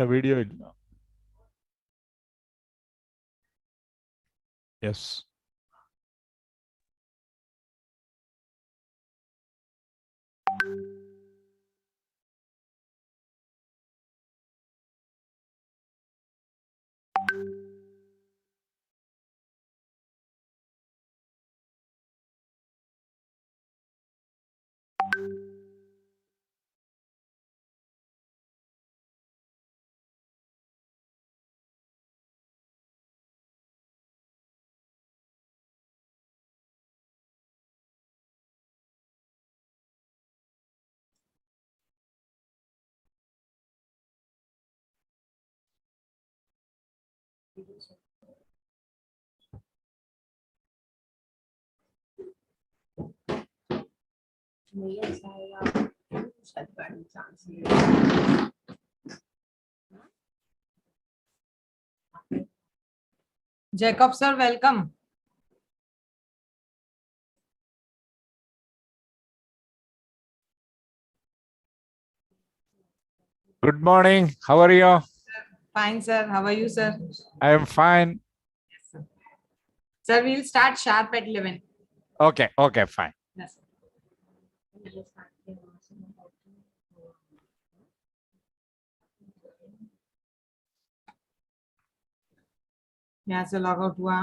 video ಇಲ್ಲ. Yes. Jacob sir, welcome. Good morning. How are you? Fine, sir. How are you, sir? I am fine. Yes, sir. Sir, we'll start sharp at 11. Okay, fine. Yes. यहाँ से log out हुआ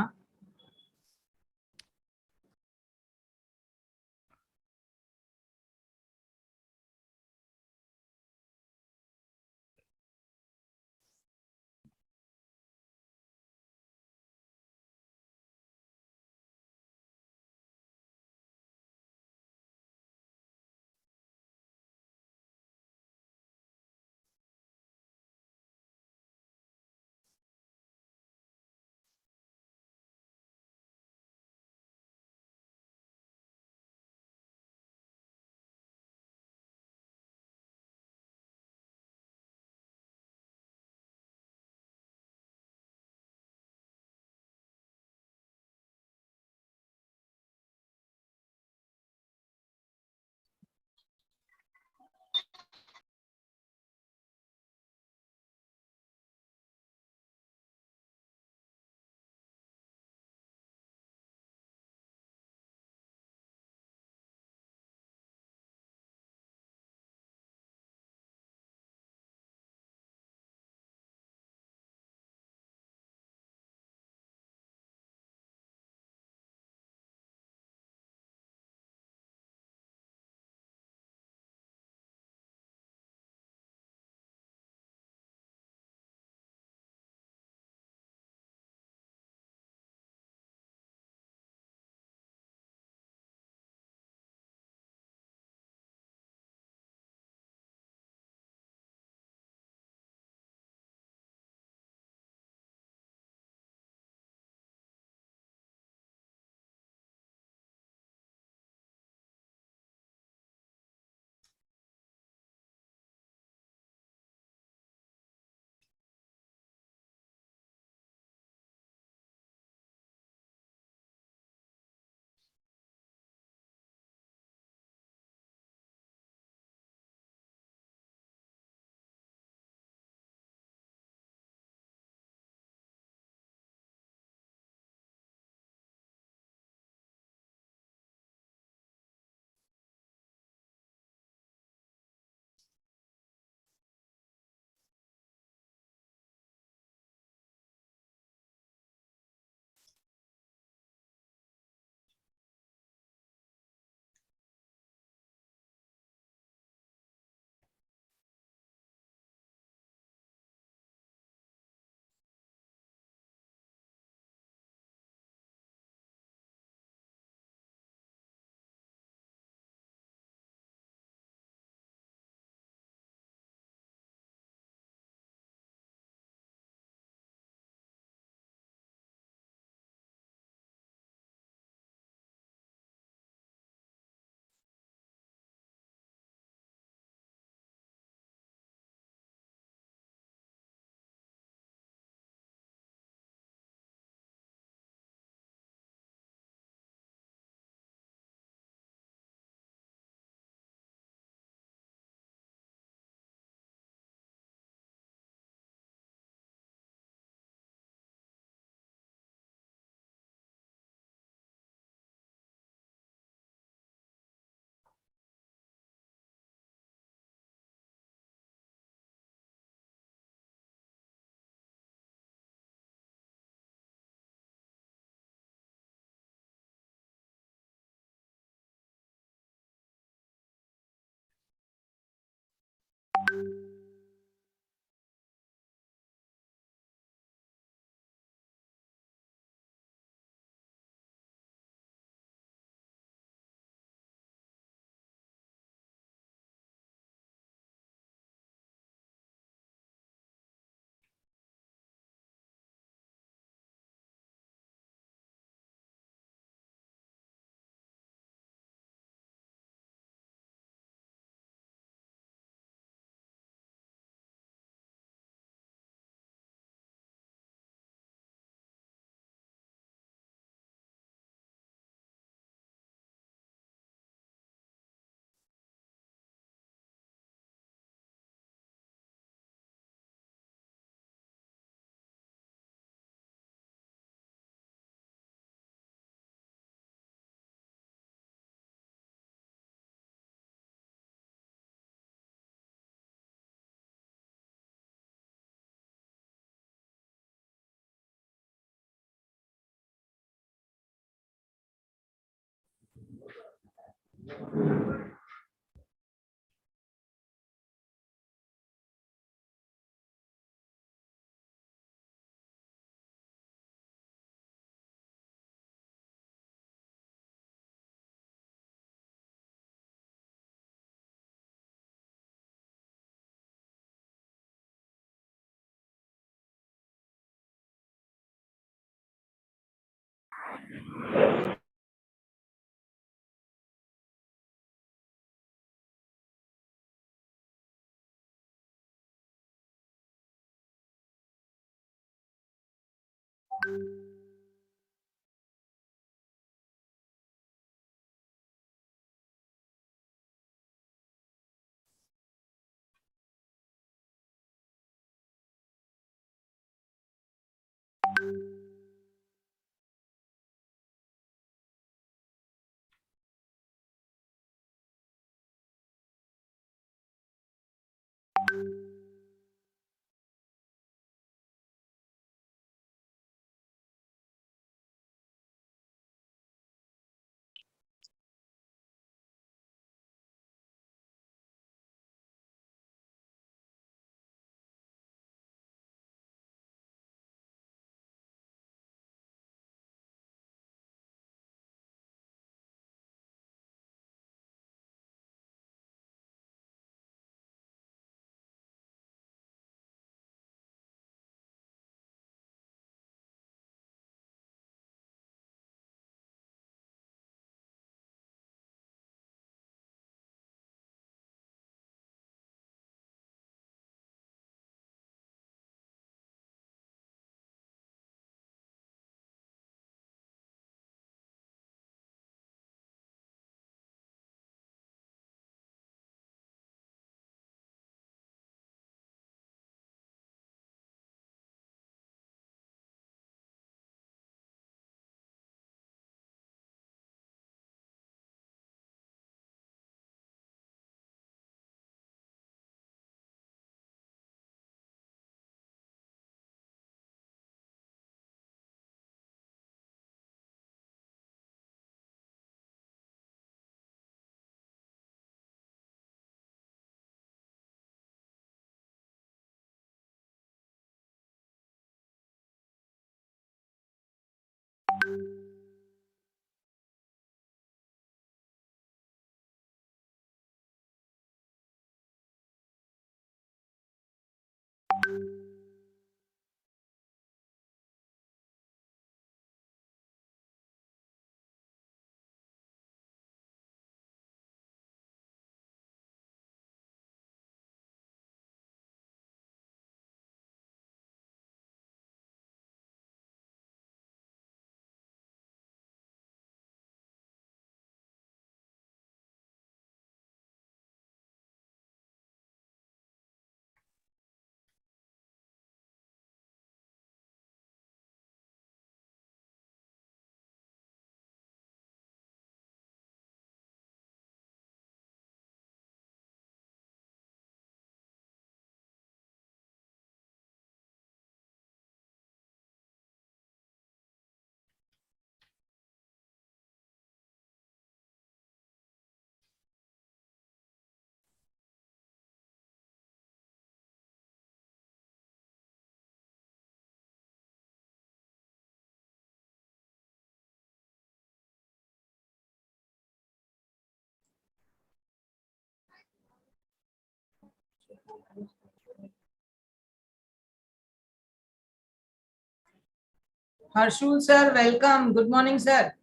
Harshul sir, welcome. Good morning, sir.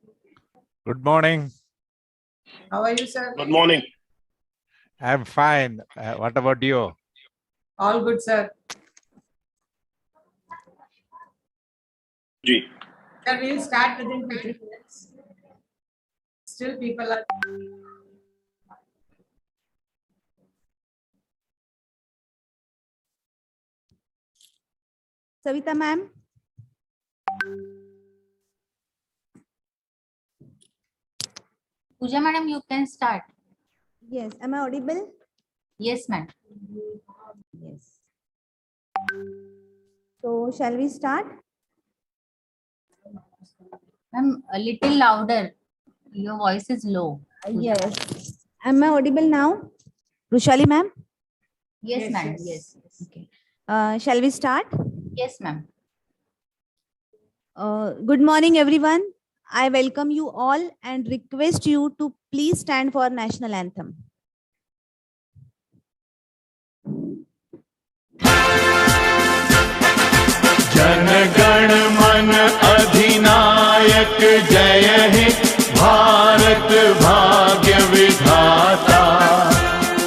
Good morning. How are you, sir? Good morning. I'm fine. What about you? All good, sir. Ji. Sir, we'll start within 2-3 minutes. Still people are... Savita ma'am. Pooja madam, you can start. Yes, am I audible? Yes, ma'am. Yes. So shall we start? Ma'am, a little louder. Your voice is low. Yes. Am I audible now? Rushali ma'am? Yes, Yes, madam. yes. Yes. Okay. Shall we start? Yes, ma'am. Good morning, everyone. I welcome you all and request you to please stand for national anthem. Jana Gana मन अधिनायक जय हे भारत भाग्य विधाता।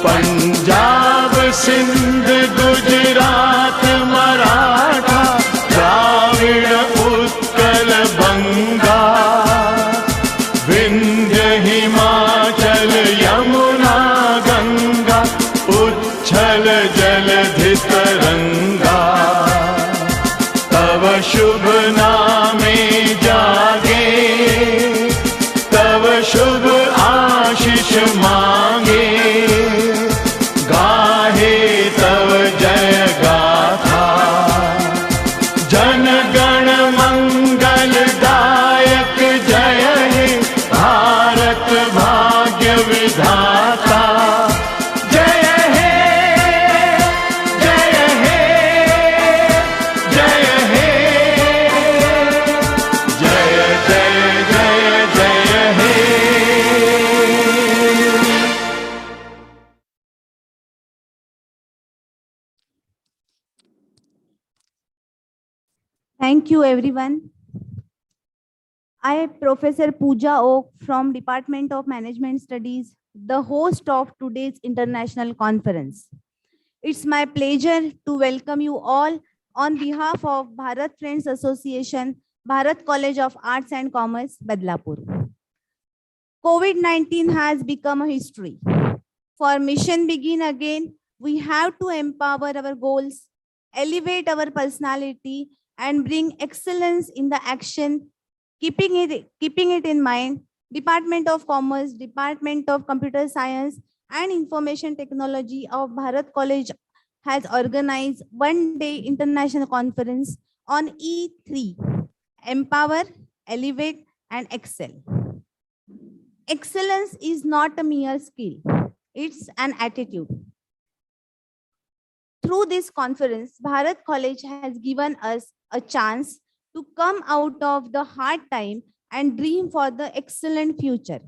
पंजाब सिंध गुजरात मराठा द्राविड़ उत्कल बंगा। विंध्य हिमाचल यमुना गंगा उच्छल जलधि तरंगा। तव शुभ नामे जागे तव शुभ आशीष मांगे। गाहे तव जय गाथा जन गण मंगल दायक जय हे भारत भाग्य विधाता। जय हे जय हे जय हे जय जय जय जय हे। Thank you, everyone. I, Professor Pooja Oak from Department of Management Studies, the host of today's international conference. It's my pleasure to welcome you all on behalf of Bharat Friends Association, Bharat College of Arts and Commerce, Badlapur. COVID-19 has become a history. For Mission Begin Again, we have to empower our goals, elevate our personality, and bring excellence in the action. Keeping it in mind, Department of Commerce, Department of Computer Science and Information Technology of Bharat College has organized one-day international conference on E3, Empower, Elevate, and Excel. Excellence is not a mere skill, it's an attitude. Through this conference, Bharat College has given us a chance to come out of the hard time and dream for the excellent future.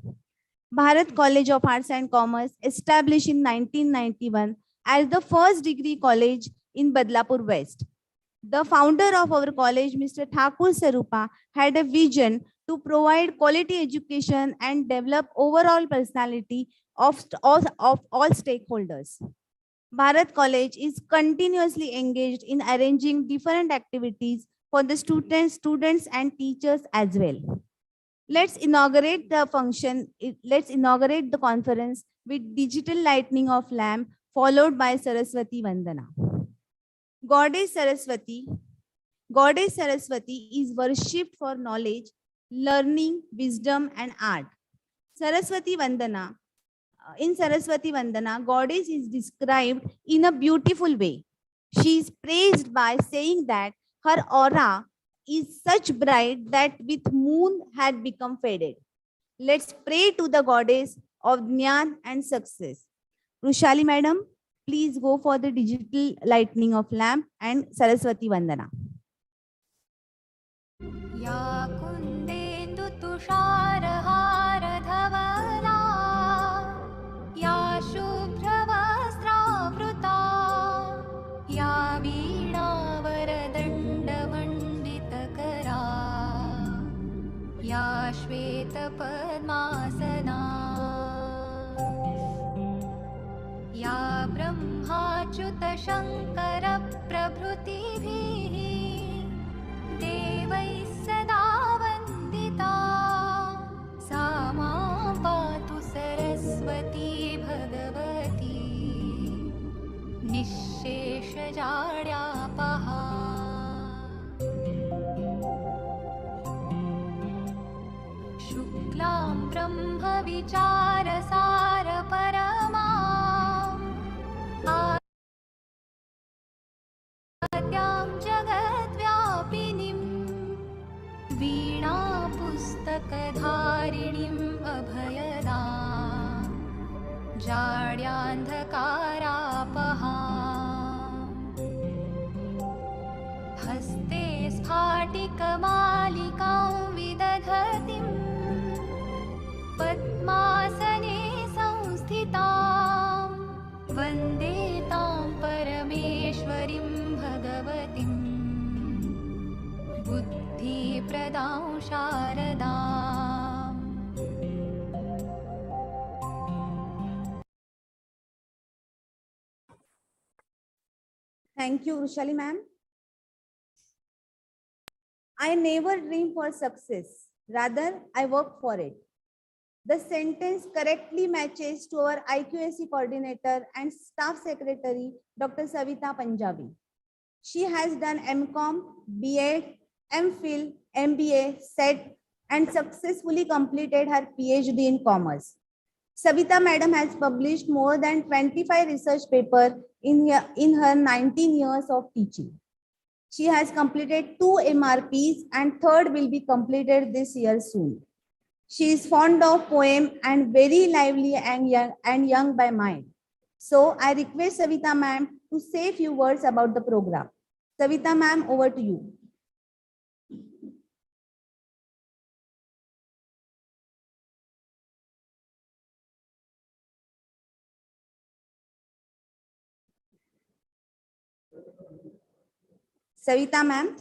Bharat College of Arts and Commerce, established in 1991 as the first degree college in Badlapur West. The founder of our college, Mr. Thakur Sarupa, had a vision to provide quality education and develop overall personality of all stakeholders. Bharat College is continuously engaged in arranging different activities for the students and teachers as well. Let's inaugurate the conference with digital lighting of lamp followed by Saraswati Vandana. Goddess Saraswati is worshipped for knowledge, learning, wisdom and art. In Saraswati Vandana, Goddess is described in a beautiful way. She is praised by saying that her aura is such bright that with moon had become faded. Let's pray to the goddess of Jnana and success. Rushali madam, please go for the digital lighting of lamp and Saraswati Vandana. या कुन्देन्दु तुषारहार धवला या शुभ्रवस्त्रावृता या वीणावरदण्डमण्डितकरा या श्वेतपद्मासना या ब्रह्माच्युतशङ्करप्रभृतिभिः देवैः सदा वन्दिता सा मां पातु सरस्वती भगवती निःशेषजाड्यापहा। शुक्लां ब्रह्मविचारसारपरमा आद्यां जगद्व्यापिनीं वीणापुस्तकधारिणीम् अभयदां जाड्यान्धकारापहा हस्ते स्फाटिकमालिकां विदधतीं पद्मासने संस्थितां वन्दे तां परमेश्वरीं भगवतीं बुद्धिप्रदां शारदाम्। Thank you, Vrushali ma'am. I never dream for success. Rather, I work for it. The sentence correctly matches to our IQAC coordinator and staff secretary, Dr. Savita Punjabi. She has done MCom, B.Ed, MPhil, MBA, SET, and successfully completed her PhD in commerce. Savita madam has published more than 25 research papers in her 19 years of teaching. She has completed 2 MRPs and third will be completed this year soon. She is fond of poem and very lively and young by mind. So I request Savita ma'am to say a few words about the program. Savita ma'am, over to you. Savita ma'am.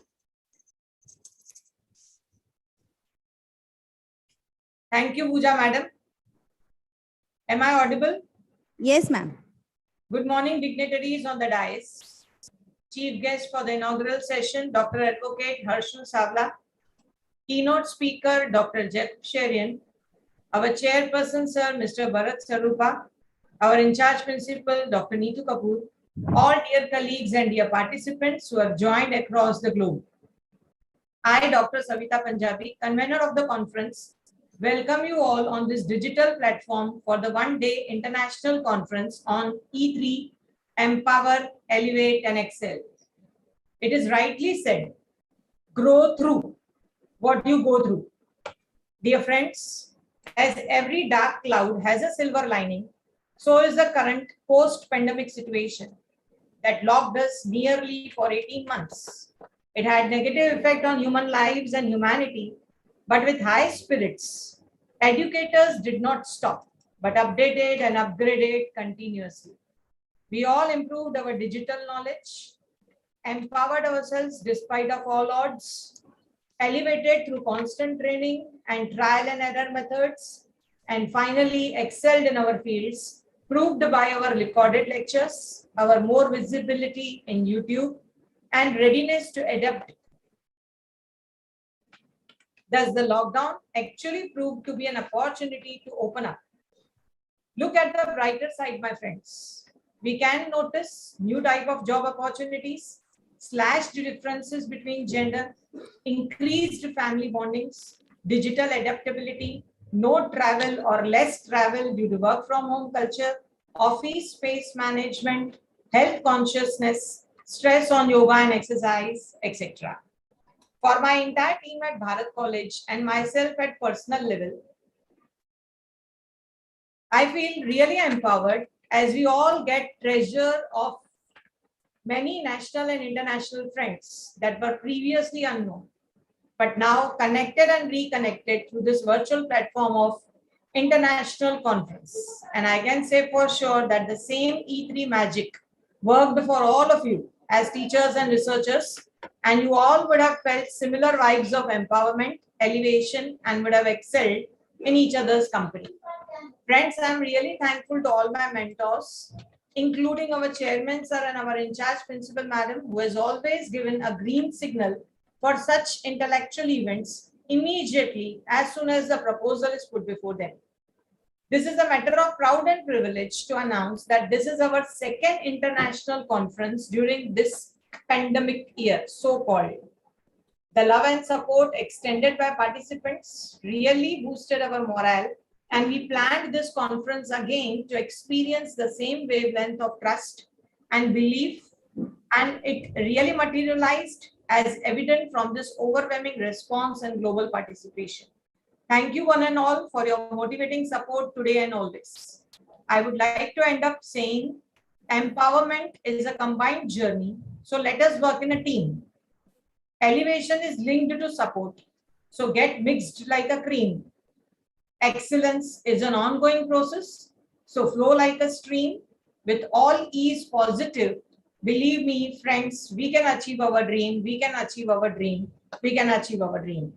Thank you, Pooja madam. Am I audible? Yes, ma'am. Good morning, dignitaries on the dais. Chief guest for the inaugural session, Dr. Advocate Harshul Savla. Keynote speaker, Dr. Jeff Sherian. Our chairperson, sir, Mr. Bharat Sarupa. Our in-charge principal, Dr. Neetu Kapoor. All dear colleagues and dear participants who have joined across the globe. I, Dr. Savita Punjabi, convener of the conference, welcome you all on this digital platform for the one-day international conference on E3, Empower, Elevate and Excel. It is rightly said, grow through what you go through. Dear friends, as every dark cloud has a silver lining, so is the current post-pandemic situation that locked us nearly for 18 months. It had negative effect on human lives and humanity, but with high spirits, educators did not stop, but updated and upgraded continuously. We all improved our digital knowledge, empowered ourselves despite of all odds, elevated through constant training and trial and error methods, and finally excelled in our fields, proved by our recorded lectures, our more visibility in YouTube, and readiness to adapt. Thus, the lockdown actually proved to be an opportunity to open up. Look at the brighter side, my friends. We can notice new type of job opportunities, slashed differences between gender, increased family bondings, digital adaptability, no travel or less travel due to work from home culture, office space management, health consciousness, stress on yoga and exercise, etc. For my entire team at Bharat College and myself at personal level, I feel really empowered as we all get treasure of many national and international friends that were previously unknown, but now connected and reconnected through this virtual platform of international conference. And I can say for sure that the same E3 magic worked for all of you as teachers and researchers, and you all would have felt similar vibes of empowerment, elevation, and would have excelled in each other's company. Friends, I'm really thankful to all my mentors, including our chairman, sir, and our in-charge principal, madam, who has always given a green signal for such intellectual events immediately as soon as the proposal is put before them. This is a matter of pride and privilege to announce that this is our second international conference during this pandemic year, so-called. The love and support extended by participants really boosted our morale, and we planned this conference again to experience the same wavelength of trust and belief, and it really materialized as evident from this overwhelming response and global participation. Thank you one and all for your motivating support today and always. I would like to end up saying empowerment is a combined journey. So let us work in a team. Elevation is linked to support. So get mixed like a cream. Excellence is an ongoing process. So flow like a stream with all ease positive. Believe me, friends, we can achieve our dream. We can achieve our dream. We can achieve our dream.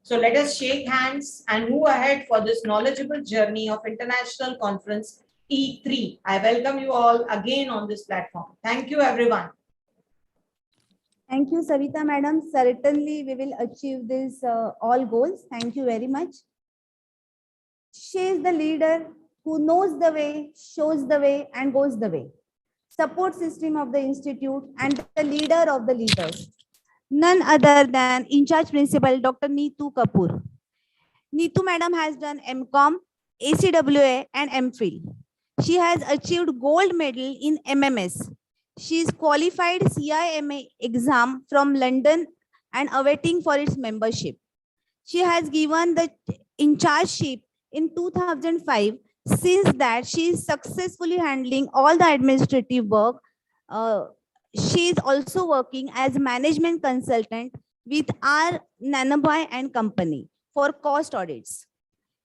So let us shake hands and move ahead for this knowledgeable journey of International Conference E3. I welcome you all again on this platform. Thank you, everyone. Thank you, Savita madam. Certainly, we will achieve this all goals. Thank you very much. She is the leader who knows the way, shows the way, and goes the way. Support system of the institute and the leader of the leaders. None other than in charge principal Dr. Neetu Kapoor. Neetu madam has done MCOM, ACWA, and MPhil. She has achieved gold medal in MMS. She is qualified CIMA exam from London and awaiting for its membership. She has given the in chargeship in 2005. Since that, she is successfully handling all the administrative work. She is also working as management consultant with R. Nanabhai and Company for cost audits.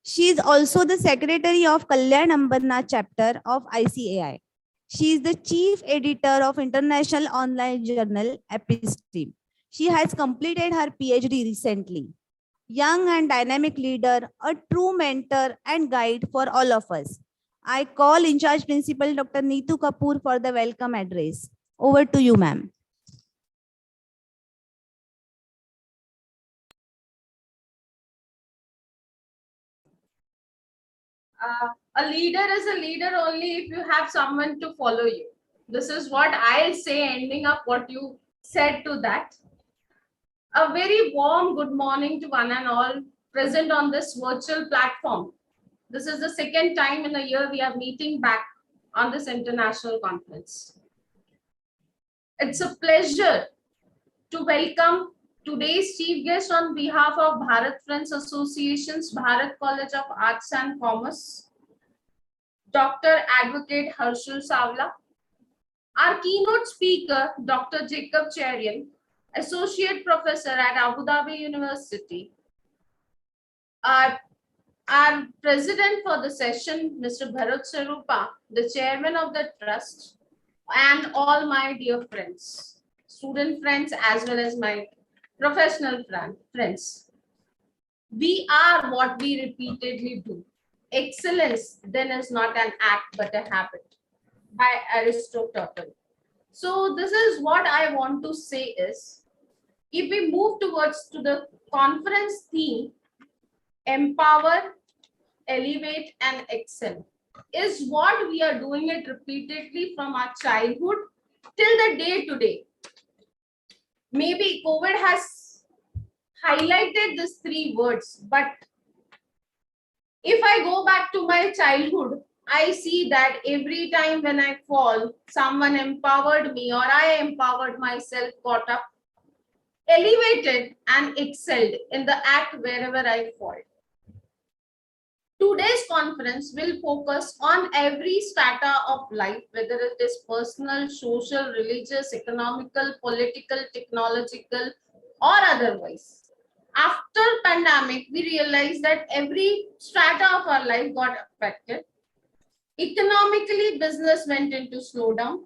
She is also the secretary of Kalyan Ambarnath chapter of ICAI. She is the chief editor of International Online Journal Episteme. She has completed her PhD recently. Young and dynamic leader, a true mentor and guide for all of us. I call in charge principal Dr. Neetu Kapoor for the welcome address. Over to you, ma'am. A leader is a leader only if you have someone to follow you. This is what I'll say, ending up what you said to that. A very warm good morning to one and all present on this virtual platform. This is the second time in a year we are meeting back on this international conference. It's a pleasure to welcome today's chief guest on behalf of Bharat Friends Association's Bharat College of Arts and Commerce, Dr. Advocate Harshul Savla. Our keynote speaker, Dr. Jacob Cherian, Associate Professor at Abu Dhabi University. Our President for the session, Mr. Bharat Sarupa, the Chairman of the Trust, and all my dear friends, student friends, as well as my professional friends. We are what we repeatedly do. Excellence then is not an act but a habit, by Aristotle. So this is what I want to say is, if we move towards to the conference theme, empower, elevate, and excel, is what we are doing it repeatedly from our childhood till the day today. Maybe COVID has highlighted these three words, but if I go back to my childhood, I see that every time when I fall, someone empowered me or I empowered myself, got up, elevated and excelled in the act wherever I fall. Today's conference will focus on every strata of life, whether it is personal, social, religious, economical, political, technological, or otherwise. After pandemic, we realized that every strata of our life got affected. Economically, business went into slowdown.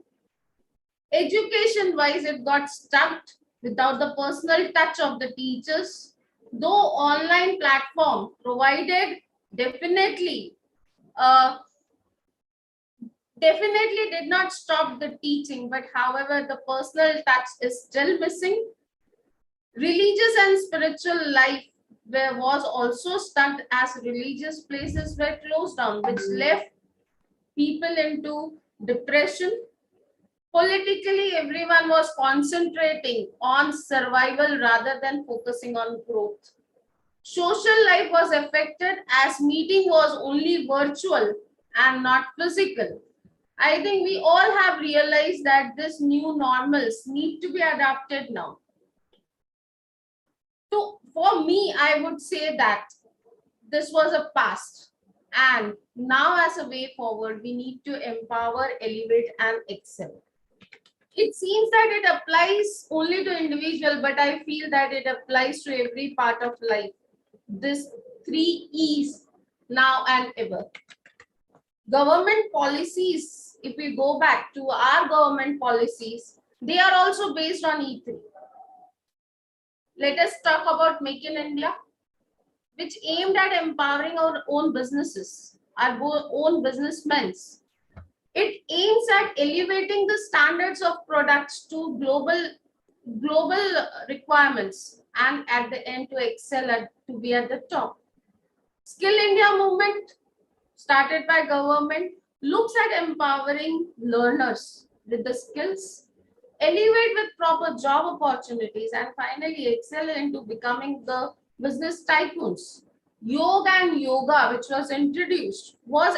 Education-wise, it got stuck without the personal touch of the teachers. Though online platform provided definitely did not stop the teaching, but however, the personal touch is still missing. Religious and spiritual life was also stuck as religious places were closed down, which left people into depression. Politically, everyone was concentrating on survival rather than focusing on growth. Social life was affected as meeting was only virtual and not physical. I think we all have realized that this new normals need to be adapted now. So for me, I would say that this was a past And now as a way forward, we need to empower, elevate, and excel. It seems that it applies only to individual, but I feel that it applies to every part of life. This 3 E's, now and ever. Government policies, if we go back to our government policies, they are also based on E3. Let us talk about Make in India, which aimed at empowering our own businesses, our own businessmen. It aims at elevating the standards of products to global requirements, and at the end to excel to be at the top. Skill India movement, started by government, looks at empowering learners with the skills, elevate with proper job opportunities, and finally excel into becoming the business tycoons. Yoga and yoga, which was introduced, was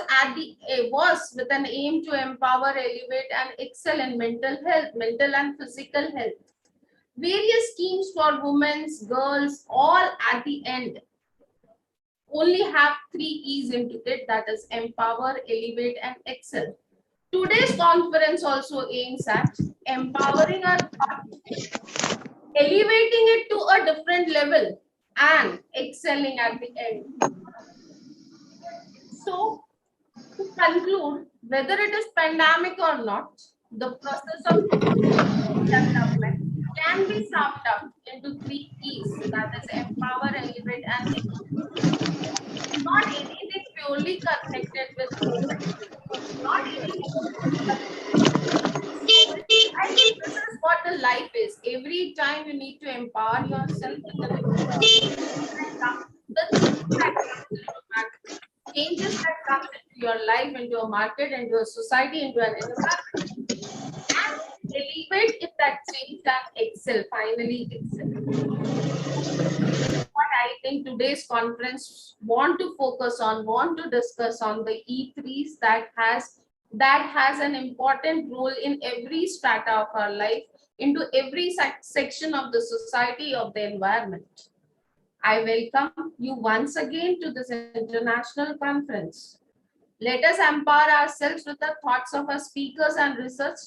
with an aim to empower, elevate, and excel in mental health, mental and physical health. Various schemes for women, girls, all at the end only have 3 E's into it, that is empower, elevate, and excel. Today's conference also aims at empowering our thought, elevating it to a different level, and excelling at the end. So, to conclude, whether it is pandemic or not, the process of development can be summed up into 3 E's, that is empower, elevate, and excel. Not anything purely connected with COVID, not anything. I think this is what the life is. Every time you need to empower yourself with changes that comes into your life, into a market, into a society, into an environment, and elevate if that change and excel, finally excel. What I think today's conference want to focus on, want to discuss on the E3s that has an important role in every strata of our life, into every section of the society, of the environment. I welcome you once again to this international conference. Let us empower ourselves with the thoughts of our speakers and research,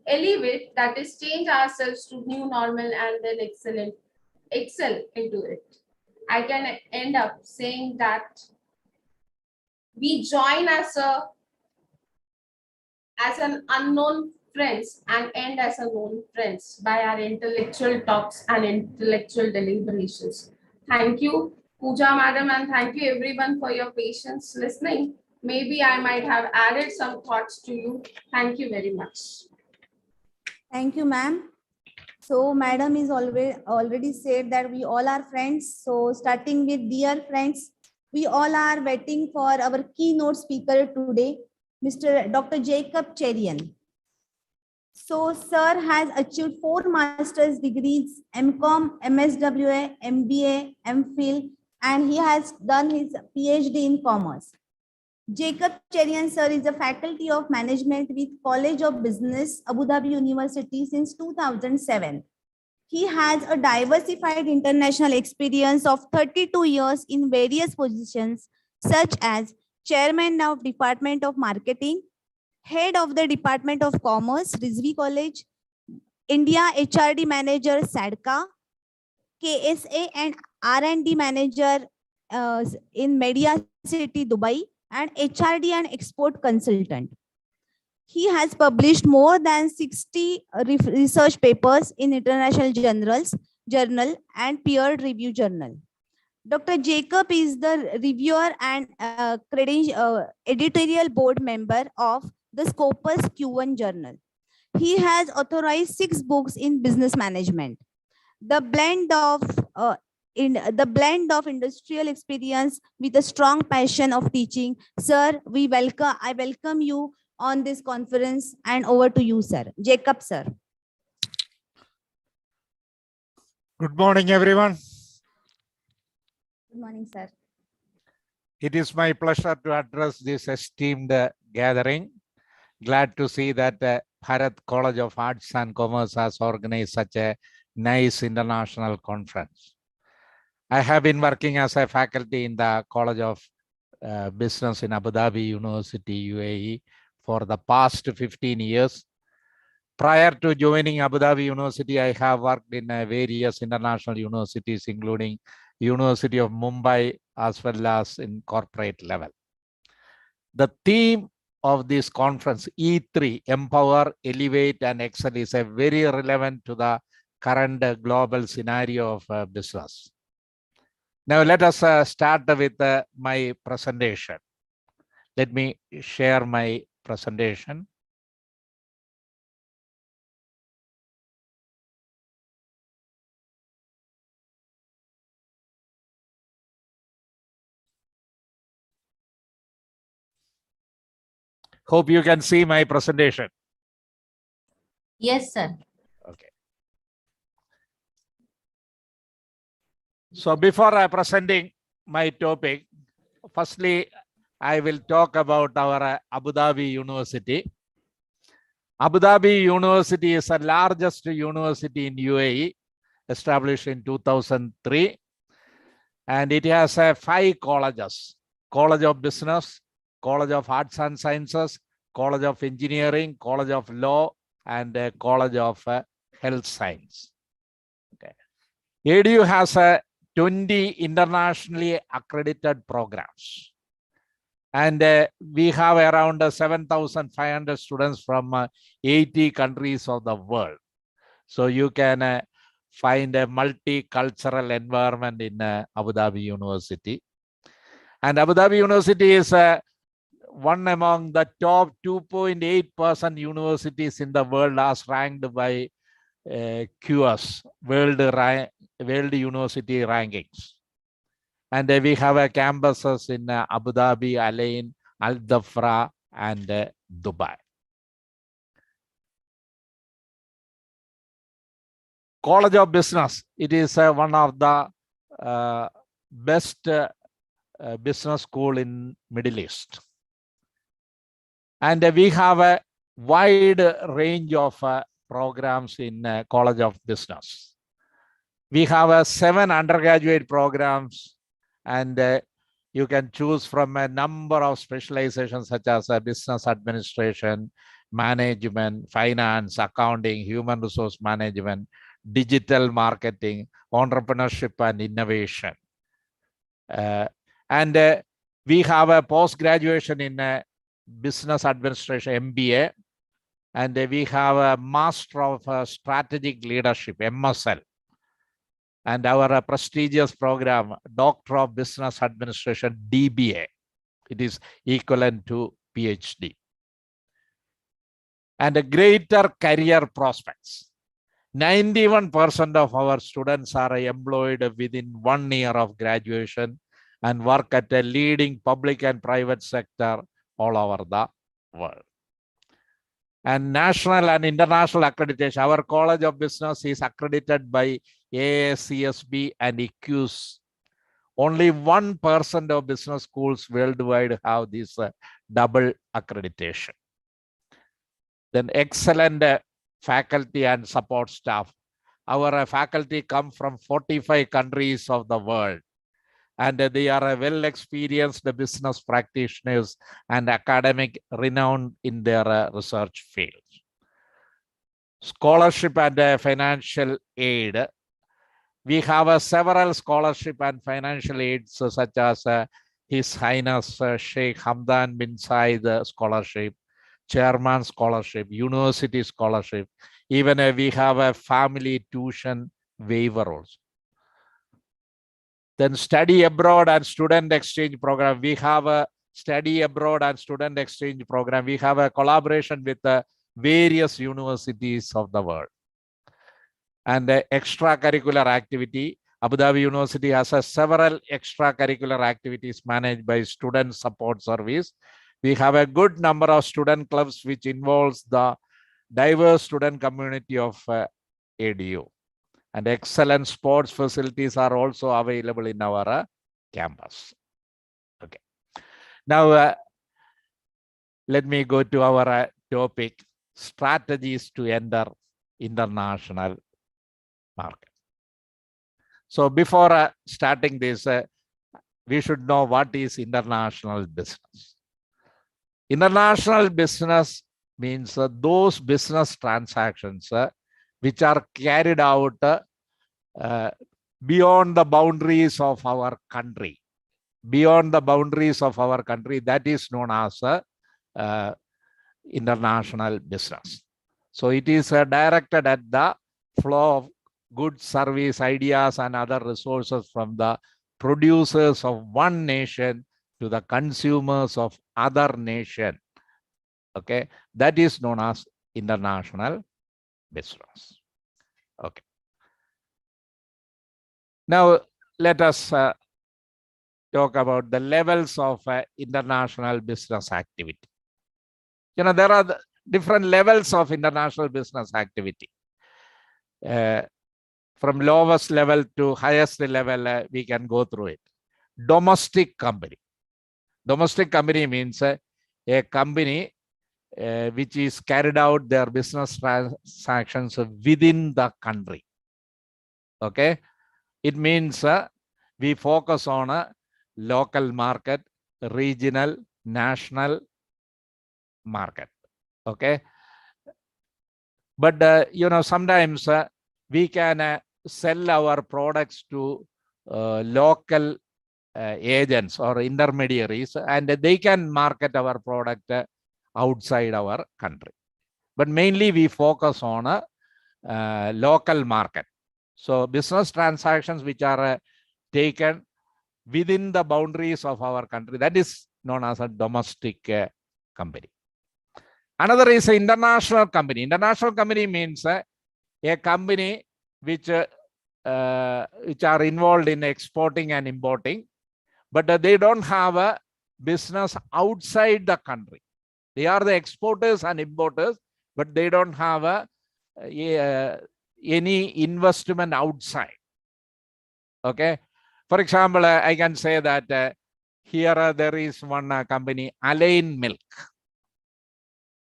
elevate, that is change ourselves to new normal, and then excel into it. I can end up saying that we join as an unknown friends and end as a known friends by our intellectual talks and intellectual deliberations. Thank you, Pooja madam, and thank you everyone for your patience listening. Maybe I might have added some thoughts to you. Thank you very much. Thank you, ma'am. So madam is already said that we all are friends. So starting with dear friends, we all are waiting for our keynote speaker today, Dr. Jacob Cherian. So sir has achieved 4 master's degrees, MCom, MSWA, MBA, MPhil, and he has done his PhD in commerce. Jacob Cherian sir is a faculty of management with College of Business, Abu Dhabi University since 2007. He has a diversified international experience of 32 years in various positions, such as Chairman of Department of Marketing, Head of the Department of Commerce, Rizvi College, India HRD Manager, SADCA, KSA and R&D Manager in Media City, Dubai, and HRD and Export Consultant. He has published more than 60 research papers in international journal and peer review journal. Dr. Jacob is the reviewer and editorial board member of the Scopus Q1 journal. He has authorized 6 books in business management. The blend of industrial experience with a strong passion of teaching. Sir, I welcome you on this conference, and over to you, sir. Jacob, sir. Good morning, everyone. Good morning, sir. It is my pleasure to address this esteemed gathering. Glad to see that the Bharat College of Arts and Commerce has organized such a nice international conference. I have been working as a faculty in the College of business in Abu Dhabi University, UAE for the past 15 years. Prior to joining Abu Dhabi University, I have worked in various international universities, including University of Mumbai, as well as in corporate level. The theme of this conference, E3, Empower, Elevate, and Excel, is a very relevant to the current global scenario of business. Now let us start with my presentation. Let me share my presentation. Hope you can see my presentation. Yes, sir. Okay. So before presenting my topic, firstly, I will talk about our Abu Dhabi University. Abu Dhabi University is the largest university in UAE, established in 2003. And it has 5 colleges: College of Business, College of Arts and Sciences, College of Engineering, College of Law, and College of Health Science. Okay. ADU has 20 internationally accredited programs. And we have around 7,500 students from 80 countries of the world. So you can find a multicultural environment in Abu Dhabi University. And Abu Dhabi University is one among the top 2.8% universities in the world, as ranked by QS, World University Rankings. And we have campuses in Abu Dhabi, Al Ain, Al Dhafra, and Dubai. College of Business, it is one of the best business school in Middle East. And we have a wide range of programs in College of Business. We have 7 undergraduate programs, and you can choose from a number of specializations such as business administration, management, finance, accounting, human resource management, digital marketing, entrepreneurship, and innovation. And we have a post-graduation in business administration, MBA, and we have a Master of Strategic Leadership, MSL. And our prestigious program, Doctor of Business Administration, DBA. It is equivalent to PhD. And a greater career prospects. 91% of our students are employed within 1 year of graduation and work at a leading public and private sector all over the world. And national and international accreditation. Our College of Business is accredited by AACSB and EQUS. Only 1% of business schools worldwide have this double accreditation. Then excellent faculty and support staff. Our faculty come from 45 countries of the world, and they are well experienced business practitioners and academic renowned in their research field. Scholarship and financial aid. We have several scholarship and financial aids such as His Highness Sheikh Hamdan bin Zayed Scholarship, Chairman Scholarship, University Scholarship. Even we have a family tuition waiver also. Then study abroad and student exchange program. We have a study abroad and student exchange program. We have a collaboration with various universities of the world. And extracurricular activity. Abu Dhabi University has several extracurricular activities managed by Student Support Service. We have a good number of student clubs which involves the diverse student community of ADU. And excellent sports facilities are also available in our campus. Okay. Now, let me go to our topic, strategies to enter international market. So before starting this, we should know what is international business. International business means those business transactions which are carried out beyond the boundaries of our country. Beyond the boundaries of our country, that is known as international business. So it is directed at the flow of goods, service, ideas, and other resources from the producers of one nation to the consumers of other nation. Okay, that is known as international business. Okay. Now let us talk about the levels of international business activity. You know, there are different levels of international business activity. From lowest level to highest level, we can go through it. Domestic company. Domestic company means a company which is carried out their business transactions within the country. Okay, it means we focus on a local market, regional, national market. Okay, but you know, sometimes we can sell our products to local agents or intermediaries, and they can market our product outside our country. But mainly we focus on a local market. So business transactions which are taken within the boundaries of our country, that is known as a domestic company. Another is an international company. International company means a company which are involved in exporting and importing, but they don't have a business outside the country. They are the exporters and importers, but they don't have any investment outside. Okay. For example, I can say that here there is one company, Alain Milk.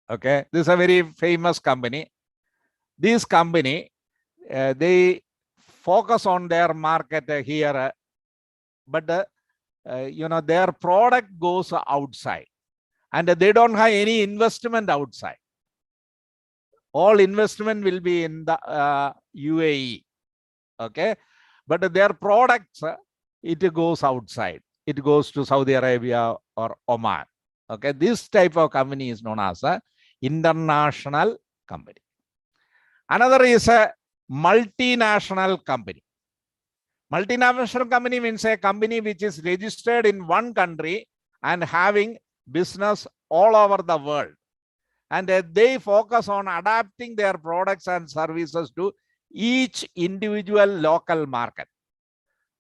Okay, this is a very famous company. This company, they focus on their market here, but you know, their product goes outside, and they don't have any investment outside. All investment will be in the UAE. Okay, but their products, it goes outside. It goes to Saudi Arabia or Oman. Okay, this type of company is known as a international company. Another is a multinational company. Multinational company means a company which is registered in one country and having business all over the world. And they focus on adapting their products and services to each individual local market.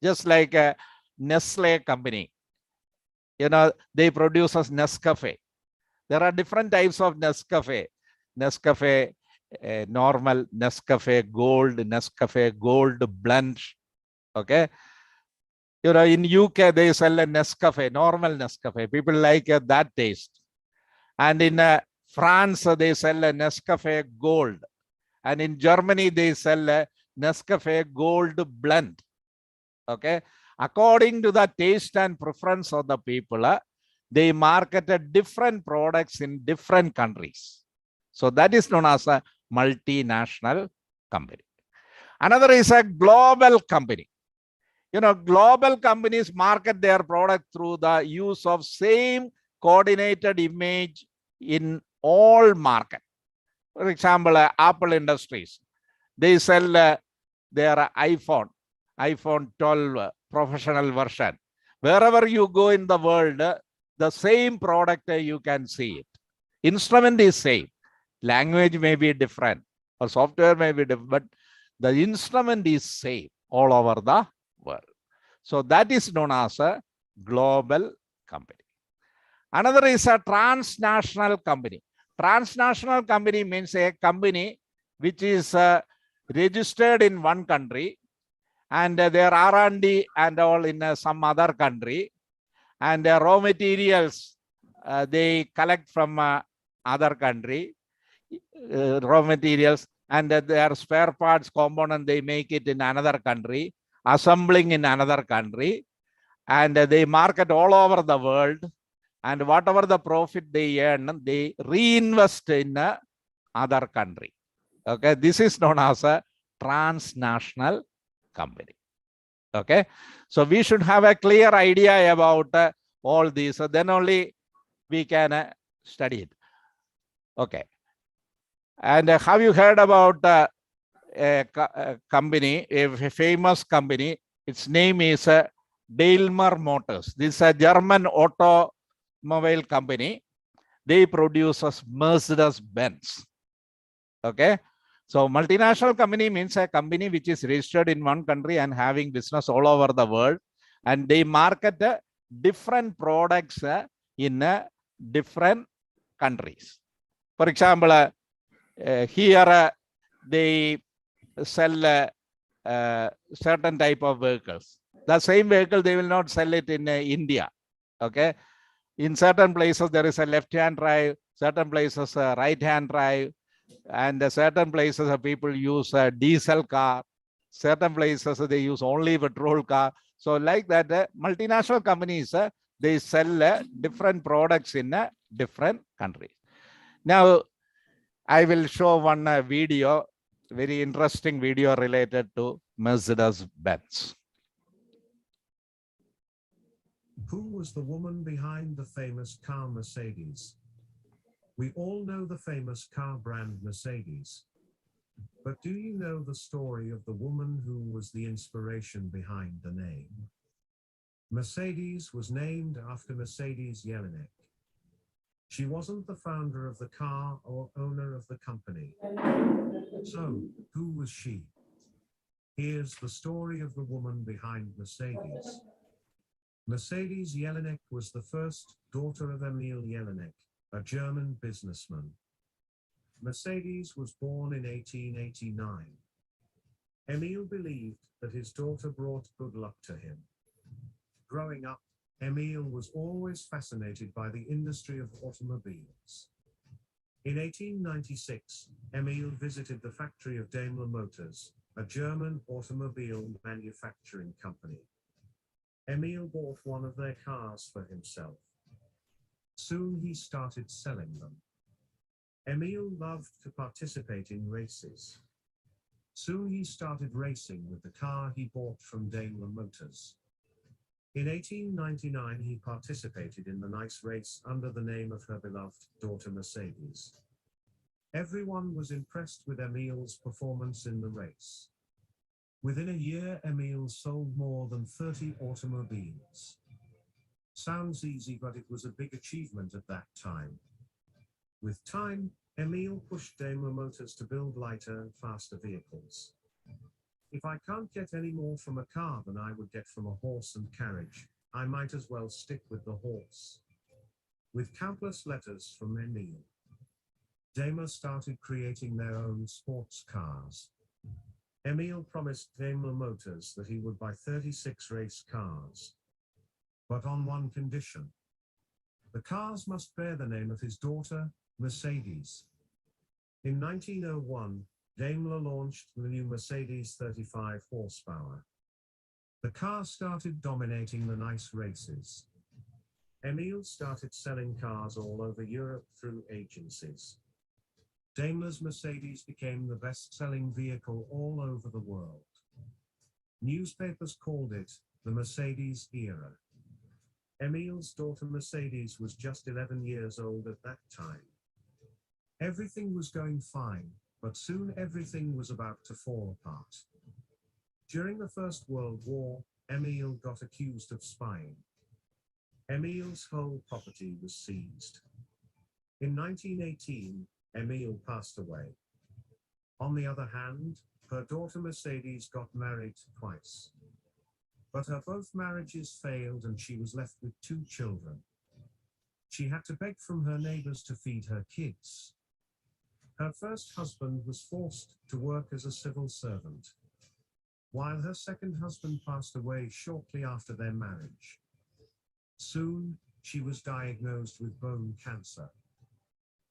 Just like a Nestle company. You know, they produce Nescafe. There are different types of Nescafe. Nescafe normal, Nescafe Gold, Nescafe Gold Blend. Okay. You know, in UK, they sell a Nescafe, normal Nescafe. People like that taste. And in France, they sell a Nescafe Gold. And in Germany, they sell a Nescafe Gold Blend. Okay. According to the taste and preference of the people, they marketed different products in different countries. So that is known as a multinational company. Another is a global company. You know, global companies market their product through the use of same coordinated image in all markets. For example, Apple Industries, they sell their iPhone 12 professional version. Wherever you go in the world, the same product you can see it. Instrument is same. Language may be different or software may be different, but the instrument is same all over the world. So that is known as a global company. Another is a transnational company. Transnational company means a company which is registered in one country, and their R&D and all in some other country, and their raw materials they collect from other country, raw materials, and their spare parts component they make it in another country, assembling in another country, and they market all over the world, and whatever the profit they earn, they reinvest in other country. Okay, this is known as a transnational company. Okay, so we should have a clear idea about all these, so then only we can study it. Okay, and have you heard about a company, a famous company? Its name is Daimler Motors. This is a German automobile company. They produce Mercedes-Benz. Okay, so multinational company means a company which is registered in one country and having business all over the world, and they market different products in different countries. For example, here they sell certain type of vehicles. The same vehicle, they will not sell it in India. Okay, in certain places there is a left-hand drive, certain places right-hand drive, and certain places people use a diesel car, certain places they use only petrol car. So like that, multinational companies, they sell different products in different countries. Now, I will show one video, very interesting video related to Mercedes-Benz. Who was the woman behind the famous car Mercedes? We all know the famous car brand Mercedes. But do you know the story of the woman who was the inspiration behind the name? Mercedes was named after Mercedes Jelinek. She wasn't the founder of the car or owner of the company. So, who was she? Here's the story of the woman behind Mercedes. Mercedes Jelinek was the first daughter of Emil Jelinek, a German businessman. Mercedes was born in 1889. Emil believed that his daughter brought good luck to him. Growing up, Emil was always fascinated by the industry of automobiles. In 1896, Emil visited the factory of Daimler Motors, a German automobile manufacturing company. Emil bought one of their cars for himself. Soon he started selling them. Emil loved to participate in races. Soon he started racing with the car he bought from Daimler Motors. In 1899, he participated in the nice race under the name of her beloved daughter Mercedes. Everyone was impressed with Emil's performance in the race. Within a year, Emil sold more than 30 automobiles. Sounds easy, but it was a big achievement at that time. With time, Emil pushed Daimler Motors to build lighter and faster vehicles. If I can't get any more from a car than I would get from a horse and carriage, I might as well stick with the horse. With countless letters from Emil, Daimler started creating their own sports cars. Emil promised Daimler Motors that he would buy 36 race cars, but on one condition. The cars must bear the name of his daughter, Mercedes. In 1901, Daimler launched the new Mercedes 35 horsepower. The car started dominating the nice races. Emil started selling cars all over Europe through agencies. Daimler's Mercedes became the best-selling vehicle all over the world. Newspapers called it the Mercedes era. Emil's daughter Mercedes was just 11 years old at that time. Everything was going fine, but soon everything was about to fall apart. During the First World War, Emil got accused of spying. Emil's whole property was seized. In 1918, Emil passed away. On the other hand, her daughter Mercedes got married twice. But her both marriages failed and she was left with 2 children. She had to beg from her neighbors to feed her kids. Her first husband was forced to work as a civil servant, while her second husband passed away shortly after their marriage. Soon, she was diagnosed with bone cancer.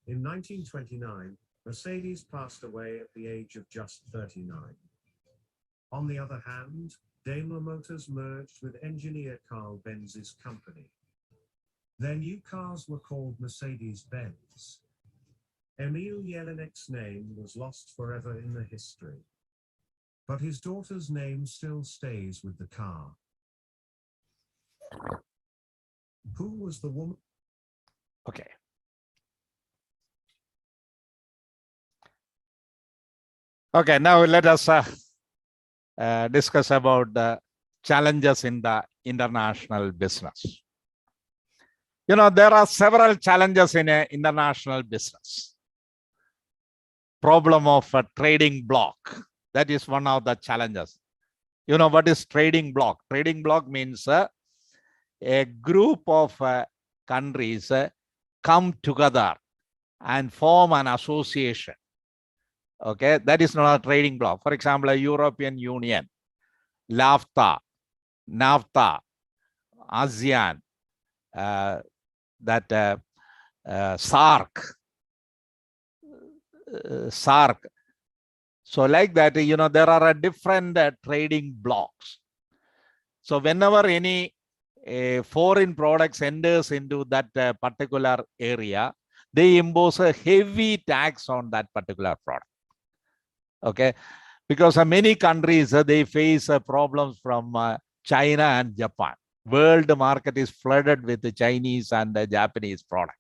In 1929, Mercedes passed away at the age of just 39. On the other hand, Daimler Motors merged with engineer Carl Benz's company. Their new cars were called Mercedes-Benz. Emil Jelinek's name was lost forever in the history. But his daughter's name still stays with the car. Who was the woman? Okay. Okay, now let us discuss about the challenges in the international business. You know, there are several challenges in international business. Problem of a trading block. That is one of the challenges. You know, what is trading block? Trading block means a group of countries come together and form an association. Okay, that is not a trading block. For example, a European Union, NAFTA, ASEAN, SARC. So like that, you know, there are different trading blocks. So whenever any foreign products enters into that particular area, they impose a heavy tax on that particular product. Okay, because many countries, they face problems from China and Japan. World market is flooded with the Chinese and the Japanese product.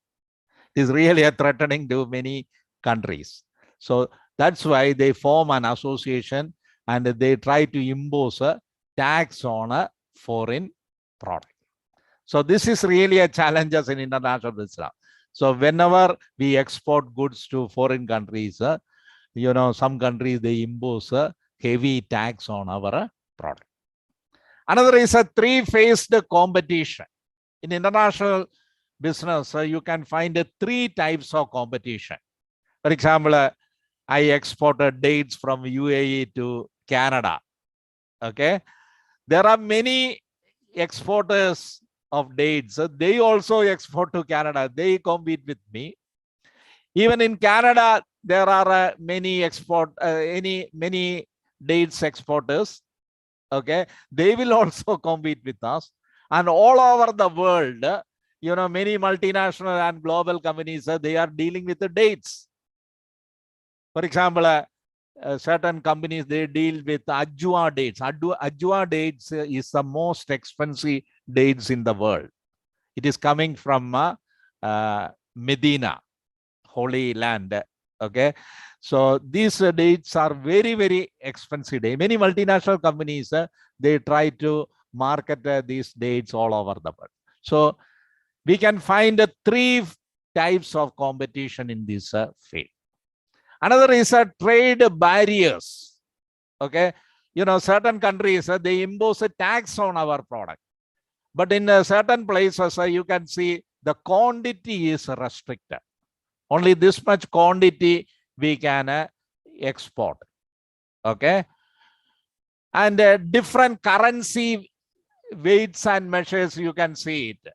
It is really a threatening to many countries. So that's why they form an association and they try to impose a tax on a foreign product. So this is really a challenge in international business. So whenever we export goods to foreign countries, you know, some countries, they impose a heavy tax on our product. Another is a three-phased competition. In international business, you can find three types of competition. For example, I exported dates from UAE to Canada. Okay, there are many exporters of dates. They also export to Canada. They compete with me. Even in Canada, there are many dates exporters. Okay, they will also compete with us. And all over the world, you know, many multinational and global companies, they are dealing with the dates. For example, certain companies, they deal with Ajwa dates. Ajwa dates is the most expensive dates in the world. It is coming from Medina, Holy Land. Okay, so these dates are very, very expensive. Many multinational companies, they try to market these dates all over the world. So we can find three types of competition in this field. Another is trade barriers. Okay, you know, certain countries, they impose a tax on our product. But in certain places, you can see the quantity is restricted. Only this much quantity we can export. Okay. And different currency weights and measures, you can see it.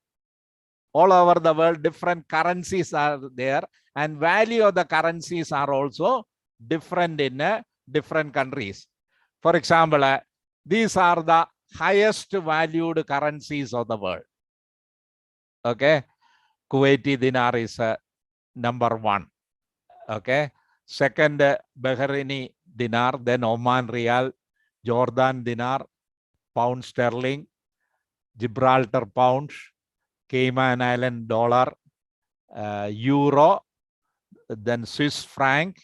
All over the world, different currencies are there, and value of the currencies are also different in different countries. For example, these are the highest valued currencies of the world. Okay. Kuwaiti dinar is number 1. Okay. Second, Bahraini dinar, then Oman Rial, Jordan dinar, pound sterling, Gibraltar pound, Cayman Island dollar, euro, then Swiss franc,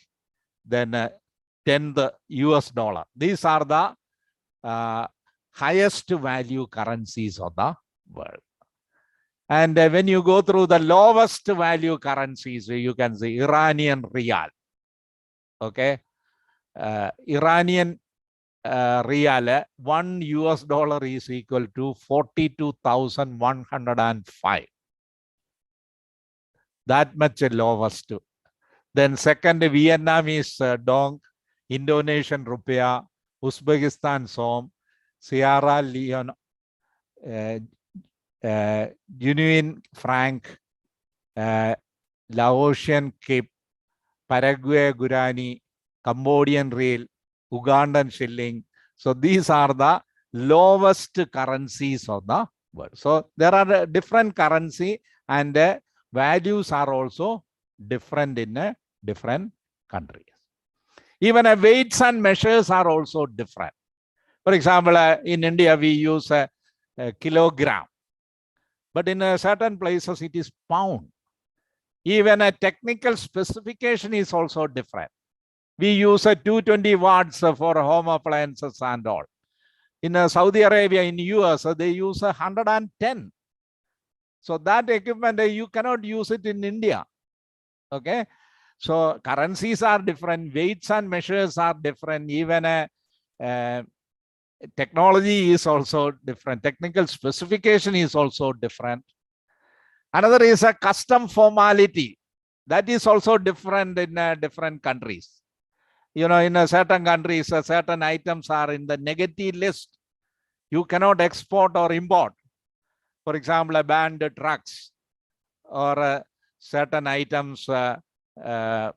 then 10th US dollar. These are the highest value currencies of the world. And when you go through the lowest value currencies, you can see Iranian Rial. Okay. Iranian Rial, $1 US is equal to 42,105. That much lowest. Then second, Vietnamese dong, Indonesian rupiah, Uzbekistan som, Sierra Leone, Guinean franc, Laotian kip, Paraguay Guarani, Cambodian riel, Ugandan shilling. So these are the lowest currencies of the world. So there are different currency and values are also different in different countries. Even weights and measures are also different. For example, in India, we use a kilogram, but in certain places it is pound. Even a technical specification is also different. We use a 220 watts for home appliances and all. In Saudi Arabia, in US, they use 110. So that equipment, you cannot use it in India. Okay. So currencies are different, weights and measures are different. Even technology is also different. Technical specification is also different. Another is a custom formality. That is also different in different countries. You know, in certain countries, certain items are in the negative list. You cannot export or import. For example, banned trucks or certain items, rare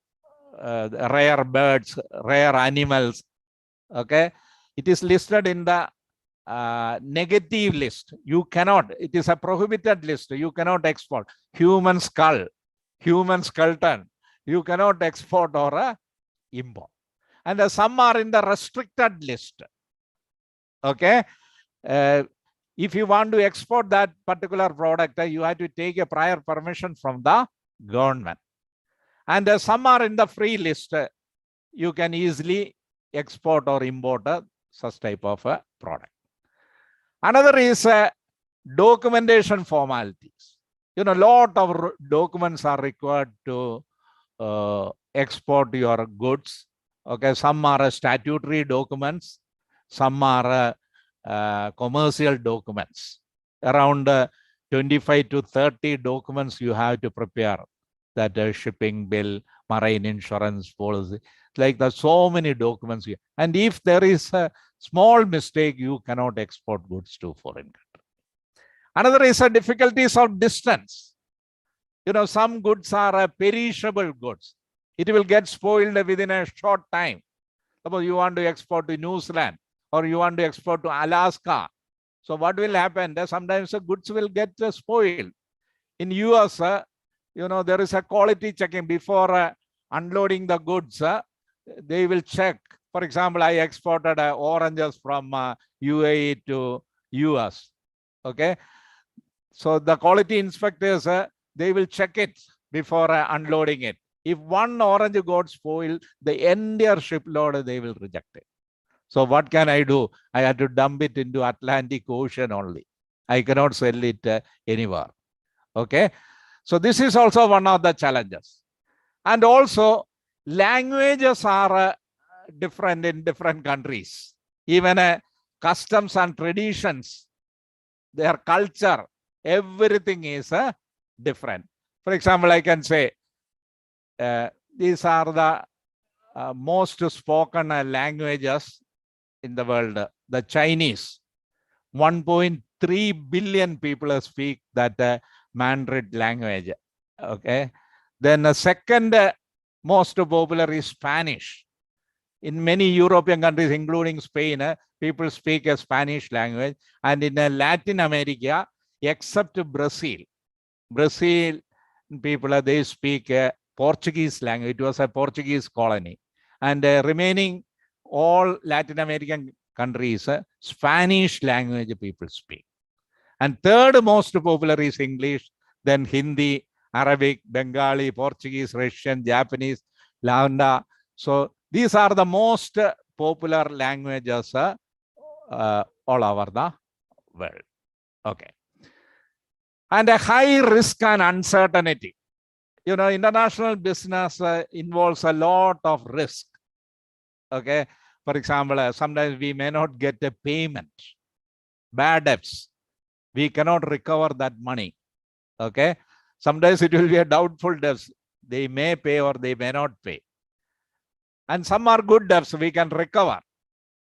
birds, rare animals. Okay, it is listed in the negative list. You cannot, it is a prohibited list. You cannot export. Human skull, human skeleton, you cannot export or import. And some are in the restricted list. Okay. If you want to export that particular product, you have to take a prior permission from the government. And some are in the free list. You can easily export or import such type of a product. Another is documentation formalities. You know, a lot of documents are required to export your goods. Okay, some are statutory documents, some are commercial documents. Around 25 to 30 documents you have to prepare. That shipping bill, marine insurance policy, like that, so many documents here. And if there is a small mistake, you cannot export goods to foreign country. Another is the difficulties of distance. You know, some goods are perishable goods. It will get spoiled within a short time. Suppose you want to export to New Zealand or you want to export to Alaska. So what will happen? Sometimes the goods will get spoiled. In US, you know, there is a quality checking before unloading the goods. They will check. For example, I exported oranges from UAE to US. Okay. So the quality inspectors, they will check it before unloading it. If one orange got spoiled, the entire shipload, they will reject it. So what can I do? I had to dump it into Atlantic Ocean only. I cannot sell it anywhere. Okay. So this is also one of the challenges. And also languages are different in different countries. Even customs and traditions, their culture, everything is different. For example, I can say these are the most spoken languages in the world. The Chinese, 1.3 billion people speak that Mandarin language. Okay. Then the second most popular is Spanish. In many European countries, including Spain, people speak a Spanish language. And in Latin America, except Brazil, people, they speak Portuguese language. It was a Portuguese colony. And remaining all Latin American countries, Spanish language people speak. And third most popular is English, then Hindi, Arabic, Bengali, Portuguese, Russian, Japanese, Landa. So these are the most popular languages all over the world. Okay. And a high risk and uncertainty. You know, international business involves a lot of risk. Okay. For example, sometimes we may not get a payment, bad debts. We cannot recover that money. Okay. Sometimes it will be a doubtful debts. They may pay or they may not pay. And some are good debts we can recover.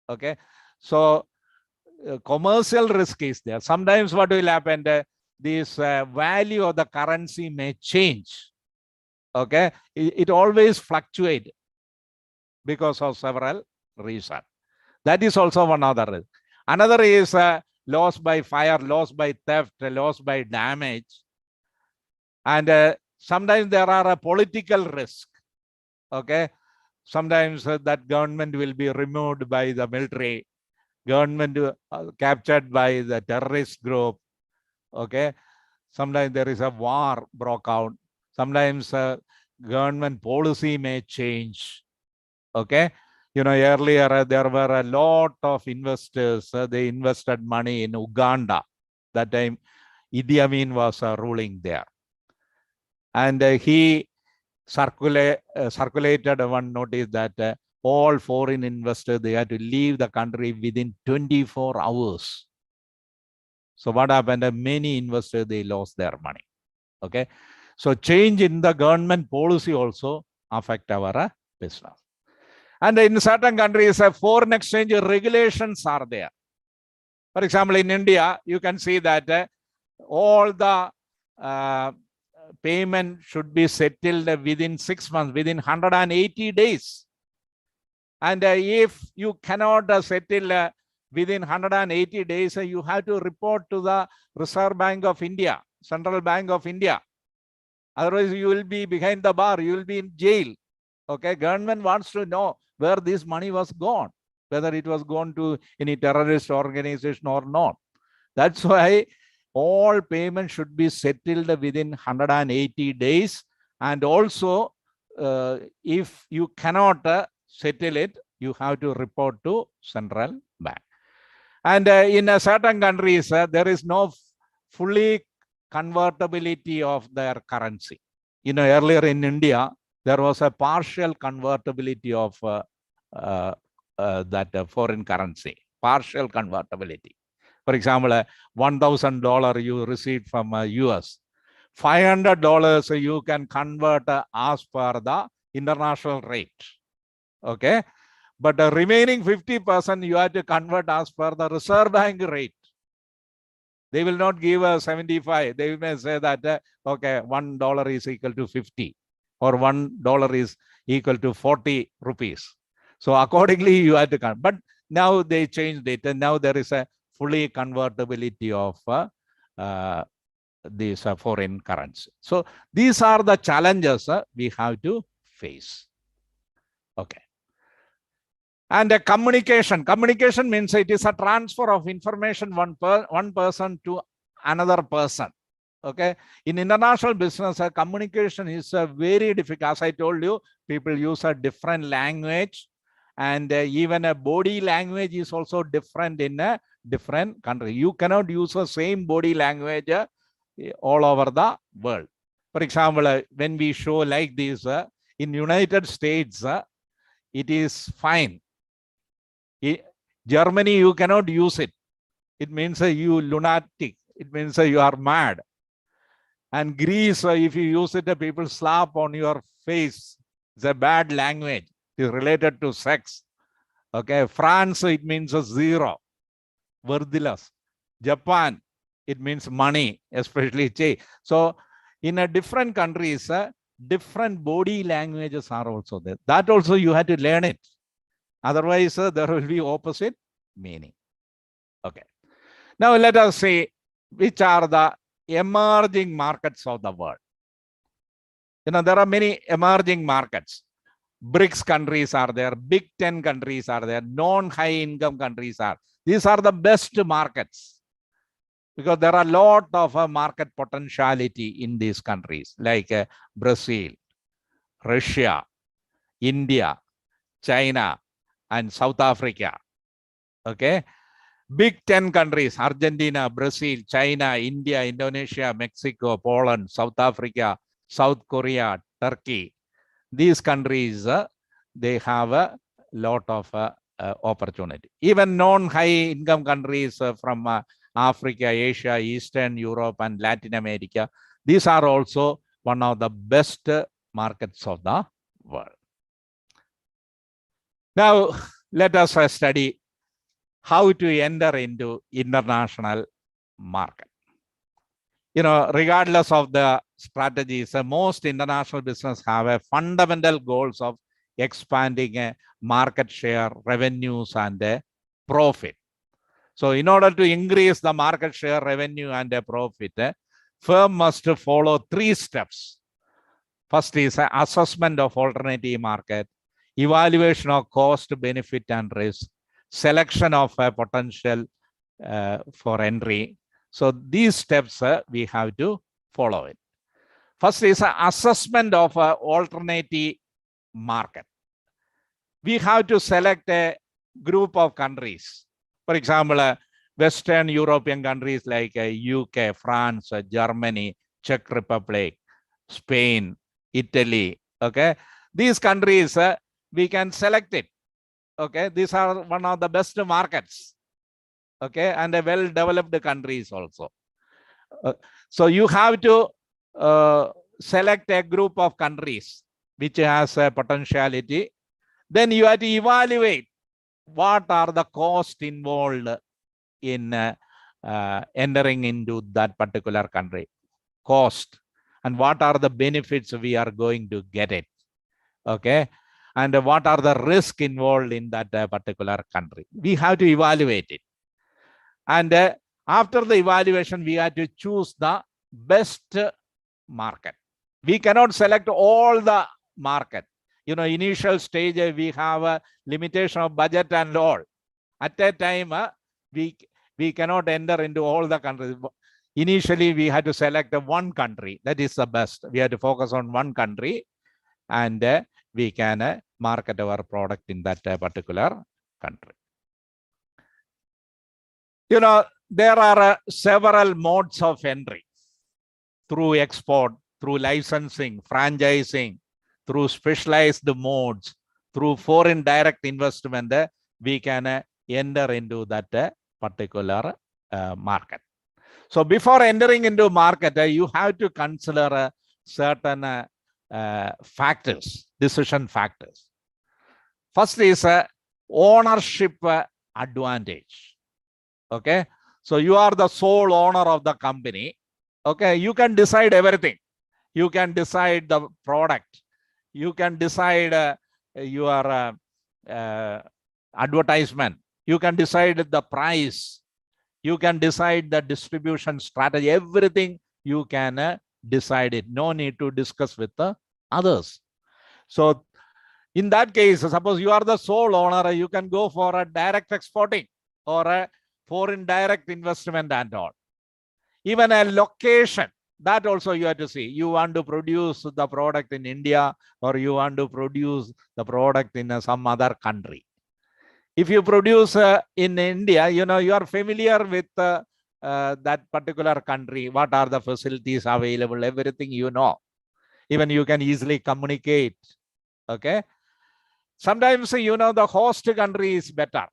Okay. So commercial risk is there. Sometimes what will happen, this value of the currency may change. Okay. It always fluctuates because of several reasons. That is also one other risk. Another is loss by fire, loss by theft, loss by damage. And sometimes there are a political risk. Okay. Sometimes that government will be removed by the military, government captured by the terrorist group. Okay. Sometimes there is a war broke out. Sometimes government policy may change. Okay. You know, earlier there were a lot of investors. They invested money in Uganda. That time, Idi Amin was ruling there. And he circulated one notice that all foreign investors, they had to leave the country within 24 hours. So what happened? Many investors, they lost their money. Okay. So change in the government policy also affect our business. And in certain countries, foreign exchange regulations are there. For example, in India, you can see that all the payment should be settled within 6 months, within 180 days. And if you cannot settle within 180 days, you have to report to the Reserve Bank of India, Central Bank of India. Otherwise, you will be behind the bar, you will be in jail. Okay, government wants to know where this money was gone, whether it was gone to any terrorist organization or not. That's why all payments should be settled within 180 days. And also, if you cannot settle it, you have to report to Central Bank. And in certain countries, there is no fully convertibility of their currency. You know, earlier in India, there was a partial convertibility of that foreign currency, partial convertibility. For example, $1,000 you received from US, $500 you can convert as per the international rate. Okay, but the remaining 50% you have to convert as per the Reserve Bank rate. They will not give a 75. They may say that okay, $1 is equal to 50, or $1 is equal to 40 rupees. So accordingly, you have to convert. But now they changed it, and now there is a fully convertibility of this foreign currency. So these are the challenges we have to face. Okay. And communication. Communication means it is a transfer of information one person to another person. Okay. In international business, communication is very difficult. As I told you, people use a different language, and even a body language is also different in a different country. You cannot use the same body language all over the world. For example, when we show like this in United States, it is fine. Germany, you cannot use it. It means you lunatic. It means you are mad. And Greece, if you use it, people slap on your face. It's a bad language. It is related to sex. Okay. France, it means zero. Worthless. Japan, it means money, especially che. So in a different countries, different body languages are also there. That also you have to learn it. Otherwise, there will be opposite meaning. Okay. Now let us see which are the emerging markets of the world. You know, there are many emerging markets. BRICS countries are there, Big 10 countries are there, non-high income countries are. These are the best markets because there are a lot of market potentiality in these countries like Brazil, Russia, India, China, and South Africa. Okay. Big 10 countries, Argentina, Brazil, China, India, Indonesia, Mexico, Poland, South Africa, South Korea, Turkey. These countries, they have a lot of opportunity. Even non-high income countries from Africa, Asia, Eastern Europe, and Latin America, these are also one of the best markets of the world. Now, let us study how to enter into international market. You know, regardless of the strategies, most international business have a fundamental goals of expanding market share, revenues, and profit. So in order to increase the market share, revenue, and profit, firm must follow 3 steps. First is assessment of alternative market, evaluation of cost, benefit, and risk, selection of a potential for entry. So these steps we have to follow it. First is assessment of alternative market. We have to select a group of countries. For example, Western European countries like UK, France, Germany, Czech Republic, Spain, Italy. Okay, these countries we can select it. Okay, these are one of the best markets. Okay, and a well-developed countries also. So you have to select a group of countries which has a potentiality. Then you have to evaluate what are the costs involved in entering into that particular country, cost, and what are the benefits we are going to get it. Okay, and what are the risks involved in that particular country. We have to evaluate it. And after the evaluation, we have to choose the best market. We cannot select all the market. You know, initial stage, we have a limitation of budget and all. At that time, we cannot enter into all the countries. Initially, we had to select one country. That is the best. We had to focus on one country, and we can market our product in that particular country. You know, there are several modes of entry: through export, through licensing, franchising, through specialized modes, through foreign direct investment, we can enter into that particular market. So before entering into market, you have to consider certain factors, decision factors. First is ownership advantage. Okay, so you are the sole owner of the company. Okay, you can decide everything. You can decide the product. You can decide your advertisement. You can decide the price. You can decide the distribution strategy. Everything you can decide it. No need to discuss with the others. So in that case, suppose you are the sole owner, you can go for a direct exporting or a foreign direct investment and all. Even a location, that also you have to see. You want to produce the product in India, or you want to produce the product in some other country. If you produce in India, you know, you are familiar with that particular country. What are the facilities available? Everything you know. Even you can easily communicate. Okay. Sometimes, you know, the host country is better,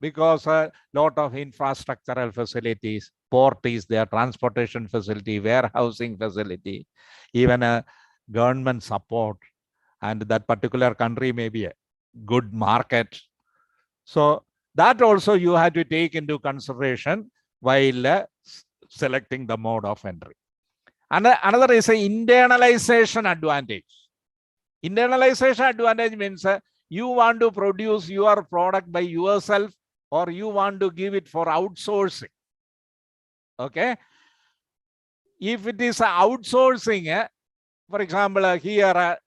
because a lot of infrastructural facilities, port is there, transportation facility, warehousing facility, even a government support, and that particular country may be a good market. So that also you have to take into consideration while selecting the mode of entry. And another is an internalization advantage. Internalization advantage means you want to produce your product by yourself, or you want to give it for outsourcing. Okay. If it is outsourcing, for example, here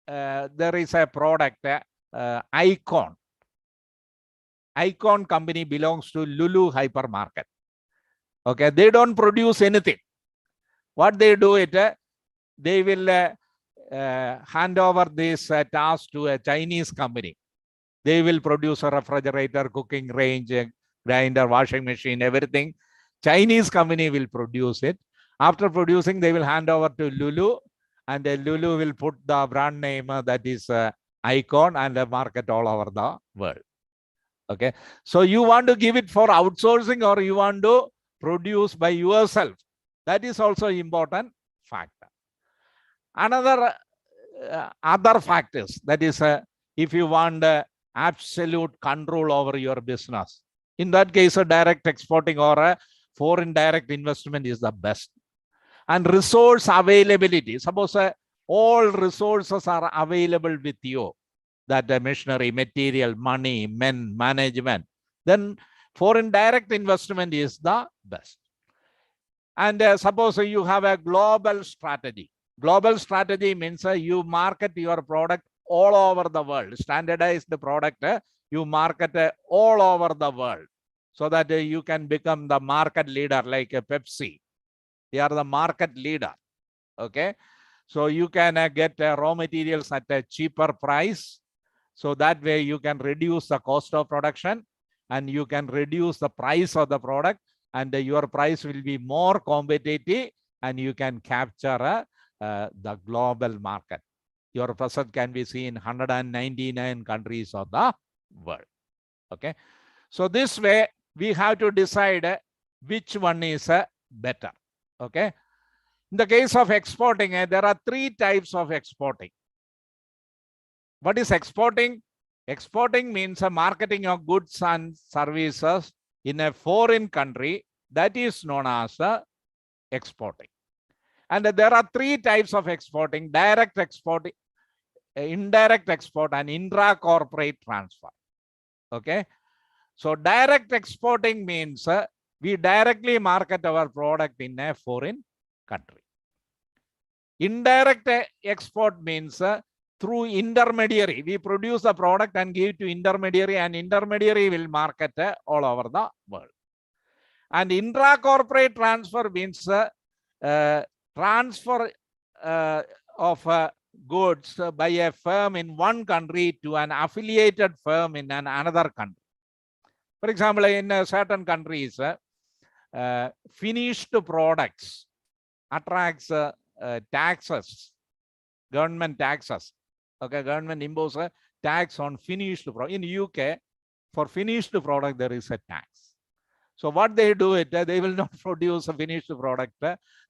there is a product, Icon. Icon company belongs to Lulu hypermarket. Okay, they don't produce anything. What they do it, they will hand over this task to a Chinese company. They will produce a refrigerator, cooking range, grinder, washing machine, everything. Chinese company will produce it. After producing, they will hand over to Lulu, and Lulu will put the brand name that is Icon and market all over the world. Okay, so you want to give it for outsourcing, or you want to produce by yourself. That is also important factor. Another other factors, that is if you want absolute control over your business, in that case a direct exporting or a foreign direct investment is the best. And resource availability, suppose all resources are available with you, that machinery, material, money, men, management, then Foreign direct investment is the best. And suppose you have a global strategy. Global strategy means you market your product all over the world. Standardized product, you market all over the world so that you can become the market leader like Pepsi. They are the market leader. Okay. So you can get raw materials at a cheaper price. So that way you can reduce the cost of production and you can reduce the price of the product, and your price will be more competitive and you can capture the global market. Your product can be seen in 199 countries of the world. Okay. So this way we have to decide which one is better. Okay. In the case of exporting, there are 3 types of exporting. What is exporting? Exporting means a marketing of goods and services in a foreign country. That is known as exporting. And there are 3 types of exporting: direct exporting, indirect export, and intra-corporate transfer. Okay. So direct exporting means we directly market our product in a foreign country. Indirect export means through intermediary. We produce the product and give it to intermediary, and intermediary will market all over the world. And intra-corporate transfer means transfer of goods by a firm in one country to an affiliated firm in another country. For example, in certain countries, finished products attracts taxes, government taxes. Okay, government imposes a tax on finished product. In UK, for finished product, there is a tax. So what they do it, they will not produce a finished product.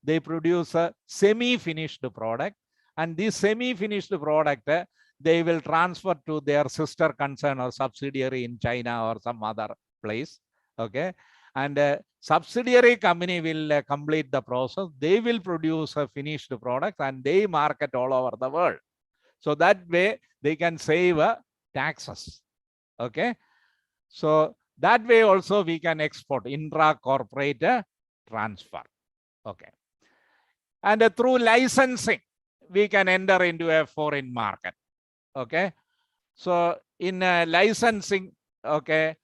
They produce a semi-finished product, and this semi-finished product, they will transfer to their sister concern or subsidiary in China or some other place. Okay. And subsidiary company will complete the process. They will produce a finished product and they market all over the world. So that way they can save taxes. Okay. So that way also we can export, intra-corporate transfer. Okay. And through licensing, we can enter into a foreign market. Okay. So in licensing, okay,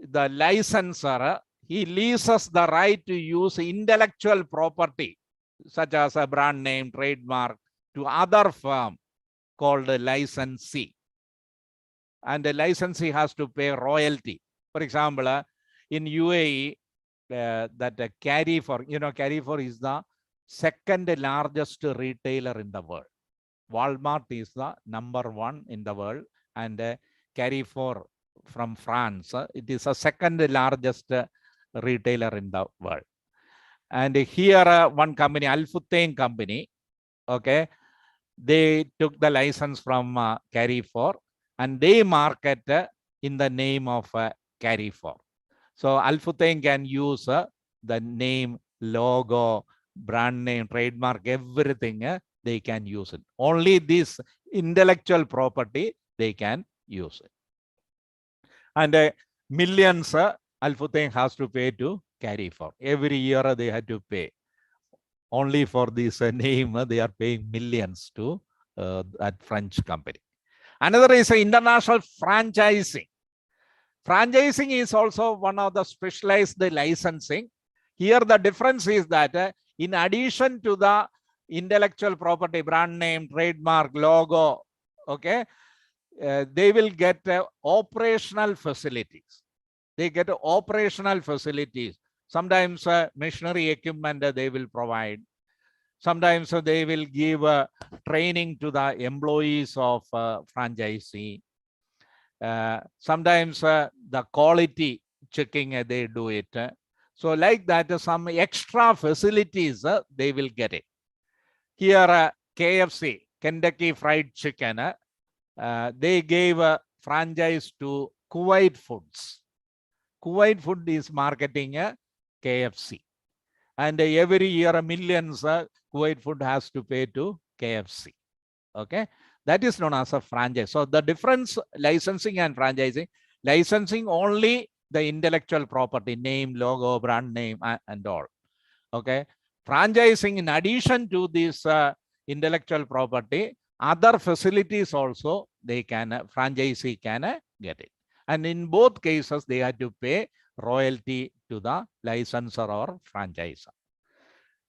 the licensor, he leases the right to use intellectual property, such as a brand name, trademark, to other firm called a licensee. And the licensee has to pay royalty. For example, in UAE, that Carrefour, Carrefour is the second largest retailer in the world. Walmart is the #1 in the world, and Carrefour from France, it is the second largest retailer in the world. And here one company, Al Futtaim company, okay, they took the license from Carrefour and they market in the name of Carrefour. So Al Futtaim can use the name, logo, brand name, trademark, everything they can use it. Only this intellectual property they can use it. And millions Al Futtaim has to pay to Carrefour. Every year they had to pay. Only for this name, they are paying millions to that French company. Another is international franchising. Franchising is also one of the specialized licensing. Here the difference is that in addition to the intellectual property, brand name, trademark, logo, okay, they will get operational facilities. They get operational facilities. Sometimes machinery equipment they will provide. Sometimes they will give training to the employees of franchisee. Sometimes the quality checking they do it. So like that, some extra facilities they will get it. Here KFC, Kentucky Fried Chicken, they gave a franchise to Kuwait Foods. Kuwait Food is marketing KFC. And every year millions Kuwait Food has to pay to KFC. Okay. That is known as a franchise. So the difference licensing and franchising, licensing only the intellectual property, name, logo, brand name, and all. Okay. Franchising, in addition to this intellectual property, other facilities also they can, franchisee can get it. And in both cases, they have to pay royalty to the licensor or franchisor.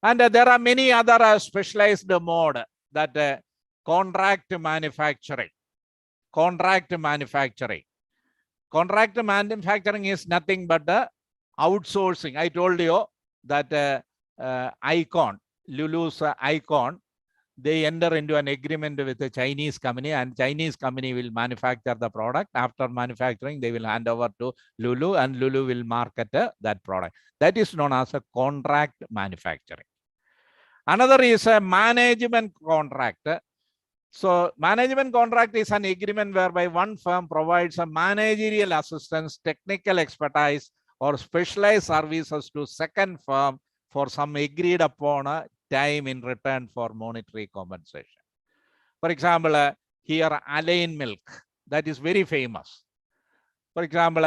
And there are many other specialized mode that contract manufacturing. Contract manufacturing. Contract manufacturing is nothing but outsourcing. I told you that Icon, Lulu's Icon, they enter into an agreement with a Chinese company, and Chinese company will manufacture the product. After manufacturing, they will hand over to Lulu, and Lulu will market that product. That is known as a contract manufacturing. Another is a management contract. So management contract is an agreement whereby one firm provides a managerial assistance, technical expertise, or specialized services to second firm for some agreed upon time in return for monetary compensation. For example, here Alain Milk, that is very famous. For example,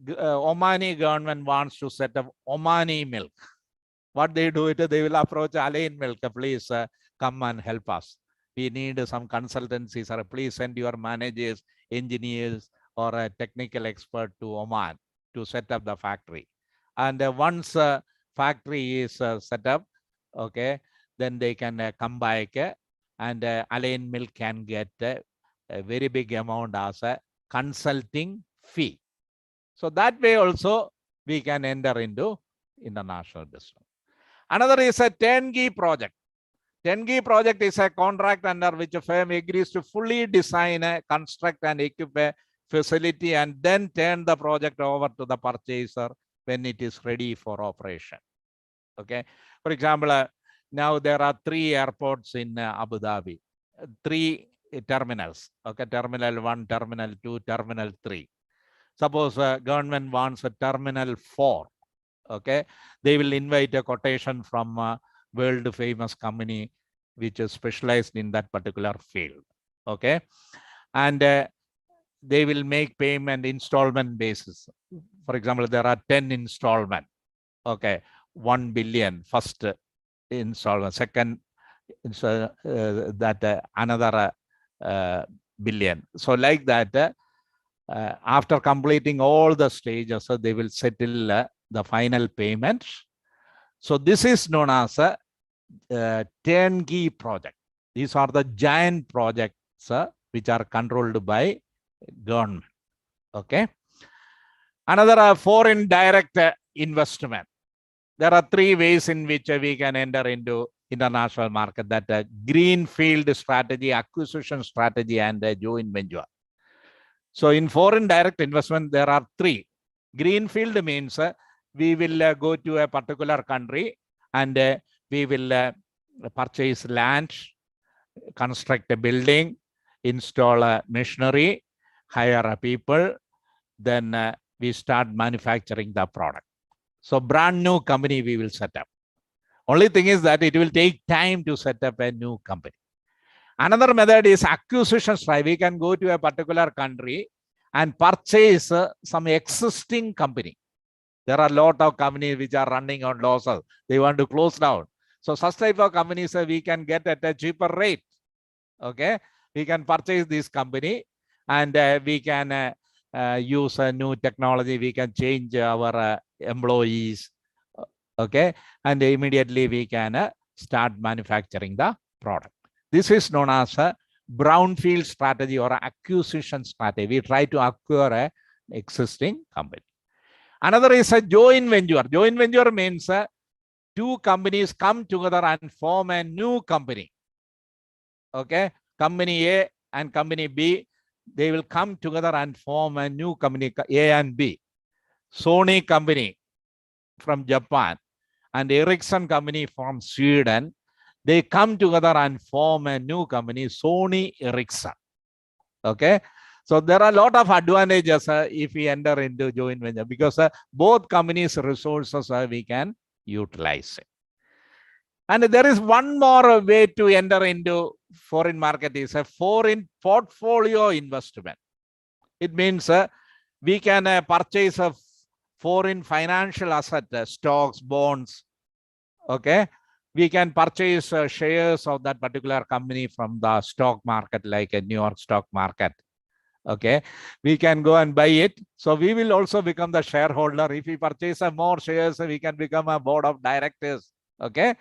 Omani government wants to set up Omani Milk. What they do, they will approach Alain Milk, please come and help us. We need some consultancies, or please send your managers, engineers, or a technical expert to Oman to set up the factory. And once factory is set up, okay, then they can come back and Alain Milk can get a very big amount as a consulting fee. So that way also we can enter into international business. Another is a turnkey project. Turnkey project is a contract under which a firm agrees to fully design, construct, and equip a facility and then turn the project over to the purchaser when it is ready for operation. Okay. For example, now there are 3 airports in Abu Dhabi, 3 terminals. Okay, terminal 1, terminal 2, terminal 3. Suppose government wants a terminal 4. Okay, they will invite a quotation from world famous company which is specialized in that particular field. Okay, and they will make payment installment basis. For example, there are 10 installment. Okay, 1 billion first installment, second another billion. So like that, after completing all the stages, so they will settle the final payment. So this is known as a turnkey project. These are the giant projects which are controlled by government. Okay. Another foreign direct investment. There are 3 ways in which we can enter into international market, that greenfield strategy, acquisition strategy, and joint venture. So in foreign direct investment, there are 3. Greenfield means we will go to a particular country and we will purchase land, construct a building, install a machinery, hire people, then we start manufacturing the product. So brand new company we will set up. Only thing is that it will take time to set up a new company. Another method is acquisition strategy. We can go to a particular country and purchase some existing company. There are a lot of companies which are running on losses. They want to close down. So such type of companies we can get at a cheaper rate. Okay, we can purchase this company and we can use a new technology. We can change our employees. Okay, and immediately we can start manufacturing the product. This is known as a brownfield strategy or acquisition strategy. We try to acquire an existing company. Another is a joint venture. Joint venture means 2 companies come together and form a new company. Okay, company A and company B, they will come together and form a new company, A and B. Sony company from Japan and Ericsson company from Sweden, they come together and form a new company, Sony Ericsson. Okay, so there are a lot of advantages if we enter into joint venture, because both companies' resources we can utilize it. And there is one more way to enter into foreign market, is a foreign portfolio investment. It means we can purchase foreign financial asset, stocks, bonds, okay, we can purchase shares of that particular company from the stock market, like a New York stock market. Okay, we can go and buy it. So we will also become the shareholder. If we purchase more shares, we can become a board of directors. Okay.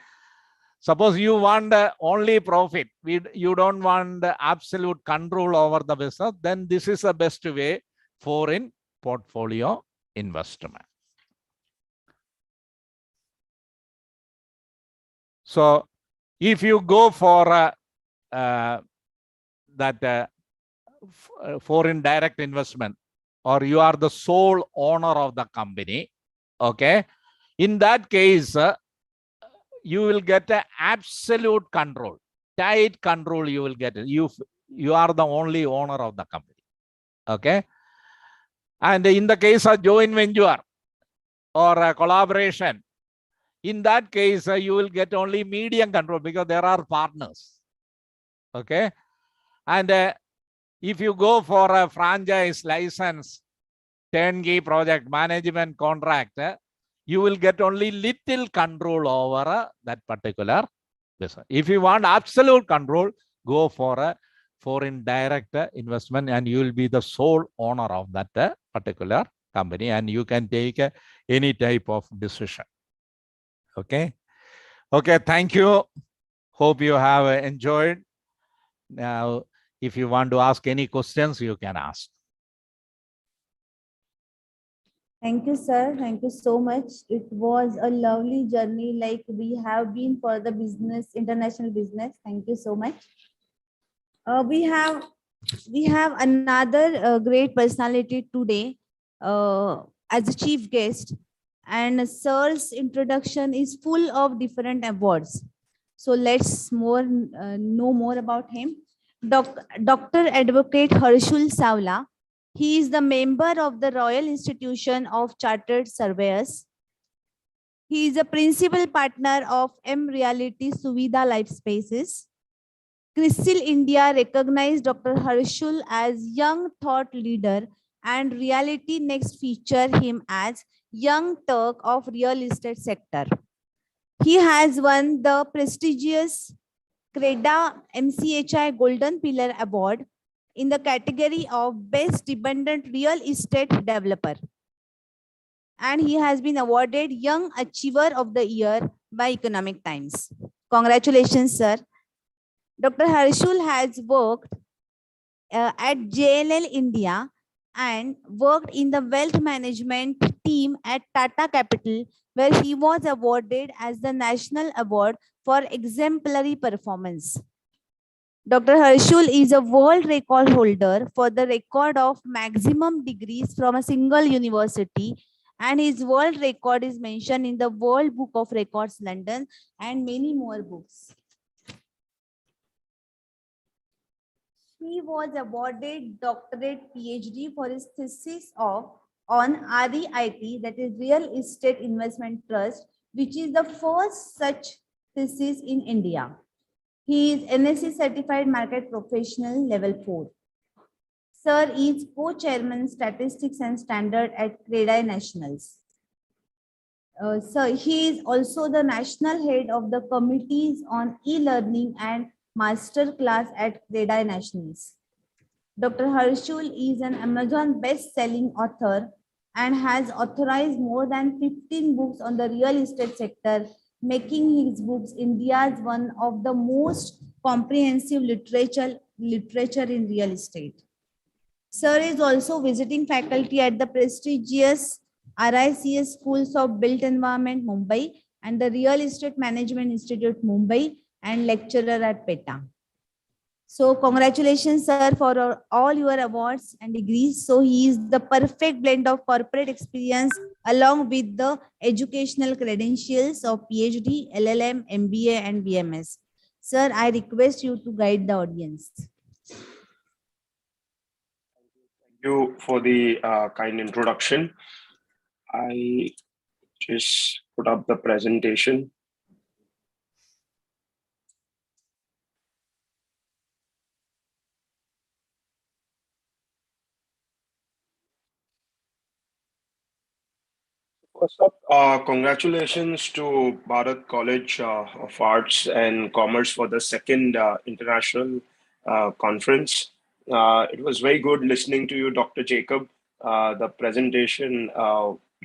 Suppose you want only profit, you don't want absolute control over the business, then this is the best way for in portfolio investment. So if you go for that foreign direct investment, or you are the sole owner of the company, okay, in that case, you will get an absolute control, tight control you will get. You are the only owner of the company, okay. And in the case of joint venture or a collaboration, in that case, you will get only medium control because there are partners, okay. And if you go for a franchise license, turnkey project management contract, you will get only little control over that particular business. If you want absolute control, go for a foreign direct investment, and you will be the sole owner of that particular company, and you can take any type of decision. Okay. Okay. Thank you. Hope you have enjoyed. Now, if you want to ask any questions, you can ask. Thank you, sir. Thank you so much. It was a lovely journey, like we have been for the business, international business. Thank you so much. We have another great personality today as a chief guest, and sir's introduction is full of different awards. So let's know more about him. Dr. Advocate Harshul Savla. He is the member of the Royal Institution of Chartered Surveyors. He is a principal partner of M Reality Suvidha Life Spaces. CRISIL India recognized Dr. Harshul as Young Thought Leader, and Reality Next featured him as Young Turk of Real Estate Sector. He has won the prestigious CREDA MCHI Golden Pillar Award in the category of Best Dependent Real Estate Developer. And he has been awarded Young Achiever of the Year by Economic Times. Congratulations, sir. Dr. Harshul has worked at JLL India and worked in the wealth management team at Tata Capital, where he was awarded as the National Award for Exemplary Performance. Dr. Harshul is a world record holder for the record of maximum degrees from a single university, and his world record is mentioned in the World Book of Records, London, and many more books. He was awarded doctorate PhD for his thesis on REIT, that is Real Estate Investment Trust, which is the first such thesis in India. He is NSE Certified Market Professional Level 4. Sir is co-chairman Statistics and Standard at CREDAI Nationals. Sir, he is also the national head of the committees on e-learning and master class at CREDAI Nationals. Dr. Harshul is an Amazon best-selling author and has authorized more than 15 books on the real estate sector, making his books India's one of the most comprehensive literature in real estate. Sir is also visiting faculty at the prestigious RICS Schools of Built Environment, Mumbai, and the Real Estate Management Institute, Mumbai, and lecturer at PETA. So congratulations, sir, for all your awards and degrees. So he is the perfect blend of corporate experience along with the educational credentials of PhD, LLM, MBA, and BMS. Sir, I request you to guide the audience. Thank you for the kind introduction. I just put up the presentation. First up, congratulations to Bharat College of Arts and Commerce for the second international conference. It was very good listening to you, Dr. Jacob. The presentation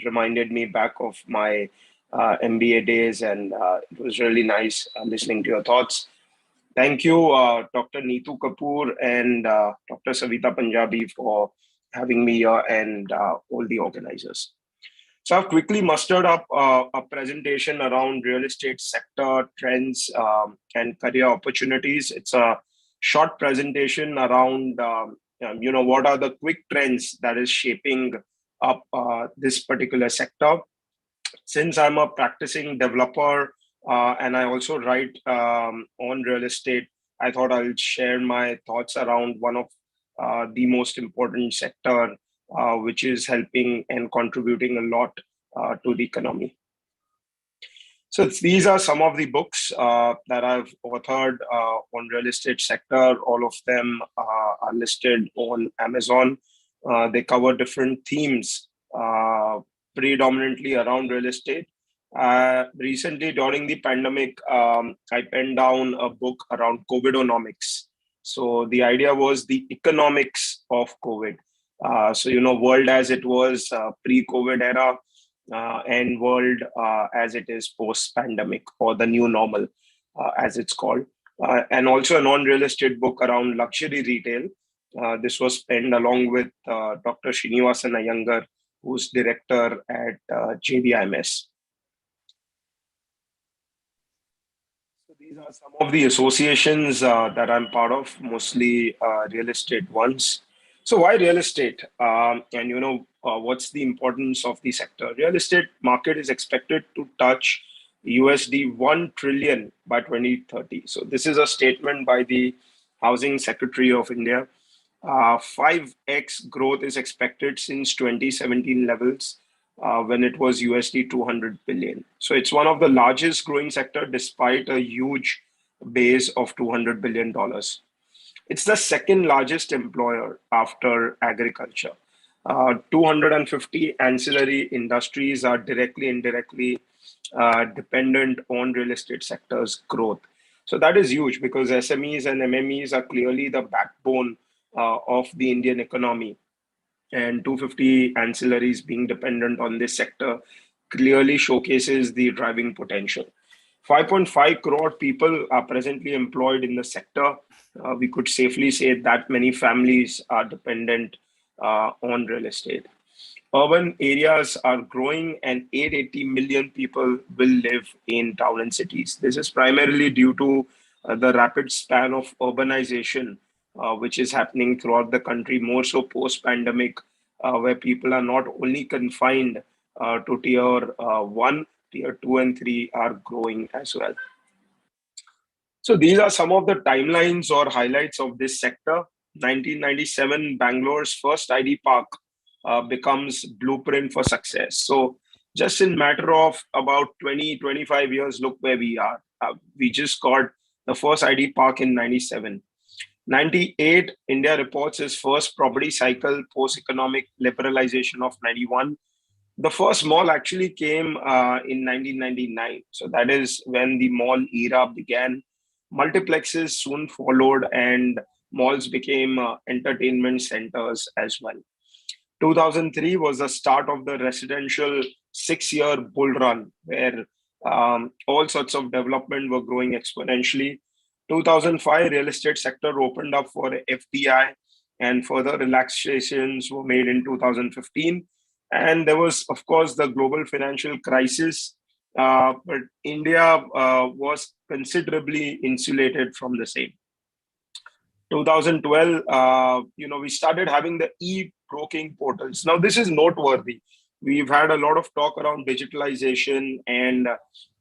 reminded me back of my MBA days, and it was really nice listening to your thoughts. Thank you, Dr. Neetu Kapoor and Dr. Savita Punjabi for having me here, and all the organizers. So I've quickly mustered up a presentation around real estate sector trends and career opportunities. It's a short presentation around what are the quick trends that is shaping up this particular sector. Since I'm a practicing developer and I also write on real estate, I thought I'll share my thoughts around one of the most important sector, which is helping and contributing a lot to the economy. So these are some of the books that I've authored on real estate sector. All of them are listed on Amazon. They cover different themes, predominantly around real estate. Recently, during the pandemic, I penned down a book around COVIDonomics. So the idea was the economics of COVID. World as it was pre-COVID era, and world as it is post-pandemic, or the new normal, as it's called. And also a non-real estate book around luxury retail. This was penned along with Dr. Srinivasan Iyengar, who's director at JVIMS. So these are some of the associations that I'm part of, mostly real estate ones. So why real estate? What's the importance of the sector? Real estate market is expected to touch USD 1 trillion by 2030. So this is a statement by the Housing Secretary of India. 5x growth is expected since 2017 levels, when it was USD 200 billion. So it's one of the largest growing sector despite a huge base of $200 billion. It's the second largest employer after agriculture. 250 ancillary industries are directly, indirectly dependent on real estate sector's growth. So that is huge, because SMEs and MMEs are clearly the backbone of the Indian economy. And 250 ancillaries being dependent on this sector clearly showcases the driving potential. 5.5 crore people are presently employed in the sector. We could safely say that many families are dependent on real estate. Urban areas are growing, and 880 million people will live in town and cities. This is primarily due to the rapid span of urbanization, which is happening throughout the country, more so post-pandemic, where people are not only confined to tier 1, tier 2 and 3 are growing as well. So these are some of the timelines or highlights of this sector. 1997, Bangalore's first ID park becomes blueprint for success. So just in matter of about 20-25 years, look where we are. We just got the first ID park in 97. 98, India reports its first property cycle post-economic liberalization of 91. The first mall actually came in 1999. So that is when the mall era began. Multiplexes soon followed, and malls became entertainment centers as well. 2003 was the start of the residential 6-year bull run, where all sorts of development were growing exponentially. 2005, real estate sector opened up for FDI, and further relaxations were made in 2015. And there was, of course, the global financial crisis, but India was considerably insulated from the same. 2012, we started having the e-broking portals. Now, this is noteworthy. We've had a lot of talk around digitalization and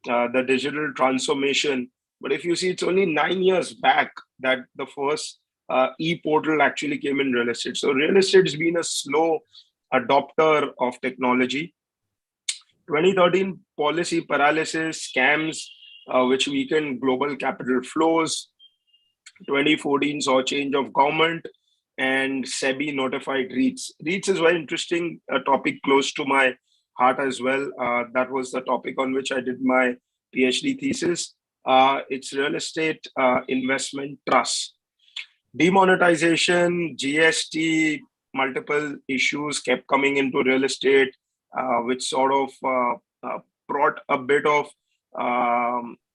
the digital transformation. But if you see, it's only 9 years back that the first e-portal actually came in real estate. So real estate has been a slow adopter of technology. 2013, policy paralysis, scams, which weakened global capital flows. 2014 saw change of government, and SEBI notified REITs. REITs is very interesting, a topic close to my heart as well. That was the topic on which I did my PhD thesis. It's real estate investment trust. Demonetization, GST, multiple issues kept coming into real estate, which sort of brought a bit of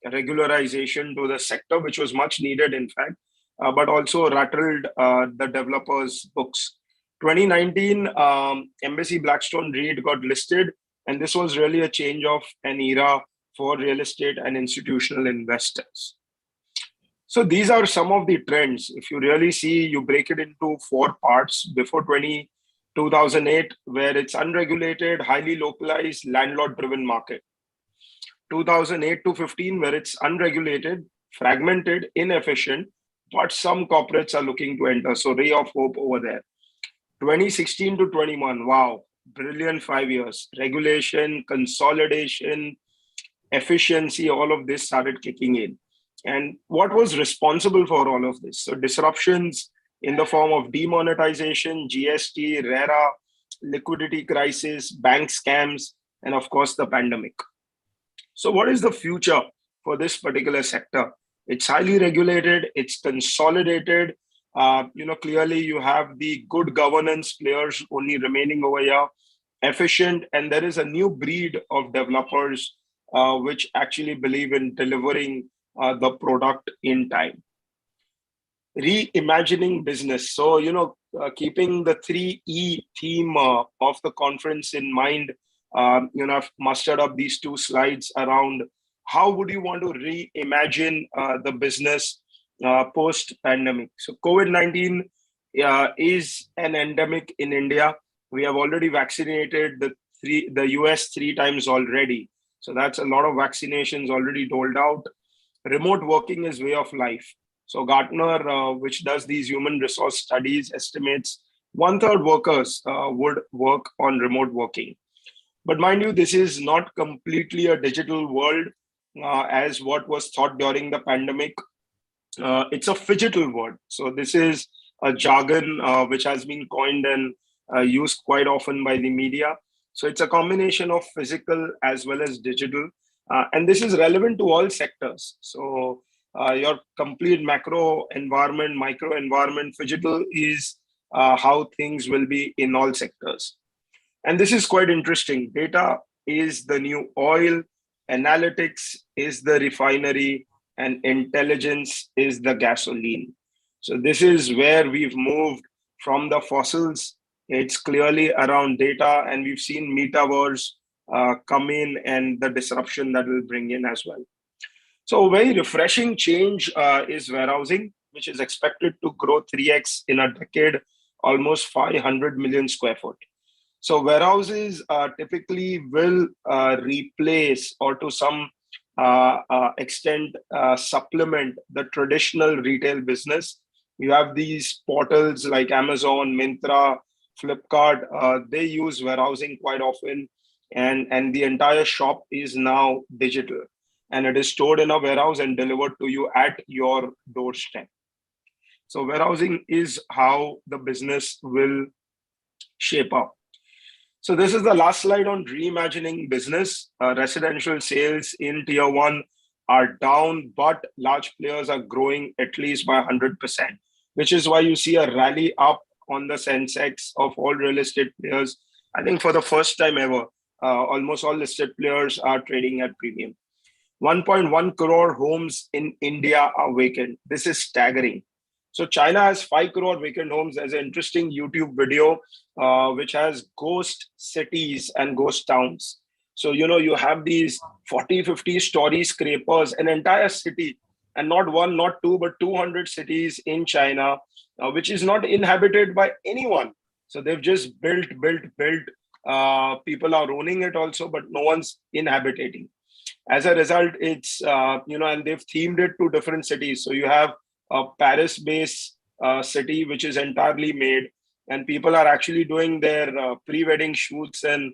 regularization to the sector, which was much needed, in fact, but also rattled the developers' books. 2019, Embassy Blackstone REIT got listed, and this was really a change of an era for real estate and institutional investors. So these are some of the trends. If you really see, you break it into 4 parts. Before 2008, where it's unregulated, highly localized, landlord-driven market. 2008 to 15, where it's unregulated, fragmented, inefficient, but some corporates are looking to enter. So ray of hope over there. 2016 to 21, wow, brilliant 5 years. Regulation, consolidation, efficiency, all of this started kicking in. And what was responsible for all of this? So disruptions in the form of demonetization, GST, RERA, liquidity crisis, bank scams, and of course the pandemic. So what is the future for this particular sector? It's highly regulated, it's consolidated. Clearly you have the good governance players only remaining over here, efficient, and there is a new breed of developers which actually believe in delivering the product in time. Reimagining business. So, keeping the 3E theme of the conference in mind, I've mustered up these 2 slides around how would you want to reimagine the business post-pandemic. So COVID-19 is an endemic in India. We have already vaccinated the US 3 times already. So that's a lot of vaccinations already doled out. Remote working is way of life. So Gartner, which does these human resource studies, estimates 1/3 workers would work on remote working. But mind you, this is not completely a digital world as what was thought during the pandemic. It's a phygital world. So this is a jargon which has been coined and used quite often by the media. So it's a combination of physical as well as digital. And this is relevant to all sectors. So your complete macro environment, micro environment, phygital is how things will be in all sectors. And this is quite interesting. Data is the new oil, analytics is the refinery, and intelligence is the gasoline. So this is where we've moved from the fossils. It's clearly around data, and we've seen metaverse come in and the disruption that will bring in as well. So a very refreshing change is warehousing, which is expected to grow 3x in a decade, almost 500 million square foot. So warehouses typically will replace or to some extent supplement the traditional retail business. You have these portals like Amazon, Myntra, Flipkart, they use warehousing quite often, and the entire shop is now digital, and it is stored in a warehouse and delivered to you at your doorstep. So warehousing is how the business will shape up. So this is the last slide on reimagining business. Residential sales in tier 1 are down, but large players are growing at least by 100%, which is why you see a rally up on the Sensex of all real estate players. I think for the first time ever, almost all listed players are trading at premium. 1.1 crore homes in India are vacant. This is staggering. So China has 5 crore vacant homes. There's an interesting YouTube video which has ghost cities and ghost towns. So, you have these 40, 50 story scrapers, an entire city, and not 1, not 2, but 200 cities in China, which is not inhabited by anyone. So they've just built. People are owning it also, but no one's inhabiting. As a result, it's, and they've themed it to different cities. So you have a Paris-based city, which is entirely made, and people are actually doing their pre-wedding shoots and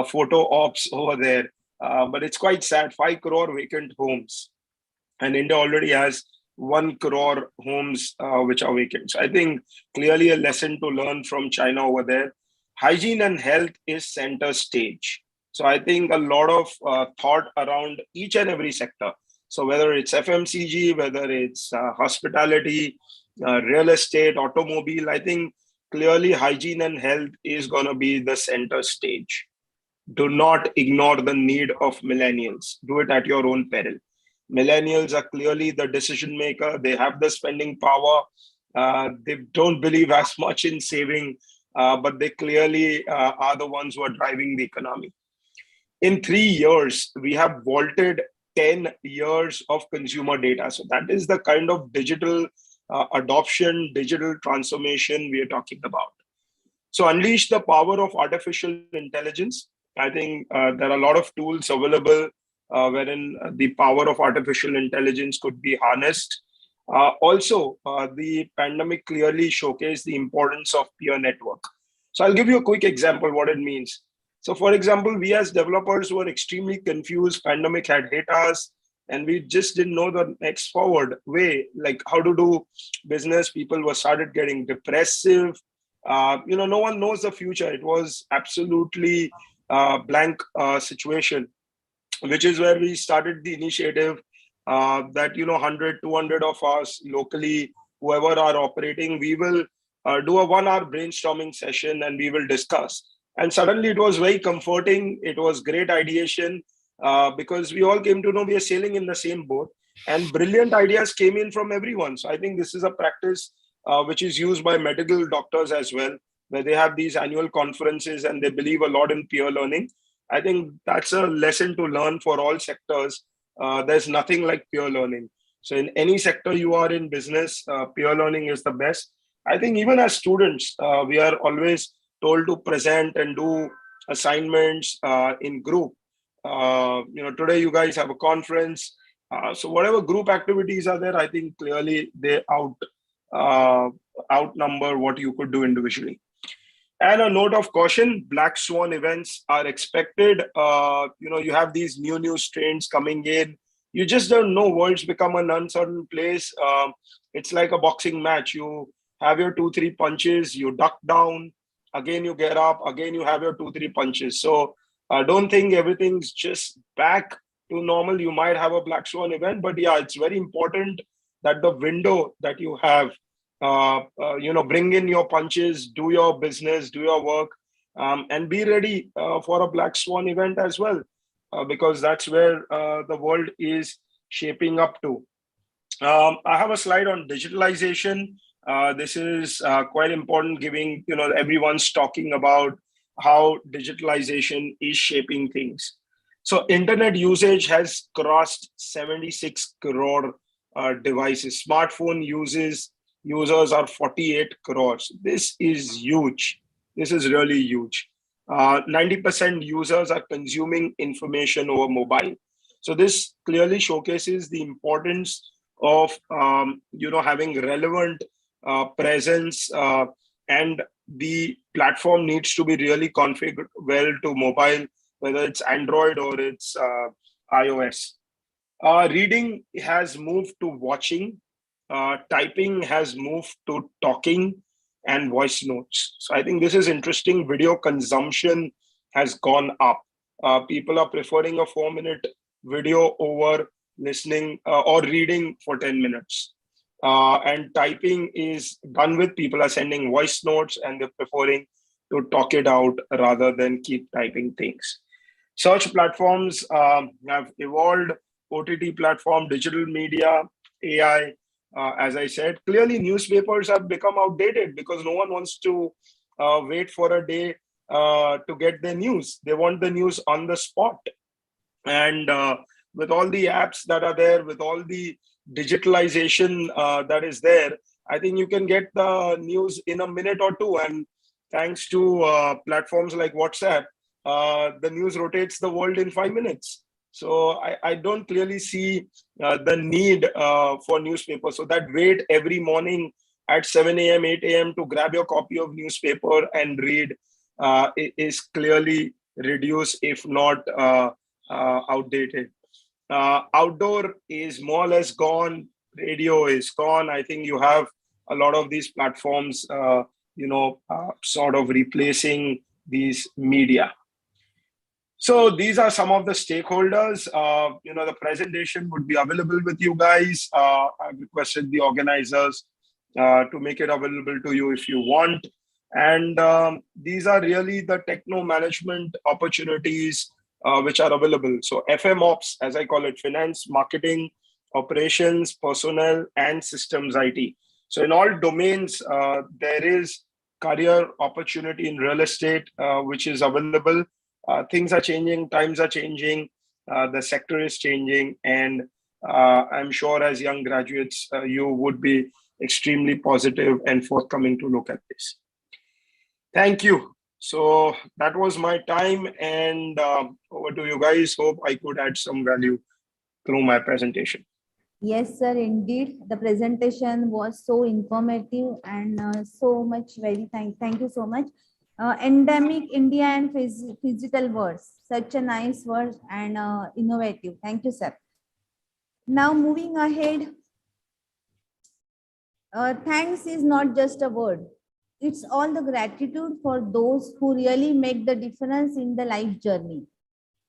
photo ops over there. But it's quite sad, 5 crore vacant homes. And India already has 1 crore homes which are vacant. So I think clearly a lesson to learn from China over there. Hygiene and health is center stage. So I think a lot of thought around each and every sector. So whether it's FMCG, whether it's hospitality, real estate, automobile, I think clearly hygiene and health is going to be the center stage. Do not ignore the need of millennials. Do it at your own peril. Millennials are clearly the decision maker. They have the spending power. They don't believe as much in saving, but they clearly are the ones who are driving the economy. In 3 years, we have vaulted 10 years of consumer data. So that is the kind of digital adoption, digital transformation we are talking about. So unleash the power of artificial intelligence. I think there are a lot of tools available wherein the power of artificial intelligence could be harnessed. Also, the pandemic clearly showcased the importance of peer network. So I'll give you a quick example what it means. So for example, we as developers were extremely confused. Pandemic had hit us and we just didn't know the next forward way, like how to do business. People were started getting depressive. No one knows the future. It was absolutely blank situation, which is where we started the initiative that 100, 200 of us locally, whoever are operating, we will do a 1-hour brainstorming session and we will discuss. And suddenly it was very comforting. It was great ideation because we all came to know we are sailing in the same boat, and brilliant ideas came in from everyone. So I think this is a practice which is used by medical doctors as well, where they have these annual conferences and they believe a lot in peer learning. I think that's a lesson to learn for all sectors. There's nothing like peer learning. So in any sector you are in business, peer learning is the best. I think even as students, we are always told to present and do assignments in group. Today you guys have a conference. So whatever group activities are there, I think clearly they outnumber what you could do individually. And a note of caution, black swan events are expected. You have these new strains coming in. You just don't know. World's become an uncertain place. It's like a boxing match. You have your 2-3 punches, you duck down, again you get up, again you have your 2-3 punches. So don't think everything's just back to normal. You might have a black swan event, but yeah, it's very important that the window that you have, bring in your punches, do your business, do your work, and be ready for a black swan event as well, because that's where the world is shaping up to. I have a slide on digitalization. This is quite important, giving, everyone's talking about how digitalization is shaping things. So internet usage has crossed 76 crore devices. Smartphone users are 48 crores. This is huge. This is really huge. 90% users are consuming information over mobile. So this clearly showcases the importance of having relevant presence, and the platform needs to be really configured well to mobile, whether it's Android or it's iOS. Reading has moved to watching. Typing has moved to talking and voice notes. So I think this is interesting. Video consumption has gone up. People are preferring a 4-minute video over listening or reading for 10 minutes. And typing is done with. People are sending voice notes and they're preferring to talk it out rather than keep typing things. Search platforms have evolved. OTT platform, digital media, AI. As I said, clearly newspapers have become outdated because no one wants to wait for a day to get their news. They want the news on the spot. And with all the apps that are there, with all the digitalization that is there, I think you can get the news in a minute or two. And thanks to platforms like WhatsApp, the news rotates the world in 5 minutes. So I don't clearly see the need for newspapers. So that wait every morning at 7 a.m., 8 a.m. to grab your copy of newspaper and read is clearly reduced, if not outdated. Outdoor is more or less gone. Radio is gone. I think you have a lot of these platforms, sort of replacing these media. So these are some of the stakeholders. The presentation would be available with you guys. I've requested the organizers to make it available to you if you want. And these are really the techno management opportunities which are available. So FM Ops, as I call it, finance, marketing, operations, personnel, and systems IT. So in all domains, there is career opportunity in real estate, which is available. Things are changing, times are changing, the sector is changing, and I'm sure as young graduates, you would be extremely positive and forthcoming to look at this. Thank you. So that was my time, and over to you guys. Hope I could add some value through my presentation. Yes, sir, indeed. The presentation was so informative and so much thank you so much. Endemic India and physical words, such a nice word and innovative. Thank you, sir. Now moving ahead, thanks is not just a word. It's all the gratitude for those who really make the difference in the life journey.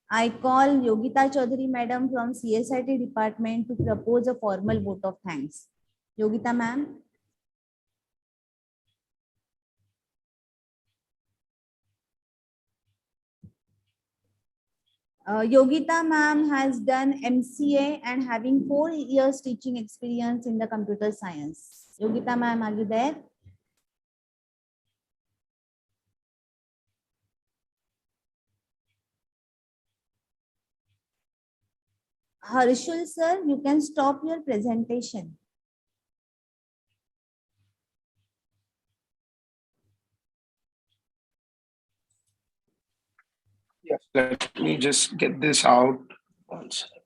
I call Yogita Chaudhary Madam from CSIT department to propose a formal vote of thanks. Yogita ma'am. Yogita ma'am has done MCA and having 4 years teaching experience in the computer science. Yogita ma'am, are you there? Harshul sir, you can stop your presentation. Yes, let me just get this out. One second.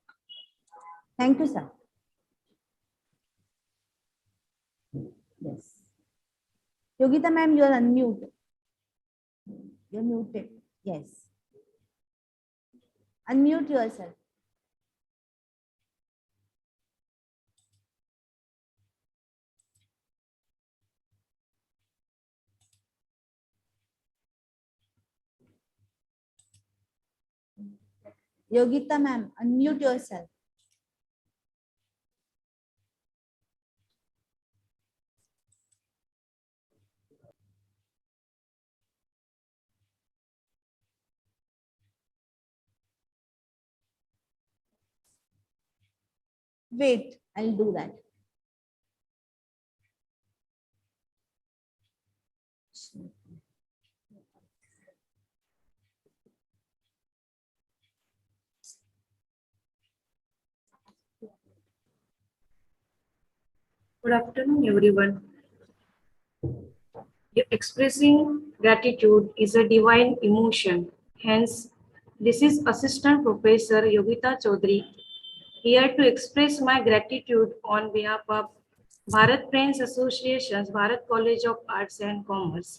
Thank you, sir. Yes. Yogita ma'am, you are unmuted. You're muted. Yes. Unmute yourself. Yogita ma'am, unmute yourself. Wait, I'll do that. Good afternoon, everyone. Expressing gratitude is a divine emotion. Hence, this is Assistant Professor Yogita Chaudhary here to express my gratitude on behalf of Bharat Friends Association's Bharat College of Arts and Commerce.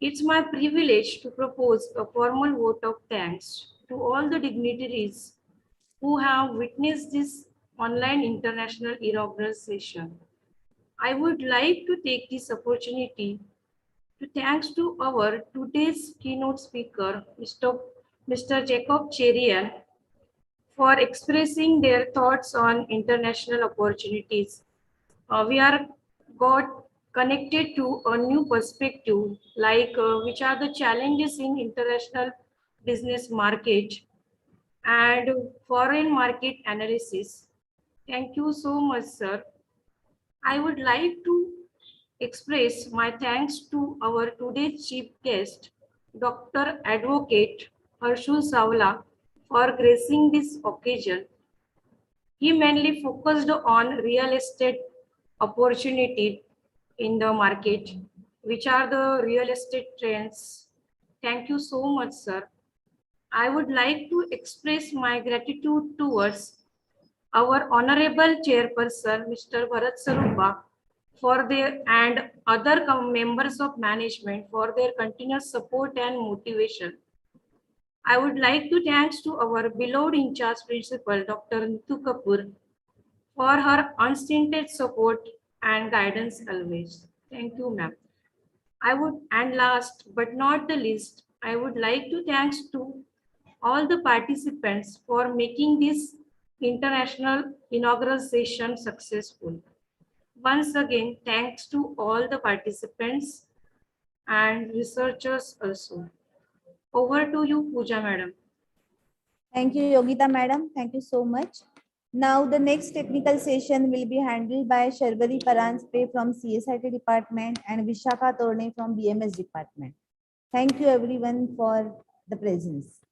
It's my privilege to propose a formal vote of thanks to all the dignitaries who have witnessed this online international inaugural session. I would like to take this opportunity to thanks to our today's keynote speaker, Mr. Jacob Cherian, for expressing their thoughts on international opportunities. We are got connected to a new perspective, like which are the challenges in international business market and foreign market analysis. Thank you so much, sir. I would like to express my thanks to our today's chief guest, Dr. Advocate Harshul Savla, for gracing this occasion. He mainly focused on real estate opportunity in the market, which are the real estate trends. Thank you so much, sir. I would like to express my gratitude towards our honorable chairperson, Mr. Bharat Sarupa, for their and other members of management for their continuous support and motivation. I would like to thanks to our beloved in-charge principal, Dr. Nitu Kapoor, for her unstinted support and guidance always. Thank you, ma'am. And last but not the least, I would like to thanks to all the participants for making this international inaugural session successful. Once again, thanks to all the participants and researchers also. Over to you, Pooja Madam. Thank you, Yogita Madam. Thank you so much. Now, the next technical session will be handled by Sharvari Paranspe from CSIT department and Vishakha Torne from BMS department. Thank you everyone for the presence.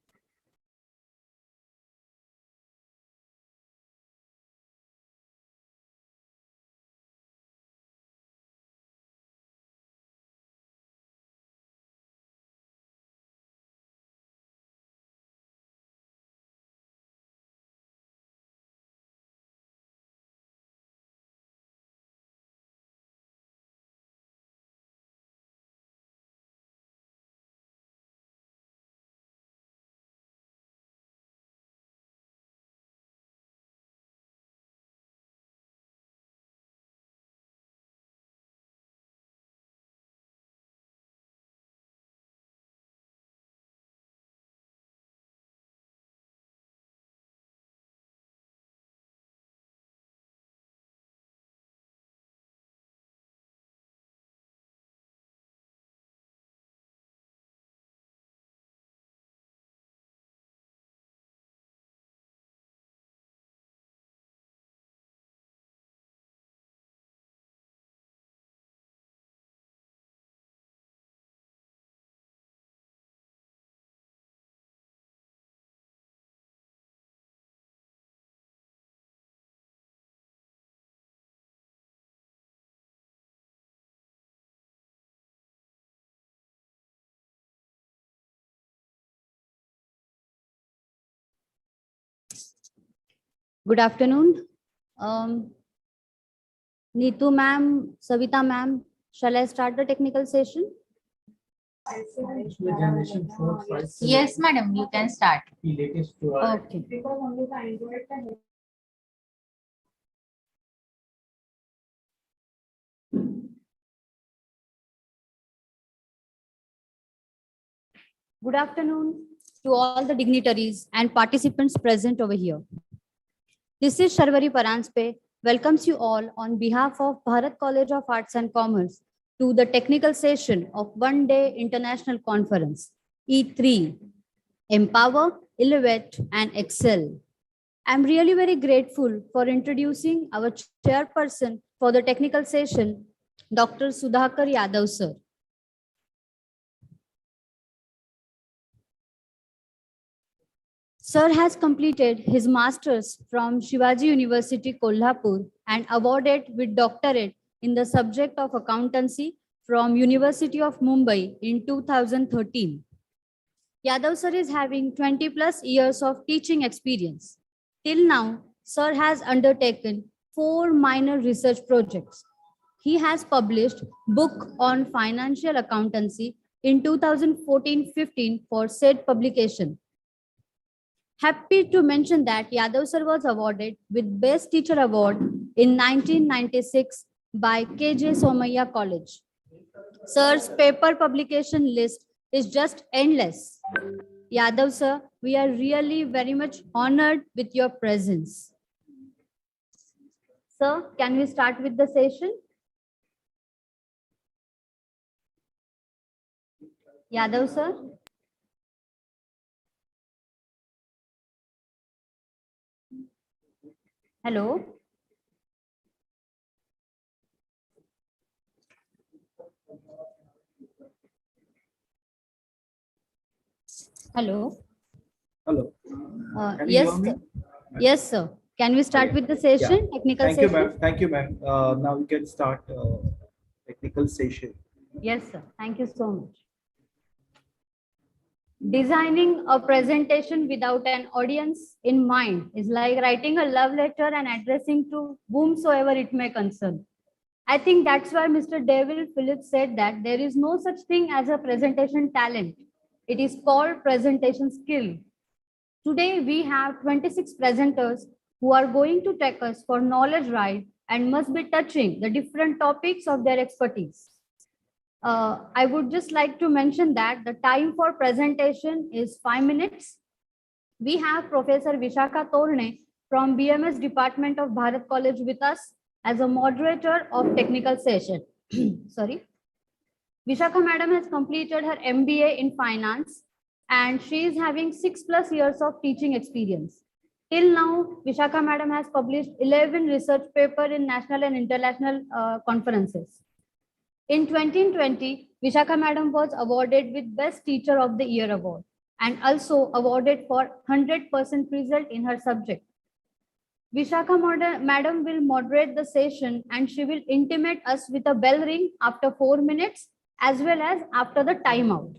Good afternoon. Neetu ma'am, Savita ma'am, shall I start the technical session? Yes, madam, you can start. Okay. Good afternoon to all the dignitaries and participants present over here. This is Sharvari Paranspe, welcomes you all on behalf of Bharat College of Arts and Commerce to the technical session of one-day international conference, E3, Empower, Elevate and Excel. I'm really very grateful for introducing our chairperson for the technical session, Dr. Sudhakar Yadav sir. Sir has completed his master's from Shivaji University, Kolhapur and awarded with doctorate in the subject of accountancy from University of Mumbai in 2013. Yadav sir is having 20 plus years of teaching experience. Till now, sir has undertaken 4 minor research projects. He has published book on financial accountancy in 2014-15 for said publication. Happy to mention that Yadav sir was awarded with Best Teacher Award in 1996 by KJ Somaiya College. Sir's paper publication list is just endless. Yadav sir, we are really very much honored with your presence. Sir, can we start with the session? Yadav sir. Hello. Hello. Hello. Yes, sir. Yes, sir. Can we start with the session, technical Thank you, session? ma'am. Thank you, ma'am. Now we can start technical session. Yes, sir. Thank you so much. Designing a presentation without an audience in mind is like writing a love letter and addressing to whomsoever it may concern. I think that's why Mr. David Phillips said that there is no such thing as a presentation talent. It is called presentation skill. Today, we have 26 presenters who are going to take us for knowledge ride and must be touching the different topics of their expertise. I would just like to mention that the time for presentation is 5 minutes. We have Professor Vishakha Torne from BMS Department of Bharat College with us as a moderator of technical session. Sorry. Vishakha madam has completed her MBA in finance and she is having 6+ years of teaching experience. Till now, Vishakha madam has published 11 research papers in national and international conferences. In 2020, Vishakha madam was awarded with Best Teacher of the Year award and also awarded for 100% result in her subject. Vishakha madam will moderate the session and she will intimate us with a bell ring after 4 minutes as well as after the timeout.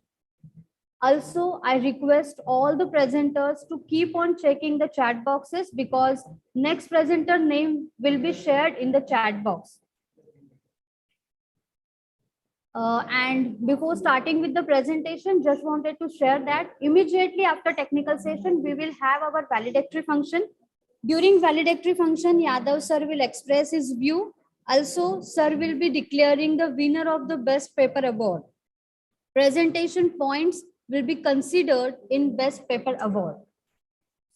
Also, I request all the presenters to keep on checking the chat boxes because next presenter name will be shared in the chat box. And before starting with the presentation, just wanted to share that immediately after technical session, we will have our valedictory function. During valedictory function, Yadav sir will express his view. Also, sir will be declaring the winner of the best paper award. Presentation points will be considered in best paper award.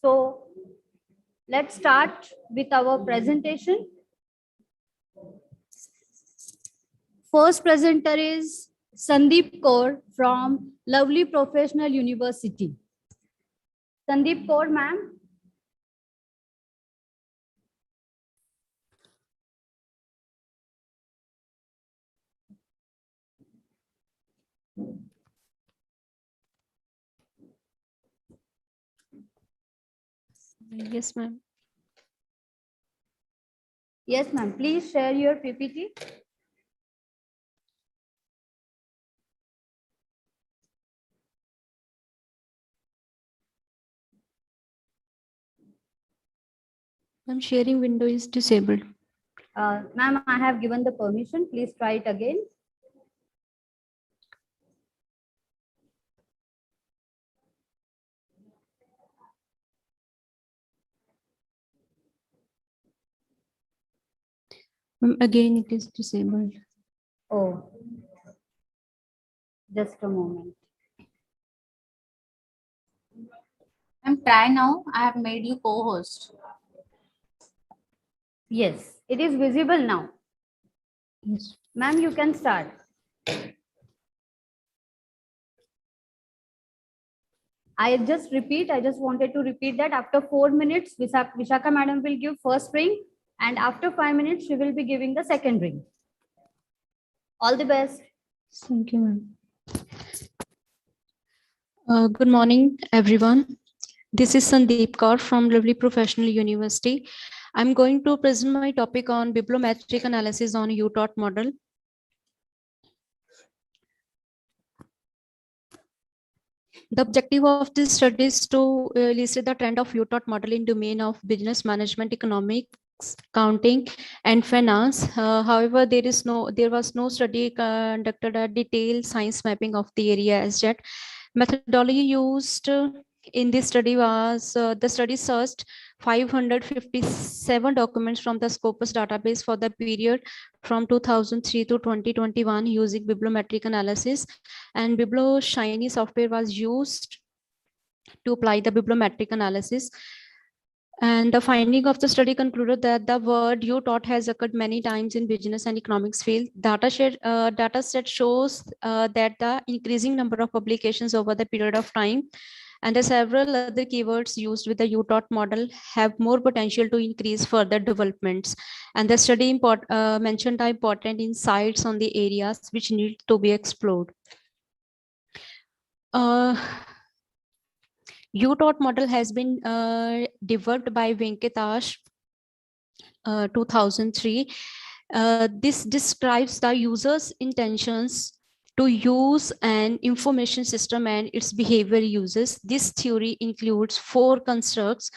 So let's start with our presentation. First presenter is Sandeep Kaur from Lovely Professional University. Sandeep Kaur, ma'am. Yes, ma'am. Yes, ma'am. Please share your PPT. Ma'am, sharing window is disabled. Ma'am, I have given the permission. Please try it again. Again, it is disabled. Oh, just a moment. Try now. I have made you co-host. Yes, it is visible now. Yes. Ma'am, you can start. I just wanted to repeat that after 4 minutes, Vishakha madam will give first ring and after 5 minutes, she will be giving the second ring. All the best. Thank you, ma'am. Good morning, everyone. This is Sandeep Kaur from Lovely Professional University. I'm going to present my topic on bibliometric analysis on UTOT model. The objective of this study is to elicit the trend of UTOT model in domain of business management, economics, accounting, and finance. However, there was no study conducted a detailed science mapping of the area as yet. Methodology used in this study was the study searched 557 documents from the Scopus database for the period from 2003 to 2021 using bibliometric analysis, and BiblioShiny software was used to apply the bibliometric analysis. And the finding of the study concluded that the word UTOT has occurred many times in business and economics field. Data set shows that the increasing number of publications over the period of time and the several other keywords used with the UTOT model have more potential to increase further developments. And the study mentioned the important insights on the areas which need to be explored. UTOT model has been developed by Venkatash 2003. This describes the user's intentions to use an information system and its behavior uses. This theory includes 4 constructs.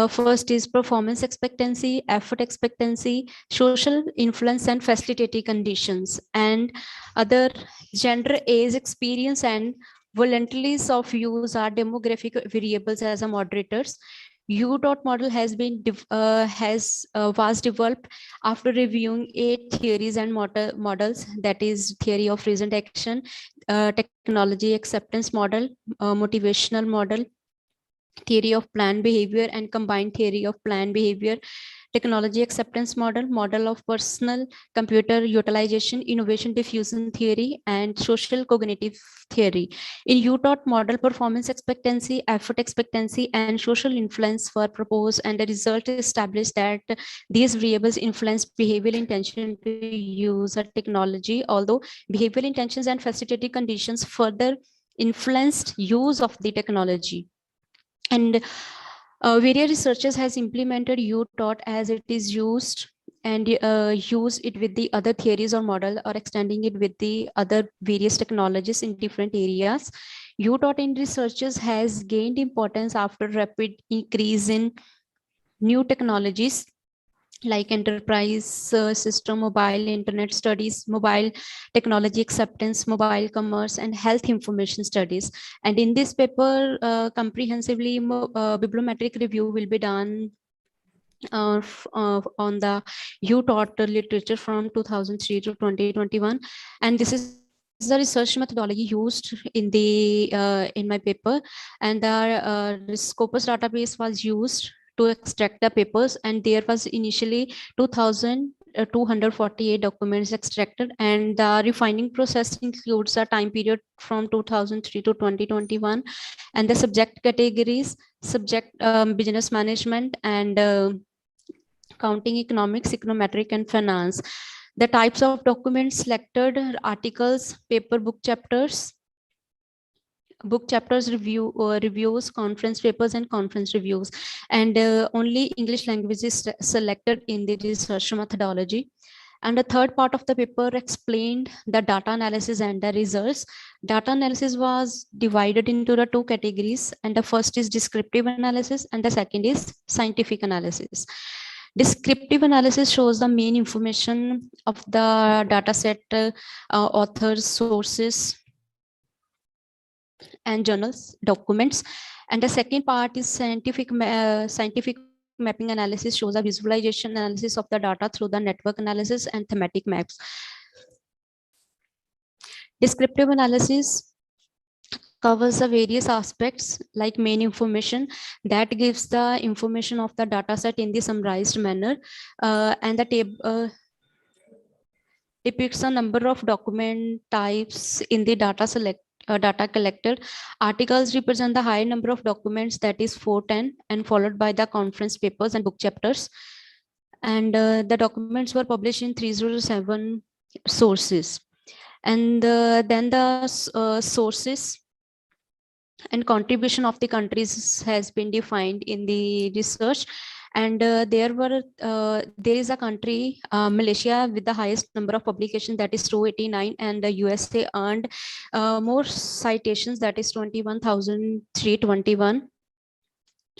First is performance expectancy, effort expectancy, social influence, and facilitating conditions. And other gender, age, experience, and voluntaries of use are demographic variables as a moderators. UTOT model has been was developed after reviewing 8 theories and models, that is theory of recent action, technology acceptance model, motivational model, theory of planned behavior and combined theory of planned behavior, technology acceptance model, model of personal computer utilization, innovation diffusion theory, and social cognitive theory. In UTOT, model performance expectancy, effort expectancy, and social influence were proposed, and the result established that these variables influence behavioral intention to use a technology, although behavioral intentions and facilitated conditions further influenced use of the technology. And various researchers has implemented UTOT as it is used and use it with the other theories or model or extending it with the other various technologies in different areas. UTOT in researchers has gained importance after rapid increase in new technologies like enterprise system, mobile internet studies, mobile technology acceptance, mobile commerce, and health information studies. And in this paper, comprehensively bibliometric review will be done on the UTOT literature from 2003 to 2021. And this is the research methodology used in the in my paper, and the Scopus database was used to extract the papers, and there was initially 2,248 documents extracted, and the refining process includes a time period from 2003 to 2021, and the subject categories, subject business management, and accounting, economics, econometric, and finance. The types of documents selected: articles, paper, book chapters, reviews, conference papers, and conference reviews. And only English language is selected in the research methodology. And the third part of the paper explained the data analysis and the results. Data analysis was divided into the two categories, and the first is descriptive analysis and the second is scientific analysis. Descriptive analysis shows the main information of the data set, authors, sources, and journals, documents. And the second part is scientific mapping analysis, shows a visualization analysis of the data through the network analysis and thematic maps. Descriptive analysis covers the various aspects like main information that gives the information of the data set in the summarized manner, and the table depicts a number of document types in the data collected. Articles represent the high number of documents, that is 410, and followed by the conference papers and book chapters. And the documents were published in 307 sources. And then the sources and contribution of the countries has been defined in the research. And there is a country, Malaysia, with the highest number of publications, that is 289, and the USA earned more citations, that is 21,321.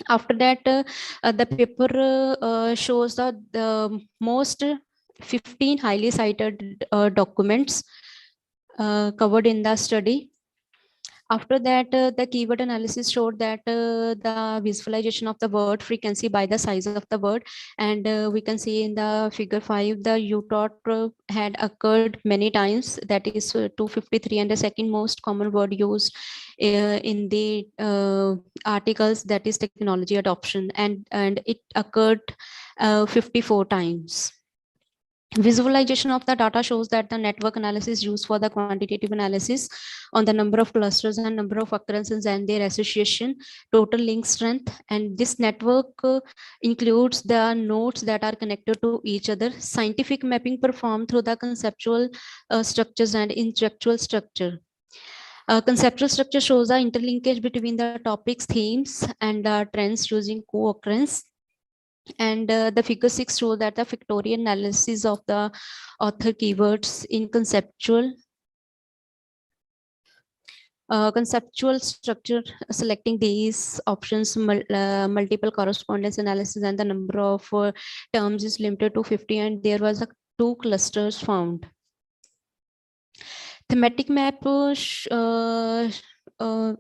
After that, the paper shows the most 15 highly cited documents covered in the study. After that, the keyword analysis showed that the visualization of the word frequency by the size of the word, and we can see in the figure 5, the UTOT had occurred many times, that is 253, and the second most common word used in the articles, that is technology adoption, and it occurred 54 times. Visualization of the data shows that the network analysis used for the quantitative analysis on the number of clusters and number of occurrences and their association, total link strength. And this network includes the nodes that are connected to each other. Scientific mapping performed through the conceptual structures and intellectual structure. Conceptual structure shows the interlinkage between the topics, themes, and trends using co-occurrence. And the figure 6 shows that the factorial analysis of the author keywords in conceptual structure, selecting these options, multiple correspondence analysis, and the number of terms is limited to 50, and there was 2 clusters found. Thematic map,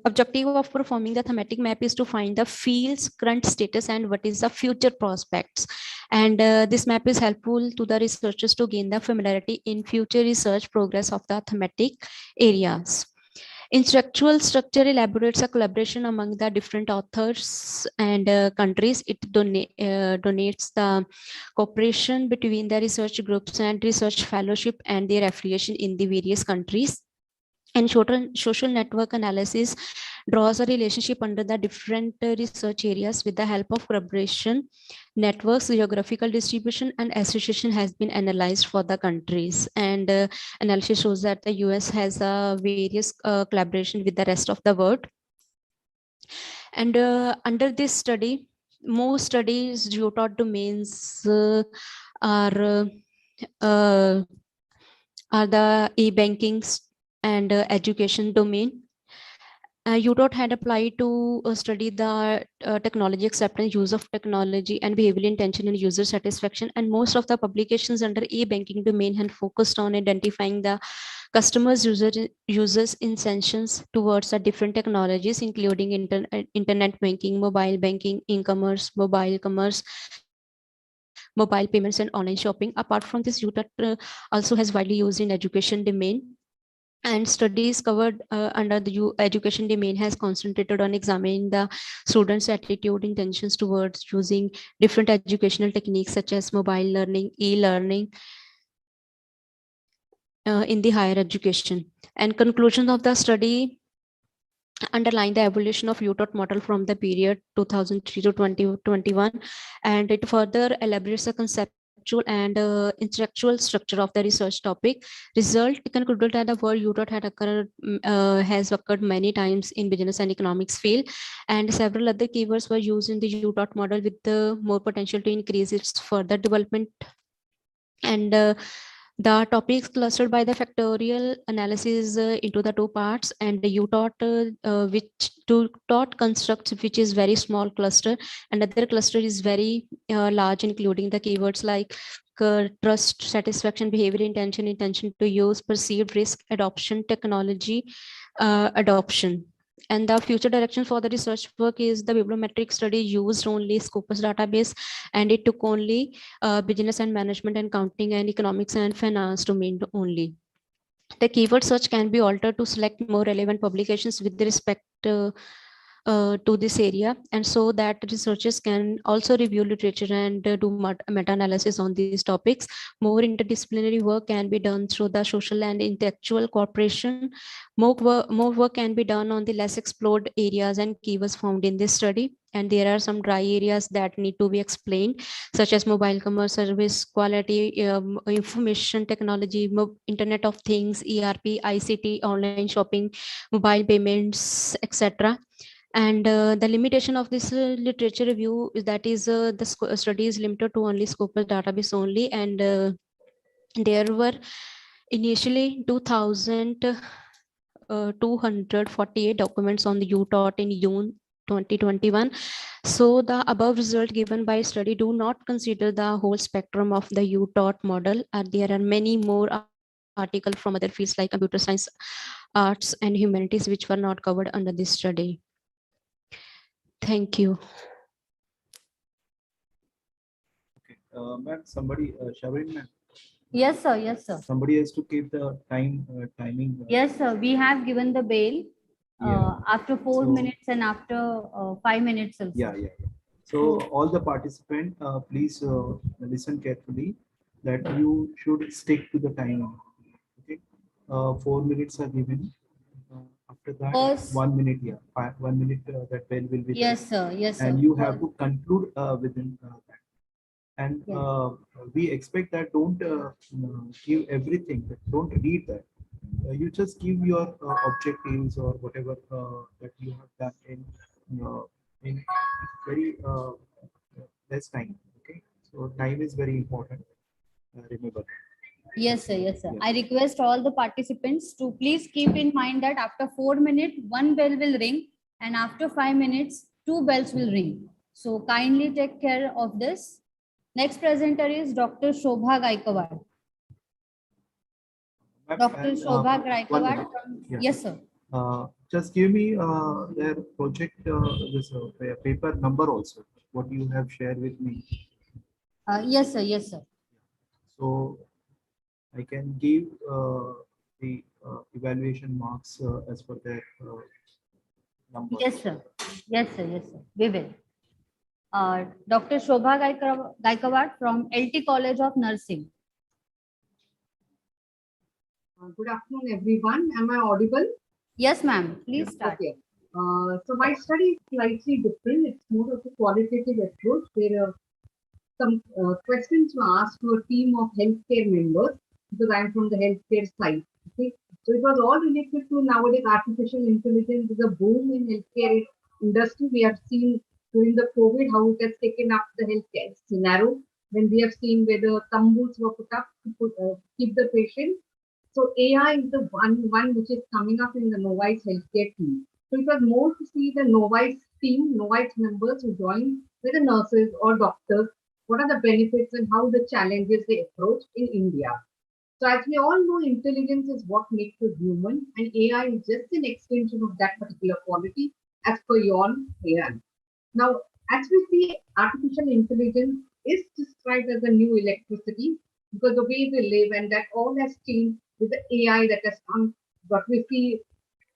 objective of performing the thematic map is to find the field's current status and what is the future prospects. And this map is helpful to the researchers to gain the familiarity in future research progress of the thematic areas. Intellectual structure elaborates a collaboration among the different authors and countries. It donates the cooperation between the research groups and research fellowship and their affiliation in the various countries. And social network analysis draws a relationship under the different research areas with the help of collaboration networks. Geographical distribution and association has been analyzed for the countries, and analysis shows that the US has various collaboration with the rest of the world. And under this study, most studies geotaught domains are the e-banking and education domain. UDOT had applied to study the technology acceptance, use of technology, and behavioral intention and user satisfaction. And most of the publications under e-banking domain had focused on identifying the customers' users' intentions towards the different technologies, including internet banking, mobile banking, e-commerce, mobile commerce, mobile payments, and online shopping. Apart from this, UDOT also has widely used in education domain. And studies covered under the education domain has concentrated on examining the students' attitude, intentions towards using different educational techniques such as mobile learning, e-learning in the higher education. And conclusion of the study underline the evolution of UDOT model from the period 2003 to 2021, and it further elaborates the conceptual and intellectual structure of the research topic. Result concluded that the word UDOT has occurred many times in business and economics field, and several other keywords were used in the UDOT model with the more potential to increase its further development. And the topics clustered by the factorial analysis into the two parts, and the UDOT which UDOT constructs, which is very small cluster, and other cluster is very large, including the keywords like trust, satisfaction, behavior, intention, intention to use, perceived risk, adoption, technology, adoption. And the future direction for the research work is the bibliometric study used only Scopus database, and it took only business and management and accounting and economics and finance domain only. The keyword search can be altered to select more relevant publications with respect to this area, and so that researchers can also review literature and do meta-analysis on these topics. More interdisciplinary work can be done through the social and intellectual cooperation. More work can be done on the less explored areas and keywords found in this study. And there are some dry areas that need to be explained, such as mobile commerce, service quality, information technology, Internet of Things, ERP, ICT, online shopping, mobile payments, etc. And the limitation of this literature review is that is the study is limited to only Scopus database only, and there were initially 2,248 documents on the UDOT in June 2021. So the above result given by study do not consider the whole spectrum of the UDOT model. There are many more articles from other fields like computer science, arts, and humanities which were not covered under this study. Thank you. Okay, ma'am, somebody, Shavin, ma'am. Yes, sir. Yes, sir. Somebody has to keep the timing. Yes, sir. We have given the bail after 4 So- minutes and after 5 minutes also. Yeah. So all the participants, please listen carefully that you should stick to the timing. Okay, 4 minutes are given. After that, First- 1 minute. Yeah, 1 minute. That bell will be. Yes, sir. Yes, sir. And you have to conclude within that. And we expect that don't give everything. Don't read that. You just give your objectives or whatever that you have done in very less time. Okay, so time is very important. Remember. Yes, sir. Yes, sir. Yeah. I request all the participants to please keep in mind that after 4 minutes, 1 bell will ring, and after 5 minutes, 2 bells will ring. So kindly take care of this. Next presenter is Dr. Shobha Gaikwad. Dr. Shobha One Gaikwad. minute. Yeah. Yes, sir. Just give me their project this paper number also. What you have shared with me. Yes, sir. Yes, sir. So I can give the evaluation marks as per their numbers. Yes, sir. Yes, sir. Yes, sir. We will. Dr. Shobha Gaikawad from LT College of Nursing. Good afternoon, everyone. Am I audible? Yes, ma'am. Please start. Okay. So my study is slightly different. It's more of a qualitative approach where some questions were asked to a team of healthcare members because I'm from the healthcare side. Okay. So it was all related to nowadays artificial intelligence is a boom in healthcare industry. We have seen during the COVID how it has taken up the healthcare scenario. When we have seen whether tamboos were put up to keep the patient. So AI is the one which is coming up in the Novice healthcare team. So it was more to see the Novice team, Novice members who join with the nurses or doctors, what are the benefits and how the challenges they approach in India. So as we all know, intelligence is what makes us human, and AI is just an extension of that particular quality as per your AI. Now, as we see, artificial intelligence is described as a new electricity because the way we live and that all has changed with the AI that has come. But we see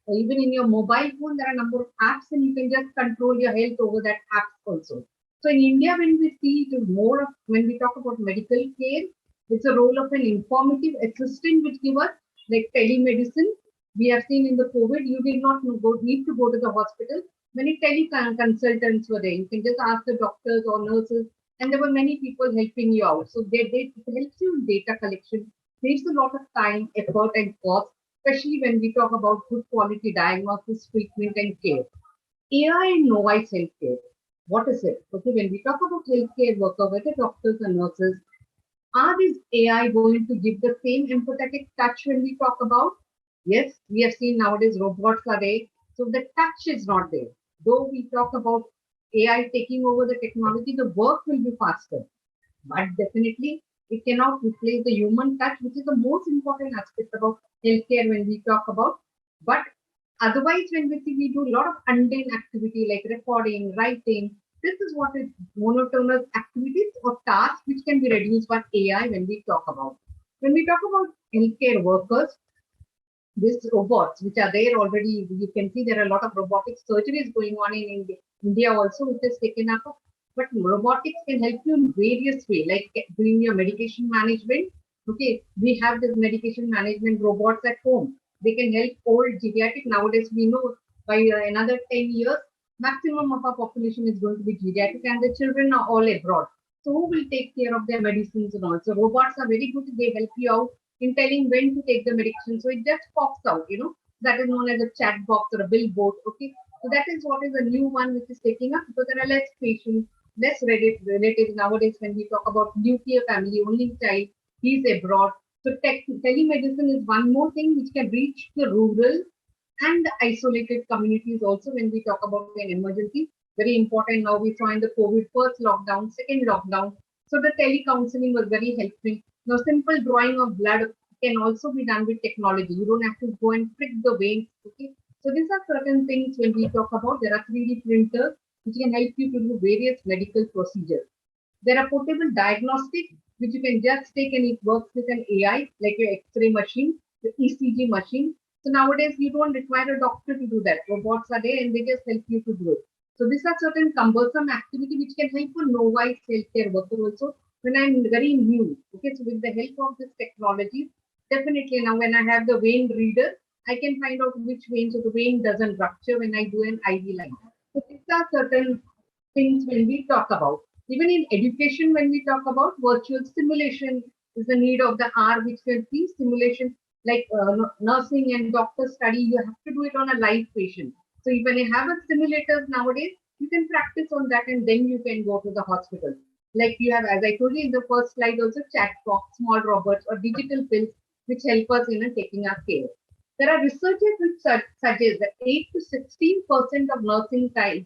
even in your mobile phone, there are a number of apps and you can just control your health over that app also. So in India, when we see it is more of, when we talk about medical care, it's a role of an informative assistant which give us like telemedicine. We have seen in the COVID, you did not need to go to the hospital. Many teleconsultants were there. You can just ask the doctors or nurses, and there were many people helping you out. So it helps you in data collection, saves a lot of time, effort, and cost, especially when we talk about good quality diagnosis, treatment, and care. AI and Novice healthcare. What is it? Okay, when we talk about healthcare worker, whether doctors and nurses, are these AI going to give the same empathetic touch when we talk about? Yes, we have seen nowadays robots are there, so the touch is not there. Though we talk about AI taking over the technology, the work will be faster. But definitely, it cannot replace the human touch, which is the most important aspect about healthcare when we talk about. But otherwise, when we see, we do a lot of mundane activity like recording, writing. This is what is monotonous activities or tasks which can be reduced by AI when we talk about. When we talk about healthcare workers, these robots which are there already, you can see there are a lot of robotic surgeries going on in India also, which is taken up. But robotics can help you in various ways, like doing your medication management. Okay, we have this medication management robots at home. They can help old geriatric. Nowadays, we know by another 10 years, maximum of our population is going to be geriatric and the children are all abroad. So who will take care of their medicines and all? So robots are very good. They help you out in telling when to take the medication. So it just pops out, that is known as a chat box or a billboard. Okay, so that is what is a new one which is taking up because there are less patients, less relatives nowadays when we talk about nuclear family, only child, he's abroad. So telemedicine is one more thing which can reach the rural and isolated communities also when we talk about an emergency. Very important now we saw in the COVID first lockdown, second lockdown. So the telecounseling was very helpful. Now simple drawing of blood can also be done with technology. You don't have to go and prick the veins. Okay. So these are certain things when we talk about. There are 3D printers which can help you to do various medical procedures. There are portable diagnostics which you can just take and it works with an AI like your X-ray machine, the ECG machine. So nowadays you don't require a doctor to do that. Robots are there and they just help you to do it. So these are certain cumbersome activity which can help a novice healthcare worker also when I'm very new. Okay, so with the help of this technology, definitely now when I have the vein reader, I can find out which vein, so the vein doesn't rupture when I do an IV line. So these are certain things when we talk about. Even in education, when we talk about virtual simulation is the need of the hour, which can see simulation like nursing and doctor study, you have to do it on a live patient. So when you have a simulators nowadays, you can practice on that and then you can go to the hospital. Like you have, as I told you in the first slide, also chat box, small robots or digital pills, which help us in taking our care. There are researchers which suggest that 8 to 16% of nursing time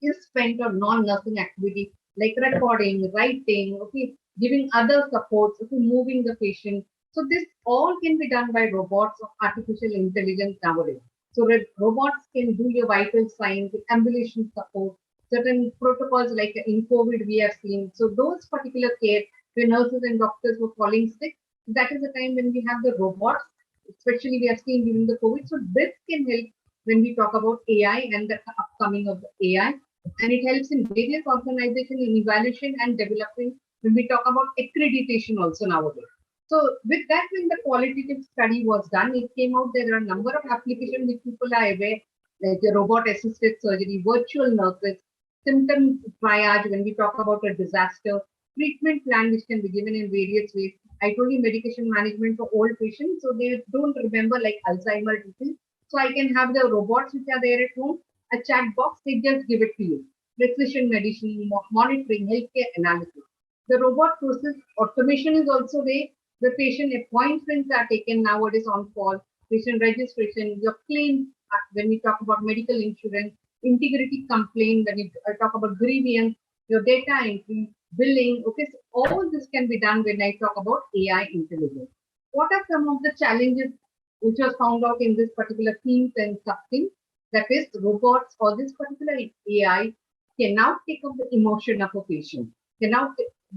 is spent on non-nursing activity like recording, writing, okay, giving other supports, okay, moving the patient. So this all can be done by robots or artificial intelligence nowadays. So robots can do your vital signs, ambulation support, certain protocols like in COVID we have seen. So those particular care, when nurses and doctors were falling sick, that is the time when we have the robots especially we have seen during the COVID. So this can help when we talk about AI and the upcoming of the AI. And it helps in various organizations in evaluation and developing when we talk about accreditation also nowadays. So with that, when the qualitative study was done, it came out there are a number of applications which people are aware, like the robot-assisted surgery, virtual nurses, symptom triage when we talk about a disaster, treatment plan which can be given in various ways. I told you medication management for old patients, so they don't remember like Alzheimer's disease. So I can have the robots which are there at home, a chat box, they just give it to you. Precision medicine, monitoring, healthcare analysis. The robot process automation is also there. The patient appointments are taken nowadays on call. Patient registration, your claims, when we talk about medical insurance, integrity complaint, when we talk about grievance, your data entry, billing. Okay, so all this can be done when I talk about AI intelligence. What are some of the challenges which was found out in this particular themes and sub-themes? That is, robots or this particular AI cannot take up the emotion of a patient, cannot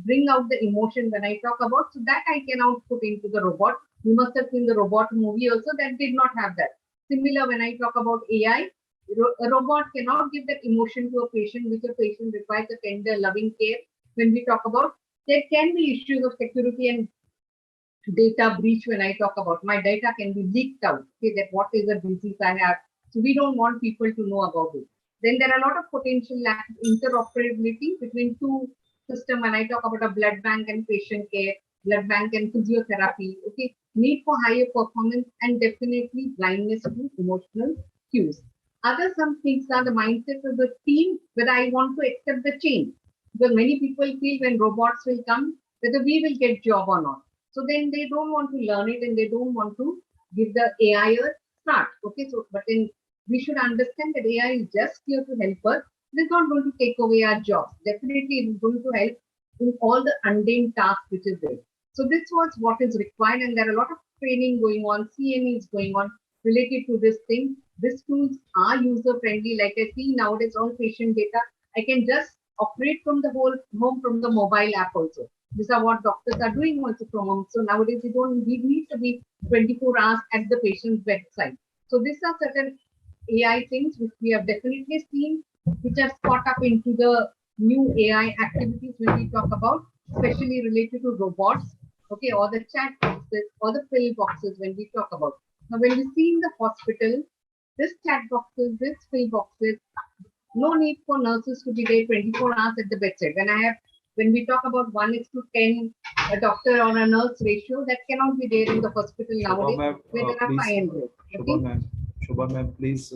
bring out the emotion when I talk about, so that I cannot put into the robot. You must have seen the robot movie also, that did not have that. Similar, when I talk about AI, a robot cannot give that emotion to a patient, which a patient requires a tender, loving care. When we talk about, there can be issues of security and data breach when I talk about. My data can be leaked out, okay, that what is the disease I have. So we don't want people to know about it. Then there are a lot of potential lack of interoperability between two systems when I talk about a blood bank and patient care, blood bank and physiotherapy, okay, need for higher performance and definitely blindness to emotional cues. Other some things are the mindset of the team, whether I want to accept the change. Because many people feel when robots will come, whether we will get job or not. So then they don't want to learn it and they don't want to give the AI a start. Okay, so but then we should understand that AI is just here to help us. It is not going to take away our jobs. Definitely it is going to help in all the mundane tasks which is there. So this was what is required, and there are a lot of training going on, CME is going on related to this thing. These tools are user friendly. Like I see nowadays all patient data, I can just operate from the whole home from the mobile app also. These are what doctors are doing also from home. So nowadays we need to be 24 hours at the patient's bedside. So these are certain AI things which we have definitely seen, which have caught up into the new AI activities when we talk about, especially related to robots, okay, or the chat boxes or the pill boxes when we talk about. Now, when we see in the hospital, this chat boxes, this pill boxes, no need for nurses to be there 24 hours at the bedside. When we talk about 1:10, a doctor or a nurse ratio, that cannot be there in the hospital nowadays, where there are 500. Shobha ma'am, please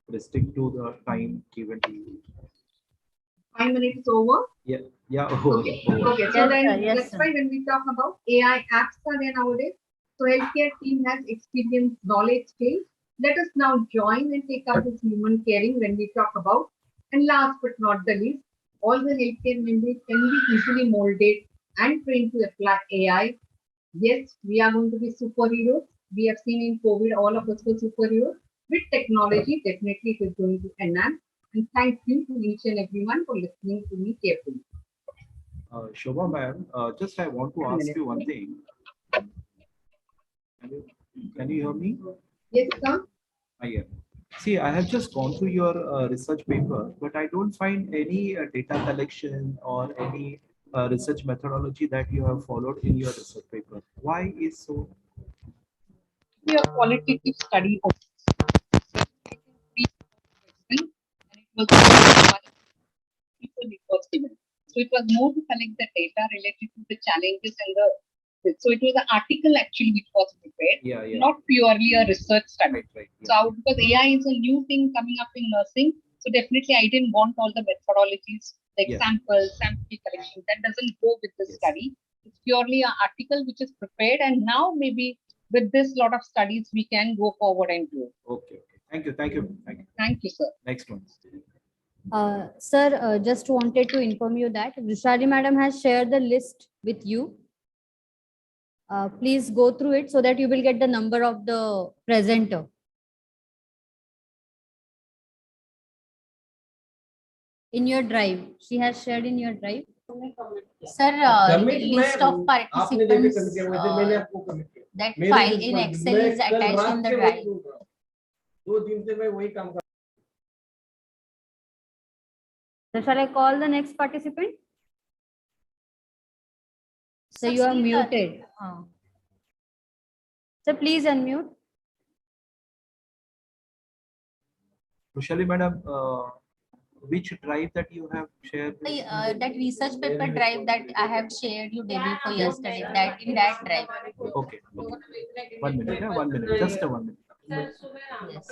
restrict to the time given to you. 5 minutes over? Yeah, yeah. Okay, okay. So then that's why when we talk about AI apps are there nowadays. So healthcare team has experience, knowledge, skills. Let us now join and take up this human caring when we talk about. And last but not the least, all the healthcare members can be easily molded and trained to apply AI. Yes, we are going to be superheroes. We have seen in COVID, all of us were superheroes. With technology, definitely it is going to enhance. And thank you to each and everyone for listening to me carefully. Shobha ma'am, just I want to ask you one thing. Can you hear me? Yes, sir. Yeah. See, I have just gone through your research paper, but I don't find any data collection or any research methodology that you have followed in your research paper. Why is so? We have qualitative study of it was given. So it was more to collect the data related to the challenges and so it was an article actually which was prepared, not purely a research study. So because AI is a new thing coming up in nursing, so definitely I didn't want all the methodologies, the examples, sample collection, that doesn't go with the study. It's purely an article which is prepared, and now maybe with this lot of studies we can go forward and do it. Okay. Thank you. Thank you. Thank you. Thank you, sir. Next one. Sir, just wanted to inform you that Vishali madam has shared the list with you. Please go through it so that you will get the number of the presenter. In your drive, she has shared in your drive. Sir, list of participants That file in Excel is attached in the drive. 2 दिन से मैं वही काम कर So shall I call the next participant? So you are muted. So please unmute. Roshali madam, which drive that you have shared? That research paper drive that I have shared you Debbie for yesterday, that in that drive. Okay. 1 minute. 1 minute. Just a 1 minute. Yes.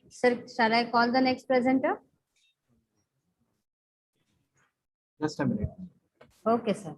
Sir, shall I call the next presenter? Just a minute. Okay, sir.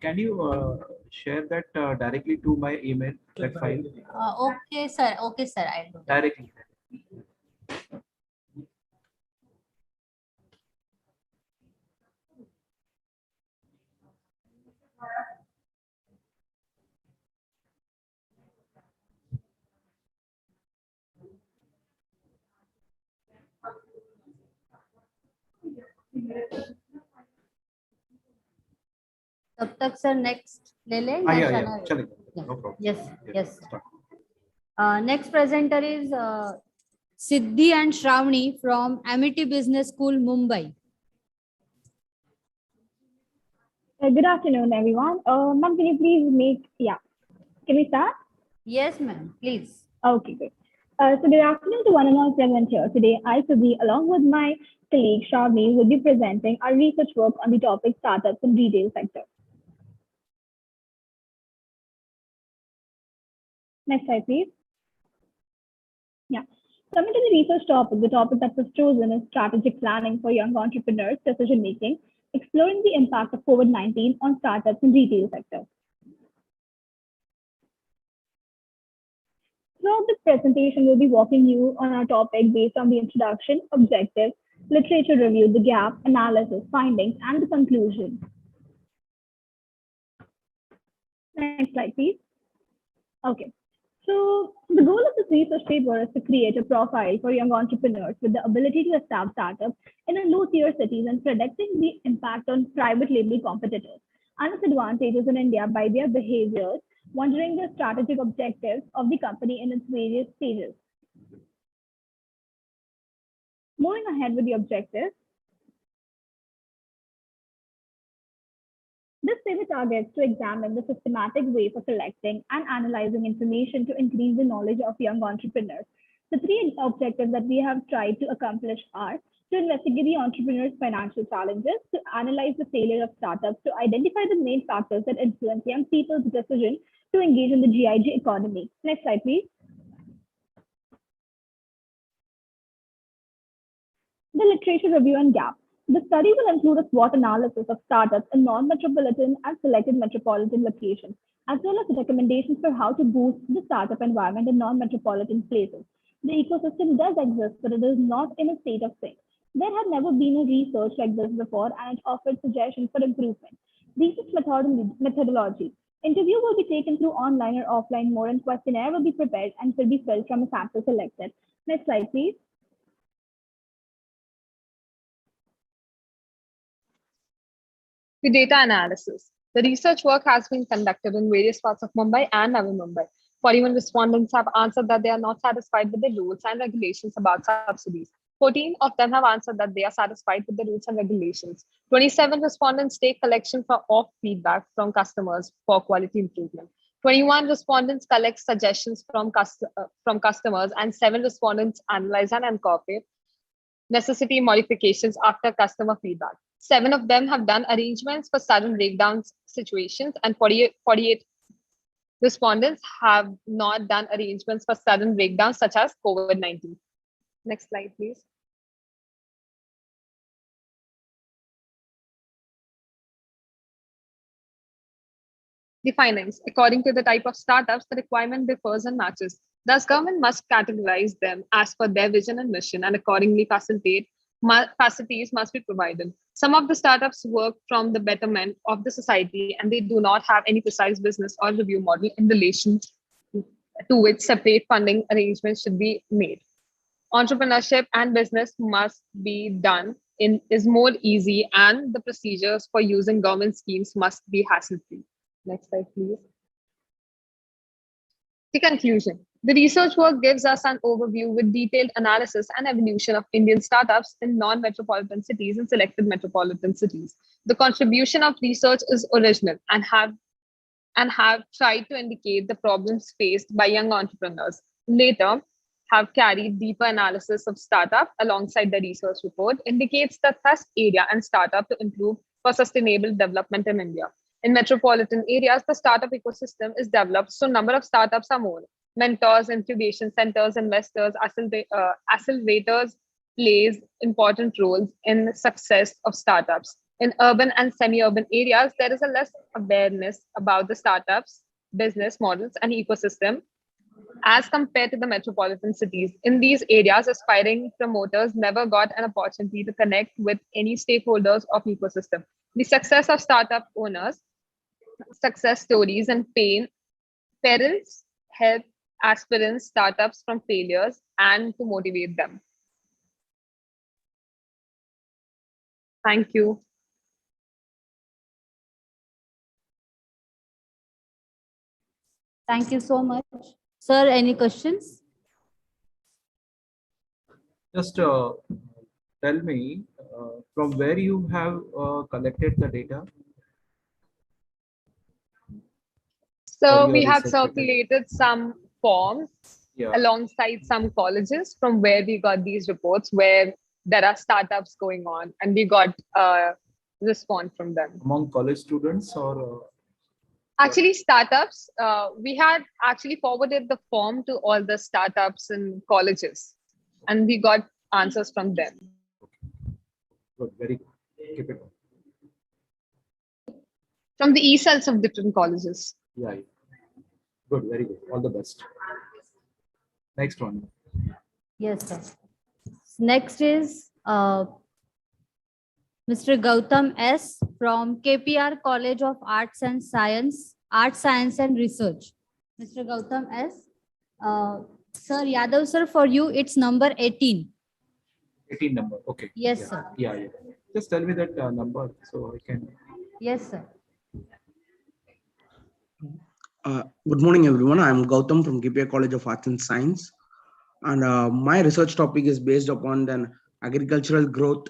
Can you share that directly to my email, that file? Okay, sir. Okay, sir. I'll do that. Directly. तब तक sir next ले लें या Yeah, shall I- चलेगा. Yeah. No problem. Yes. Start. Next presenter is Siddhi and Shravani from Amity Business School, Mumbai. Good afternoon, everyone. Ma'am, can you please can we start? Yes, ma'am, please. Okay, good. So good afternoon to one and all present here. Today, I, Siddhi, along with my colleague Shravani, will be presenting our research work on the topic startups in retail sector. Next slide, please. Yeah. Coming to the research topic, the topic that was chosen is strategic planning for young entrepreneurs, decision making, exploring the impact of COVID-19 on startups in retail sector. Throughout the presentation, we'll be walking you on our topic based on the introduction, objectives, literature review, the gap, analysis, findings, and the conclusion. Next slide, please. Okay. So the goal of this research paper is to create a profile for young entrepreneurs with the ability to establish startups in a low-tier cities and predicting the impact on private label competitors and its advantages in India by their behaviors, wondering the strategic objectives of the company in its various stages. Moving ahead with the objectives. This paper targets to examine the systematic way for collecting and analyzing information to increase the knowledge of young entrepreneurs. The three objectives that we have tried to accomplish are to investigate the entrepreneurs' financial challenges, to analyze the failure of startups, to identify the main factors that influence young people's decision to engage in the GIG economy. Next slide, please. The literature review and gap. The study will include a SWOT analysis of startups in non-metropolitan and selected metropolitan locations, as well as recommendations for how to boost the startup environment in non-metropolitan places. The ecosystem does exist, but it is not in a state of sync. There had never been a research like this before, and it offered suggestions for improvement. Research methodology. Interview will be taken through online or offline mode, and questionnaire will be prepared and will be filled from a sample selected. Next slide, please. The data analysis. The research work has been conducted in various parts of Mumbai and Navi Mumbai. 41 respondents have answered that they are not satisfied with the rules and regulations about subsidies. 14 of them have answered that they are satisfied with the rules and regulations. 27 respondents take collection of feedback from customers for quality improvement. 21 respondents collect suggestions from customers, and 7 respondents analyze and incorporate necessity modifications after customer feedback. 7 of them have done arrangements for sudden breakdown situations, and 48 respondents have not done arrangements for sudden breakdowns such as COVID-19. Next slide, please. The findings. According to the type of startups, the requirement differs and matches. Thus, government must categorize them as per their vision and mission, and accordingly facilities must be provided. Some of the startups work from the betterment of the society, and they do not have any precise business or review model in relation to which separate funding arrangements should be made. Entrepreneurship and business must be done is more easy, and the procedures for using government schemes must be hassle-free. Next slide, please. The conclusion. The research work gives us an overview with detailed analysis and evolution of Indian startups in non-metropolitan cities and selected metropolitan cities. The contribution of research is original and have tried to indicate the problems faced by young entrepreneurs. Later, have carried deeper analysis of startup alongside the research report indicates the thrust area and startup to improve for sustainable development in India. In metropolitan areas, the startup ecosystem is developed, so number of startups are more. Mentors, incubation centers, investors, accelerators plays important roles in the success of startups. In urban and semi-urban areas, there is a less awareness about the startups, business models, and ecosystem as compared to the metropolitan cities. In these areas, aspiring promoters never got an opportunity to connect with any stakeholders of ecosystem. The success of startup owners, success stories, and parents help aspirants startups from failures and to motivate them. Thank you. Thank you so much. Sir, any questions? Just tell me from where you have collected the data. So we have circulated some forms alongside some colleges from where we got these reports where there are startups going on, and we got a response from them. Among college students or? Actually, startups, we had actually forwarded the form to all the startups in colleges, and we got answers from them. Good, very good. Keep it up. From the e-cells of different colleges. Yeah. Good, very good. All the best. Next one. Yes, sir. Next is Mr. Gautam S. from KPR College of Arts and Science and Research. Mr. Gautam S. Sir Yadav, sir, for you, it's number 18. 18 number, okay. Yes, yeah. sir. Yeah. Just tell me that number so I can. Yes, sir. Good morning, everyone. I'm Gautam from KPR College of Arts and Science. And my research topic is based upon the agricultural growth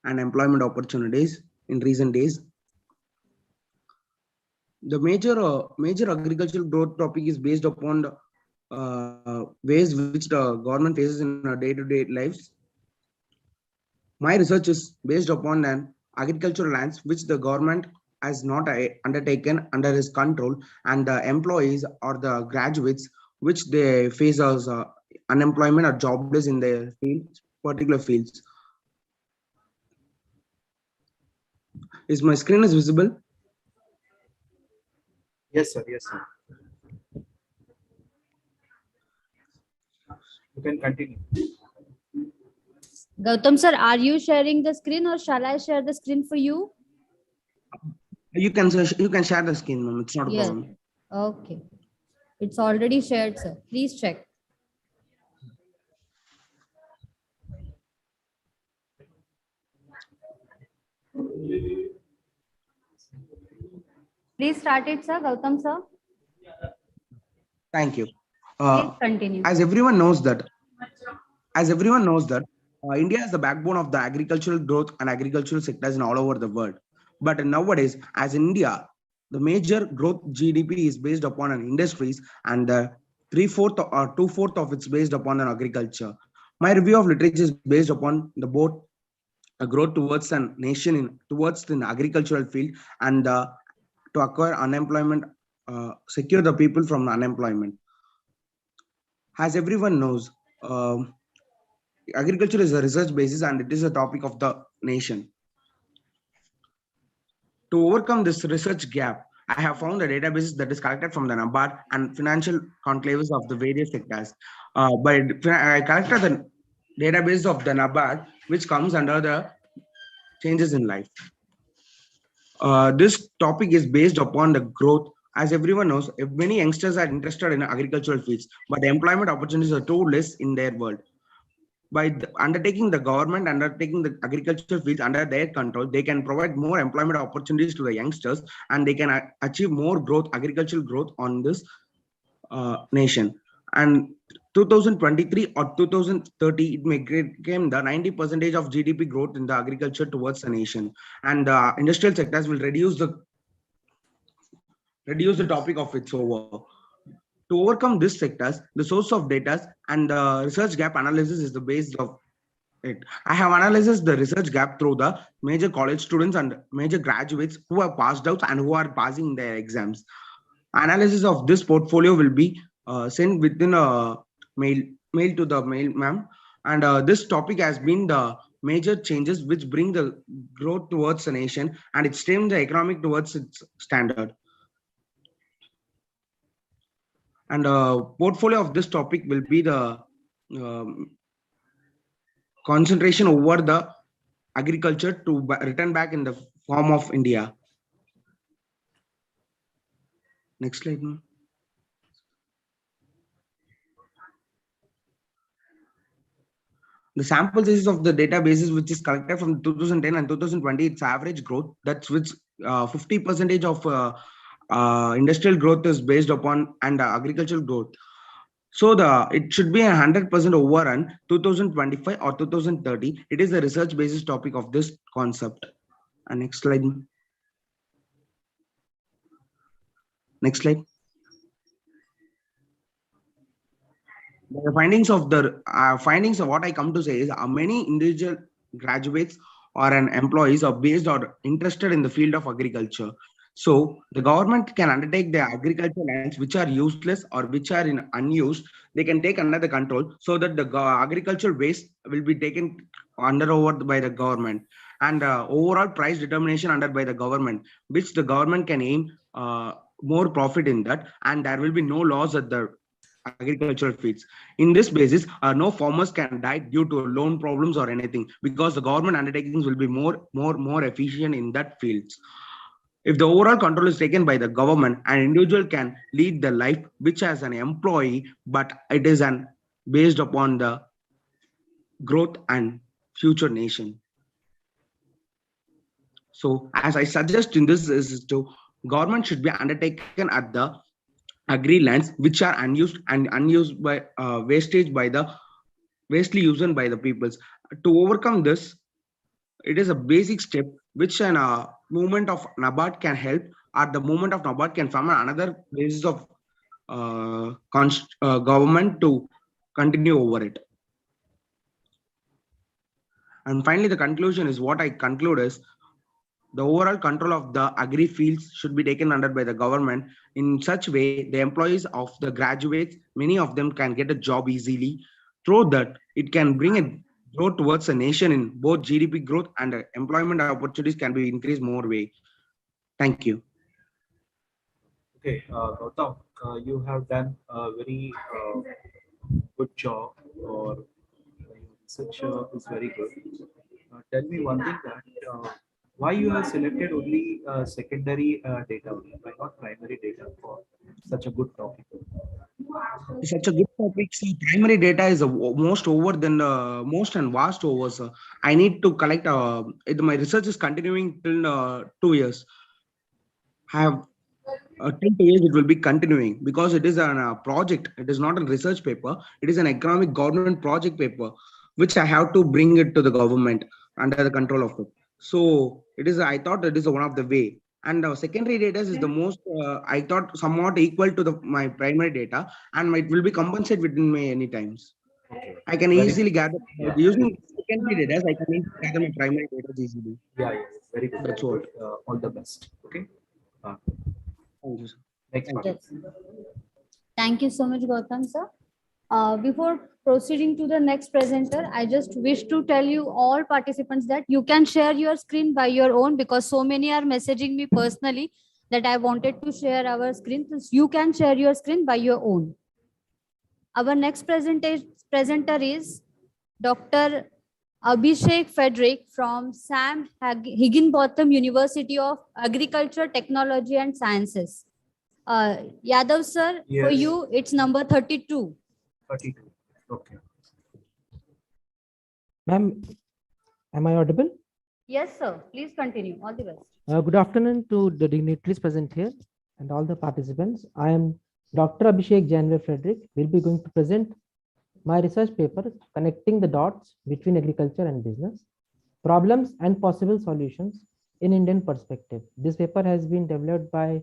and employment opportunities in recent days. The major agricultural growth topic is based upon the ways which the government faces in our day-to-day lives. My research is based upon an agricultural lands which the government has not undertaken under his control, and the employees or the graduates which they face as unemployment or jobless in their fields, particular fields. Is my screen is visible? Yes, sir. Yes, sir. You can continue. Gautam, sir, are you sharing the screen or shall I share the screen for you? You can share the screen, ma'am. It's not a problem. Okay. It's already shared, sir. Please check. Please start it, sir. Gautam, sir. Thank you. Please continue. As everyone knows that As everyone knows that India is the backbone of the agricultural growth and agricultural sectors in all over the world. But nowadays, as India, the major growth GDP is based upon an industries, and the 3/4 or 2/4 of it's based upon an agriculture. My review of literature is based upon the both a growth towards a nation in towards the agricultural field, and to acquire unemployment, secure the people from unemployment. As everyone knows, agriculture is a research basis and it is a topic of the nation. To overcome this research gap, I have found a database that is collected from the NABARD and financial conclaves of the various sectors. I collected the database of the NABARD, which comes under the changes in life. This topic is based upon the growth. As everyone knows, many youngsters are interested in agricultural fields, but the employment opportunities are too less in their world. By undertaking the agricultural fields under their control, they can provide more employment opportunities to the youngsters, and they can achieve more growth, agricultural growth on this nation. And 2023 or 2030, it may become the 90% of GDP growth in the agriculture towards the nation, and the industrial sectors will reduce the topic of its over. To overcome these sectors, the source of data and the research gap analysis is the base of it. I have analyzed the research gap through the major college students and major graduates who have passed out and who are passing their exams. Analysis of this portfolio will be sent within a mail to the mail, ma'am. And this topic has been the major changes which bring the growth towards the nation, and it stems the economic towards its standard. And portfolio of this topic will be the concentration over the agriculture to return back in the form of India. Next slide, ma'am. The sample sizes of the databases which is collected from 2010 and 2020, its average growth, that's which 50% of industrial growth is based upon, and agricultural growth. So it should be 100% overrun 2025 or 2030. It is the research basis topic of this concept. And next slide. Next slide. The findings of what I come to say is many individual graduates or an employees are based or interested in the field of agriculture. So the government can undertake the agricultural lands which are useless or which are in unused. They can take under the control so that the agricultural waste will be taken over by the government, and overall price determination under by the government, which the government can aim more profit in that, and there will be no loss at the agricultural fields. In this basis, no farmers can die due to loan problems or anything, because the government undertakings will be more efficient in that fields. If the overall control is taken by the government, an individual can lead the life which as an employee, but it is based upon the growth and future nation. So as I suggest in this is to government should be undertaken at the agri lands which are unused and unused by wastely used by the peoples. To overcome this, it is a basic step which an movement of NABARD can help. At the movement of NABARD can form another basis of government to continue over it. And finally, the conclusion is what I conclude is the overall control of the agri fields should be taken under by the government. In such way, the employees of the graduates, many of them can get a job easily. Through that, it can bring a growth towards a nation in both GDP growth and employment opportunities can be increased more way. Thank you. Okay, Gautam, you have done a very good job, or research is very good. Tell me one thing, that why you have selected only secondary data, why not primary data for such a good topic? Such a good topic. So primary data is most over than most and vast over. So I need to collect. My research is continuing till 2 years. I have till age it will be continuing because it is a project. It is not a research paper. It is an economic government project paper, which I have to bring it to the government under the control of it. So it is, I thought it is one of the way. And secondary data is the most, I thought somewhat equal to my primary data, and it will be compensated within my any times. I can Very easily good. gather using secondary data. I can easily gather my primary data easily. Yeah, yes, very good. That's very what. good. All the best. Okay. Thank you, sir. Next one. Yes. Thank you so much, Gautam sir. Before proceeding to the next presenter, I just wish to tell you all participants that you can share your screen by your own, because so many are messaging me personally that I wanted to share our screen. So you can share your screen by your own. Our next presenter is Dr. Abhishek Frederick from Sam Higginbotham University of Agriculture, Technology and Sciences. Yadav sir, for Yes. you, it's number 32. 32. Okay. Ma'am, am I audible? Yes, sir. Please continue. All the best. Good afternoon to the dignitaries present here and all the participants. I am Dr. Abhishek Janve Frederick. Will be going to present my research paper, Connecting the Dots Between Agriculture and Business, Problems and Possible Solutions in Indian Perspective. This paper has been developed by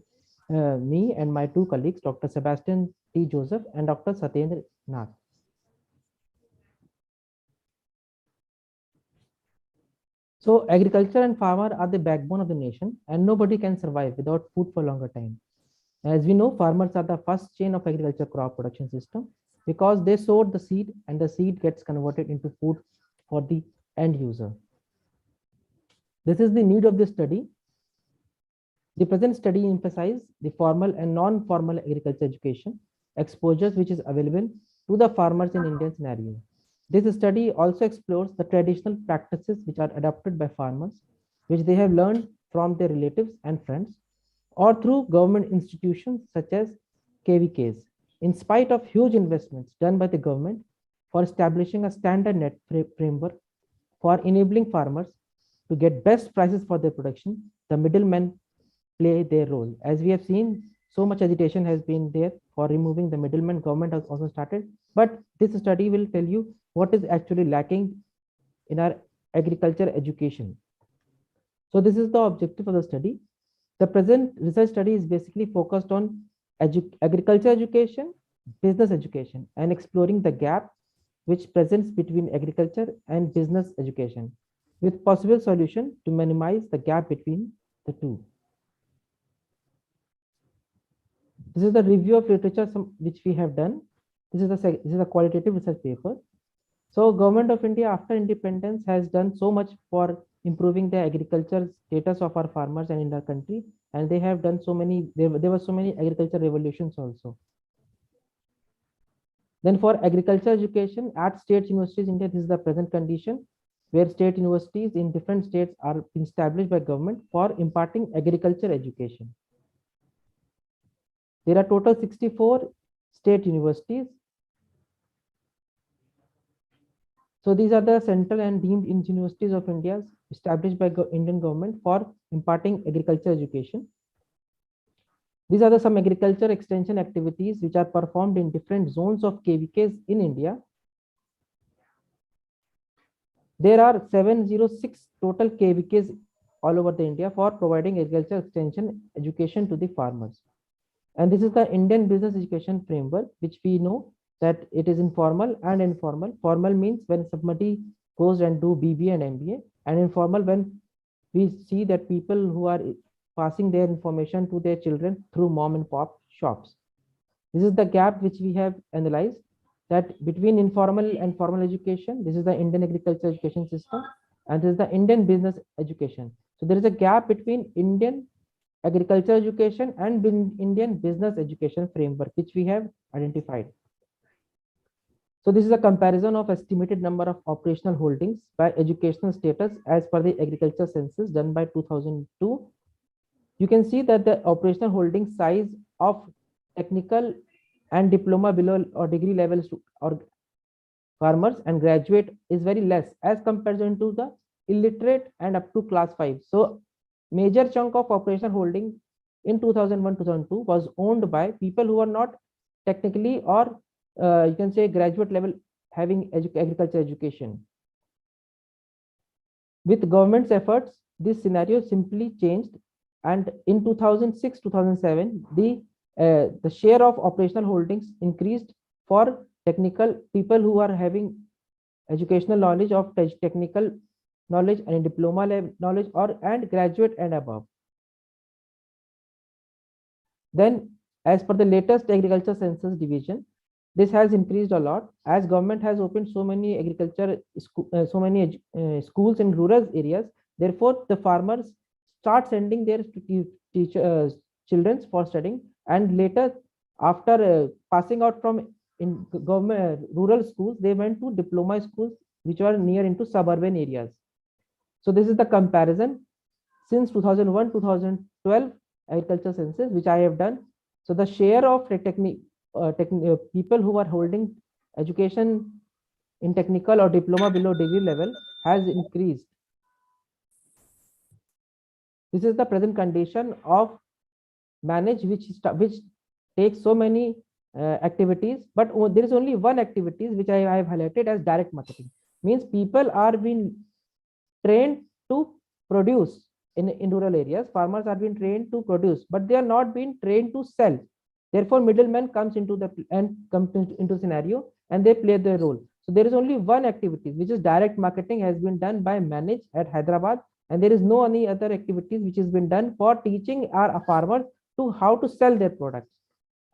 me and my two colleagues, Dr. Sebastian T. Joseph and Dr. Satyendra Nath. So agriculture and farmer are the backbone of the nation, and nobody can survive without food for longer time. As we know, farmers are the first chain of agriculture crop production system, because they sowed the seed and the seed gets converted into food for the end user. This is the need of this study. The present study emphasizes the formal and non-formal agriculture education exposures which is available to the farmers in Indian scenario. This study also explores the traditional practices which are adopted by farmers, which they have learned from their relatives and friends, or through government institutions such as KVKs. In spite of huge investments done by the government for establishing a standard net framework for enabling farmers to get best prices for their production, the middlemen play their role. As we have seen, so much agitation has been there for removing the middlemen. Government has also started, but this study will tell you what is actually lacking in our agriculture education. So this is the objective of the study. The present research study is basically focused on agriculture education, business education, and exploring the gap which presents between agriculture and business education, with possible solution to minimize the gap between the two. This is the review of literature which we have done. This is a qualitative research paper. So Government of India after independence has done so much for improving the agriculture status of our farmers and in our country, and they have done so many, there were so many agriculture revolutions also. Then for agriculture education at state universities in India, this is the present condition where state universities in different states are established by government for imparting agriculture education. There are total 64 state universities. So these are the central and deemed universities of India established by Indian government for imparting agriculture education. These are some agriculture extension activities which are performed in different zones of KVKs in India. There are 706 total KVKs all over the India for providing agriculture extension education to the farmers. And this is the Indian business education framework, which we know that it is informal and informal. Formal means when somebody goes and do BBA and MBA, and informal when we see that people who are passing their information to their children through mom and pop shops. This is the gap which we have analyzed, that between informal and formal education, this is the Indian agriculture education system, and this is the Indian business education. So there is a gap between Indian agriculture education and Indian business education framework, which we have identified. So this is a comparison of estimated number of operational holdings by educational status as per the agriculture census done by 2002. You can see that the operational holding size of technical and diploma below or degree levels or farmers and graduate is very less as compared to the illiterate and up to class 5. So major chunk of operational holding in 2001-2002 was owned by people who are not technically or you can say graduate level having agriculture education. With government's efforts, this scenario simply changed, and in 2006-2007, the share of operational holdings increased for technical people who are having educational knowledge of technical knowledge and diploma level knowledge and graduate and above. Then, as per the latest agriculture census division, this has increased a lot as government has opened so many agriculture schools in rural areas. Therefore, the farmers start sending their children for studying, and later, after passing out from in government rural schools, they went to diploma schools which are near into suburban areas. So this is the comparison since 2001-2012 agriculture census which I have done. So the share of people who are holding education in technical or diploma below degree level has increased. This is the present condition of manage which takes so many activities, but there is only one activities which I have highlighted as direct marketing. Means people are being trained to produce in rural areas. Farmers are being trained to produce, but they are not being trained to sell. Therefore, middleman comes into scenario and they play their role. So there is only one activity which is direct marketing has been done by Manage at Hyderabad, and there is no any other activities which has been done for teaching our farmers to how to sell their products.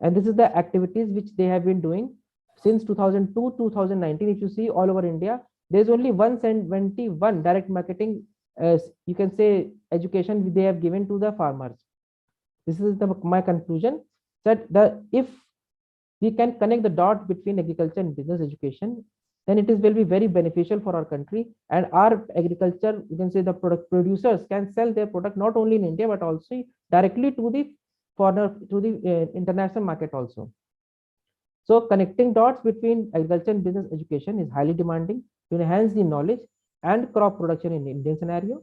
And this is the activities which they have been doing since 2002-2019. If you see all over India, there is only 121 direct marketing, you can say, education they have given to the farmers. This is my conclusion, that if we can connect the dot between agriculture and business education, then it will be very beneficial for our country, and our agriculture, you can say, the product producers can sell their product not only in India but also directly to the foreigner, to the international market also. So connecting dots between agriculture and business education is highly demanding to enhance the knowledge and crop production in Indian scenario.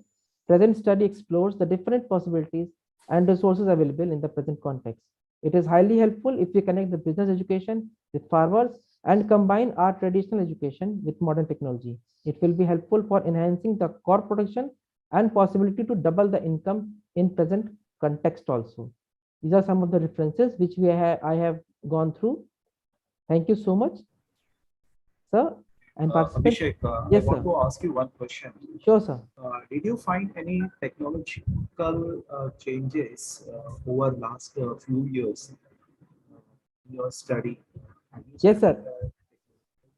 Present study explores the different possibilities and resources available in the present context. It is highly helpful if we connect the business education with farmers and combine our traditional education with modern technology. It will be helpful for enhancing the crop production and possibility to double the income in present context also. These are some of the references which I have gone through. Thank you so much, sir. And Abhishek, yes, I want sir. to ask you one question. Sure, sir. Did you find any technological changes over last few years in your study? Yes, sir.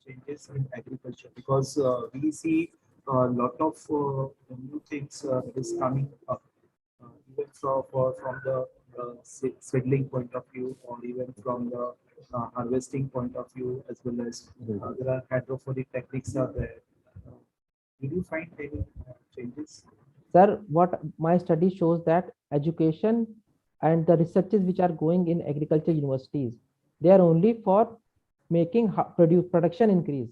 Changes in agriculture, because we see a lot of new things that is coming up, even from the seedling point of view, or even from the harvesting point of view, as well as there are hydroponic techniques are there. Did you find any changes? Sir, what my study shows that education and the researches which are going in agriculture universities, they are only for making production increase.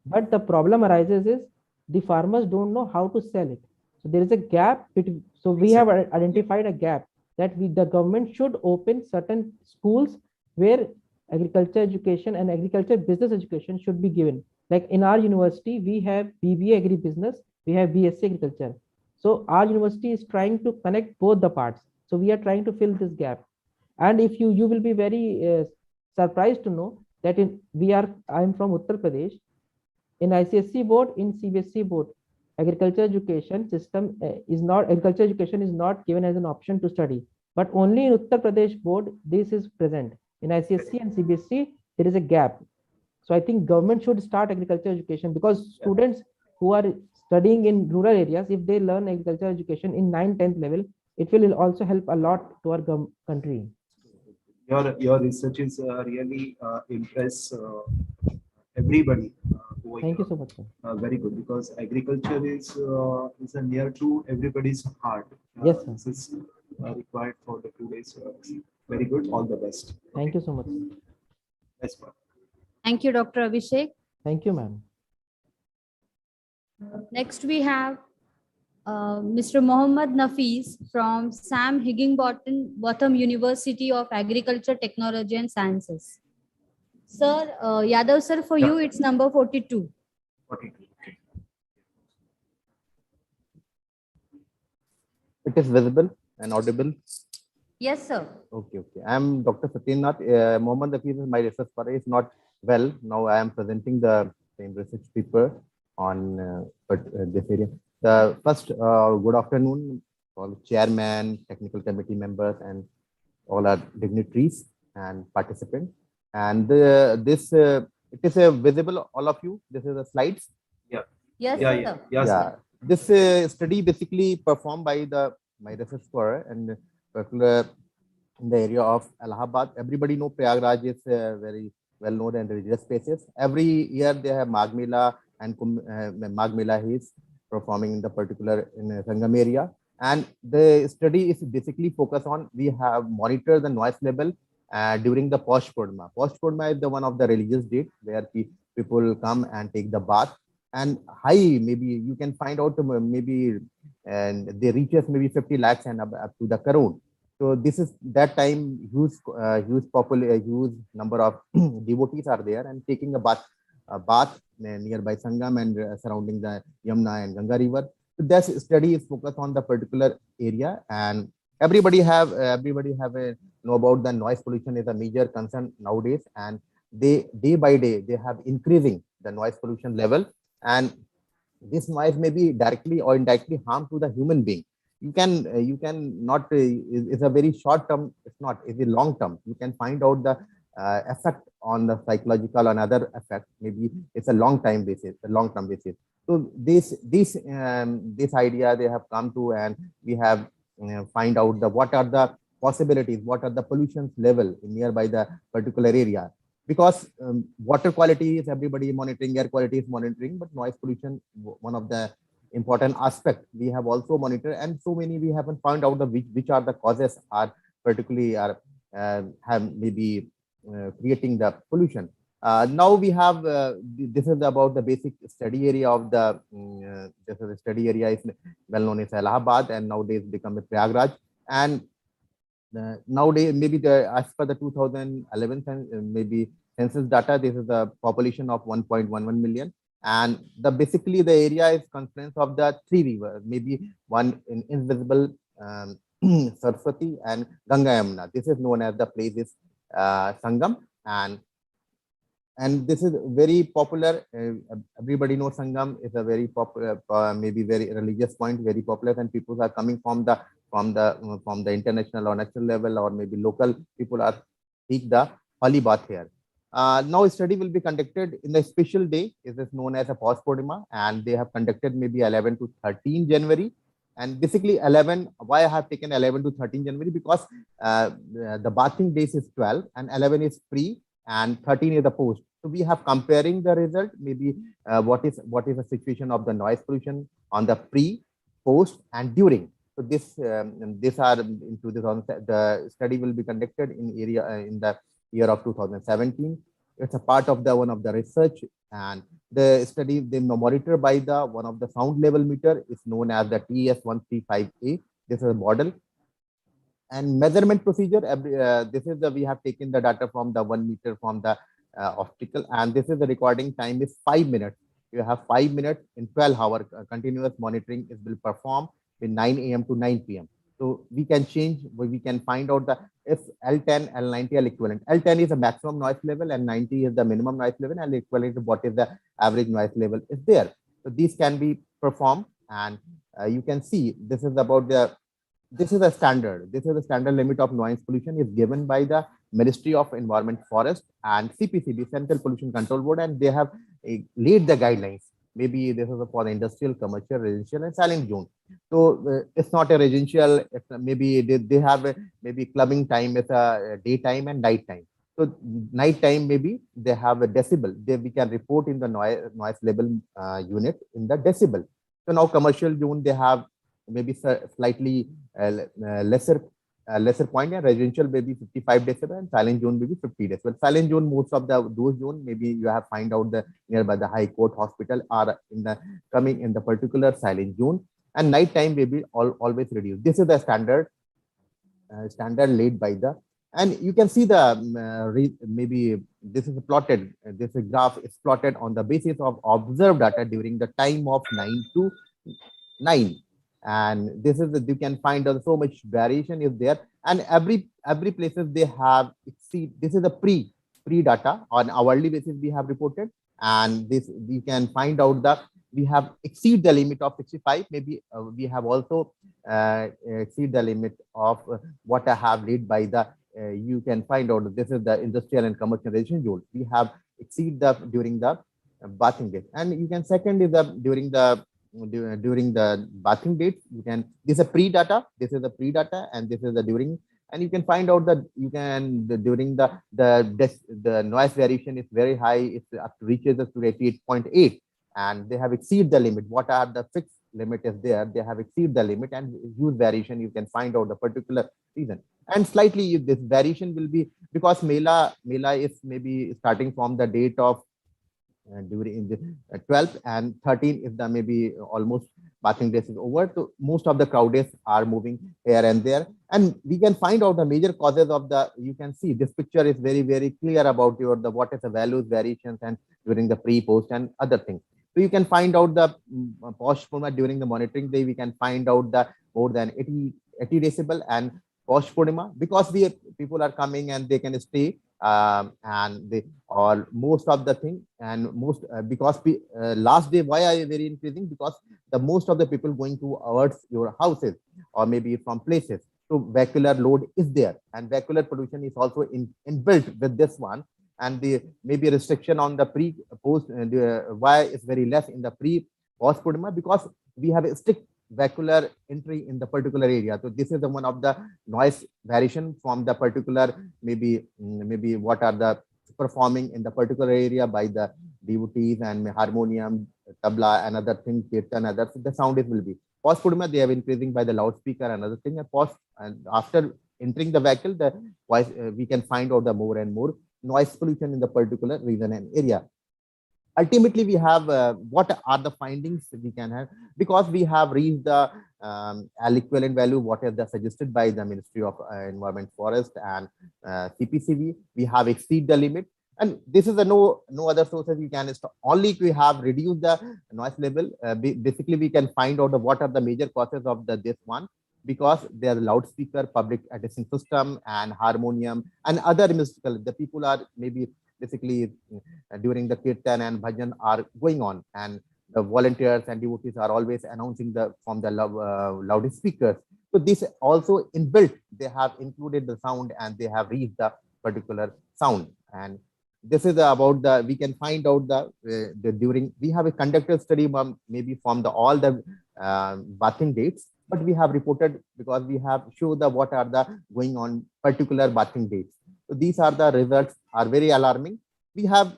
But the problem arises is the farmers don't know how to sell it. So there is a gap between, so we have identified a gap that the government should open certain schools where agriculture education and agriculture business education should be given. Like in our university, we have BBA Agri Business, we have BSc Agriculture. So our university is trying to connect both the parts. So we are trying to fill this gap. And if you will be very surprised to know that I am from Uttar Pradesh. In ICSE board, in CBSE board, agriculture education system agriculture education is not given as an option to study. But only in Uttar Pradesh board, this is present. In ICSE and CBSE, there is a gap. So I think government should start agriculture education, because students who are studying in rural areas, if they learn agriculture education in 9th-10th level, it will also help a lot to our country. Your research is really impress everybody. Thank you so much, sir. Very good, because agriculture is a near to everybody's heart. Yes, sir. This is required for the today's very good. All the best. Thank you so much. Yes, ma'am. Thank you, Dr. Abhishek. Thank you, ma'am. Next, we have Mr. Mohammad Nafis from Sam Higginbotham University of Agriculture, Technology and Sciences. Sir, Yadav sir, for you it's number 42. 42. Okay. It is visible and audible. Yes, sir. Okay. I am Dr. Satyennath. Mohammad Nafis is my research partner. Is not well. Now I am presenting the same research paper on this area. The first, good afternoon, all chairman, technical committee members, and all our dignitaries and participants. And it is visible, all of you. This is the slides. Yes, Sir. This study basically performed by my research scholar and particular in the area of Allahabad. Everybody know Prayagraj is very well known and religious spaces. Every year they have Magh Mela, and Magh Mela is performing in the particular in Sangam area. And the study is basically focused on, we have monitored the noise level during the Posh Purnima. Posh Purnima is the one of the religious date where people come and take the bath. And high, maybe you can find out maybe, and they reaches maybe 50 lakhs and up to the crore. So this is that time huge number of devotees are there and taking a bath nearby Sangam and surrounding the Yamuna and Ganga river. So this study is focused on the particular area, and everybody have know about the noise pollution is a major concern nowadays, and day by day they have increasing the noise pollution level, and this noise may be directly or indirectly harm to the human being. You can not it's a very short term, it's a long term. You can find out the effect on the psychological and other effect. Maybe it's a long term basis. So this idea they have come to, and we have find out what are the possibilities, what are the pollution level in nearby the particular area. Because water quality is everybody monitoring, air quality is monitoring, but noise pollution, one of the important aspect we have also monitored, and so many we haven't found out which are the causes are particularly have maybe creating the pollution. Now we have this is about the basic study area of the this is the study area is well known as Allahabad, and nowadays become a Prayagraj. And nowadays maybe as per the 2011 maybe census data, this is the population of 1.11 million. And basically the area is confluence of the three rivers, maybe one in invisible Saraswati and Ganga Yamuna. This is known as the place is Sangam, and this is very popular. Everybody knows Sangam is a very popular, maybe very religious point, very popular, and people are coming from the international or national level, or maybe local people are take the holy bath here. Now a study will be conducted in the special day. It is known as a Posh Purnima, and they have conducted maybe 11 to 13 January. And basically 11, why I have taken 11 to 13 January, because the bathing days is 12 and 11 is pre and 13 is the post. So we have comparing the result, maybe what is the situation of the noise pollution on the pre, post and during. So these are into this. The study will be conducted in the year of 2017. It's a part of one of the research, and the study they monitor by one of the sound level meter is known as the TS135A. This is a model and measurement procedure. This is we have taken the data from the 1 meter from the optical, and this is the recording time is 5 minutes. You have 5 minutes in 12-hour continuous monitoring is will perform in 9 a.m. to 9 p.m. So we can change, we can find out if L10, L90 are equivalent. L10 is the maximum noise level and 90 is the minimum noise level, and equivalent to what is the average noise level is there. So these can be performed, and you can see this is about this is a standard. This is the standard limit of noise pollution is given by the Ministry of Environment, Forest and CPCB, Central Pollution Control Board, and they have laid the guidelines. Maybe this is for the industrial, commercial, residential, and silent zone. So it's not a residential. Maybe they have maybe clubbing time is a daytime and night time. So night time maybe they have a decibel. We can report in the noise level unit in the decibel. So now commercial zone they have maybe slightly lesser point, and residential maybe 55 decibel, and silent zone maybe 50 decibel. Silent zone, most of those zone maybe you have find out the nearby the High Court hospital are coming in the particular silent zone. and night time will be always reduced. This is the standard laid by the, and you can see the maybe this is plotted, this graph is plotted on the basis of observed data during the time of 9 to 9, and this is you can find out so much variation is there, and every places they have exceed. This is the pre data on hourly basis we have reported, and this we can find out that we have exceed the limit of 65. Maybe we have also exceed the limit of what I have laid by the you can find out this is the industrial and commercialization zone. We have exceed the during the bathing date, and you can second is the during the bathing date. You can, this is a pre data, this is the pre data, and this is the during, and you can find out that you can during the noise variation is very high. It reaches up to 88.8, and they have exceed the limit. What are the fixed limit is there? They have exceed the limit, and huge variation. You can find out the particular reason. And slightly this variation will be because Mela is maybe starting from the date of during the 12th, and 13 is the maybe almost bathing days is over. So most of the crowd days are moving here and there, and we can find out the major causes of the. You can see this picture is very clear about what is the values variations and during the pre, post, and other things. So you can find out the post Purnima during the monitoring day. We can find out the more than 80 decibel, and post Purnima because people are coming and they can stay, and they or most of the thing, and most because last day why are very increasing, because the most of the people going towards your houses or maybe from places. So vehicular load is there, and vehicular pollution is also inbuilt with this one. And the maybe restriction on the pre post why is very less in the pre post Purnima, because we have a strict vehicular entry in the particular area. So this is the one of the noise variation from the particular maybe what are the performing in the particular area by the devotees and harmonium, tabla, and other things, kirtan, others. The sound will be post Purnima. They have increasing by the loudspeaker and other thing. And after entering the vehicle, the voice we can find out the more and more noise pollution in the particular region and area. Ultimately, we have what are the findings we can have, because we have reached the equivalent value what is the suggested by the Ministry of Environment, Forest, and CPCB. We have exceed the limit, and this is a no other sources we can stop. Only if we have reduced the noise level. Basically, we can find out what are the major causes of this one, because there are loudspeaker, public addressing system, and harmonium, and other musical. The people are maybe basically during the kirtan and bhajan are going on, and the volunteers and devotees are always announcing from the loudspeakers. So this also inbuilt, they have included the sound, and they have reached the particular sound. And this is about the, we can find out the during, we have a conducted study maybe from all the bathing dates, but we have reported because we have showed what are the going on particular bathing dates. So these are the results are very alarming. We have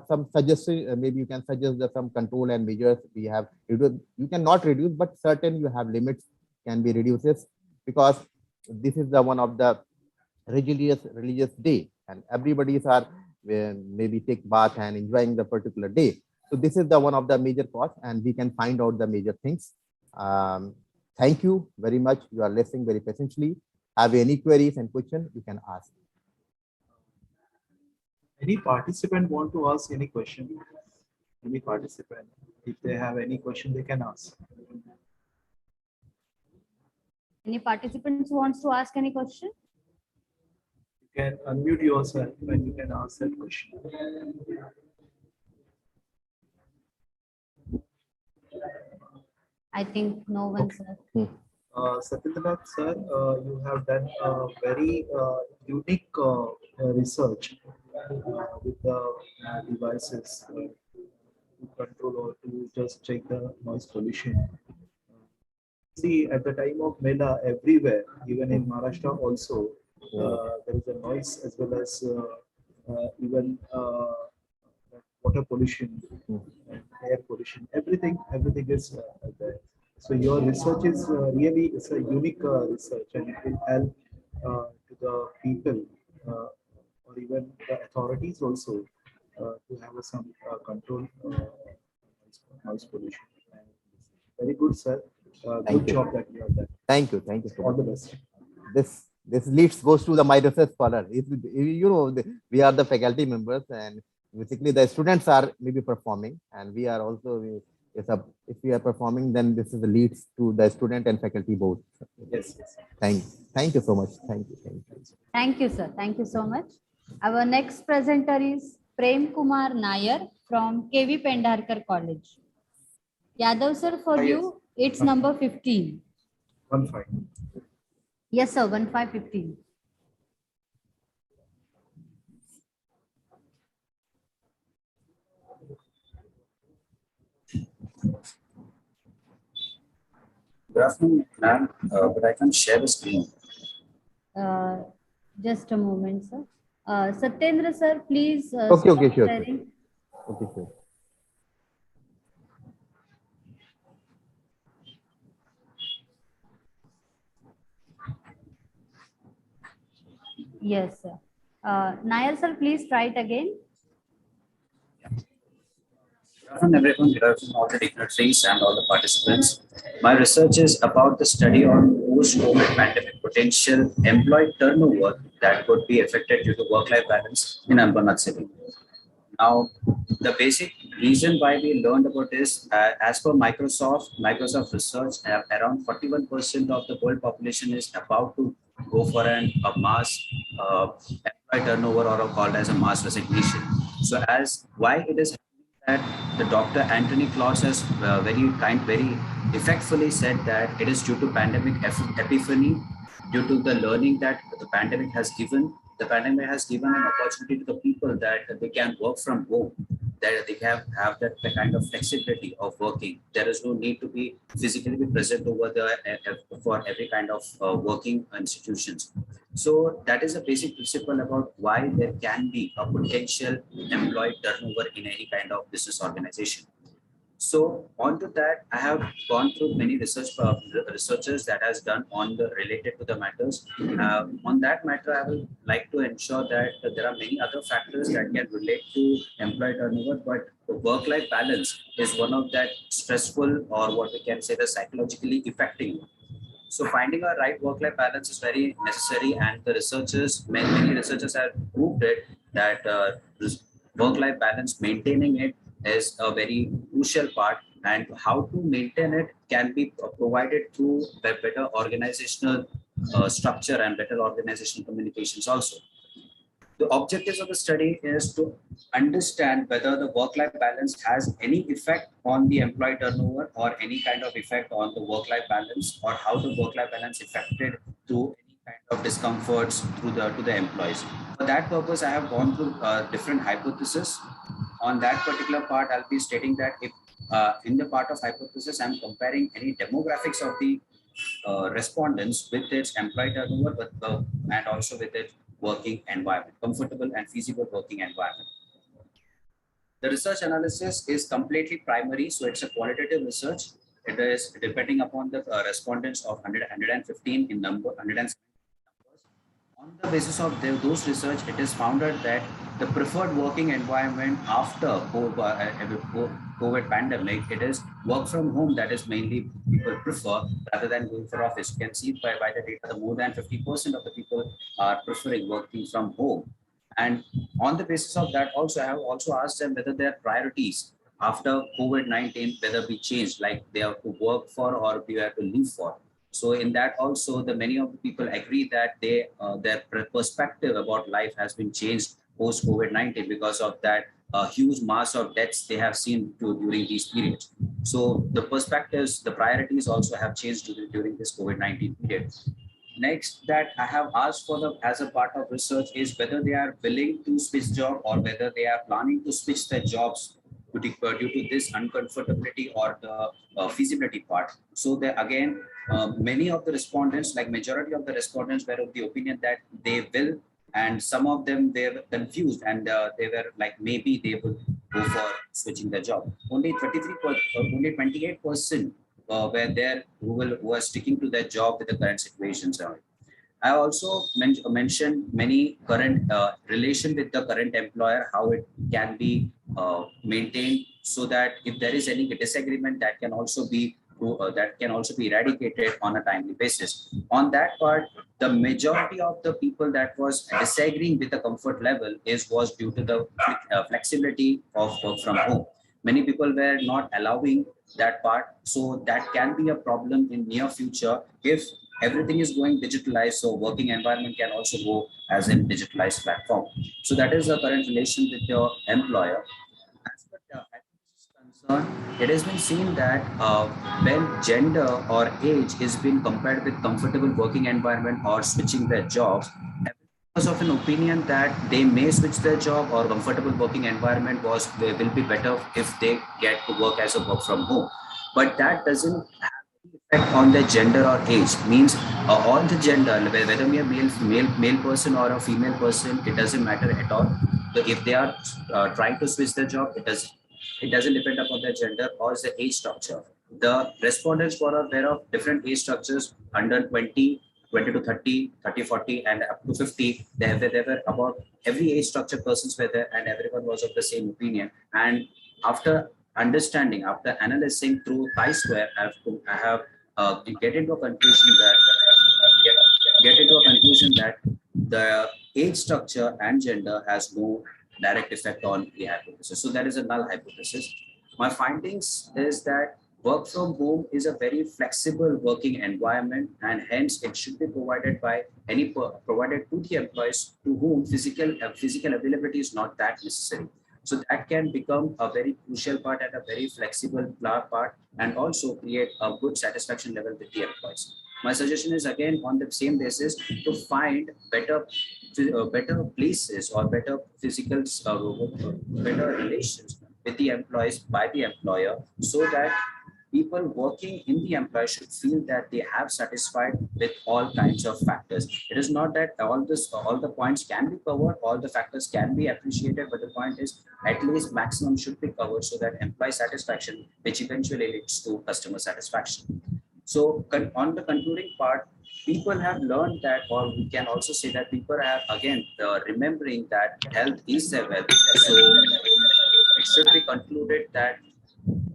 some suggestion. Maybe you can suggest some control and measures. We have you cannot reduce, but certain you have limits can be reduces, because this is the one of the religious day, and everybody's are maybe take bath and enjoying the particular day. So this is the one of the major cause, and we can find out the major things. Thank you very much. You are listening very patiently. Have any queries and questions, you can ask. Any participant want to ask any question? Any participant, if they have any question, they can ask. Any participants who wants to ask any question? You can unmute yourself when you can ask that question. I think no one, sir. Satyendranath sir, you have done a very unique research with the devices to control or to just check the noise pollution. See, at the time of Mela, everywhere, even in Maharashtra also, there is a noise as well as even water pollution and air pollution. Everything is there. So your research is really a unique research, and it will help to the people or even the authorities also to have some control noise pollution. And very good, sir. good job that you have done. Thank you so All much. the best. This leads goes to the my research scholar. We are the faculty members, and basically the students are maybe performing, and we are also if we are performing, then this is the leads to the student and faculty both. Yes. Thank you so much. Thank you. Thank you, sir. Thank you so much. Our next presenter is Prem Kumar Nair from KV Pendharkar College. Yadav sir, for Yes. you, it's number 15. 1-5. Yes, sir, 1515. Good afternoon, ma'am, but I can share the screen. Just a moment, sir. Satyendra sir, please. Okay, stop sure. sharing. Okay, sure. Yes, sir. Nair sir, please try it again. Good afternoon, everyone. Good afternoon, all the dignitaries and all the participants. My research is about the study on post-COVID pandemic potential employee turnover that could be affected due to work-life balance in Ambernath City. Now, the basic reason why we learned about this, as per Microsoft research, around 41% of the world population is about to go for a mass employee turnover, or called as a mass resignation. So, why it is that the Dr. Anthony Claus has very effectfully said that it is due to pandemic epiphany, due to the learning that the pandemic has given. The pandemic has given an opportunity to the people that they can work from home, that they have that kind of flexibility of working. There is no need to be physically present over there for every kind of working institutions. So that is a basic principle about why there can be a potential employee turnover in any kind of business organization. So onto that, I have gone through many researchers that has done related to the matters. On that matter, I will like to ensure that there are many other factors that can relate to employee turnover, but the work-life balance is one of that stressful, or what we can say, the psychologically affecting. So finding a right work-life balance is very necessary, and the many researchers have proved it that work-life balance, maintaining it is a very crucial part, and how to maintain it can be provided through better organizational structure and better organizational communications also. The objectives of the study is to understand whether the work-life balance has any effect on the employee turnover, or any kind of effect on the work-life balance, or how the work-life balance affected through any kind of discomforts to the employees. For that purpose, I have gone through different hypotheses. On that particular part, I'll be stating that if in the part of hypothesis, I'm comparing any demographics of the respondents with its employee turnover, and also with its working environment, comfortable and feasible working environment. The research analysis is completely primary, so it's a qualitative research. It is depending upon the respondents of 115 in number, 107 numbers. On the basis of those research, it is found out that the preferred working environment after COVID pandemic, it is work from home that is mainly people prefer, rather than going for office. You can see by the data that more than 50% of the people are preferring working from home. And on the basis of that also, I have also asked them whether their priorities after COVID-19, whether be changed, like they have to work for or they have to live for. So in that also, many of the people agree that their perspective about life has been changed post COVID-19 because of that huge mass of deaths they have seen during these periods. So the perspectives, the priorities also have changed during this COVID-19 period. Next, that I have asked for as a part of research is whether they are willing to switch job, or whether they are planning to switch their jobs due to this uncomfortability or the feasibility part. So there again, many of the respondents, like majority of the respondents, were of the opinion that they will, and some of them they were confused, and they were like maybe they would go for switching their job. Only 28% were there who are sticking to their job with the current situations. I also mentioned many current relation with the current employer, how it can be maintained, so that if there is any disagreement, that can also be that can also be eradicated on a timely basis. On that part, the majority of the people that was disagreeing with the comfort level was due to the flexibility of work from home. Many people were not allowing that part, so that can be a problem in near future if everything is going digitalized. So working environment can also go as a digitalized platform. So that is the current relation with your employer. As per the concern, it has been seen that when gender or age is being compared with comfortable working environment or switching their jobs, because of an opinion that they may switch their job or comfortable working environment will be better if they get to work as a work from home. But that doesn't have any effect on their gender or age. Means all the gender, whether we are male person or a female person, it doesn't matter at all. So if they are trying to switch their job, it doesn't depend upon their gender or the age structure. The respondents were aware of different age structures under 20 to 30, 30, 40, and up to 50. There were about every age structure persons were there, and everyone was of the same opinion. And after understanding, after analyzing through chi-square, I have get into a conclusion that the age structure and gender has no direct effect on the hypothesis. So that is a null hypothesis. My findings is that work from home is a very flexible working environment, and hence it should be provided by provided to the employees to whom physical availability is not that necessary. So that can become a very crucial part and a very flexible part, and also create a good satisfaction level with the employees. My suggestion is again on the same basis to find better places or better physical, better relations with the employees by the employer, so that people working in the employer should feel that they have satisfied with all kinds of factors. It is not that all the points can be covered, all the factors can be appreciated, but the point is at least maximum should be covered so that employee satisfaction, which eventually leads to customer satisfaction. So on the concluding part, people have learned that, or we can also say that people have again remembering that health is their wealth. So it should be concluded that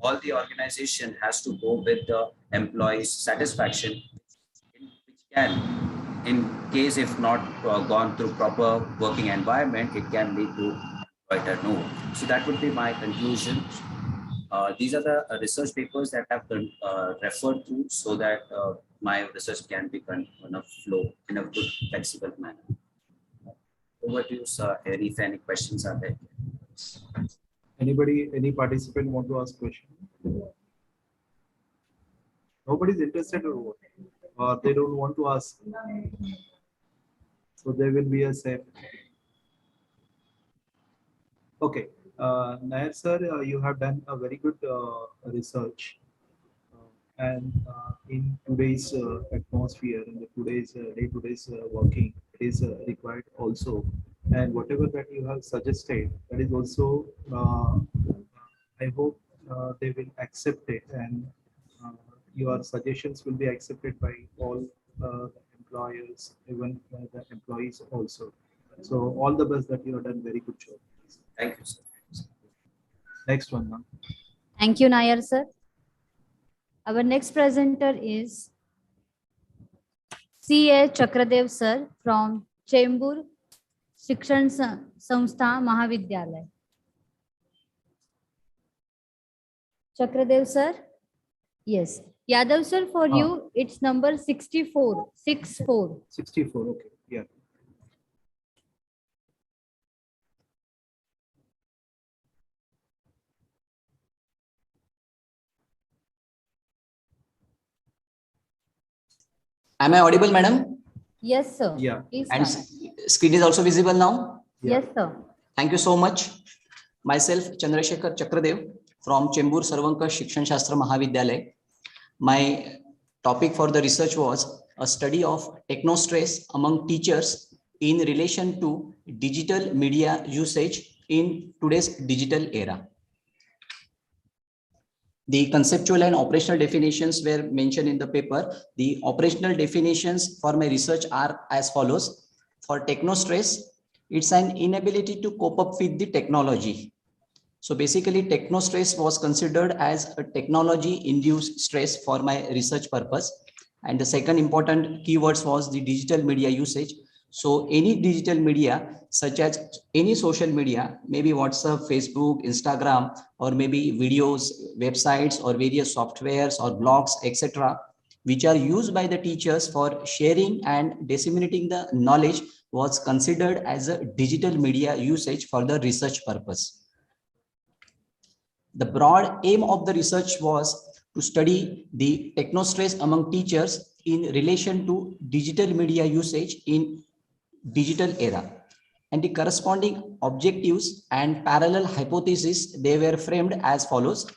all the organization has to go with the employees' satisfaction, which can, in case if not gone through proper working environment, it can lead to employee turnover. So that would be my conclusion. These are the research papers that I have referred to, so that my research can be on a flow in a good, flexible manner. Over to you, sir, if any questions are there. Any participant want to ask question? Nobody's interested or what? Or they don't want to ask. So there will be a same. Okay. Nair sir, you have done a very good research. And in today's atmosphere, in the today's day-to-day working, it is required also. And whatever that you have suggested, that is also, I hope they will accept it, and your suggestions will be accepted by all employers, even the employees also. So all the best, that you have done very good job. Thank you, sir. Next one, ma'am. Thank you, Nair sir. Our next presenter is C.A. Chakradev sir from Chembur Shikshan Samstha Mahavidyalay. Chakradev sir? Yes. Yadav sir, for you, it's number 64. 64. 64, okay. Yeah. Am I audible, madam? Yes, sir. Yeah. Please And start. screen is also visible now? Yes, sir. Thank you so much. Myself, Chandrasekhar Chakradev from Chembur Sarvanka Shikshan Shastra Mahavidyalay. My topic for the research was a study of technostress among teachers in relation to digital media usage in today's digital era. The conceptual and operational definitions were mentioned in the paper. The operational definitions for my research are as follows. For technostress, it's an inability to cope up with the technology. So basically techno stress was considered as a technology induced stress for my research purpose. And the second important keywords was the digital media usage. So any digital media, such as any social media, maybe WhatsApp, Facebook, Instagram, or maybe videos, websites, or various softwares or blogs, etc., which are used by the teachers for sharing and disseminating the knowledge, was considered as a digital media usage for the research purpose. The broad aim of the research was to study the technostress among teachers in relation to digital media usage in digital era, and the corresponding objectives and parallel hypotheses, they were framed as follows.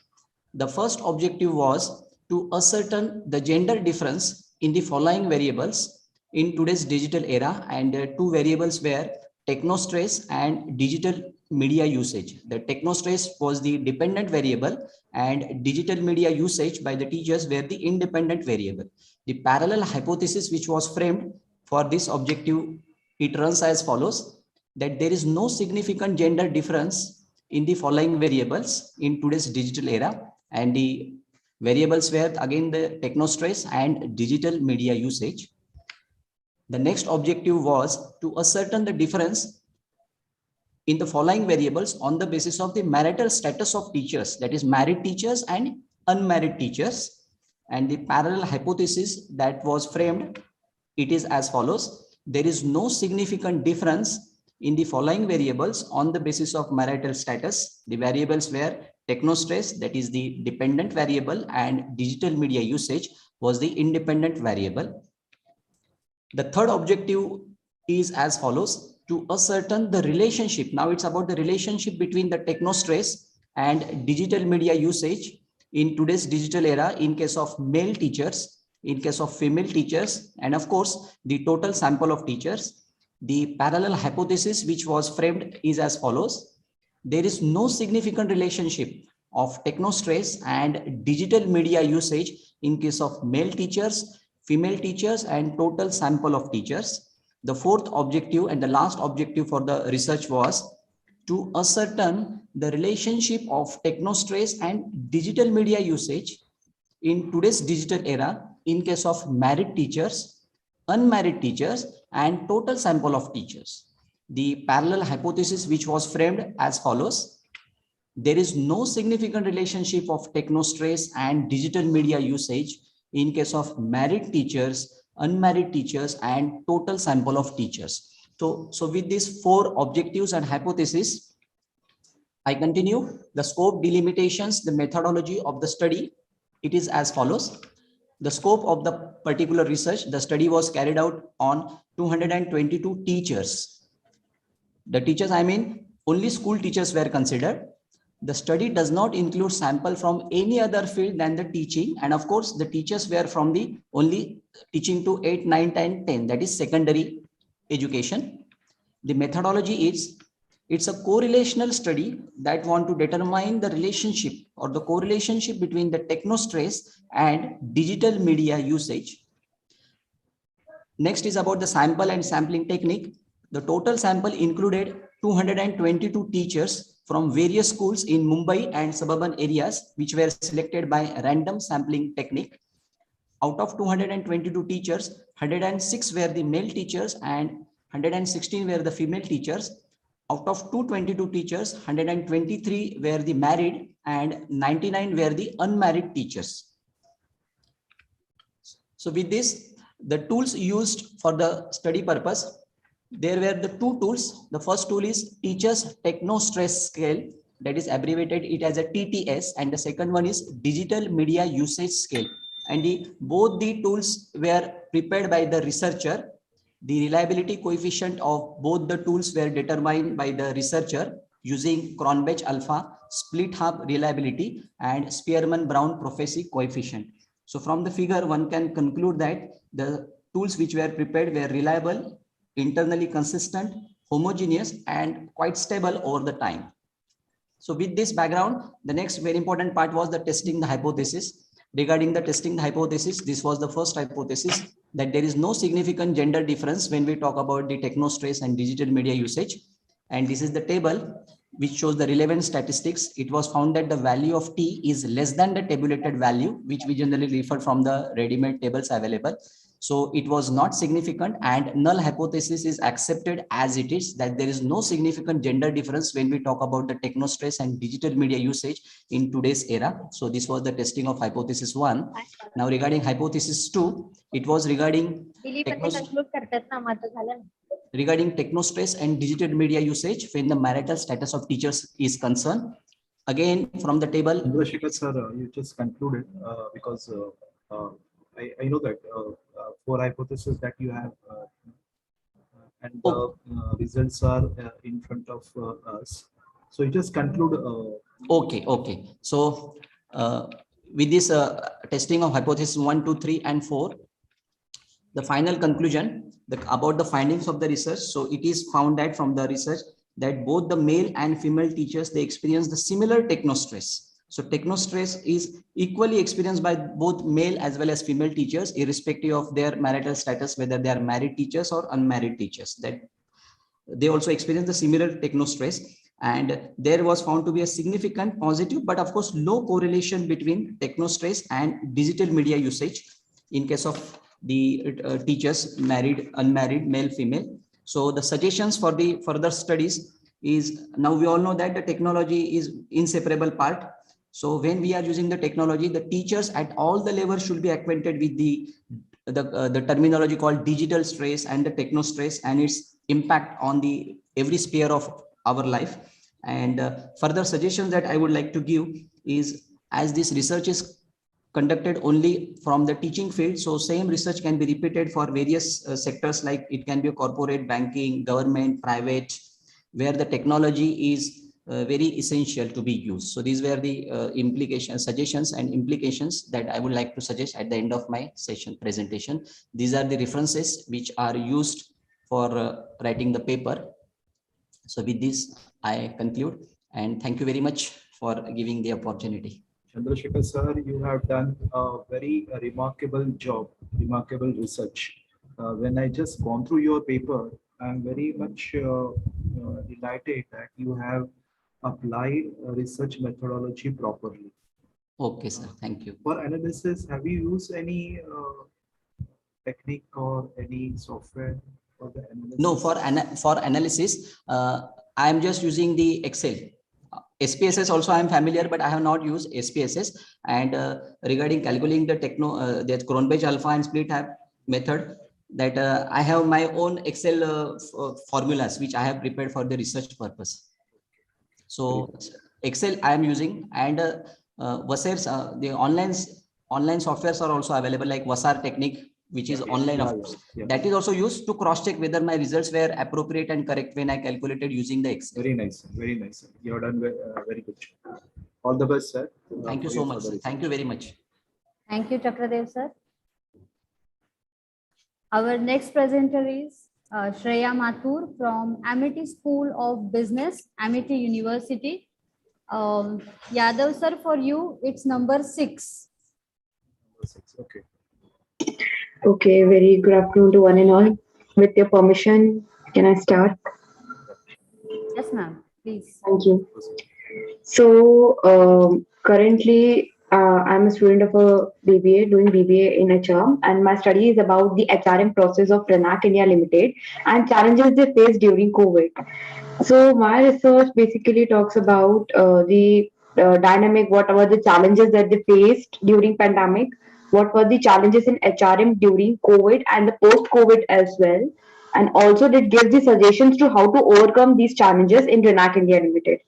The first objective was to ascertain the gender difference in the following variables in today's digital era, and two variables were technostress and digital media usage. The technostress was the dependent variable and digital media usage by the teachers were the independent variable. The parallel hypothesis which was framed for this objective, it runs as follows, that there is no significant gender difference in the following variables in today's digital era, and the variables were again the technostress and digital media usage. The next objective was to ascertain the difference in the following variables on the basis of the marital status of teachers, that is married teachers and unmarried teachers. And the parallel hypothesis that was framed, it is as follows. There is no significant difference in the following variables on the basis of marital status. The variables were technostress, that is the dependent variable, and digital media usage was the independent variable. The third objective is as follows, to ascertain the relationship. Now it's about the relationship between the technostress and digital media usage in today's digital era in case of male teachers, in case of female teachers, and of course the total sample of teachers. The parallel hypothesis which was framed is as follows. There is no significant relationship of technostress and digital media usage in case of male teachers, female teachers, and total sample of teachers. The fourth objective and the last objective for the research was to ascertain the relationship of technostress and digital media usage in today's digital era in case of married teachers, unmarried teachers, and total sample of teachers. The parallel hypothesis which was framed as follows. There is no significant relationship of technostress and digital media usage in case of married teachers, unmarried teachers, and total sample of teachers. So with these four objectives and hypotheses, I continue. The scope, delimitations, the methodology of the study, it is as follows. The scope of the particular research, the study was carried out on 222 teachers. The teachers, I mean, only school teachers were considered. The study does not include sample from any other field than the teaching. And of course, the teachers were from the only teaching to 8, 9, 10, 10, that is secondary education. The methodology is, it's a correlational study that want to determine the relationship or the correlationship between the technostress and digital media usage. Next is about the sample and sampling technique. The total sample included 222 teachers from various schools in Mumbai and suburban areas, which were selected by random sampling technique. Out of 222 teachers, 106 were the male teachers and 116 were the female teachers. Out of 222 teachers, 123 were the married and 99 were the unmarried teachers. So with this, the tools used for the study purpose, there were the two tools. The first tool is Teachers Technostress Scale, that is abbreviated it as a TTS, and the second one is Digital Media Usage Scale. And both the tools were prepared by the researcher. The reliability coefficient of both the tools were determined by the researcher using Cronbach alpha, split half reliability, and Spearman-Brown prophecy coefficient. So from the figure, one can conclude that the tools which were prepared were reliable, internally consistent, homogeneous, and quite stable over the time. So with this background, the next very important part was the testing the hypothesis. Regarding the testing the hypothesis, this was the first hypothesis, that there is no significant gender difference when we talk about the technostress and digital media usage. And this is the table. which shows the relevant statistics, it was found that the value of T is less than the tabulated value, which we generally refer from the ready-made tables available. So it was not significant, and null hypothesis is accepted as it is, that there is no significant gender difference when we talk about the technostress and digital media usage in today's era. So this was the testing of hypothesis 1. Now regarding hypothesis 2, it was regarding technostress and digital media usage when the marital status of teachers is concerned. Again, from the table. Chandrasekhar sir, you just concluded because I know that 4 hypotheses that you have and the results are in front of us. So you just conclude. Okay. So with this testing of hypothesis 1, 2, 3, and 4, the final conclusion about the findings of the research. So it is found that from the research that both the male and female teachers, they experience the similar technostress. So technostress is equally experienced by both male as well as female teachers, irrespective of their marital status, whether they are married teachers or unmarried teachers. That they also experience the similar technostress, and there was found to be a significant positive, but of course low correlation between technostress and digital media usage in case of the teachers, married, unmarried, male, female. So the suggestions for the further studies is, now we all know that the technology is inseparable part. So when we are using the technology, the teachers at all the levels should be acquainted with the terminology called digital stress and the technostress and its impact on the every sphere of our life. And further suggestions that I would like to give is, as this research is conducted only from the teaching field, so same research can be repeated for various sectors, like it can be a corporate, banking, government, private, where the technology is very essential to be used. So these were the suggestions and implications that I would like to suggest at the end of my session presentation. These are the references which are used for writing the paper. So with this, I conclude, and thank you very much for giving the opportunity. Chandrasekhar sir, you have done a very remarkable job, remarkable research. When I just gone through your paper, I'm very much delighted that you have applied research methodology properly. Okay, sir. Thank you. For analysis, have you used any technique or any software for the analysis? No, for analysis, I am just using the Excel. SPSS also I am familiar, but I have not used SPSS. And regarding calculating the the Cronbach alpha and split method, that I have my own Excel formulas which I have prepared for the research purpose. So Excel I am using, and Vaser's the online softwares are also available, like Vasar Technique, which is online. That is also used to cross check whether my results were appropriate and correct when I calculated using the Excel. Very nice, very nice. You have done very good. All the best, sir. Thank you so much. Thank you very much. Thank you, Chakradev sir. Our next presenter is Shreya Mathur from Amity School of Business, Amity University. Yadav sir, for you, it's number 6. Okay. Okay, very good afternoon to one and all. With your permission, can I start? Yes, ma'am, please. Thank you. So currently, I'm a student of a BBA, doing BBA in HR, and my study is about the HRM process of Renac India Limited and challenges they faced during COVID. So my research basically talks about the dynamic, what were the challenges that they faced during pandemic, what were the challenges in HRM during COVID and the post-COVID as well. And also it gives the suggestions to how to overcome these challenges in Renac India Limited.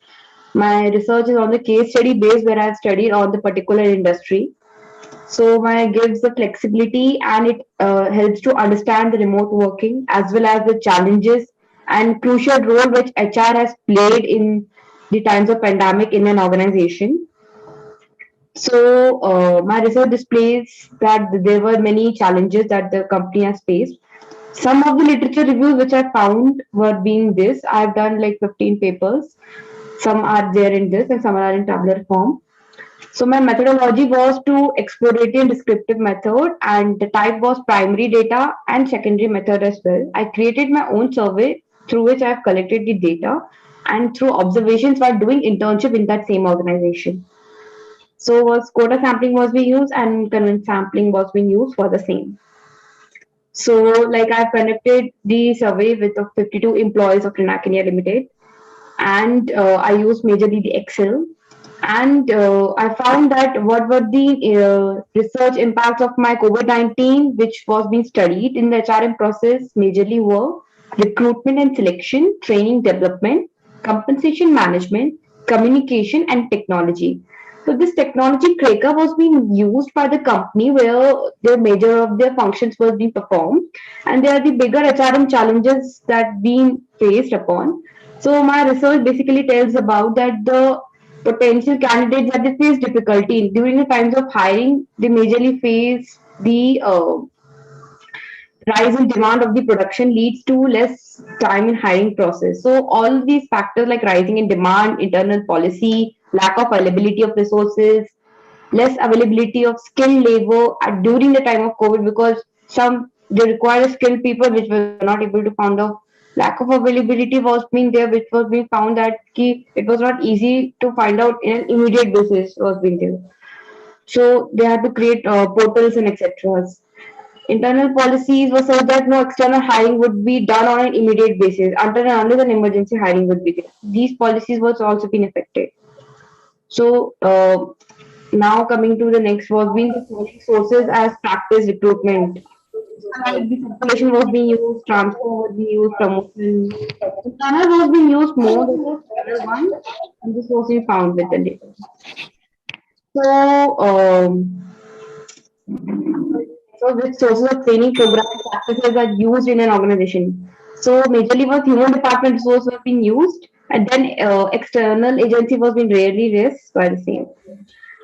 My research is on the case study base where I've studied on the particular industry. So my gives the flexibility and it helps to understand the remote working as well as the challenges and crucial role which HR has played in the times of pandemic in an organization. So my research displays that there were many challenges that the company has faced. Some of the literature reviews which I found were being this. I've done like 15 papers. Some are there in this and some are in tabular form. So my methodology was to exploratory and descriptive method, and the type was primary data and secondary method as well. I created my own survey through which I have collected the data and through observations while doing internship in that same organization. So was quota sampling was being used and convince sampling was being used for the same. So like I've conducted the survey with 52 employees of Renac India Limited, and I used majorly the Excel. And I found that what were the research impacts of my COVID-19, which was being studied in the HRM process, majorly were recruitment and selection, training development, compensation management, communication, and technology. So this technology cracker was being used by the company where the major of their functions was being performed, and there are the bigger HRM challenges that being faced upon. So my research basically tells about that the potential candidates that they face difficulty during the times of hiring. They majorly face the rise in demand of the production leads to less time in hiring process. So all these factors like rising in demand, internal policy, lack of availability of resources, less availability of skilled labor during the time of COVID, because some they require skilled people which were not able to find out. Lack of availability was being there, which was being found that it was not easy to find out in an immediate basis was being there. So they had to create portals and etc. Internal policies were such that no external hiring would be done on an immediate basis until and unless an emergency hiring would be there. These policies was also been affected. So now coming to the next was being the following sources as practice recruitment. Like the circulation was being used, transfer was being used, promotion. Internal was being used more than the external one, and this was being found with the data. So which sources of training program practices are used in an organization? So majorly was human department resource was being used, and then external agency was being rarely raised by the same.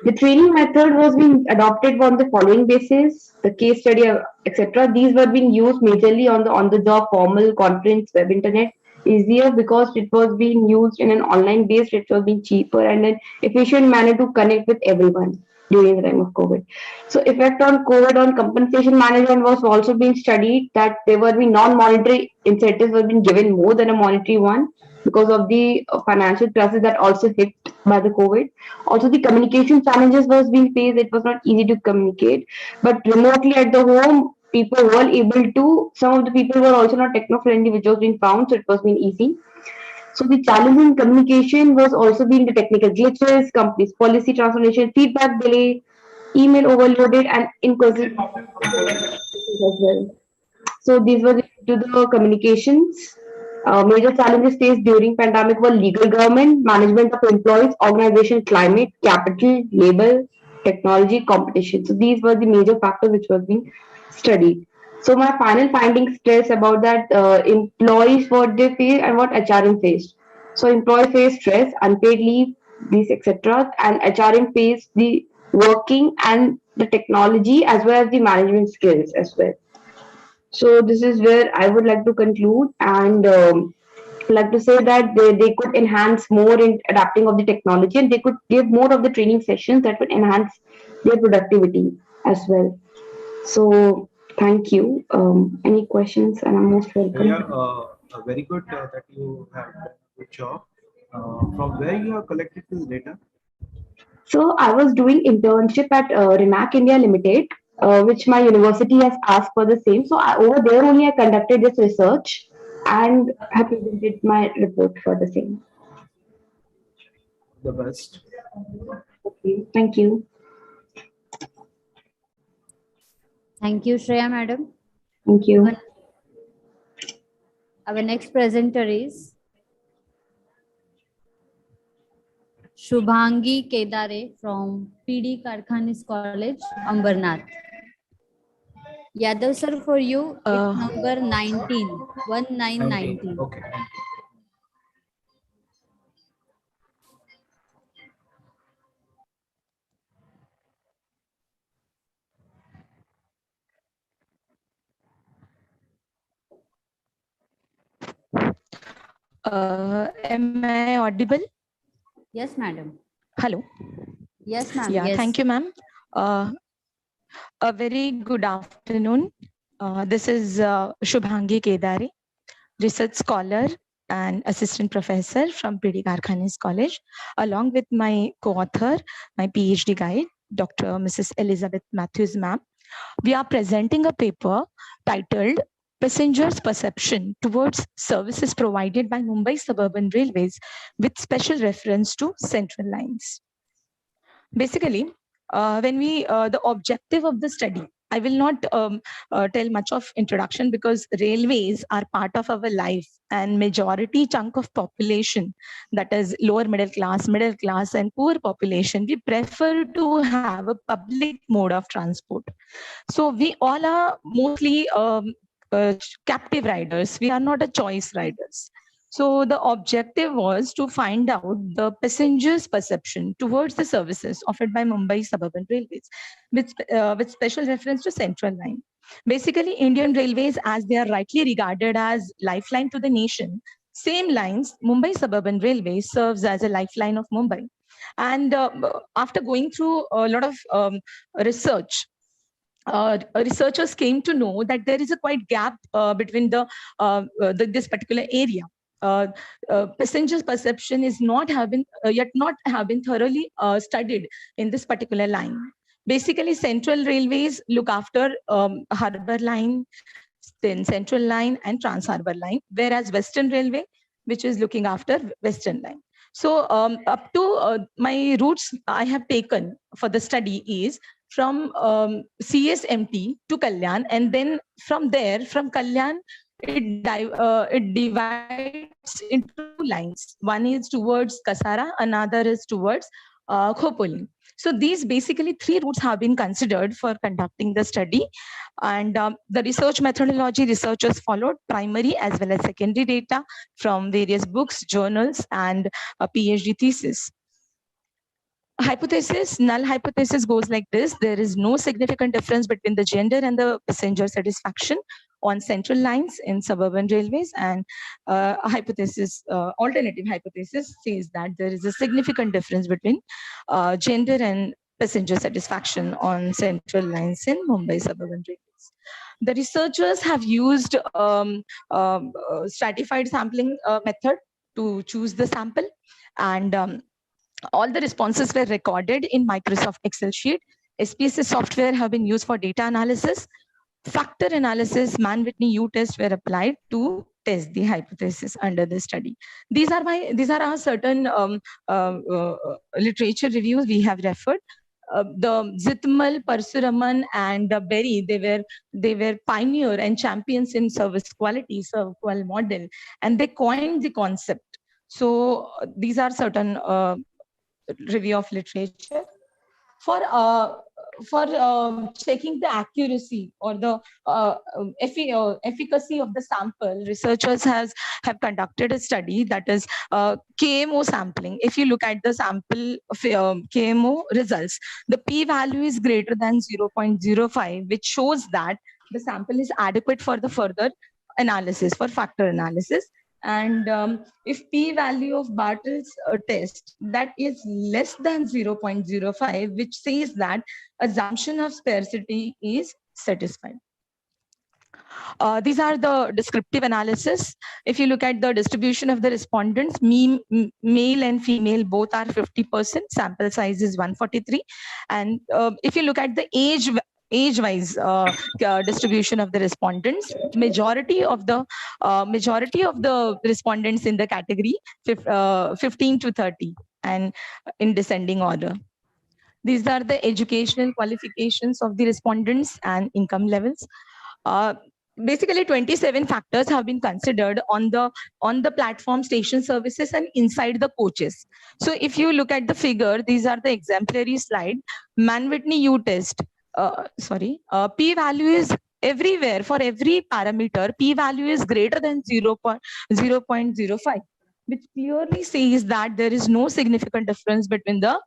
The training method was being adopted on the following basis: the case study, etc. These were being used majorly on the job, formal, conference, web, internet. Easier because it was being used in an online based. It was being cheaper and an efficient manner to connect with everyone during the time of COVID. So effect on COVID on compensation management was also being studied, that there were being non-monetary incentives were being given more than a monetary one because of the financial crisis that also hit by the COVID. Also the communication challenges was being faced. It was not easy to communicate, but remotely at the home, people were able to, some of the people were also not techno-friendly, which was being found, so it was being easy. So the challenge in communication was also being the technical glitches, company's policy transformation, feedback delay, email overloaded, and inconsistent as well. So these were to the communications. Major challenges faced during pandemic were legal government, management of employees, organization climate, capital, labor, technology, competition. So these were the major factors which were being studied. So my final findings stress about that employees what they face and what HRM faced. So employee face stress, unpaid leave, these etc. and HRM face the working and the technology as well as the management skills as well. So this is where I would like to conclude and like to say that they could enhance more in adapting of the technology, and they could give more of the training sessions that would enhance their productivity as well. So thank you. Any questions? And I'm most welcome. Yeah, very good that you have done a good job. From where you have collected this data? So I was doing internship at Renac India Limited, which my university has asked for the same. So over there only I conducted this research and have presented my report for the same. The best. Okay, thank you. Thank you, Shreya madam. Thank you. Our next presenter is Shubhangi Kedare from PD Karkhanis College, Ambernath. Yadav sir, for you, it's number 19, 1919. Okay. Am I audible? Yes, madam. Hello. Yes, ma'am. Yeah, Yes. thank you, ma'am. A very good afternoon. This is Shubhangi Kedare, research scholar and assistant professor from P.D. Garkhanis College, along with my co-author, my PhD guide, Dr. Mrs. Elizabeth Matthews ma'am. We are presenting a paper titled Passengers' Perception Towards Services Provided by Mumbai Suburban Railways with special reference to Central Lines. Basically, the objective of the study, I will not tell much of introduction because railways are part of our life, and majority chunk of population, that is lower middle class, and poor population, we prefer to have a public mode of transport. So we all are mostly captive riders. We are not a choice riders. So the objective was to find out the passengers' perception towards the services offered by Mumbai Suburban Railways with special reference to Central Line. Basically, Indian Railways, as they are rightly regarded as lifeline to the nation, same lines, Mumbai Suburban Railways serves as a lifeline of Mumbai. And after going through a lot of research, researchers came to know that there is a quite gap between this particular area. Passengers' perception is not yet not have been thoroughly studied in this particular line. Basically, Central Railways look after Harbour Line, then Central Line and Trans Harbour Line, whereas Western Railway, which is looking after Western Line. So up to my routes I have taken for the study is from CSMT to Kalyan, and then from there, from Kalyan, it divides into two lines. One is towards Kasara, another is towards Khopoli. So these basically three routes have been considered for conducting the study. And the research methodology, researchers followed primary as well as secondary data from various books, journals, and a PhD thesis. Hypothesis, null hypothesis goes like this: there is no significant difference between the gender and the passenger satisfaction on Central Lines in suburban railways. And alternative hypothesis says that there is a significant difference between gender and passenger satisfaction on Central Lines in Mumbai Suburban Railways. The researchers have used stratified sampling method to choose the sample, and all the responses were recorded in Microsoft Excel sheet. SPSS software have been used for data analysis. Factor analysis, Mann-Whitney U-test were applied to test the hypothesis under the study. These are our certain literature reviews we have referred. The Zitmal, Parsuraman, and Berry, they were pioneer and champions in service quality, ServQual model, and they coined the concept. So these are certain review of literature. For checking the accuracy or the efficacy of the sample, researchers have conducted a study, that is KMO sampling. If you look at the sample KMO results, the p-value is greater than 0.05, which shows that the sample is adequate for the further analysis, for factor analysis. And if p-value of Bartle's test that is less than 0.05, which says that assumption of sparsity is satisfied. These are the descriptive analysis. If you look at the distribution of the respondents, male and female both are 50%, sample size is 143. And if you look at the age-wise distribution of the respondents, majority of the respondents in the category 15 to 30, and in descending order. These are the educational qualifications of the respondents and income levels. Basically, 27 factors have been considered on the platform, station services, and inside the coaches. So if you look at the figure, these are the exemplary slide. Mann-Whitney U-test. P-value is everywhere, for every parameter, p-value is greater than 0.05, which clearly says that there is no significant difference between the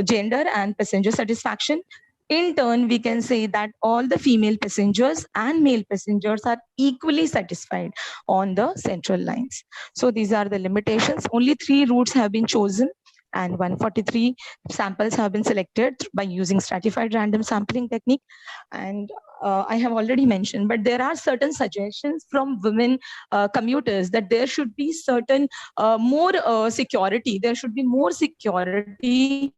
gender and passenger satisfaction. In turn, we can say that all the female passengers and male passengers are equally satisfied on the Central Lines. So these are the limitations. Only 3 routes have been chosen, and 143 samples have been selected by using stratified random sampling technique. And I have already mentioned, but there are certain suggestions from women commuters that there should be certain more security. There should be more security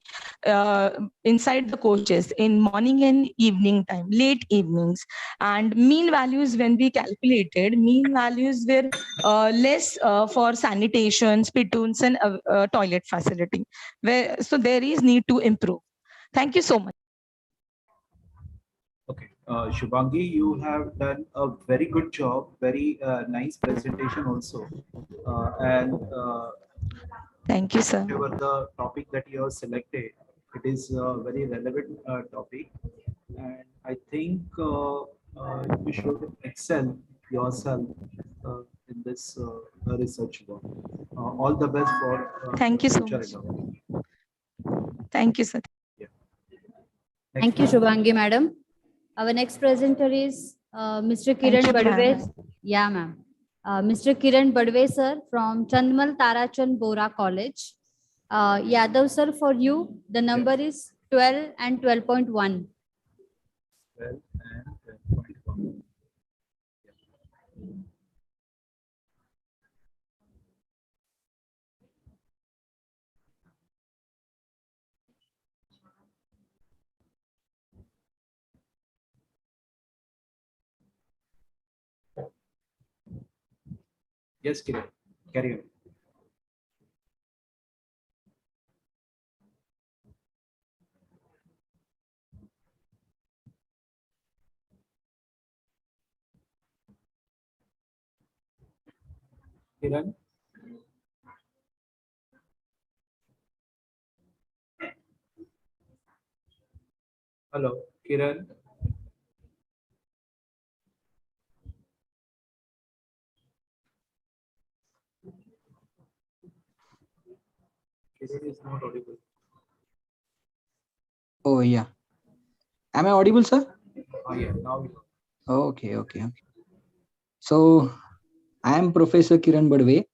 inside the coaches in morning and evening time, late evenings. And mean values, when we calculated, mean values were less for sanitation, spittoons, and toilet facility. So there is need to improve. Thank you so much. Okay, Shubhangi, you have done a very good job, very nice presentation also. Thank you, sir. Whatever the topic that you have selected, it is a very relevant topic. And I think you should excel yourself in this research work. All the best for Thank you so future much. endeavor. Thank you, sir. Thank you, Shubhangi, madam. Our next presenter is Mr. Kiran you, Badve. ma'am. Yeah, ma'am. Mr. Kiran Badve, sir, from Chandmal Tarachand Bora College. Yadav, sir, for you, the number is 12 and 12.1. 12 and 12.1. Yes, Kiran, carry on. Kiran? Hello, Kiran? Kiran is not audible. Oh, yeah. Am I audible, sir? Oh, yeah, now we Okay. So, I am Professor Kiran Badve,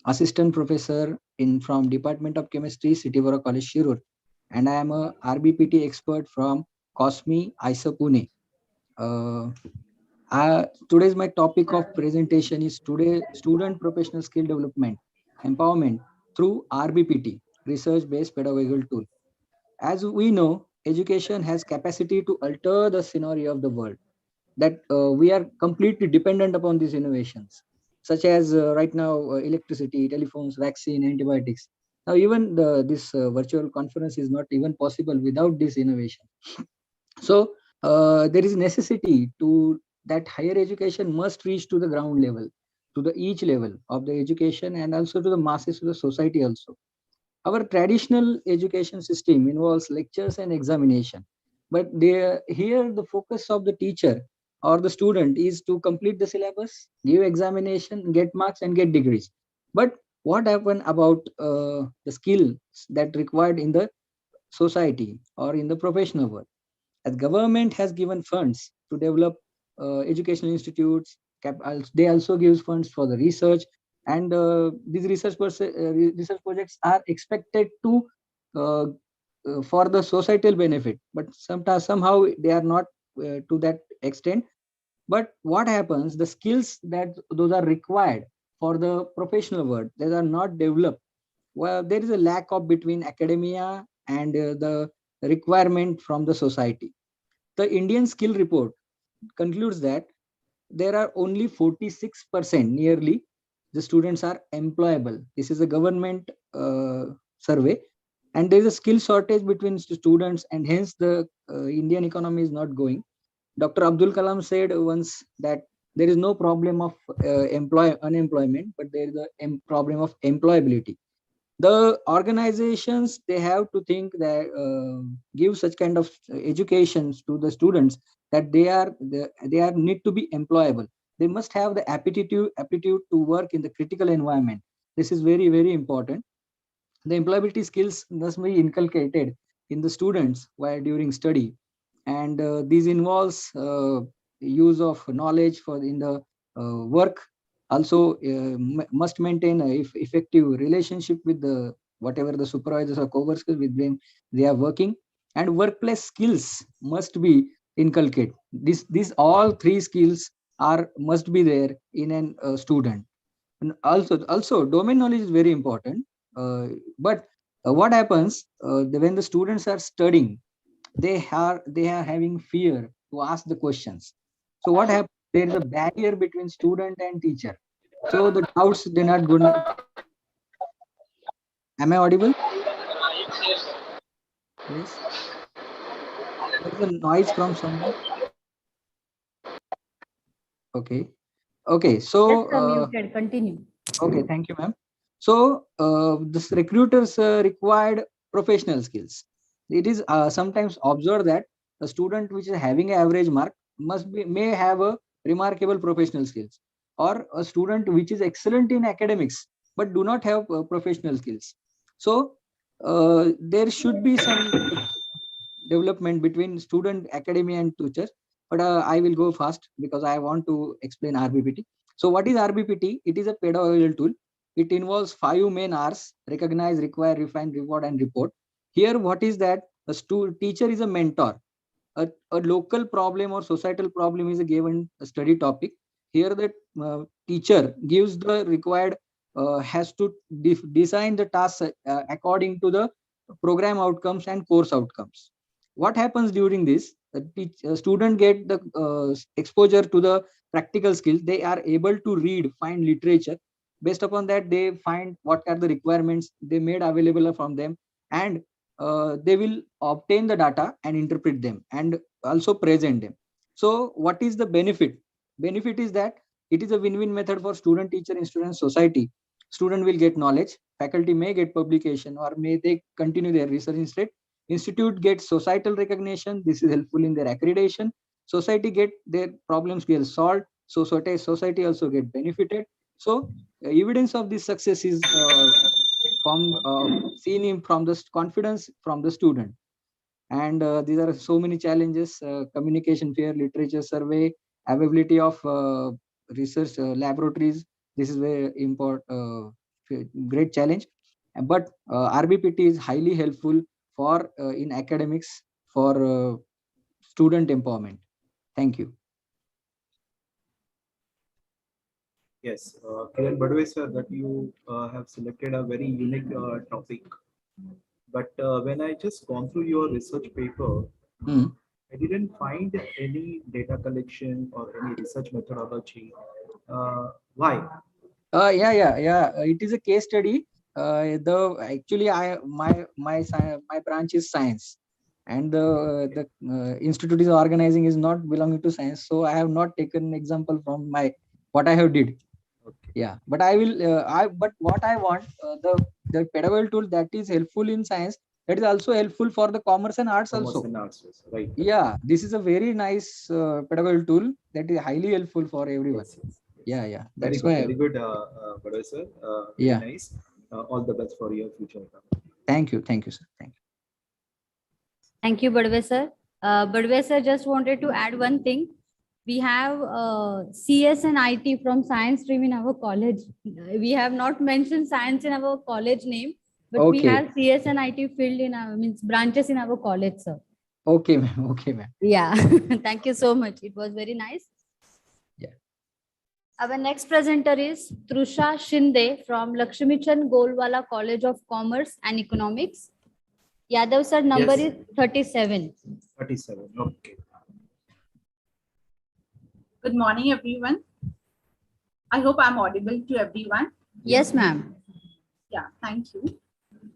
Assistant Professor from Department of Chemistry, City Bora College, Shirur. And I am a RBPT expert from COSME, IISA, Pune. Today's my topic of presentation is student professional skill development, empowerment through RBPT, research-based pedagogical tool. As we know, education has capacity to alter the scenario of the world, that we are completely dependent upon these innovations, such as right now electricity, telephones, vaccine, antibiotics. Now even this virtual conference is not even possible without this innovation. So there is necessity to that higher education must reach to the ground level, to the each level of the education, and also to the masses, to the society also. Our traditional education system involves lectures and examination, but here the focus of the teacher or the student is to complete the syllabus, give examination, get marks, and get degrees. But what happened about the skills that required in the society or in the professional world? As government has given funds to develop educational institutes, they also give funds for the research, and these research projects are expected to for the societal benefit, but somehow they are not to that extent. But what happens, the skills that those are required for the professional world, they are not developed. Well, there is a lack of between academia and the requirement from the society. The Indian Skill Report concludes that there are only 46% nearly the students are employable. This is a government survey, and there is a skill shortage between students, and hence the Indian economy is not going. Dr. Abdul Kalam said once that there is no problem of unemployment, but there is a problem of employability. The organizations, they have to think that give such kind of educations to the students that they are need to be employable. They must have the aptitude to work in the critical environment. This is very, very important. The employability skills must be inculcated in the students while during study, and this involves use of knowledge for in the work. Also must maintain a effective relationship with the whatever the supervisors or co-workers with them they are working, and workplace skills must be inculcate. These all three skills must be there in a student. And also domain knowledge is very important. But what happens when the students are studying, they are having fear to ask the questions. So what happens? There is a barrier between student and teacher. So the doubts, they're not good. Am I audible? Yes. There's a noise from someone. Okay. Okay. So Continue. okay, thank you, ma'am. So this recruiters required professional skills. It is sometimes observed that a student which is having an average mark may have a remarkable professional skills, or a student which is excellent in academics but do not have professional skills. So there should be some development between student, academia, and teachers. But I will go fast because I want to explain RBPT. So what is RBPT? It is a pedagogical tool. It involves 5 main R's: recognize, require, refine, reward, and report. Here, what is that? A teacher is a mentor. A local problem or societal problem is a given study topic. Here, the teacher gives the required, has to design the task according to the program outcomes and course outcomes. What happens during this? The student get the exposure to the practical skills. They are able to read, find literature. Based upon that, they find what are the requirements they made available from them, and they will obtain the data and interpret them and also present them. So what is the benefit? Benefit is that it is a win-win method for student, teacher, and student society. Student will get knowledge, faculty may get publication, or may they continue their research instead. Institute gets societal recognition. This is helpful in their accreditation. Society get their problems get solved. So society also get benefited. So evidence of this success is seen from the confidence from the student. And these are so many challenges: communication fair, literature survey, availability of research laboratories. This is very important, great challenge. But RBPT is highly helpful for in academics, for student empowerment. Thank you. Yes, Kiran Badwe sir, that you have selected a very unique topic. But when I just gone through your research paper, I didn't find any data collection or any research methodology. Why? Yeah. It is a case study. Actually, my branch is science, and the institute is organizing is not belonging to science. So I have not taken example from what I have did. Okay. Yeah, but I will. But what I want, the pedagogical tool that is helpful in science, that is also helpful for the commerce and arts Commerce also. and arts, right? Yeah, this is a very nice pedagogical tool that is highly helpful for everyone. Yes. Yeah. Very That's good, why. very good, Badwe sir. Yeah. Very nice. All the best for your future. Thank you, sir. Thank you. Thank you, Badwe sir. Badwe sir, just wanted to add one thing. We have CS and IT from science stream in our college. We have not mentioned science in our college name, but we Okay. have CS and IT field in our branches in our college, sir. Okay, ma'am. Okay, ma'am. Yeah. Thank you so much. It was very nice. Yeah. Our next presenter is Trusha Shinde from Lakshmichand Golwala College of Commerce and Economics. Yadav sir, number Yes. is 37. 37. Okay. Good morning, everyone. I hope I'm audible to everyone. Yes, ma'am. Yeah, thank you.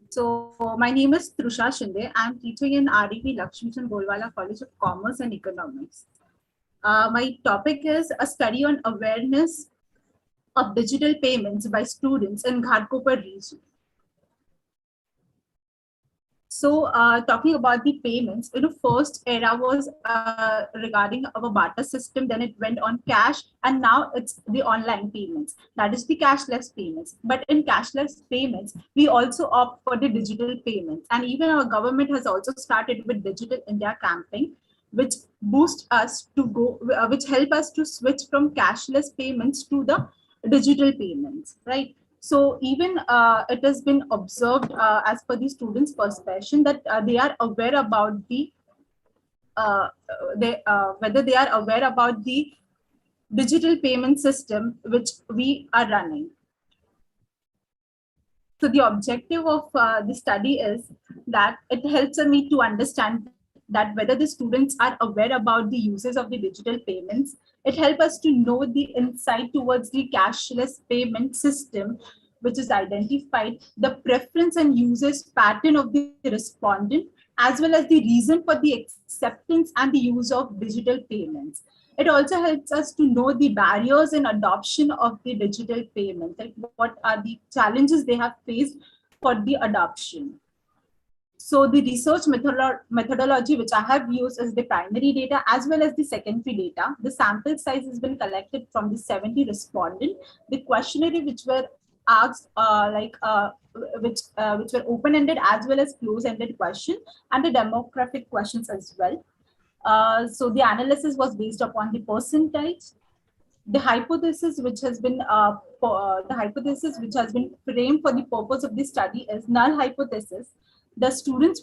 So my name is Trusha Shinde. I'm teaching in RDP Lakshmichand Golwala College of Commerce and Economics. My topic is a study on awareness of digital payments by students in Ghatkopar region. So talking about the payments, first era was regarding our barter system, then it went on cash, and now it's the online payments. That is the cashless payments. But in cashless payments, we also opt for the digital payments. And even our government has also started with Digital India campaign, which boost us to go, which help us to switch from cashless payments to the digital payments, right? So even it has been observed as per the students' perception that they are aware about the whether they are aware about the digital payment system which we are running. So the objective of the study is that it helps me to understand that whether the students are aware about the uses of the digital payments. It helps us to know the insight towards the cashless payment system, which is identified, the preference and uses pattern of the respondent, as well as the reason for the acceptance and the use of digital payments. It also helps us to know the barriers in adoption of the digital payment, like what are the challenges they have faced for the adoption. So the research methodology which I have used is the primary data as well as the secondary data. The sample size has been collected from the 70 respondents. The questionnaire which were asked which were open-ended as well as close-ended question, and the demographic questions as well. So the analysis was based upon the percentage. The hypothesis which has been framed for the purpose of the study is null hypothesis. The students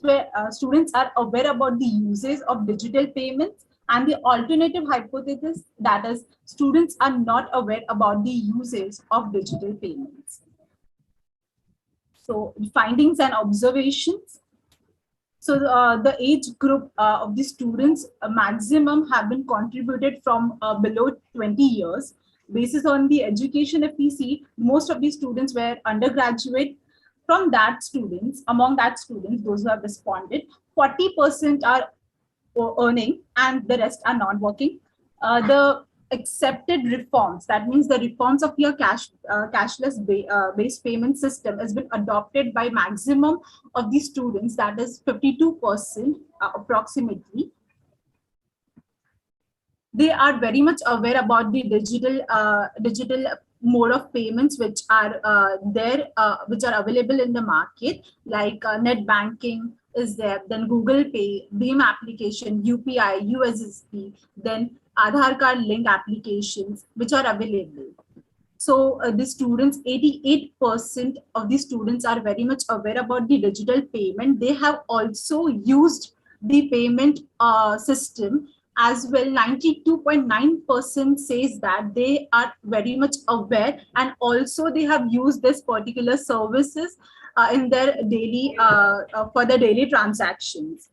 are aware about the uses of digital payments, and the alternative hypothesis, that is, students are not aware about the uses of digital payments. So findings and observations. So the age group of the students maximum have been contributed from below 20 years. Based on the education, if we see, most of the students were undergraduate. From that students, among that students, those who have responded, 40% are earning and the rest are non-working. The accepted reforms, that means the reforms of your cashless based payment system has been adopted by maximum of the students, that is 52% approximately. They are very much aware about the digital mode of payments which are which are available in the market, like net banking is there, then Google Pay, Beam application, UPI, USSD, then Aadhaar card link applications which are available. So the students, 88% of the students are very much aware about the digital payment. They have also used the payment system as well. 92.9% says that they are very much aware, and also they have used this particular services in their daily for the daily transactions.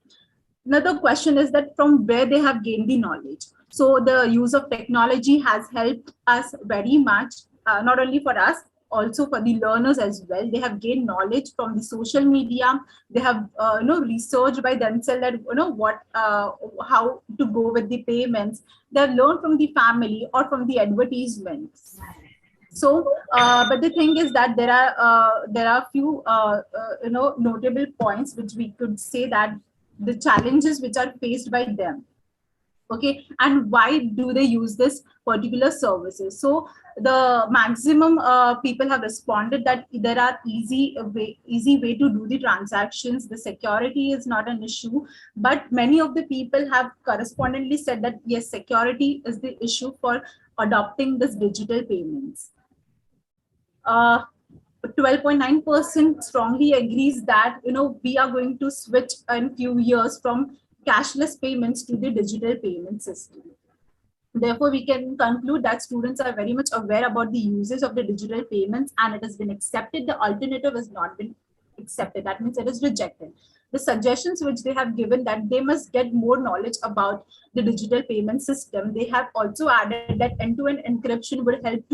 Another question is that from where they have gained the knowledge. So the use of technology has helped us very much, not only for us, also for the learners as well. They have gained knowledge from the social media. They have researched by themselves that how to go with the payments. They have learned from the family or from the advertisements. So but the thing is that there are few notable points which we could say that the challenges which are faced by them. Okay, and why do they use this particular services? So the maximum people have responded that there are easy way to do the transactions. The security is not an issue, but many of the people have correspondingly said that yes, security is the issue for adopting this digital payments. 12.9% strongly agrees that we are going to switch in few years from cashless payments to the digital payment system. Therefore, we can conclude that students are very much aware about the uses of the digital payments, and it has been accepted. The alternative has not been accepted. That means it is rejected. The suggestions which they have given that they must get more knowledge about the digital payment system. They have also added that end-to-end encryption would help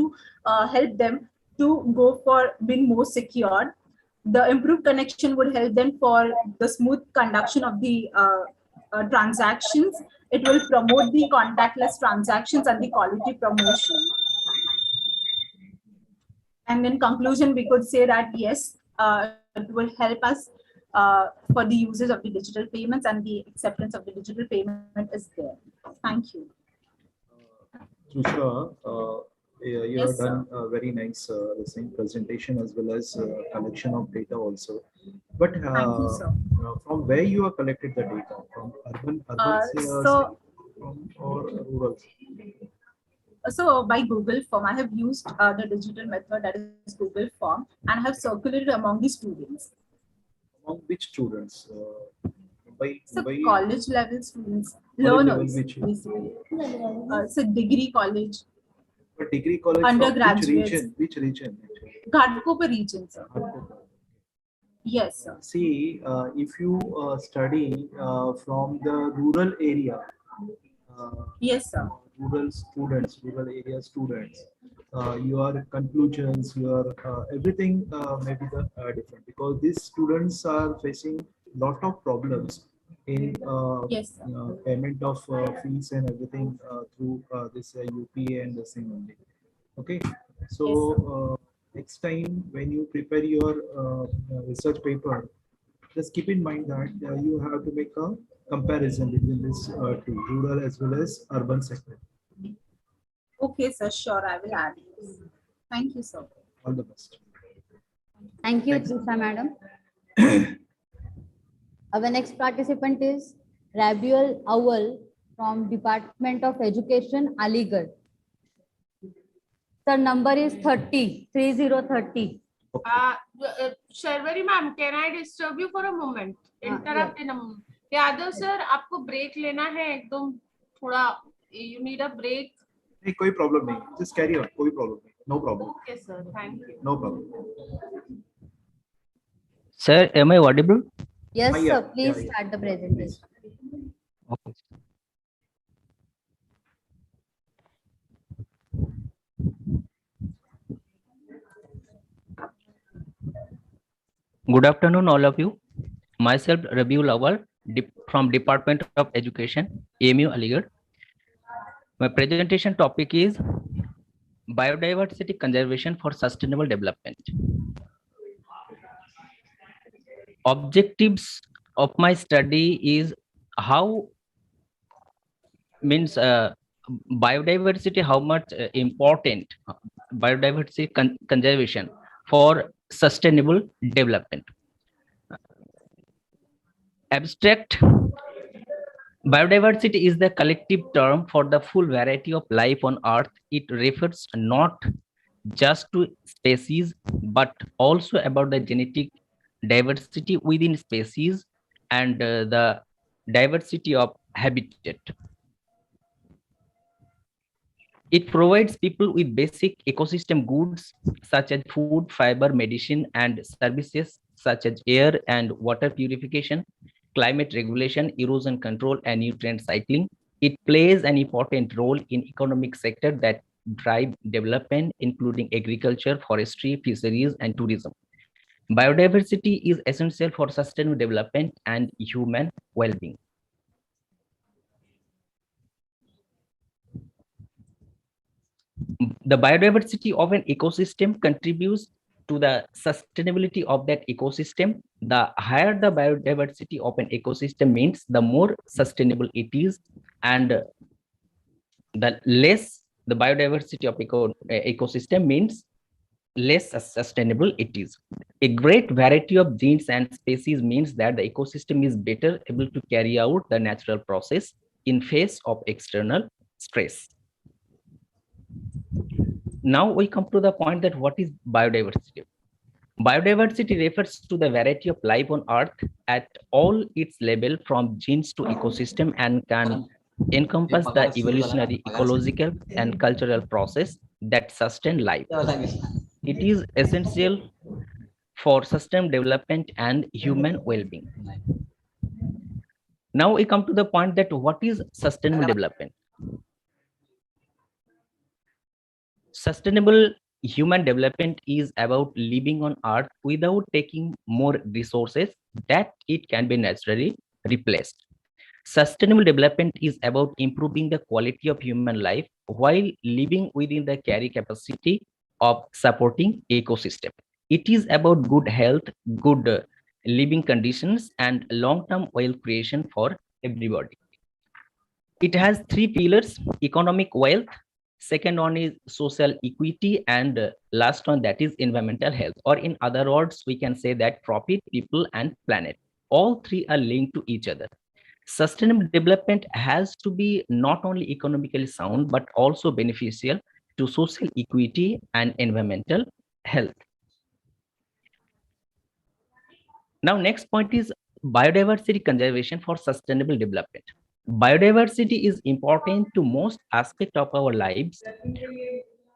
them to go for being more secure. The improved connection would help them for the smooth conduction of the transactions. It will promote the contactless transactions and the quality promotion. And in conclusion, we could say that yes, it will help us for the uses of the digital payments, and the acceptance of the digital payment is there. Thank you. Trusha, you Yes, have done a very nice presentation as well as collection of data also. But Thank you, sir. from where you have collected the data? From urban or rural? So by Google Form, I have used the digital method, that is Google Form, and have circulated among the students. Among which students? So Mumbai, college level students, college level learners, which basically. So degree college, but degree college from undergraduates. which region actually? Ghatkopar region, sir. Yes, sir. See, if you study from the rural area, Yes, sir. rural area students, your conclusions, your everything may be different, because these students are facing lot of problems in Yes, sir. payment of fees and everything through this UPA and the same only. Okay, so next time when you prepare your research paper, just keep in mind that you have to make a comparison between this two, rural as well as urban sector. Okay, sir. Sure, I will add this. Thank you, sir. All the best. Thank you, Trisha madam. Our next participant is Rabiul Awal from Department of Education, Aligarh. Sir, number is 30. Sharwari ma'am, can I disturb you for a moment? Interrupt in a moment. Yadav sir, आपको break लेना है एकदम थोड़ा, you need a break. नहीं, कोई problem नहीं, just carry on, कोई problem नहीं, no problem. Okay sir, thank you. No problem. Sir, am I audible? Yes, Yeah, sir. Please yeah. start the presentation. Okay. Good afternoon, all of you. Myself, Rabiul Awal, from Department of Education, AMU Aligarh. My presentation topic is biodiversity conservation for sustainable development. Objectives of my study is how biodiversity, how much important biodiversity conservation for sustainable development. Abstract: biodiversity is the collective term for the full variety of life on Earth. It refers not just to species, but also about the genetic diversity within species and the diversity of habitat. It provides people with basic ecosystem goods such as food, fiber, medicine, and services such as air and water purification, climate regulation, erosion control, and nutrient cycling. It plays an important role in economic sector that drive development, including agriculture, forestry, fisheries, and tourism. Biodiversity is essential for sustainable development and human well-being. The biodiversity of an ecosystem contributes to the sustainability of that ecosystem. The higher the biodiversity of an ecosystem means, the more sustainable it is, and the less the biodiversity of ecosystem means, less sustainable it is. A great variety of genes and species means that the ecosystem is better able to carry out the natural process in face of external stress. Now we come to the point that what is biodiversity? Biodiversity refers to the variety of life on Earth at all its level, from genes to ecosystem, and can encompass the evolutionary, ecological, and cultural process that sustain life. It is essential for sustainable development and human well-being. Now we come to the point that what is sustainable development? Sustainable human development is about living on Earth without taking more resources that it can be naturally replaced. Sustainable development is about improving the quality of human life while living within the carry capacity of supporting ecosystem. It is about good health, good living conditions, and long-term wealth creation for everybody. It has three pillars: economic wealth, second one is social equity, and last one, that is environmental health, or in other words, we can say that profit, people, and planet. All three are linked to each other. Sustainable development has to be not only economically sound, but also beneficial to social equity and environmental health. Now, next point is biodiversity conservation for sustainable development. Biodiversity is important to most aspects of our lives.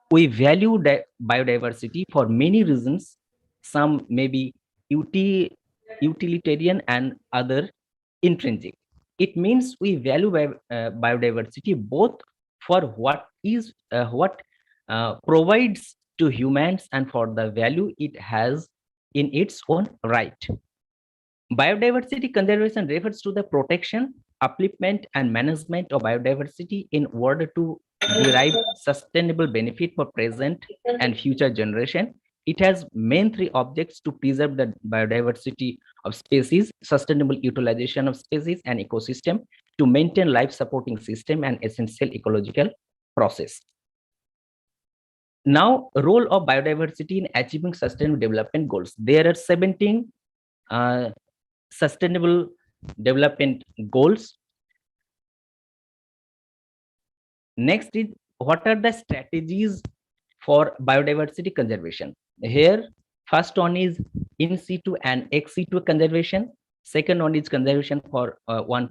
We value biodiversity for many reasons. Some may be utilitarian and other intrinsic. It means we value biodiversity both for what provides to humans and for the value it has in its own right. Biodiversity conservation refers to the protection, upliftment, and management of biodiversity in order to derive sustainable benefit for present and future generation. It has main three objects: to preserve the biodiversity of species, sustainable utilization of species and ecosystem, to maintain life supporting system and essential ecological process. Now, role of biodiversity in achieving sustainable development goals. There are 17 sustainable development goals. Next is, what are the strategies for biodiversity conservation? Here, first one is in situ and ex situ conservation. Second one is conservation for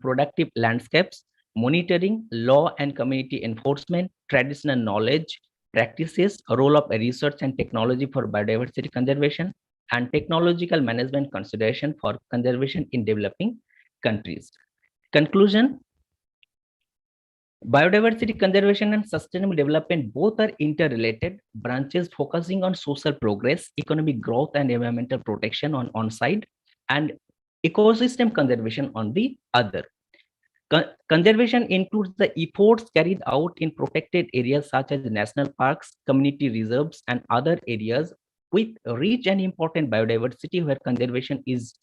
productive landscapes, monitoring, law and community enforcement, traditional knowledge, practices, role of research and technology for biodiversity conservation, and technological management consideration for conservation in developing countries. Conclusion: biodiversity conservation and sustainable development both are interrelated branches focusing on social progress, economic growth, and environmental protection on one side, and ecosystem conservation on the other. Conservation includes the efforts carried out in protected areas such as national parks, community reserves, and other areas with rich and important biodiversity where conservation is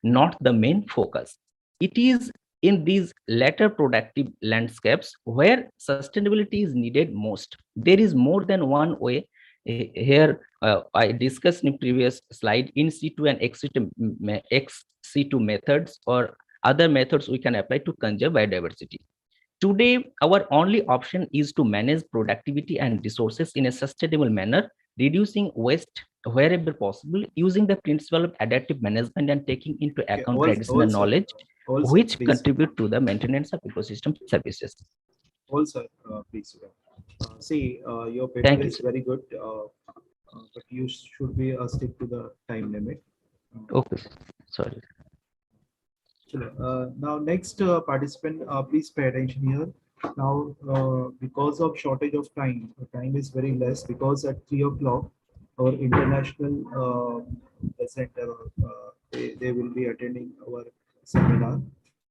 not the main focus. It is in these latter productive landscapes where sustainability is needed most. There is more than one way. Here, I discussed in previous slide, in situ and ex situ methods or other methods we can apply to conserve biodiversity. Today, our only option is to manage productivity and resources in a sustainable manner, reducing waste wherever possible, using the principle of adaptive management and taking into account traditional knowledge, which contribute to the maintenance of ecosystem services. Also, please. See, your paper is very good, but you should be stick to the time limit. Okay, sorry. Now, next participant, please pay attention here. Now, because of shortage of time, the time is very less because at 3 o'clock, our international presenter, they will be attending our seminar.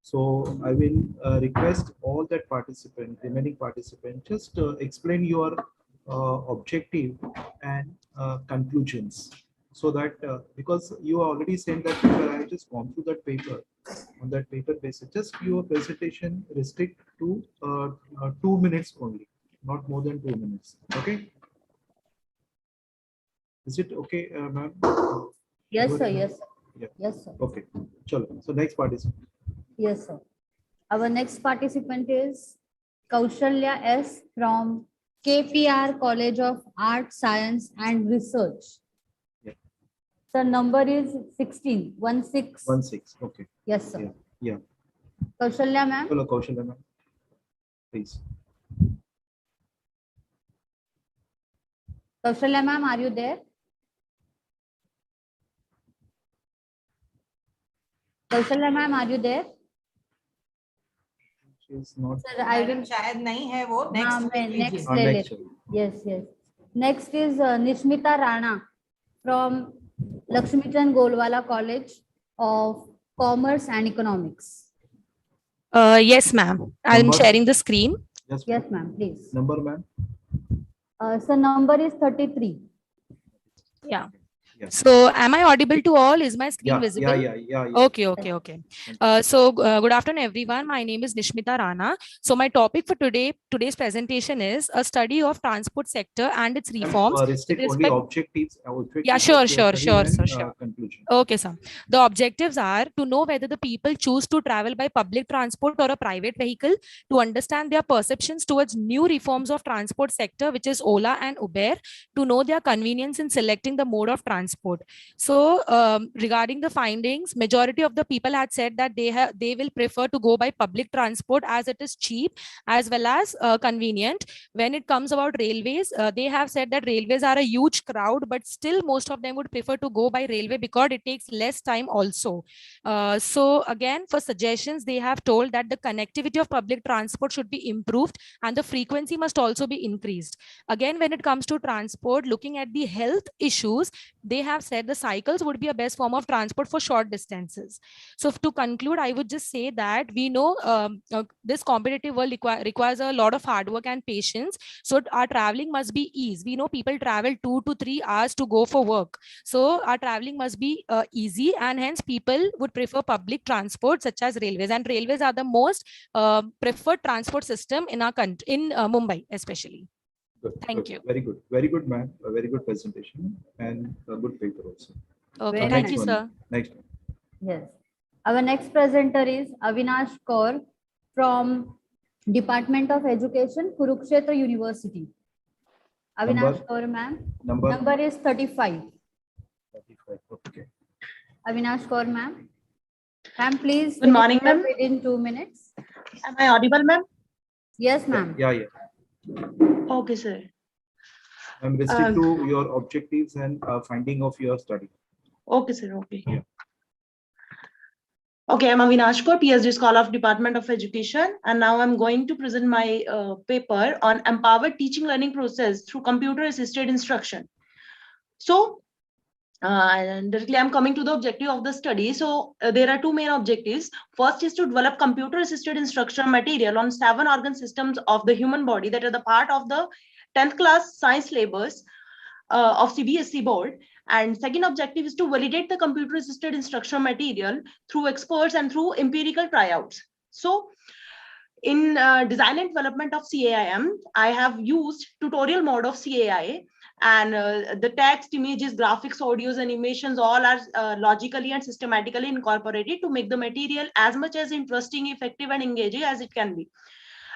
So I will request all that remaining participants, just explain your objective and conclusions. So that because you already sent that paper, I just gone through that paper. On that paper basis, just your presentation restrict to 2 minutes only, not more than 2 minutes. Okay. Is it okay, ma'am? Yes, sir. Yes, sir. Yeah. Yes, sir. Okay. Chalo. So next participant. Yes, sir. Our next participant is Kaushalya S. from KPR College of Art, Science and Research. Yeah. The number is 16. 16. Okay. Yes, sir. Yeah. Kaushalya ma'am. Hello, Kaushalya ma'am. Please. Kaushalya ma'am, are you there? Kaushalya ma'am, are you there? She is not. Sir, I will. शायद नहीं है वो. Next Next ले ले. Yes, yes. Next is Nishmita Rana from Lakshmichand Golwala College of Commerce and Economics. Yes, ma'am. I'm sharing the screen. Yes, ma'am. Please. Number, ma'am. So number is 33. Yeah. Yes. So am I audible to all? Is my screen visible? Yeah. Okay. So good afternoon, everyone. My name is Nishmita Rana. So my topic for today's presentation is a study of transport sector and its reforms. Restrict only objectives. Yeah, sure. Conclusion. Okay, sir. The objectives are to know whether the people choose to travel by public transport or a private vehicle, to understand their perceptions towards new reforms of transport sector, which is Ola and Uber, to know their convenience in selecting the mode of transport, transport. So regarding the findings, majority of the people had said that they will prefer to go by public transport as it is cheap as well as convenient. When it comes about railways, they have said that railways are a huge crowd, but still most of them would prefer to go by railway because it takes less time also. So again, for suggestions, they have told that the connectivity of public transport should be improved and the frequency must also be increased. Again, when it comes to transport, looking at the health issues, they have said the cycles would be a best form of transport for short distances. So to conclude, I would just say that we know this competitive world requires a lot of hard work and patience. So our traveling must be easy. We know people travel 2 to 3 hours to go for work. So our traveling must be easy, and hence people would prefer public transport such as railways. And railways are the most preferred transport system in our country, in Mumbai especially. Good, Thank good. you. Very good, ma'am. A very good presentation and a good paper also. Okay, Very thank Next you, one. sir. Next one. Yes. Our next presenter is Avinash Kaur from Department of Education, Kurukshetra University. Avinash Kaur, ma'am. Number is 35. 35. Okay. Avinash Kaur, ma'am. Ma'am, please. Good morning, finish up ma'am. Within 2 minutes. Am I audible, ma'am? Yes, ma'am. Yeah. Okay, sir. I'm restrict to your objectives and finding of your study. Okay, sir. Okay. Yeah. Okay, I'm Avinash Kaur, PhD Scholar of Department of Education, and now I'm going to present my paper on empowered teaching learning process through computer-assisted instruction. So, and directly I'm coming to the objective of the study. So there are two main objectives. First is to develop computer-assisted instruction material on 7 organ systems of the human body that are the part of the 10th class science syllabus of CBSE board. And second objective is to validate the computer-assisted instruction material through experts and through empirical tryouts. So in design and development of CAIM, I have used tutorial mode of CAI, and the text, images, graphics, audios, and animations all are logically and systematically incorporated to make the material as much as interesting, effective, and engaging as it can be.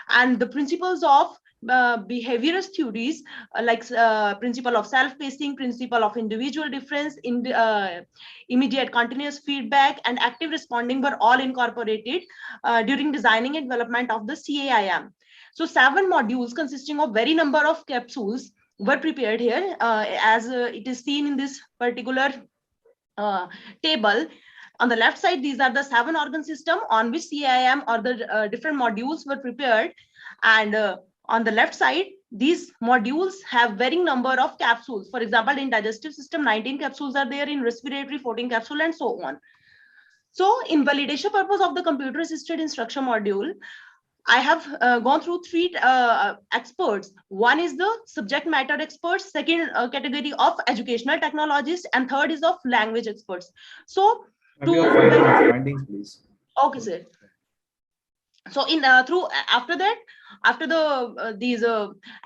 And the principles of behaviorist theories like principle of self-pacing, principle of individual difference, in immediate continuous feedback, and active responding were all incorporated during designing and development of the CAIM. So 7 modules consisting of very number of capsules were prepared here as it is seen in this particular table. On the left side, these are the 7 organ system on which CAIM or the different modules were prepared. And on the left side, these modules have varying number of capsules. For example, in digestive system, 19 capsules are there, in respiratory, 14 capsules, and so on. So in validation purpose of the computer assisted instruction module, I have gone through 3 experts. One is the subject matter experts, second category of educational technologists, and third is of language experts. So findings, please. Okay, sir. So in after the these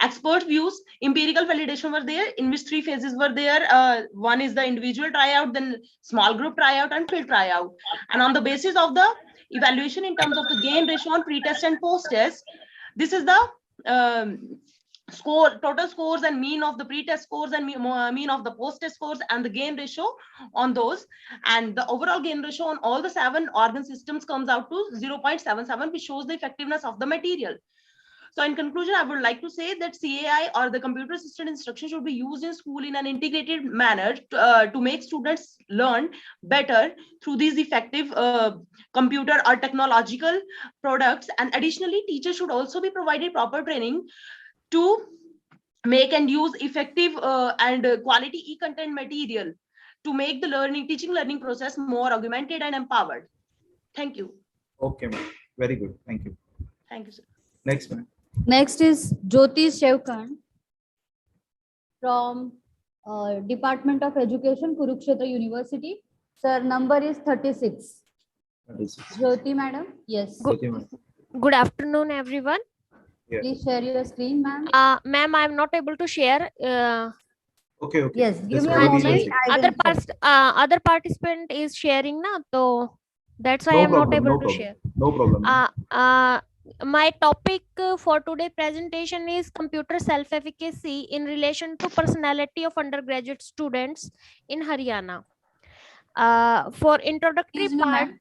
expert views, empirical validation were there, in which 3 phases were there. One is the individual tryout, then small group tryout, and field tryout. And on the basis of the evaluation in terms of the gain ratio on pre-test and post-test, this is the total scores and mean of the pre-test scores and mean of the post-test scores and the gain ratio on those. And the overall gain ratio on all the 7 organ systems comes out to 0.77, which shows the effectiveness of the material. So in conclusion, I would like to say that CAI or the computer assisted instruction should be used in school in an integrated manner to make students learn better through these effective computer or technological products. And additionally, teachers should also be provided proper training to make and use effective and quality e-content material to make the teaching learning process more augmented and empowered. Thank you. Okay, ma'am. Very good. Thank you. Thank you, sir. Next, ma'am. Next is Jyoti Shevkan from Department of Education, Kurukshetra University. Sir, number is 36. 36. Jyoti, madam. Yes. Good afternoon, everyone. Yeah. Please share your screen, ma'am. Ma'am, I'm not able to share. Okay. Yes, give me a moment. Other participant is sharing now, so that's why I'm not able to share. No problem. My topic for today's presentation is computer self-efficacy in relation to personality of undergraduate students in Haryana. For introductory Excuse me, part, ma'am.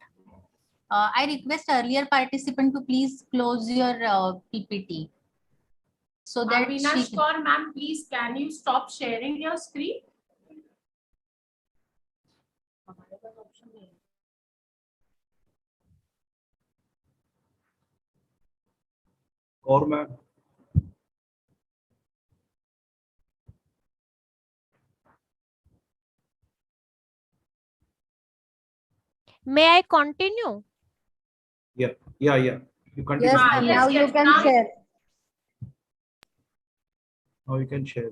I request earlier participant to please close your PPT so that Avinash she Kaur, ma'am, please can you stop sharing your screen? Or ma'am. may I continue? Yeah. You continue. Yes, ma'am. Now you can share. Now you can share.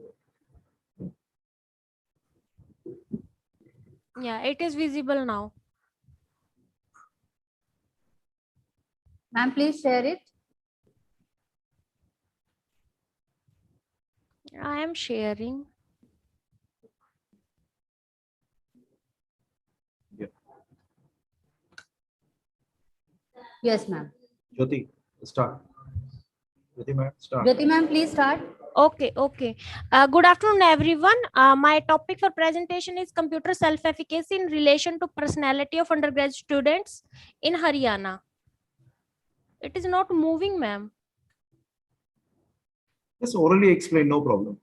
Yeah, it is visible now. Ma'am, please share it. I am sharing. Yes, ma'am. Jyoti, start. Jyoti ma'am, start. Jyoti ma'am, please start. Okay. Good afternoon, everyone. My topic for presentation is computer self-efficacy in relation to personality of undergraduate students in Haryana. It is not moving, ma'am. Just orally explain, no problem.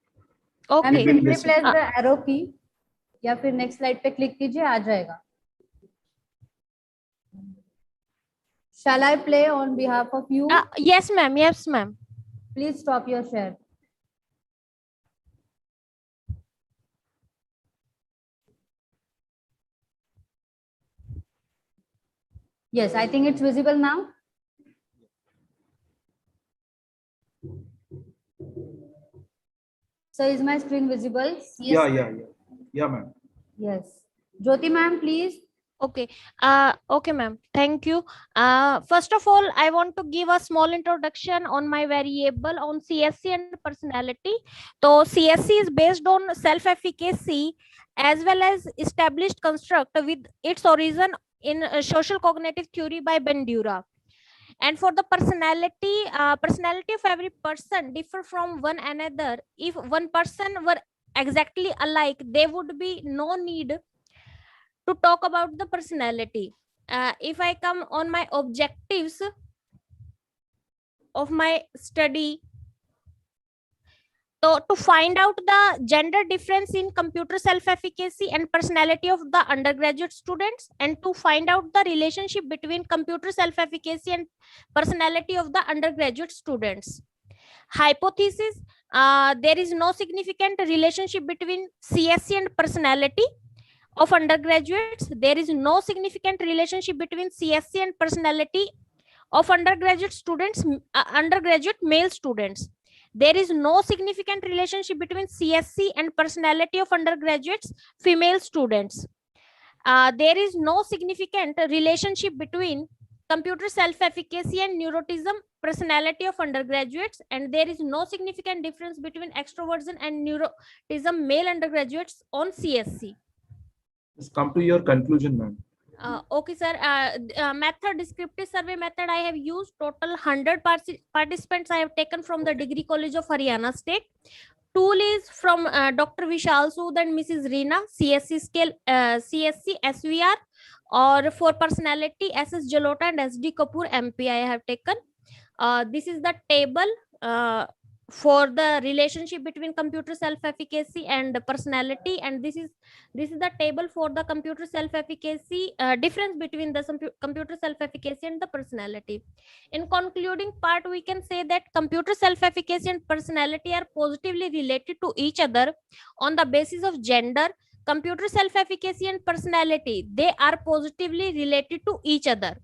Ma'am, Okay. simply press the arrow key या फिर next slide पे click कीजिए आ जाएगा. Shall I play on behalf of you? Yes, ma'am. Yes, ma'am. Please stop your share. Yes, I think it's visible now. So is my screen visible? Yes. Yeah, ma'am. Yes. Jyoti ma'am, please. Okay. Okay, ma'am. Thank you. First of all, I want to give a small introduction on my variable on CSC and personality. So CSC is based on self-efficacy as well as established construct with its origin in social cognitive theory by Bandura. And for the personality of every person differ from one another. If one person were exactly alike, there would be no need to talk about the personality. If I come on my objectives of my study, so to find out the gender difference in computer self-efficacy and personality of the undergraduate students, and to find out the relationship between computer self-efficacy and personality of the undergraduate students. Hypothesis: there is no significant relationship between CSC and personality of undergraduates. There is no significant relationship between CSC and personality of undergraduate students, undergraduate male students. There is no significant relationship between CSC and personality of undergraduates female students. There is no significant relationship between computer self-efficacy and neuroticism personality of undergraduates, and there is no significant difference between extroversion and neuroticism male undergraduates on CSC. Just come to your conclusion, ma'am. Okay, sir. Method, descriptive survey method I have used. Total 100 participants I have taken from the Degree College of Haryana State. Tool is from Dr. Vishal Sood and Mrs. Reena. CSC scale, CSC SVR, or for personality SS Jalota and SD Kapoor MP I have taken. This is the table for the relationship between computer self-efficacy and personality, and this is the table for the computer self-efficacy difference between the computer self-efficacy and the personality. In concluding part, we can say that computer self-efficacy and personality are positively related to each other on the basis of gender. Computer self-efficacy and personality, they are positively related to each other.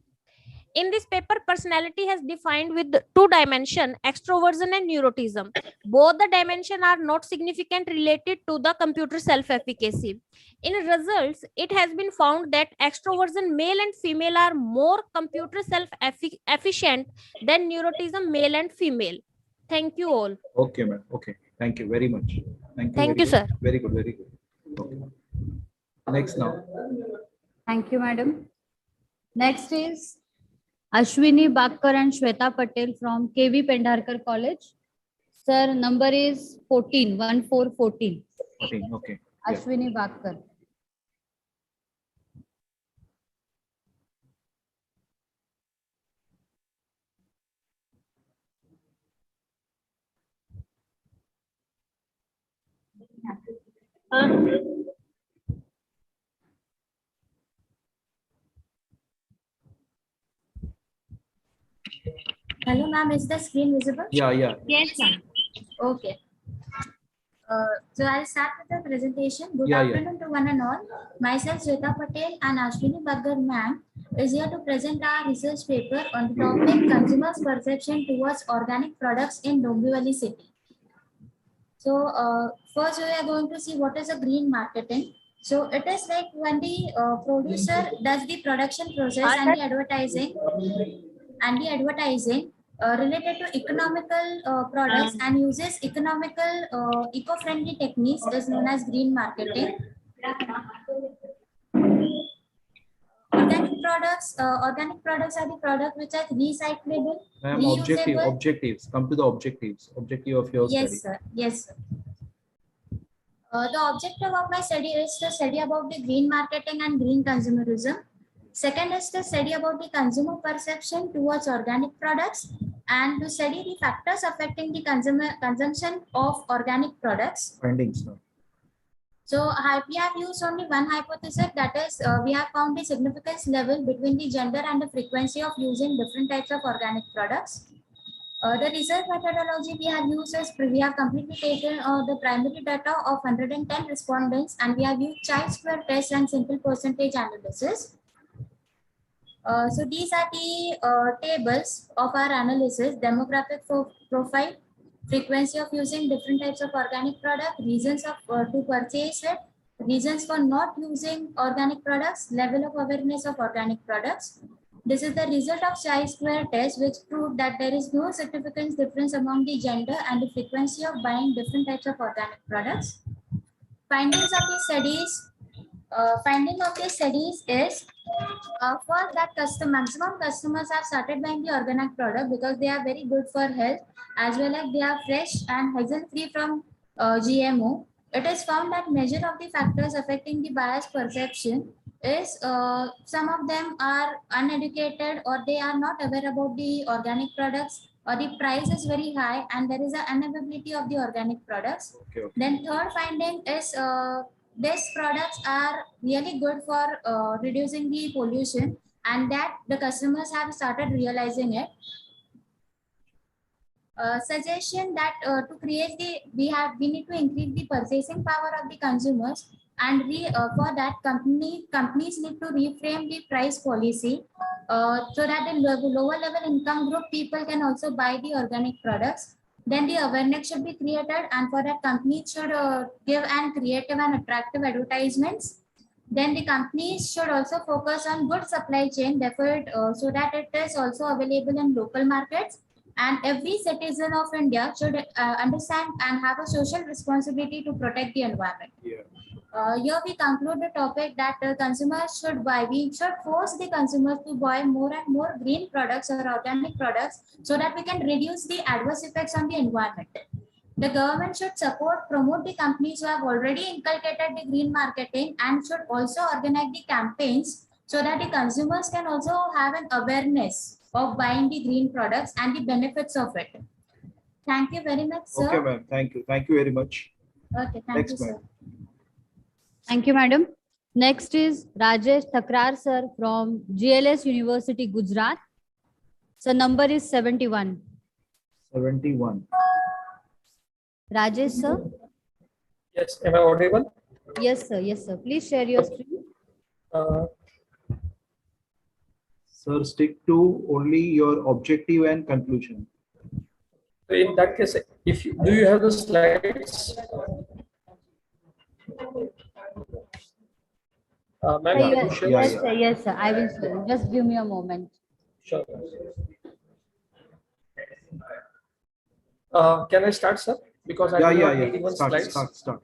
In this paper, personality has defined with 2 dimensions, extroversion and neuroticism. Both the dimensions are not significant related to the computer self-efficacy. In results, it has been found that extroversion male and female are more computer self-efficient than neuroticism male and female. Thank you all. Okay, ma'am. Okay. Thank you very much. Thank you, sir. Very good. Very good. Okay. Next now. Thank you, madam. Next is Ashwini Bakkar and Shweta Patel from KV Pendharkar College. Sir, number is 14, 1414. 14, okay. Yeah. Ashwini Bakkar. Hello, ma'am. Is the screen visible? Yeah, yeah. Yes, ma'am. Okay. So I'll start with the presentation. Good Yeah, yeah. afternoon to one and all. Myself, Shweta Patel and Ashwini Bakkar ma'am is here to present our research paper on the topic consumers' perception towards organic products in Dombivli city. So first we are going to see what is a green marketing. So it is like when the producer does the production process and the advertising related to economical products and uses economical eco-friendly techniques is known as green marketing. Organic products are the products which are recyclable, Ma'am, reusable. objectives. Come to the objectives. Objective of your study. Yes, sir. Yes, sir. The objective of my study is to study about the green marketing and green consumerism. Second is to study about the consumer perception towards organic products and to study the factors affecting the consumption of organic products. Findings now. So we have used only one hypothesis, that is we have found the significance level between the gender and the frequency of using different types of organic products. The research methodology we have used is we have completely taken the primary data of 110 respondents and we have used chi-square test and simple percentage analysis. So these are the tables of our analysis: demographic profile, frequency of using different types of organic product, reasons of to purchase it, reasons for not using organic products, level of awareness of organic products. This is the result of chi-square test, which proved that there is no significant difference among the gender and the frequency of buying different types of organic products. Findings of the studies. Finding of the studies is for that maximum customers have started buying the organic product because they are very good for health as well as they are fresh and hassle free from GMO. It is found that measure of the factors affecting the buyer's perception is some of them are uneducated or they are not aware about the organic products or the price is very high and there is an unavailability of the organic products. Okay. Then third finding is these products are really good for reducing the pollution and that the customers have started realizing it. Suggestion that to create the we need to increase the purchasing power of the consumers and for that companies need to reframe the price policy so that the lower level income group people can also buy the organic products. Then the awareness should be created and for that companies should give and creative and attractive advertisements. Then the companies should also focus on good supply chain, therefore so that it is also available in local markets. And every citizen of India should understand and have a social responsibility to protect the environment. Yeah. Here we conclude the topic that consumers should buy. We should force the consumers to buy more and more green products or organic products so that we can reduce the adverse effects on the environment. The government should support, promote the companies who have already inculcated the green marketing and should also organize the campaigns so that the consumers can also have an awareness of buying the green products and the benefits of it. Thank you very much, sir. Okay, ma'am. Thank you. Thank you very much. Okay, thank Next, you, sir. ma'am. Thank you, madam. Next is Rajesh Thakrar, sir, from GLS University, Gujarat. So number is 71. 71. Rajesh, sir. Yes, am I audible? Yes, sir. Yes, sir. Please share your screen. Sir, stick to only your objective and conclusion. In that case, if you, do you have the slides? Ma'am, can you share? Yes, sir. Yes, sir. I will share. Just give me a moment. Sure. Can I start, sir? Because I do not need even slides. Start.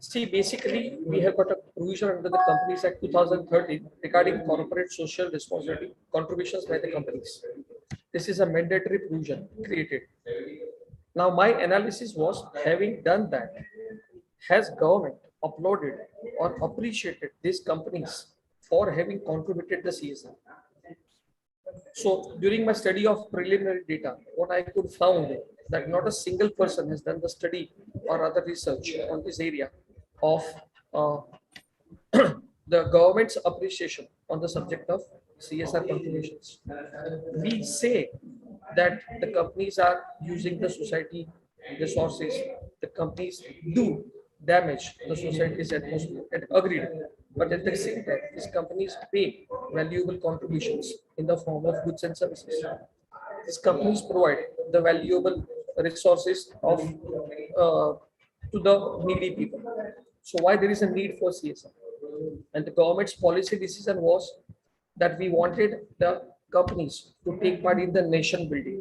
See, basically, we have got a provision under the Companies Act 2013 regarding corporate social responsibility contributions by the companies. this is a mandatory provision created. Now my analysis was, having done that, has government applauded or appreciated these companies for having contributed the CSR? So during my study of preliminary data, what I could found that not a single person has done the study or other research on this area of the government's appreciation on the subject of CSR contributions. We say that the companies are using the society resources, the companies do damage the society's atmosphere, and agreed. But at the same time, these companies pay valuable contributions in the form of goods and services. These companies provide the valuable resources of to the needy people. So why there is a need for CSR? And the government's policy decision was that we wanted the companies to take part in the nation building.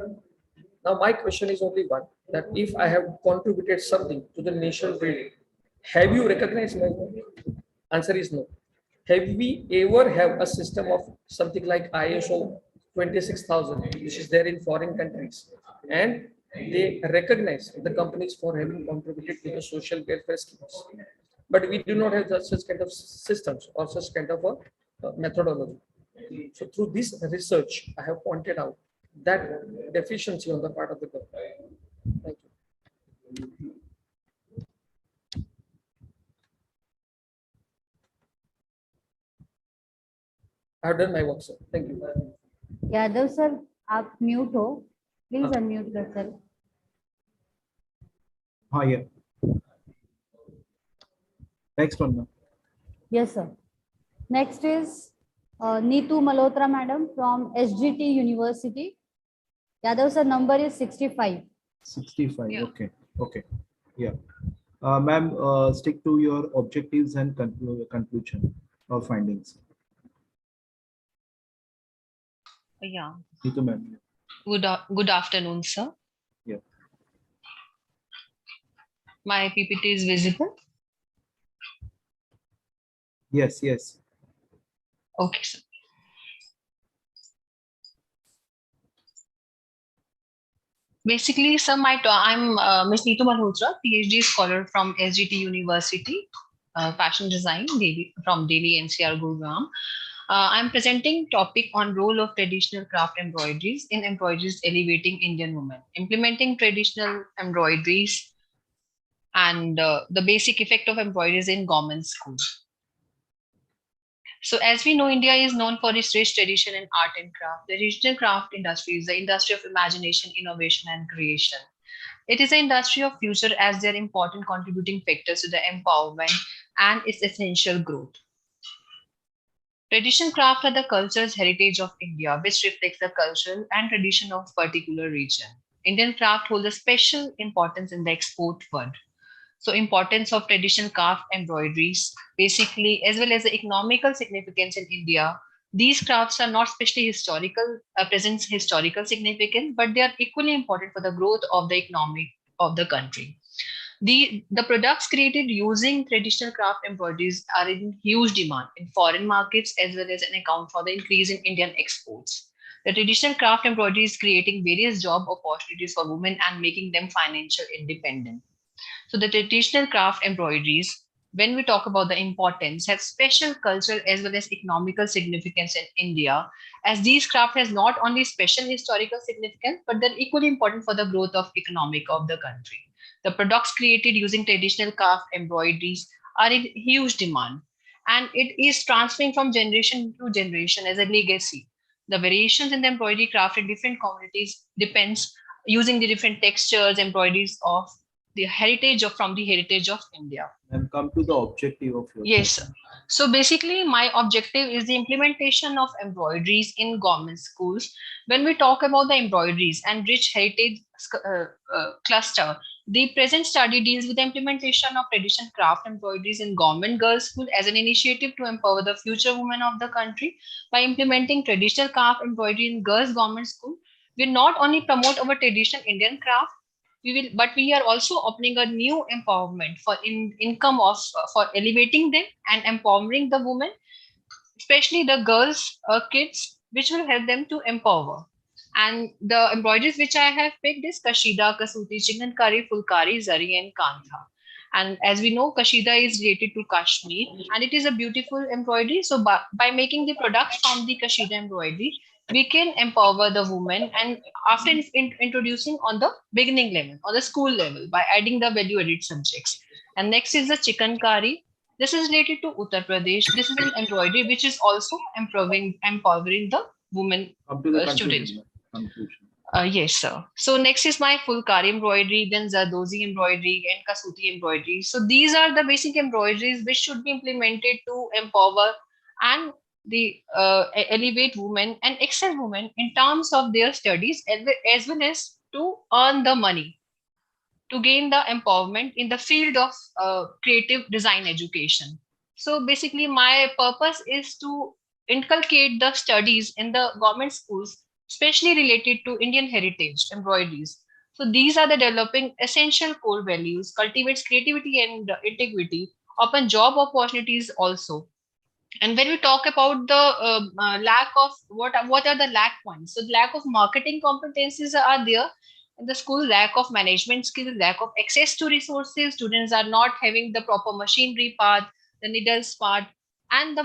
Now my question is only one, that if I have contributed something to the nation building, have you recognized my work? Answer is no. Have we ever have a system of something like ISO 26000, which is there in foreign countries, and they recognize the companies for having contributed to the social welfare schemes? But we do not have such kind of systems or such kind of a methodology. So through this research, I have pointed out that deficiency on the part of the government. Thank you. I have done my work, sir. Thank you. Yadav sir आप mute हो, please unmute yourself. हाँ, yeah. Next one, ma'am. Yes, sir. Next is Neetu Malhotra, madam, from SGT University. Yadav sir, number is 65. 65. Yeah. Okay. Okay. Yeah. Ma'am, stick to your objectives and conclusion or findings. Yeah. Neetu, ma'am. Good afternoon, sir. Yeah. My PPT is visible. Yes. Yes. Okay, sir. Basically, sir, I'm Ms. Neetu Malhotra, PhD scholar from SGT University, fashion design, from Delhi NCR Gurugram. I'm presenting topic on role of traditional craft embroideries in embroideries elevating Indian women, implementing traditional embroideries and the basic effect of embroideries in government schools. So as we know, India is known for its rich tradition in art and craft. The regional craft industry is the industry of imagination, innovation, and creation. It is an industry of future as they are important contributing factors to the empowerment and its essential growth. Traditional craft are the culture's heritage of India, which reflects the cultural and tradition of a particular region. Indian craft holds a special importance in the export world. So importance of traditional craft embroideries, basically, as well as the economical significance in India. These crafts are not specially historical, present historical significance, but they are equally important for the growth of the economy of the country. The products created using traditional craft embroideries are in huge demand in foreign markets, as well as an account for the increase in Indian exports. The traditional craft embroidery is creating various job opportunities for women and making them financial independent. So the traditional craft embroideries, when we talk about the importance, have special cultural as well as economical significance in India, as these craft has not only special historical significance, but they're equally important for the growth of economic of the country. The products created using traditional craft embroideries are in huge demand, and it is transferring from generation to generation as a legacy. The variations in the embroidery craft in different communities depends using the different textures, embroideries of the heritage from the heritage of India. And come to the objective of your. Yes, sir. So basically, my objective is the implementation of embroideries in government schools. When we talk about the embroideries and rich heritage cluster, the present study deals with the implementation of traditional craft embroideries in government girls' school as an initiative to empower the future women of the country. By implementing traditional craft embroidery in girls' government school, we not only promote our traditional Indian craft, but we are also opening a new empowerment for income of for elevating them and empowering the women, especially the girls, kids, which will help them to empower. And the embroideries which I have picked is Kashida, Kasuti, Chikankari, Fulkari, Zari, and Kantha. And as we know, Kashida is related to Kashmir, and it is a beautiful embroidery. So by making the products from the Kashida embroidery, we can empower the woman, and after introducing on the beginning level, on the school level, by adding the value-added subjects. And next is the Chikankari. This is related to Uttar Pradesh. This is an embroidery which is also empowering the women students. Yes, sir. So next is my Fulkari embroidery, then Zardozi embroidery and Kasuti embroidery. So these are the basic embroideries which should be implemented to empower and the elevate women and excel women in terms of their studies, as well as to earn the money, to gain the empowerment in the field of creative design education. So basically my purpose is to inculcate the studies in the government schools, especially related to Indian heritage embroideries. So these are the developing essential core values, cultivates creativity and integrity, open job opportunities also. And when we talk about the lack of what are the lack points? So the lack of marketing competencies are there in the school, lack of management skills, lack of access to resources. Students are not having the proper machinery part, the needles part, and the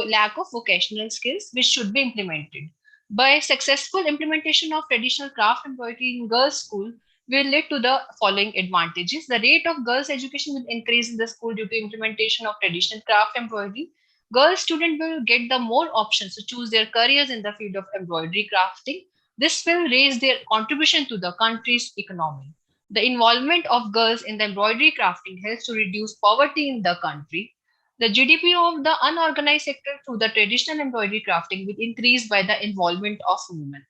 lack of vocational skills, which should be implemented. By successful implementation of traditional craft embroidery in girls' school will lead to the following advantages. The rate of girls' education will increase in the school due to implementation of traditional craft embroidery. Girls students will get the more options to choose their careers in the field of embroidery crafting. This will raise their contribution to the country's economy. The involvement of girls in the embroidery crafting helps to reduce poverty in the country. The GDP of the unorganized sector through the traditional embroidery crafting will increase by the involvement of women.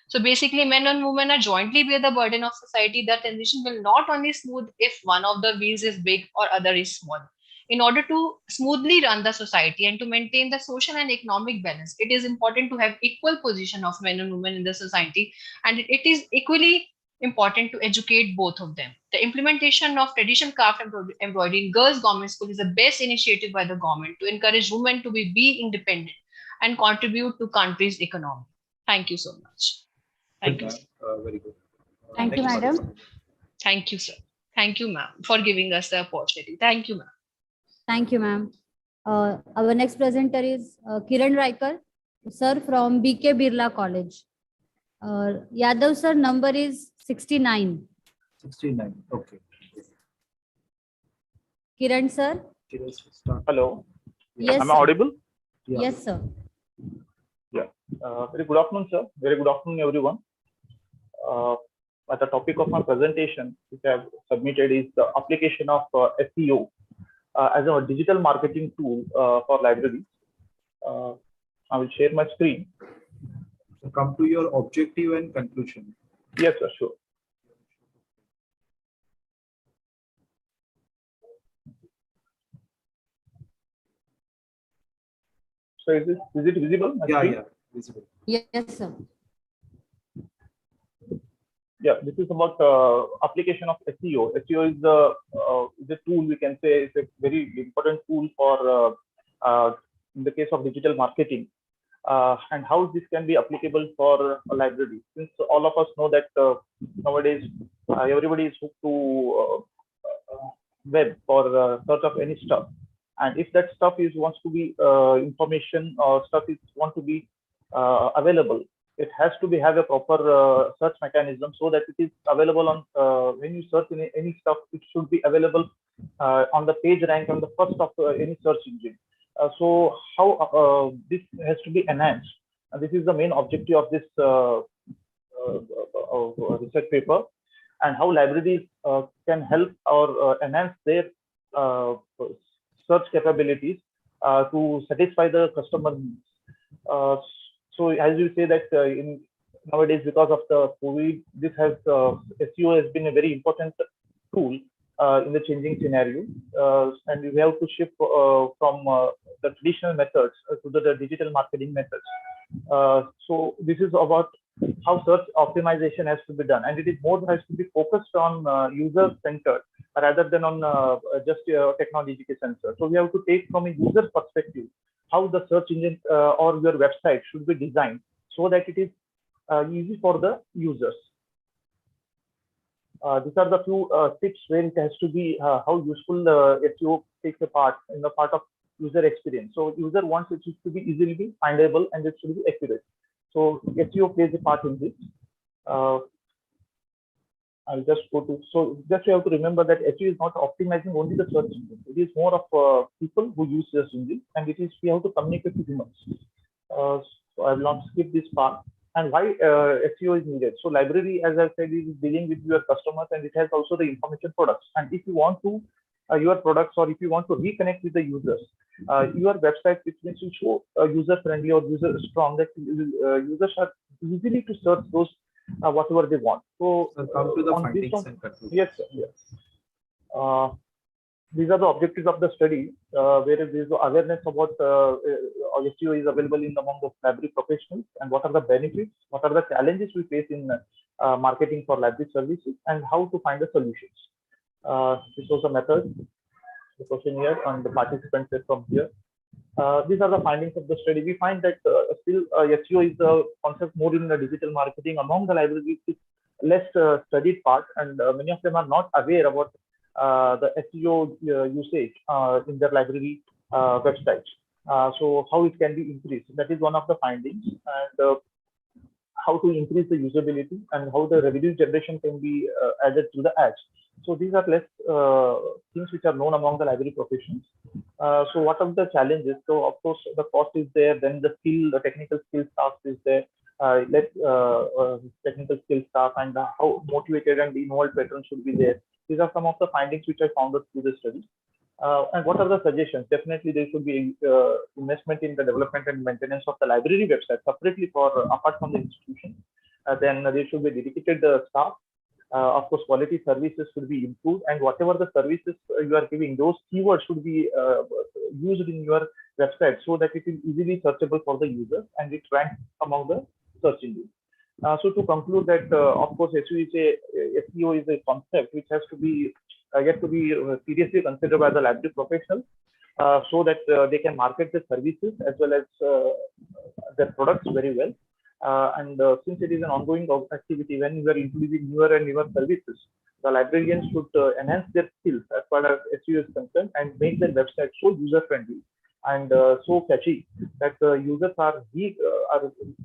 So basically, men and women are jointly bear the burden of society. The transition will not only smooth if one of the wheels is big or other is small. In order to smoothly run the society and to maintain the social and economic balance, it is important to have equal position of men and women in the society, and it is equally important to educate both of them. The implementation of traditional craft embroidery in girls' government school is the best initiative by the government to encourage women to be independent and contribute to country's economy. Thank you so much. Thank you. Very good. Thank you, madam. Thank you, sir. Thank you, ma'am, for giving us the opportunity. Thank you, ma'am. Thank you, ma'am. Our next presenter is Kiran Raikar, sir, from BK Birla College. Yadav, sir, number is 69. 69. Okay. Kiran, sir. Hello. Yes. Am I sir. audible? Yes, sir. Yeah. Very good afternoon, sir. Very good afternoon, everyone. The topic of my presentation, which I have submitted, is the application of SEO as a digital marketing tool for libraries. I will share my screen. So come to your objective and conclusion. Yes, sir, sure. So is it visible? Yeah, visible. Yes, sir. Yeah, this is about application of SEO. SEO is the tool, we can say, is a very important tool for in the case of digital marketing, and how this can be applicable for a library. Since all of us know that nowadays everybody is hooked to web for search of any stuff, and if that stuff wants to be information or stuff want to be available, it has to have a proper search mechanism so that it is available on when you search in any stuff, it should be available on the page rank on the first of any search engine. So how this has to be enhanced, and this is the main objective of this research paper, and how libraries can help or enhance their search capabilities to satisfy the customer needs. So as you say that in nowadays, because of the COVID, this has SEO has been a very important tool in the changing scenario, and we have to shift from the traditional methods to the digital marketing methods. So this is about how search optimization has to be done, and it is more has to be focused on user-centered rather than on just technology centered. So we have to take from a user perspective how the search engine or your website should be designed so that it is easy for the users. These are the few tips where it has to be how useful SEO takes a part in the part of user experience. So user wants it to be easily findable and it should be accurate. So SEO plays a part in this. I'll just go to, so just you have to remember that SEO is not optimizing only the search engine. It is more of people who use search engine, and it is we have to communicate with humans. So I will not skip this part. And why SEO is needed? So library, as I said, is dealing with your customers, and it has also the information products. And if you want to your products, or if you want to reconnect with the users, your website, which means you show user friendly or user strong, that users are easily to search those whatever they want. So come to the findings and conclusions. Yes, sir, yes. These are the objectives of the study, where there is awareness about SEO is available in among the library professionals, and what are the benefits, what are the challenges we face in marketing for library services, and how to find the solutions. This was the method, the questionnaire, and the participants set from here. These are the findings of the study. We find that still SEO is a concept more in the digital marketing among the libraries. It's less studied part, and many of them are not aware about the SEO usage in their library websites. So how it can be increased, that is one of the findings, and how to increase the usability and how the revenue generation can be added to the ads. So these are less things which are known among the library professions. So what are the challenges? So of course the cost is there, then the skill, the technical skill staff is there, less technical skill staff, and how motivated and involved patrons should be there. These are some of the findings which I found out through the study. And what are the suggestions? Definitely there should be investment in the development and maintenance of the library website separately for apart from the institution. Then there should be dedicated staff. Of course, quality services should be improved, and whatever the services you are giving, those keywords should be used in your website so that it is easily searchable for the user and it ranks among the search engines. So to conclude that, of course, SEO is a concept which has to be yet to be seriously considered by the library professionals, so that they can market their services as well as their products very well. And since it is an ongoing activity, when you are introducing newer and newer services, the librarians should enhance their skills as far as SEO is concerned and make their website so user-friendly and so catchy that the users are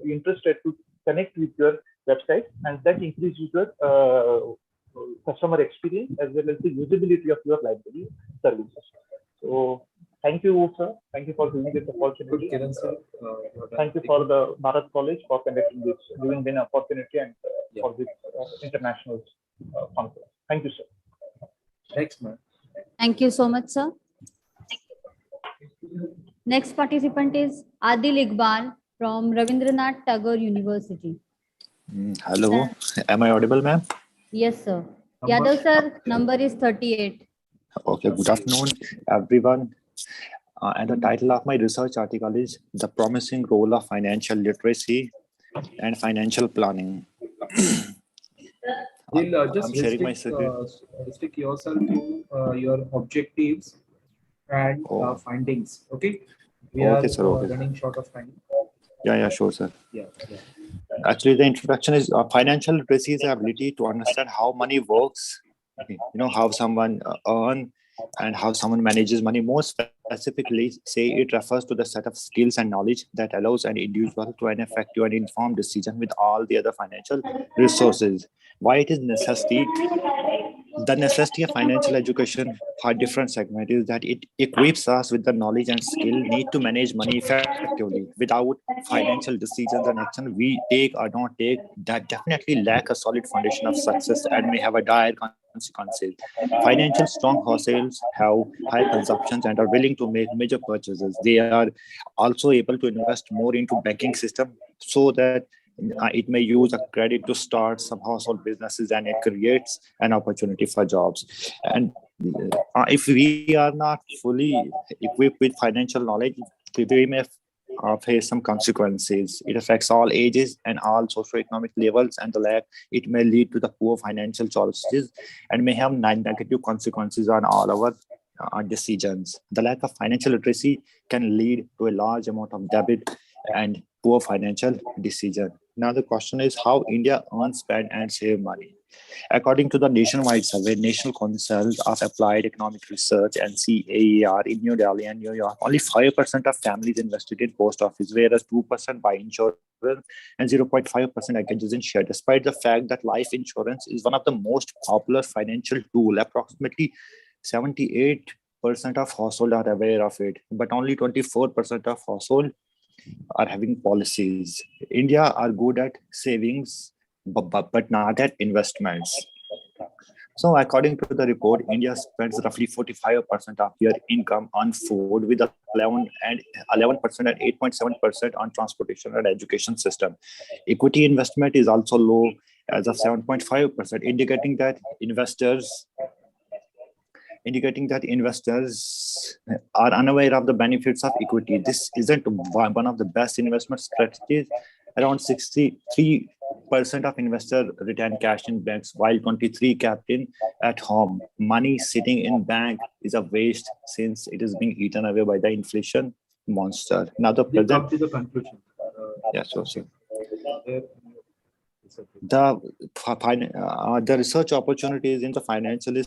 interested to connect with your website, and that increases your customer experience as well as the usability of your library services. So thank you, sir. Thank you for giving this opportunity. Kiran, sir, thank you for the Bharat College for conducting this, giving me an opportunity, and for this international conference. Thank you, sir. Thanks, ma'am. Thank you so much, sir. Next participant is Adil Iqbal from Ravindranath Tagore University. Hello, am I audible, ma'am? Yes, sir. Yadav, sir, number is 38. Okay, good afternoon, everyone. And the title of my research article is The Promising Role of Financial Literacy and Financial Planning. Just restrict yourself to your objectives and findings. Okay. We are running short of time. Yeah, sure, sir. Yeah. Actually, the introduction is financial literacy is the ability to understand how money works, how someone earns and how someone manages money. More specifically, say it refers to the set of skills and knowledge that allows an individual to an effective and informed decision with all the other financial resources. Why it is necessity? The necessity of financial education for different segments is that it equips us with the knowledge and skill need to manage money effectively. Without financial decisions and action we take or don't take, that definitely lack a solid foundation of success and may have a dire consequences. Financial strong households have high consumptions and are willing to make major purchases. They are also able to invest more into banking system so that it may use a credit to start some household businesses, and it creates an opportunity for jobs. And if we are not fully equipped with financial knowledge, we may face some consequences. It affects all ages and all socioeconomic levels, and the lack, it may lead to the poor financial choices and may have negative consequences on all our decisions. The lack of financial literacy can lead to a large amount of debt and poor financial decision. Now the question is how India earns, spend, and save money. According to the nationwide survey, National Council of Applied Economic Research (NCAER) in New Delhi and New York, only 5% of families invested in post office, whereas 2% buy insurance and 0.5% engages in share. Despite the fact that life insurance is one of the most popular financial tool, approximately 78% of households are aware of it, but only 24% of households are having policies. India are good at savings, but not at investments. So according to the report, India spends roughly 45% of their income on food, with 11% and 8.7% on transportation and education system. Equity investment is also low as of 7.5%, indicating that investors are unaware of the benefits of equity. This isn't one of the best investment strategies. Around 63% of investors retain cash in banks, while 23% kept in at home. Money sitting in bank is a waste since it is being eaten away by the inflation monster. Now the We come present. to the conclusion. Yes, so. There- The research opportunities in the financial it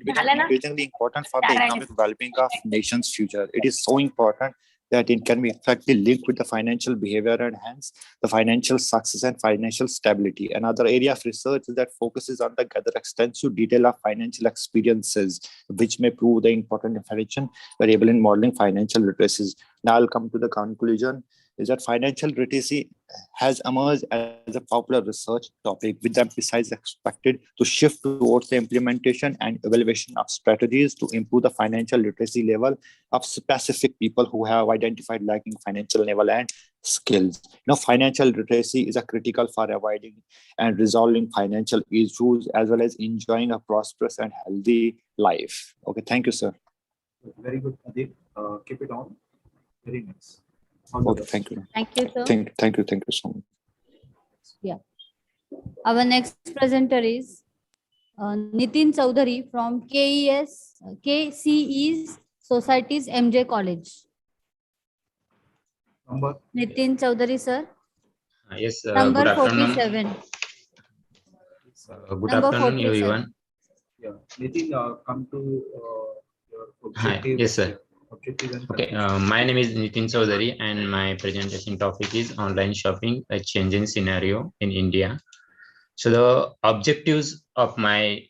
becomes increasingly important for the economic well-being of nation's future. It is so important that it can be effectively linked with the financial behavior and hence the financial success and financial stability. Another area of research that focuses on the gather extensive detail of financial experiences, which may prove the important information variable in modeling financial literacies. Now I'll come to the conclusion. Is that financial literacy has emerged as a popular research topic, with the emphasis expected to shift towards the implementation and evaluation of strategies to improve the financial literacy level of specific people who have identified lacking financial level and skills. Financial literacy is a critical for avoiding and resolving financial issues as well as enjoying a prosperous and healthy life. Okay, thank you, sir. Very good, Adib. Keep it on. Very nice. Okay, thank you. Thank you, sir. Thank you so much. Yeah. Our next presenter is Nitin Chaudhary from KCE's Societies MJ College. Number? Nitin Chaudhary, sir. Yes, Number good afternoon. 47. Good Number afternoon, 47. everyone. Yeah. Nitin, come to your Hi, objective. yes, sir. Objective and Okay, conclusion. my name is Nitin Chaudhary and my presentation topic is online shopping, a changing scenario in India. So the objectives of my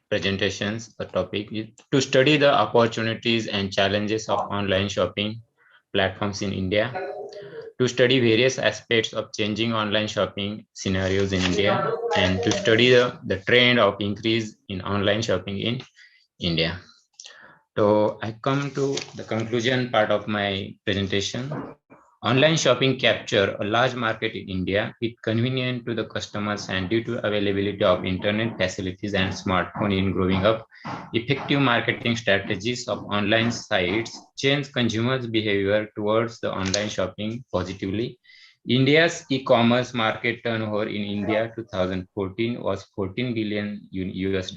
presentations, the topic is to study the opportunities and challenges of online shopping platforms in India, to study various aspects of changing online shopping scenarios in India, and to study the trend of increase in online shopping in India. So I come to the conclusion part of my presentation. Online shopping capture a large market in India. It's convenient to the customers and due to availability of internet facilities and smartphone in growing up, effective marketing strategies of online sites change consumers' behavior towards the online shopping positively. India's e-commerce market turnover in India 2014 was $14 billion US.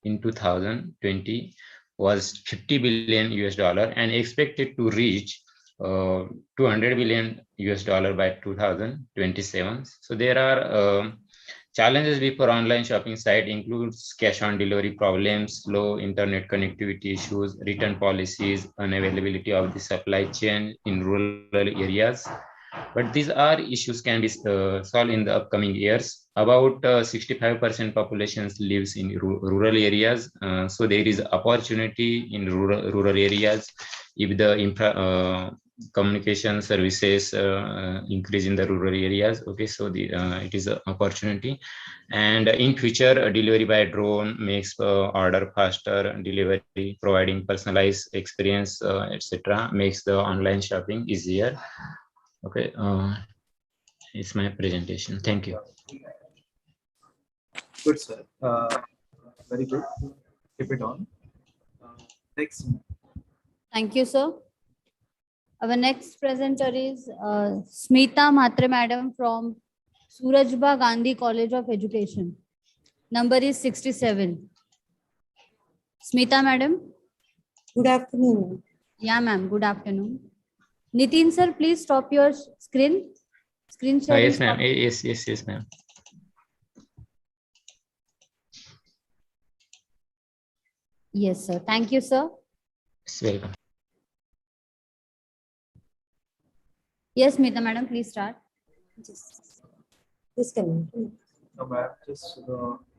In 2020 was $50 billion US and expected to reach $200 billion US by 2027. So there are challenges before online shopping site includes cash on delivery problems, low internet connectivity issues, return policies, unavailability of the supply chain in rural areas. But these are issues can be solved in the upcoming years. About 65% population lives in rural areas. So there is opportunity in rural areas if the communication services increase in the rural areas. Okay, so it is an opportunity. And in future, delivery by drone makes order faster, delivery providing personalized experience, etc. makes the online shopping easier. Okay, it's my presentation. Thank you. Good, sir. Very good. Keep it on. Next. Thank you, sir. Our next presenter is Smita Mhatre Madam from Surajbha Gandhi College of Education. Number is 67. Smita Madam. Good afternoon. Yeah, ma'am. Good afternoon. Nitin sir, please stop your screen. Screen sharing. Yes, ma'am. Yes, ma'am. Yes, sir. Thank you, sir. It's welcome. Yes, Smita madam, please start. This can. No, ma'am, just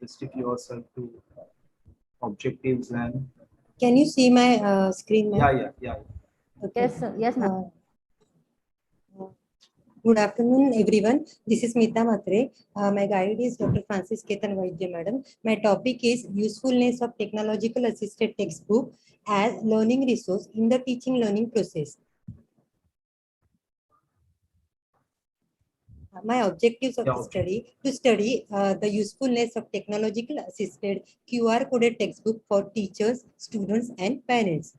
restrict yourself to objectives and. Can you see my screen, ma'am? Yeah. Okay. Yes, sir. Yes, ma'am. Good afternoon, everyone. This is Smita Matre. My guide is Dr. Francis Ketan Vaidya, madam. My topic is usefulness of technological assisted textbook as learning resource in the teaching learning process. My objectives of the study to study the usefulness of technological assisted QR coded textbook for teachers, students, and parents,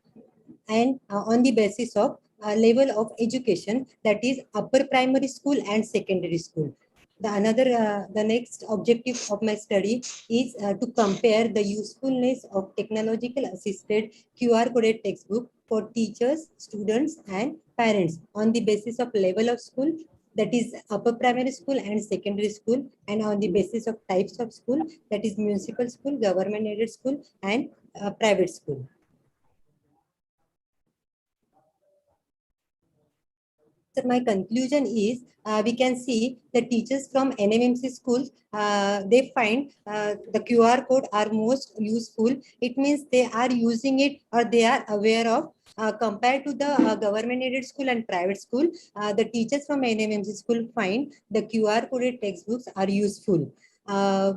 and on the basis of level of education, that is upper primary school and secondary school. The next objective of my study is to compare the usefulness of technological assisted QR coded textbook for teachers, students, and parents on the basis of level of school, that is upper primary school and secondary school, and on the basis of types of school, that is municipal school, government aided school, and private school. So my conclusion is we can see the teachers from NMMC schools, they find the QR code are most useful. It means they are using it or they are aware of. Compared to the government aided school and private school, the teachers from NMMC school find the QR coded textbooks are useful.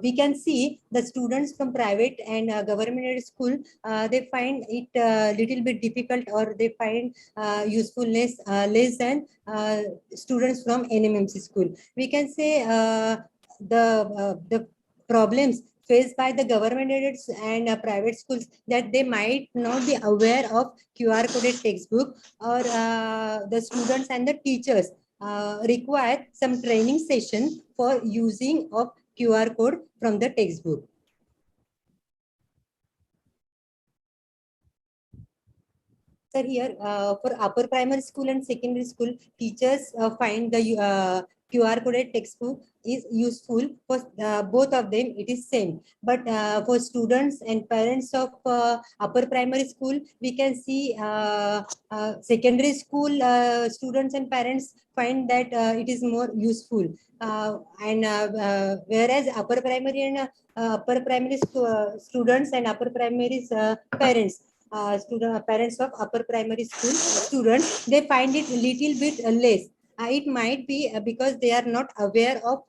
We can see the students from private and government aided school, they find it little bit difficult, or they find usefulness less than students from NMMC school. We can say the problems faced by the government aided and private schools, that they might not be aware of QR coded textbook, or the students and the teachers require some training session for using of QR code from the textbook. Sir, here for upper primary school and secondary school, teachers find the QR coded textbook is useful for both of them. It is same, but for students and parents of upper primary school, we can see secondary school students and parents find that it is more useful, and whereas upper primary and upper primary students and upper primary parents, parents of upper primary school students, they find it a little bit less. It might be because they are not aware of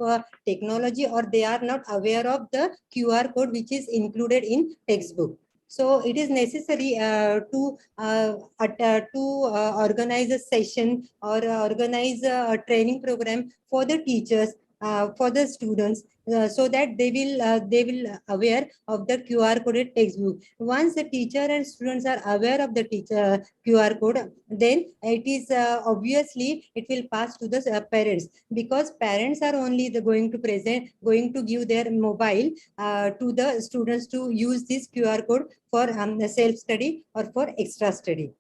technology, or they are not aware of the QR code which is included in textbook. So it is necessary to organize a session or organize a training program for the teachers, for the students, so that they will aware of the QR coded textbook. Once the teacher and students are aware of the teacher QR code, then it is obviously it will pass to the parents, because parents are only going to give their mobile to the students to use this QR code for self study or for extra study.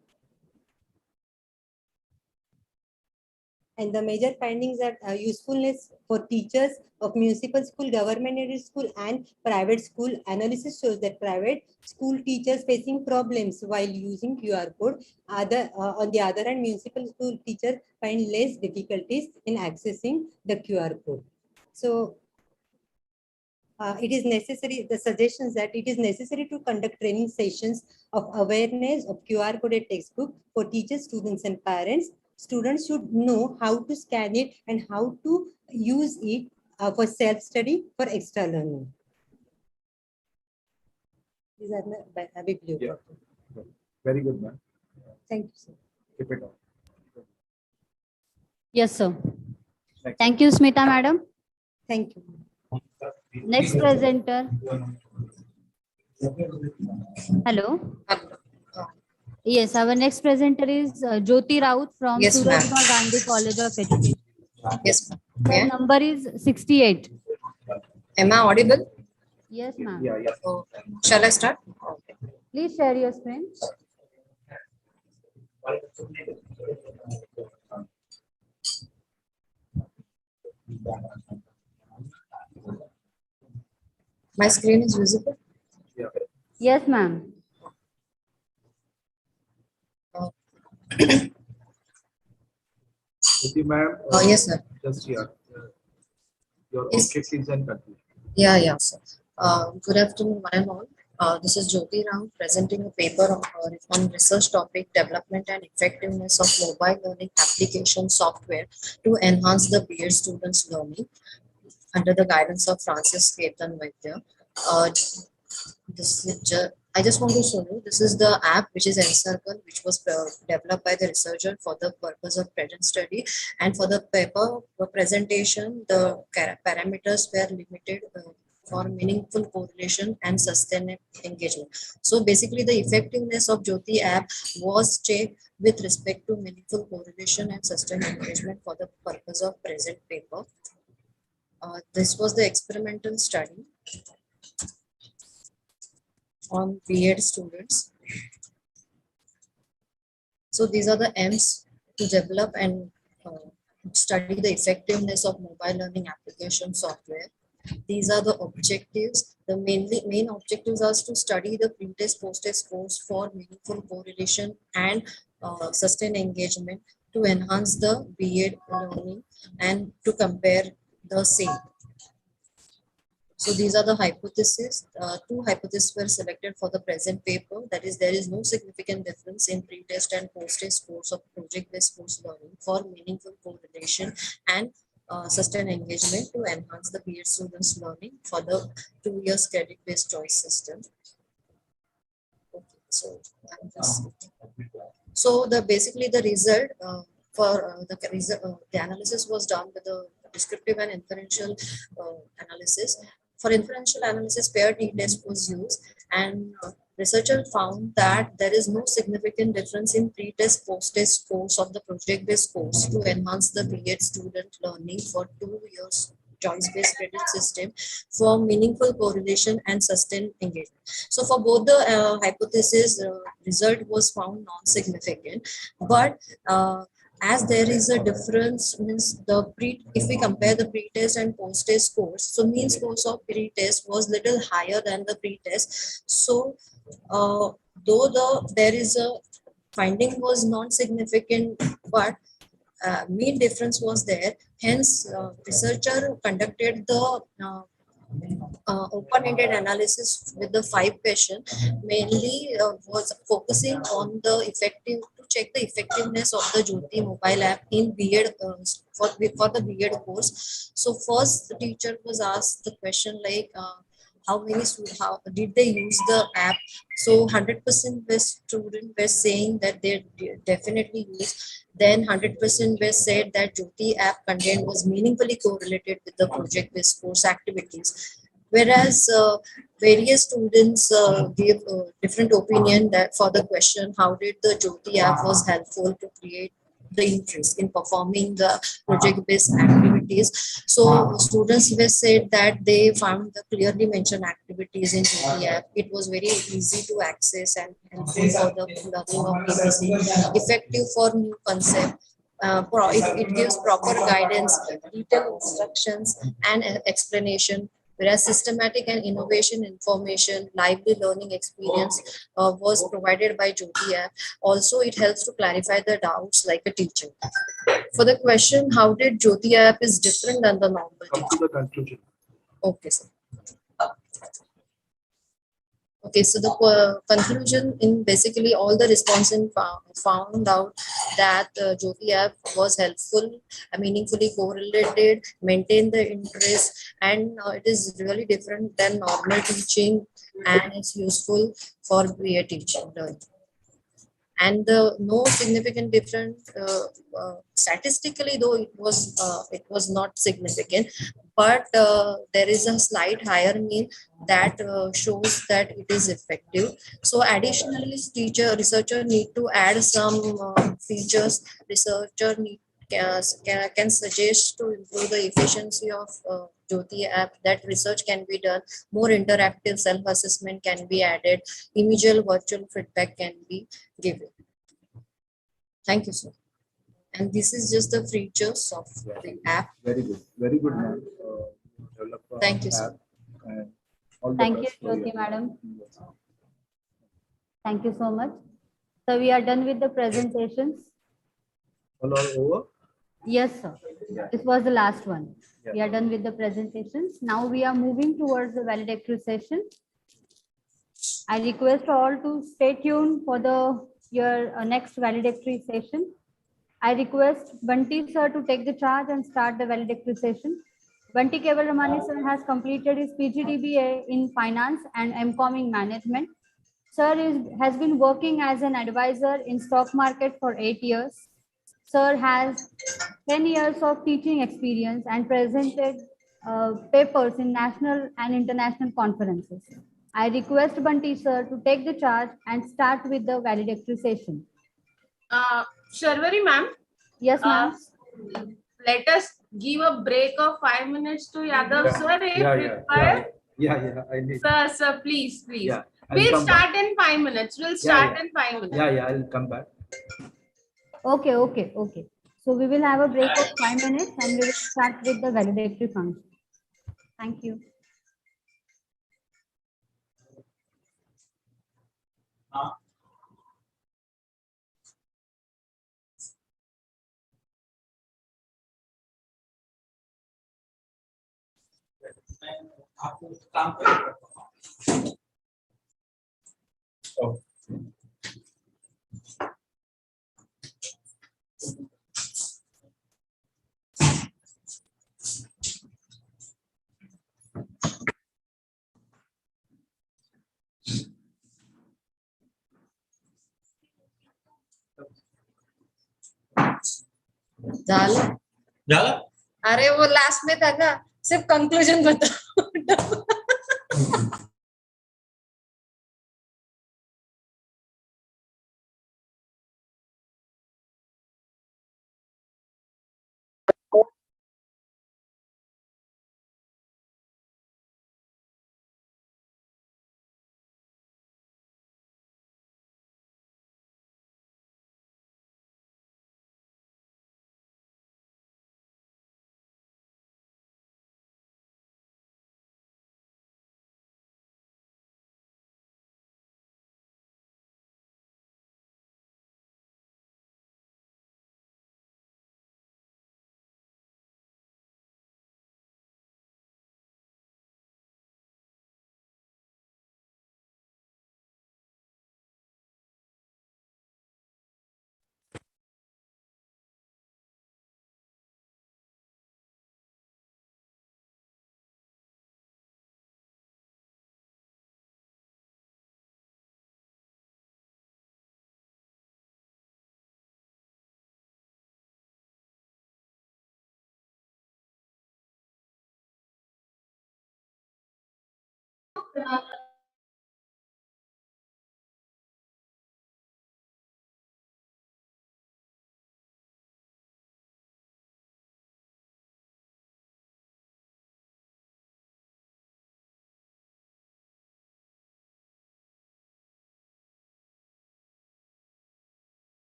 And the major findings are usefulness for teachers of municipal school, government aided school, and private school. Analysis shows that private school teachers facing problems while using QR code. On the other hand, municipal school teachers find less difficulties in accessing the QR code. So it is necessary, the suggestions that it is necessary to conduct training sessions of awareness of QR coded textbook for teachers, students, and parents. Students should know how to scan it and how to use it for self-study, for extra learning. These are my bibliography. Yeah. Very good, ma'am. Thank you, sir. Keep it up. Yes, sir. Thank you, Smita madam. Thank you. Next presenter. Hello. Yes, our next presenter is Jyoti Raut from Yes, ma'am. Surajma Gandhi College of Education. Yes, ma'am. Her Yeah. number is 68. Am I audible? Yes, ma'am. Yeah. So, shall I start? Please share your screen. My screen is visible. Yes, ma'am. Jyoti ma'am. Yes, sir. Just here. Your Yes. objectives and conclusion. Yeah, sir. Good afternoon, one and all. This is Jyoti Rao presenting a paper on research topic development and effectiveness of mobile learning application software to enhance the BEd students' learning under the guidance of Francis Ketan Vaidya. I just want to show you, this is the app which is Encircle, which was developed by the researcher for the purpose of present study, and for the paper presentation, the parameters were limited for meaningful correlation and sustained engagement. So basically the effectiveness of Jyoti app was checked with respect to meaningful correlation and sustained engagement for the purpose of present paper. This was the experimental study on BEd students. So these are the aims to develop and study the effectiveness of mobile learning application software. These are the objectives. The main objectives are to study the pre-test, post-test scores for meaningful correlation and sustained engagement, to enhance the BEd learning and to compare the same. So these are the hypotheses. Two hypotheses were selected for the present paper. That is, there is no significant difference in pre-test and post-test scores of project-based course learning for meaningful correlation and sustained engagement to enhance the BEd students' learning for the 2 years credit-based choice system. Okay, so basically the result for the analysis was done with the descriptive and inferential analysis. For inferential analysis, paired t-test was used, and researchers found that there is no significant difference in pre-test, post-test scores of the project-based course to enhance the BEd student learning for 2 years choice-based credit system for meaningful correlation and sustained engagement. So for both the hypotheses, result was found non-significant, but as there is a difference, means if we compare the pre-test and post-test scores, so mean scores of pre-test was little higher than the pre-test. So though there is a finding was non-significant, but mean difference was there. Hence, researcher conducted the open-ended analysis with the 5 questions, mainly was focusing on the to check the effectiveness of the Jyoti mobile app in BEd for the BEd course. So first, the teacher was asked the question like, how did they use the app? So 100% were students were saying that they definitely used. Then 100% were said that Jyoti app content was meaningfully correlated with the project-based course activities. Whereas various students gave different opinion that for the question, how did the Jyoti app was helpful to create the interest in performing the project-based activities. So students were said that they found the clearly mentioned activities in Jyoti app. It was very easy to access and helpful for the learning of PPC, effective for new concept. It gives proper guidance, detailed instructions, and explanation. Whereas systematic and innovation information, lively learning experience was provided by Jyoti app. Also, it helps to clarify the doubts like a teacher. For the question, how did Jyoti app is different than the normal teacher? To the conclusion. Okay, sir. Okay, so the conclusion in basically all the respondents found out that Jyoti app was helpful, meaningfully correlated, maintained the interest, and it is really different than normal teaching, and it's useful for BEd teaching. And no significant difference statistically, though it was not significant, but there is a slight higher mean that shows that it is effective. So additionally, researcher need to add some features. Researcher can suggest to improve the efficiency of Jyoti app. That research can be done. More interactive self-assessment can be added. Immediate virtual feedback can be given. Thank you, sir. And this is just the features of the app. Very good, ma'am. Develop a Thank you, sir. app and all the Thank you, best for Jyoti your- madam. Thank you so much. So we are done with the presentations. All over? Yes, sir. Yeah. This was the last one. Yeah. We are done with the presentations. Now we are moving towards the valedictory session. I request all to stay tuned for your next valedictory session. I request Bunty sir to take the charge and start the valedictory session. Bunty Keval Ramani sir has completed his PGDBA in finance and MCOM in management. Sir has been working as an advisor in stock market for 8 years. Sir has 10 years of teaching experience and presented papers in national and international conferences. I request Bunty sir to take the charge and start with the valedictory session. Sharwari ma'am. Yes, ma'am. Let us give a break of 5 minutes to Yadav sir if required. Yeah, I need. Sir, please. Yeah, I'll We'll come start back. in 5 minutes. We'll Yeah, start yeah. in 5 minutes. Yeah, I'll come back. Okay. So we will have a break of 5 minutes and we will start with the valedictory function. Thank you. झाला अरे वो last में था ना सिर्फ conclusion बता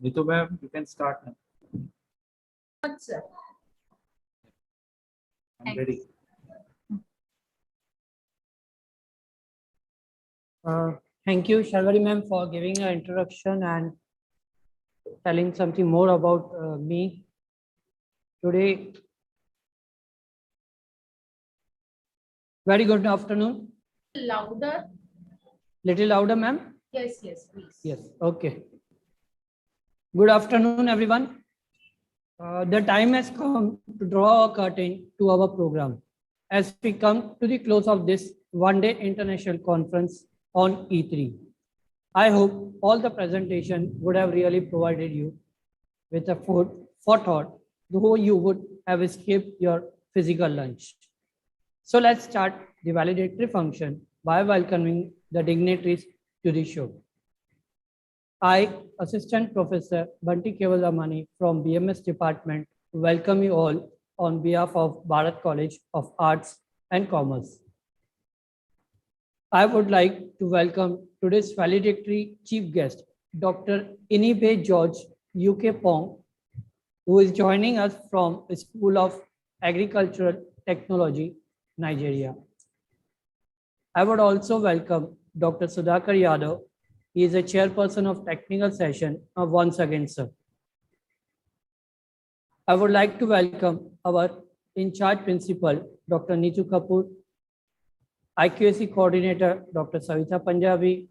Ritu ma'am, you can start now. Sir. I'm ready. Thank you, Sharvari ma'am, for giving an introduction and telling something more about me. Today, very good afternoon. Louder. Little louder, ma'am. Yes, yes, please. Yes, okay. Good afternoon, everyone. The time has come to draw a curtain to our program as we come to the close of this one-day international conference on E3. I hope all the presentation would have really provided you with a food for thought, though you would have escaped your physical lunch. So let's start the validatory function by welcoming the dignitaries to the show. I, Assistant Professor Banti Kevalamani from BMS Department, welcome you all on behalf of Bharat College of Arts and Commerce. I would like to welcome today's valedictory chief guest, Dr. Inibe George UK Pong, who is joining us from the School of Agricultural Technology, Nigeria. I would also welcome Dr. Sudhakar Yadav. He is a chairperson of technical session. Once again, sir. I would like to welcome our in-charge principal, Dr. Neetu Kapoor, IQAC coordinator, Dr. Savita Punjabi,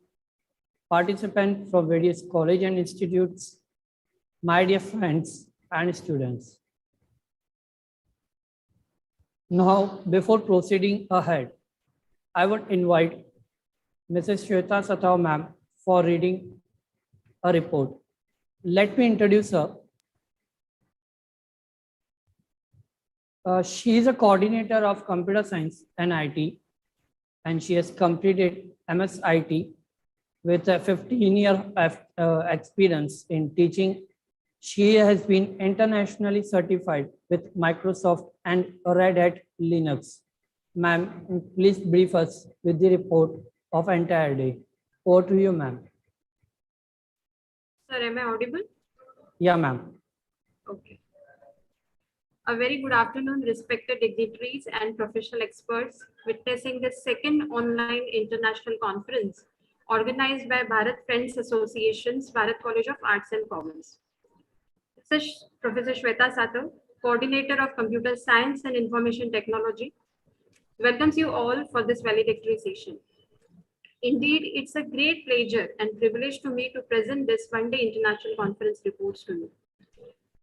participants from various colleges and institutes, my dear friends and students. Now, before proceeding ahead, I would invite Mrs. Shweta Satao ma'am for reading a report. Let me introduce her. She is a coordinator of computer science and IT, and she has completed MS IT with a 15-year experience in teaching. She has been internationally certified with Microsoft and Red Hat Linux. Ma'am, please brief us with the report of entire day. Over to you, ma'am. Sir, am I audible? Yeah, ma'am. Okay. A very good afternoon, respected dignitaries and professional experts witnessing the second online international conference organized by Bharat Friends Association's Bharat College of Arts and Commerce. This is Professor Shweta Sato, Coordinator of Computer Science and Information Technology, welcomes you all for this valedictory session. Indeed, it's a great pleasure and privilege to me to present this one-day international conference reports to you.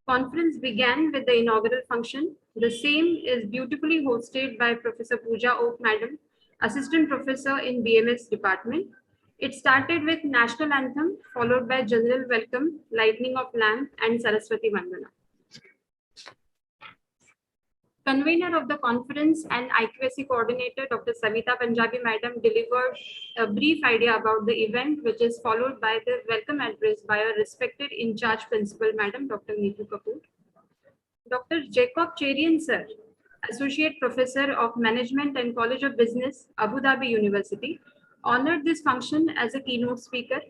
Conference began with the inaugural function. The same is beautifully hosted by Professor Pooja Oak Madam, Assistant Professor in BMS Department. It started with National Anthem, followed by General Welcome, Lighting of Lamp, and Saraswati Vandana. Convener of the conference and IQAC coordinator, Dr. Savita Punjabi Madam, delivered a brief idea about the event, which is followed by the welcome address by our respected in-charge principal, Madam Dr. Neetu Kapoor. Dr. Jacob Cherian, sir, Associate Professor of Management and College of Business, Abu Dhabi University, honored this function as a keynote speaker.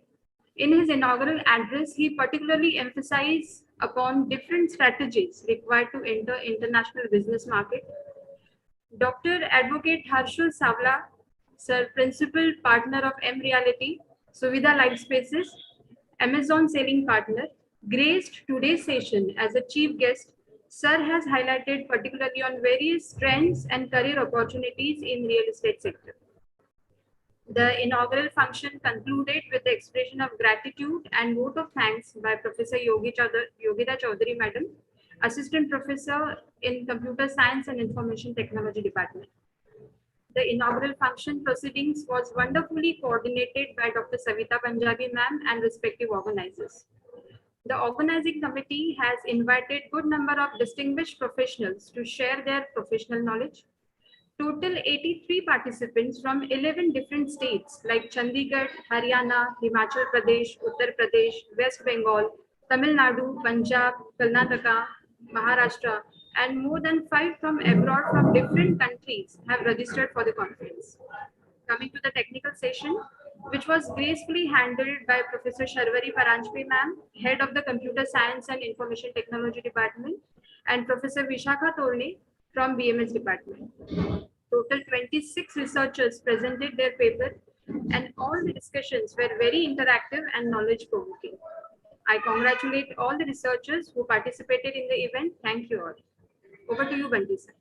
In his inaugural address, he particularly emphasized upon different strategies required to enter international business market. Dr. Advocate Harshul Savla, sir, Principal Partner of M Reality, Suvidha Life Spaces, Amazon Selling Partner, graced today's session as a chief guest. Sir has highlighted particularly on various trends and career opportunities in real estate sector. The inaugural function concluded with the expression of gratitude and vote of thanks by Professor Yogita Chaudhary Madam, Assistant Professor in Computer Science and Information Technology Department. The inaugural function proceedings was wonderfully coordinated by Dr. Savita Punjabi Ma'am and respective organizers. The organizing committee has invited good number of distinguished professionals to share their professional knowledge. Total 83 participants from 11 different states like Chandigarh, Haryana, Himachal Pradesh, Uttar Pradesh, West Bengal, Tamil Nadu, Punjab, Karnataka, Maharashtra, and more than 5 from abroad from different countries have registered for the conference. Coming to the technical session, which was gracefully handled by Professor Sharvari Paranjpe Ma'am, Head of the Computer Science and Information Technology Department, and Professor Vishakha Torne from BMS Department. Total 26 researchers presented their paper, and all the discussions were very interactive and knowledge-provoking. I congratulate all the researchers who participated in the event. Thank you all. Over to you, Banti sir.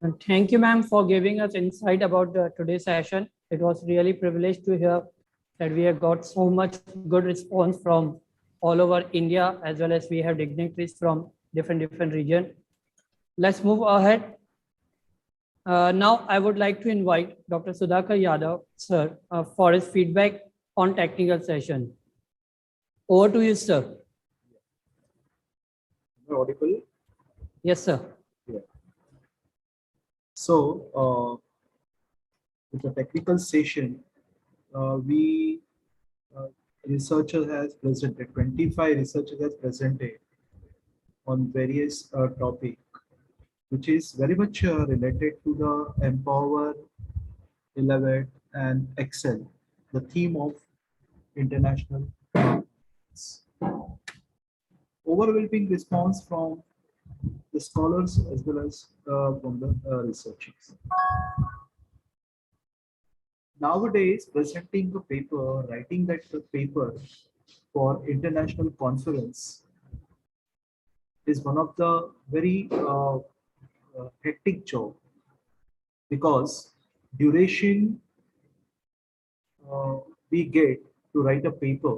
And thank you, ma'am, for giving us insight about today's session. It was really privileged to hear that we have got so much good response from all over India, as well as we have dignitaries from different regions. Let's move ahead. Now, I would like to invite Dr. Sudhakar Yadav, sir, for his feedback on technical session. Over to you, sir. Am I audible? Yes, sir. Yeah. So, with the technical session, researchers has presented, 25 researchers has presented on various topics, which is very much related to the Empower, Elevate, and Excel, the theme of international conference. Overwhelming response from the scholars as well as from the researchers. Nowadays, presenting a paper, writing that paper for international conference is one of the very hectic job, because duration we get to write a paper.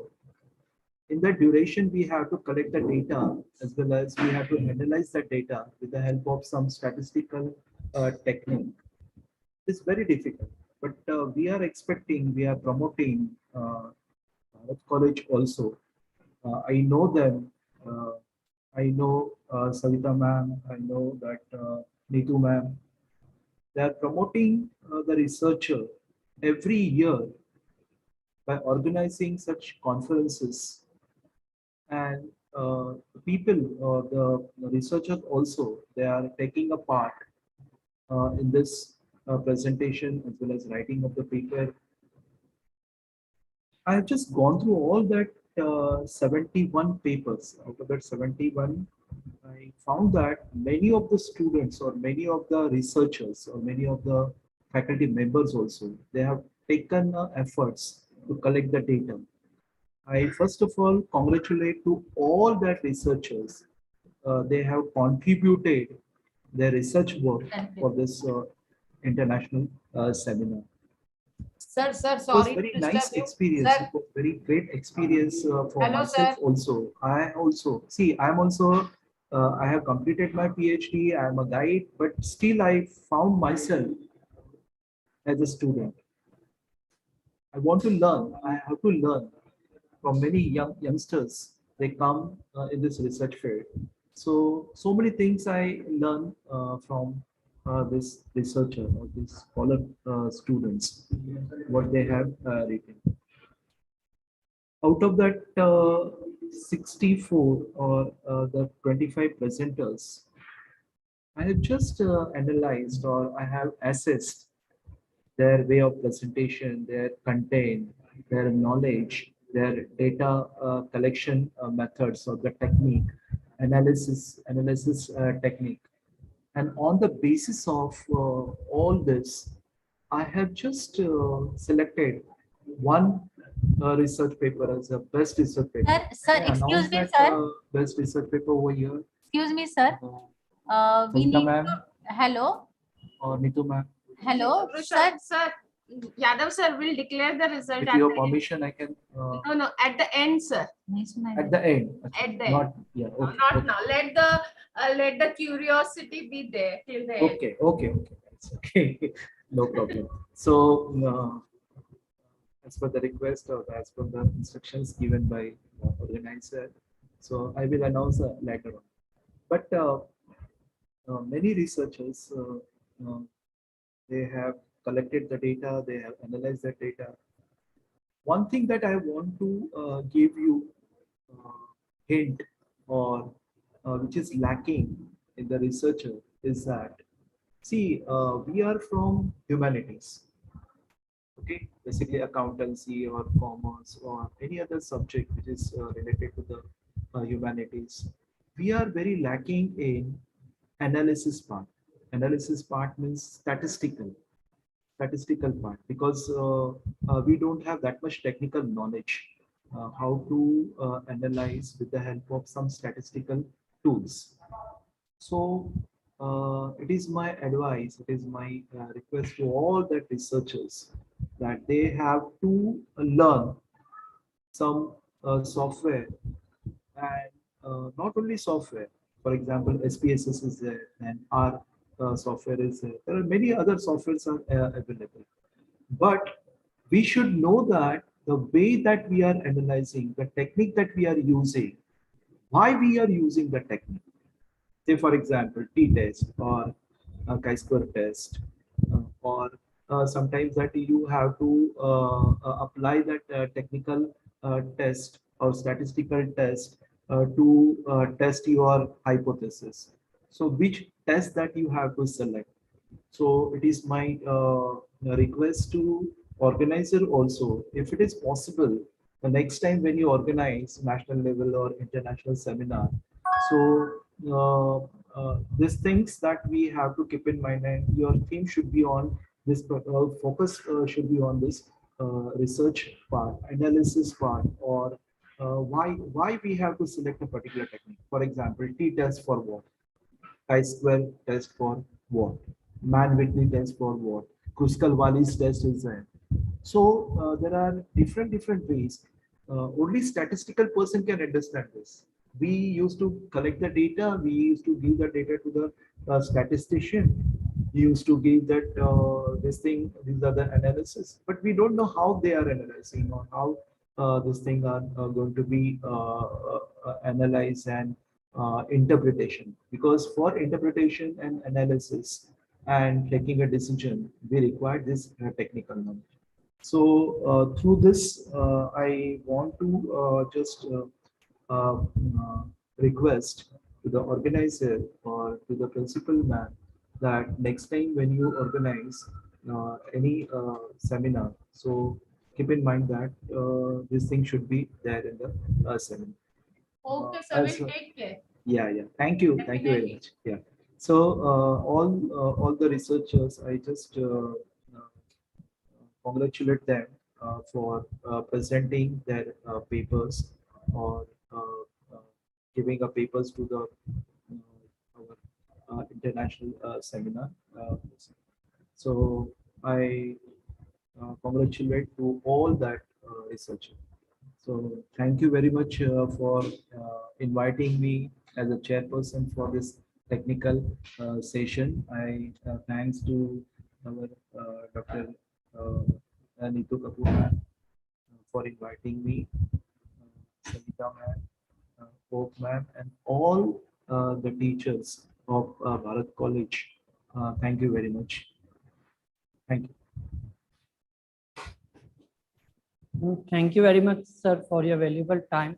In that duration, we have to collect the data as well as we have to analyze the data with the help of some statistical technique. It's very difficult, but we are promoting Bharat College also. I know them. I know Savita ma'am. I know that Neetu ma'am. They are promoting the researcher every year by organizing such conferences, and people, the researchers also, they are taking a part in this presentation as well as writing of the paper. I have just gone through all that 71 papers. Out of that 71, I found that many of the students or many of the researchers or many of the faculty members also, they have taken efforts to collect the data. I first of all congratulate to all that researchers. They have contributed their research work for this international seminar. Sir, It was sorry very to nice disturb you. experience. Sir. It was very great experience for Hello, myself sir. also. I also see. I'm also. I have completed my PhD. I am a guide, but still I found myself as a student. I want to learn. I have to learn from many youngsters. They come in this research field. So many things I learn from this researcher or these scholar students, what they have written. Out of that 64 or the 25 presenters, I have just analyzed or I have assessed their way of presentation, their content, their knowledge, their data collection methods or the technique, analysis technique. And on the basis of all this, I have just selected one research paper as a best research paper. Sir, I excuse announced me, that, sir. best research paper over here. Excuse me, sir. We Sunita need ma'am to, hello, or Nitu ma'am, hello, sir. Sir, Yadav sir will declare the result with at your the end. permission, I can No, at the end, sir. at the end. At the end. Not yeah. No, Okay. not Okay. now. Let the curiosity be there till the end. Okay. It's okay. No problem. So, as per the request or as per the instructions given by organizer, so I will announce later on. But many researchers, they have collected the data, they have analyzed the data. One thing that I want to give you hint or which is lacking in the researcher is that, see, we are from humanities, okay, basically accountancy or commerce or any other subject which is related to the humanities. We are very lacking in analysis part. Analysis part means statistical part, because we don't have that much technical knowledge how to analyze with the help of some statistical tools. So it is my advice, it is my request to all the researchers that they have to learn some software, and not only software. For example, SPSS is there and R software is there. There are many other softwares are available. But we should know that the way that we are analyzing, the technique that we are using, why we are using the technique. Say, for example, t-test or chi-square test, or sometimes that you have to apply that technical test or statistical test to test your hypothesis. So which test that you have to select. So it is my request to organizer also, if it is possible, the next time when you organize national level or international seminar, so these things that we have to keep in mind, and your theme should be on this, focus should be on this research part, analysis part, or why we have to select a particular technique. For example, t-test for what? Chi-square test for what? Mann-Whitney test for what? Kruskal-Wallis test is there. So there are different ways. Only statistical person can understand this. We used to collect the data. We used to give the data to the statistician. We used to give that this thing. These are the analysis, but we don't know how they are analyzing or how this thing are going to be analyzed and interpretation. Because for interpretation and analysis and taking a decision, we require this technical knowledge. So through this, I want to just request to the organizer or to the principal man that next time when you organize any seminar, so keep in mind that this thing should be there in the seminar. Okay, sir, As we'll well- take care. Yeah. Thank you very Definitely. much. Yeah. So all the researchers, I just congratulate them for presenting their papers or giving a papers to the our international seminar. So I congratulate to all that researcher. So thank you very much for inviting me as a chairperson for this technical session. I thanks to our Dr. Neetu Kapoor ma'am for inviting me, Sangeeta ma'am, Hope ma'am, and all the teachers of Bharat College. Thank you very much. Thank you. Thank you very much, sir, for your valuable time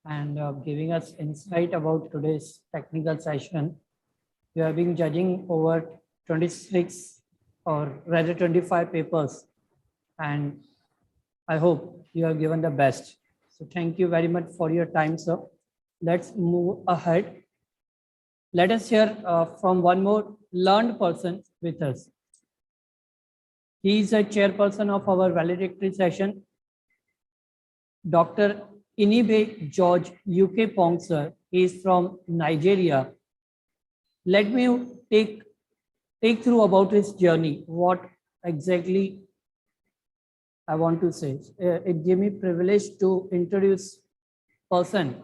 and giving us insight about today's technical session. You have been judging over 26 or rather 25 papers, and I hope you have given the best. So thank you very much for your time, sir. Let's move ahead. Let us hear from one more learned person with us. He is a chairperson of our valedictory session, Dr. Inibe George UK Pong, sir. He is from Nigeria. Let me take through about his journey, what exactly I want to say. It gave me privilege to introduce person.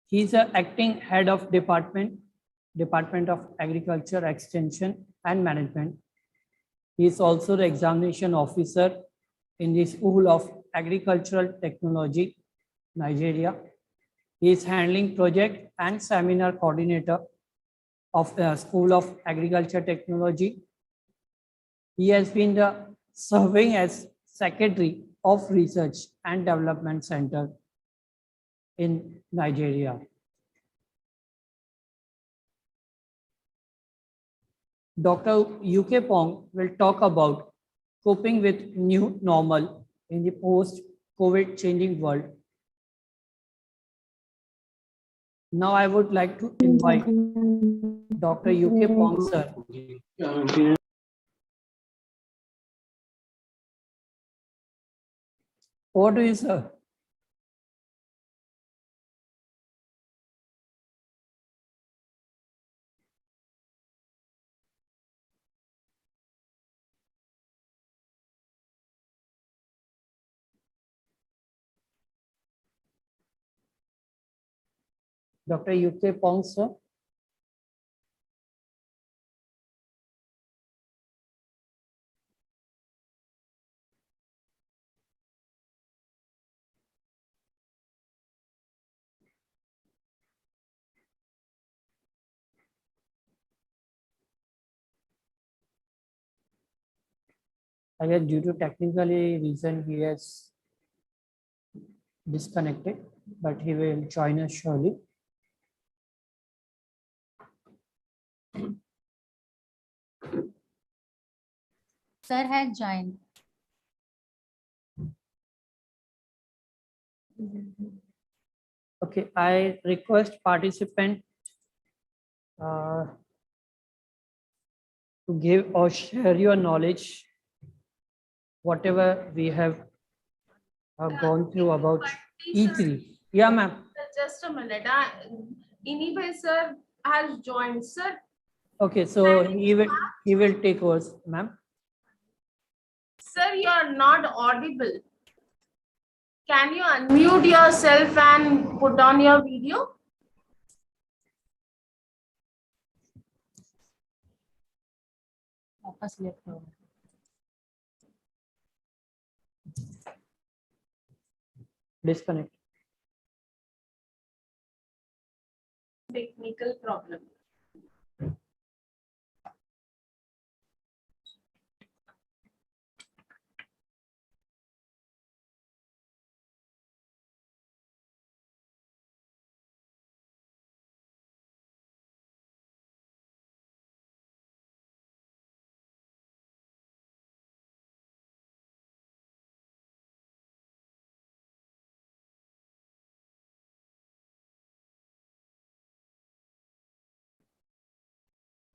He's an acting head of Department of Agriculture, Extension and Management. He is also the examination officer in the School of Agricultural Technology, Nigeria. He is handling project and seminar coordinator of the School of Agriculture Technology. He has been serving as Secretary of Research and Development Center in Nigeria. Dr. UK Pong will talk about coping with new normal in the post-COVID changing world. Now I would like to invite Dr. UK Pong, sir. Over to you, sir. Dr. UK Pong, sir. I guess due to technical reason, he has disconnected, but he will join us shortly. Sir has joined. Okay, I request participant to give or share your knowledge, whatever we have gone through about E3. Yeah, ma'am. Just a minute. Inibe sir has joined, sir. Okay, so he will take yours, ma'am. Sir, you are not audible. Can you unmute yourself and put on your video? Disconnect. Technical problem.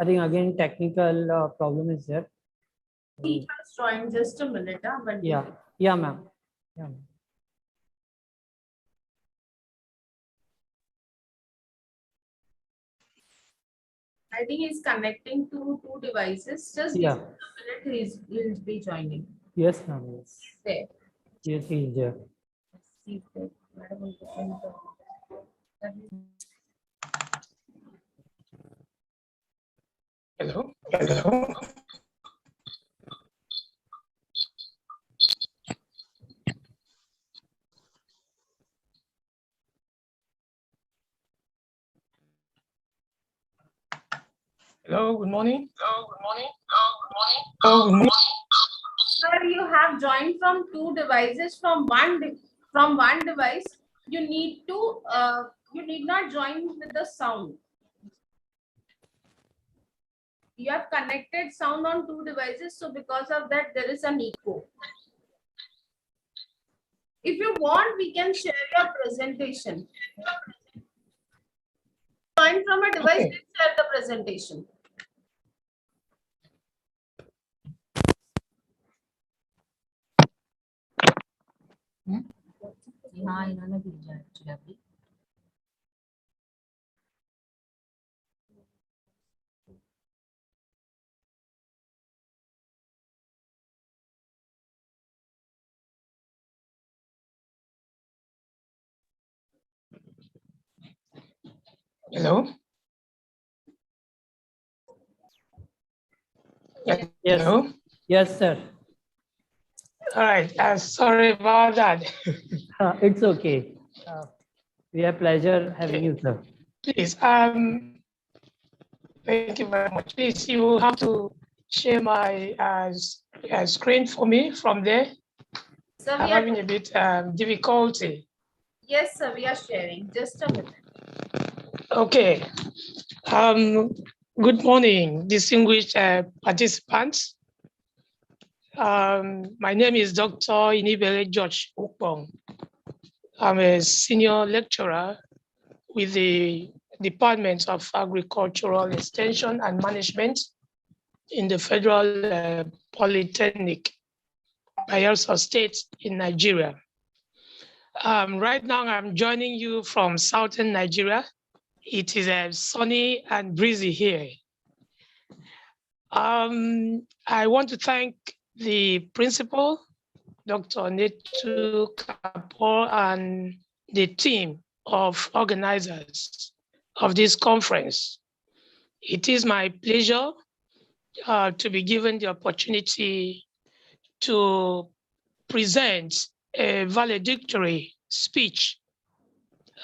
I think again technical problem is there. He has joined. Just a minute. Yeah, yeah, ma'am. Yeah. I think he's connecting to two devices. Just give Yeah. him a minute. He'll be joining. Yes, ma'am. Yes. There. Yes, he is there. See if the madam will open the- Hello. Hello. Hello, good morning. Hello, good morning. Hello, good morning. Sir, you have joined from two devices from one device. You need to you need not join with the sound. You have connected sound on two devices, so because of that there is an echo. If you want, we can share your presentation. Join from a device, then share the presentation. हाँ इन्होंने भेजा है actually अभी. Hello. Yes. Hello. Yes, sir. All right. Sorry about that. It's okay. We have pleasure having you, sir. Please. Thank you very much. Please, you have to share my screen for me from there. Sir, I'm having a bit difficulty. Yes, sir, we are sharing. Just a minute. Okay. Good morning, distinguished participants. My name is Dr. Inibele George Okpong. I'm a senior lecturer with the Department of Agricultural Extension and Management in the Federal Polytechnic, Bayelsa State in Nigeria. Right now, I'm joining you from southern Nigeria. It is sunny and breezy here. I want to thank the principal, Dr. Netu Kapoor, and the team of organizers of this conference. It is my pleasure to be given the opportunity to present a valedictory speech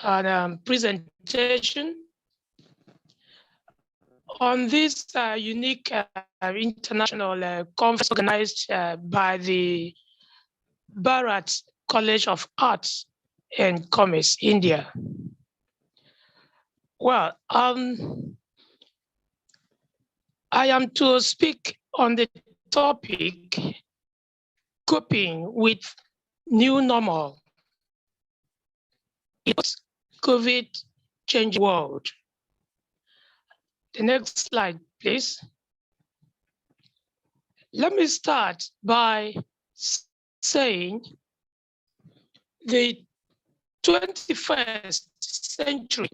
and presentation on this unique international conference organized by the Bharat College of Arts and Commerce, India. Well, I am to speak on the topic coping with new normal. It's COVID changed world. The next slide, please. Let me start by saying the 21st century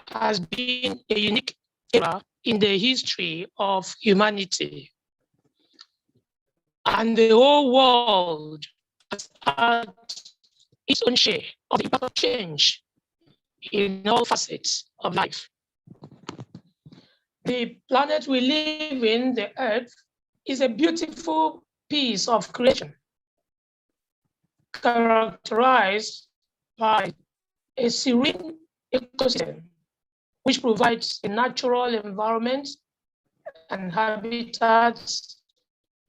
has been a unique era in the history of humanity. And the whole world has had its own share of the impact of change in all facets of life. The planet we live in, the Earth, is a beautiful piece of creation, characterized by a serene ecosystem, which provides a natural environment and habitats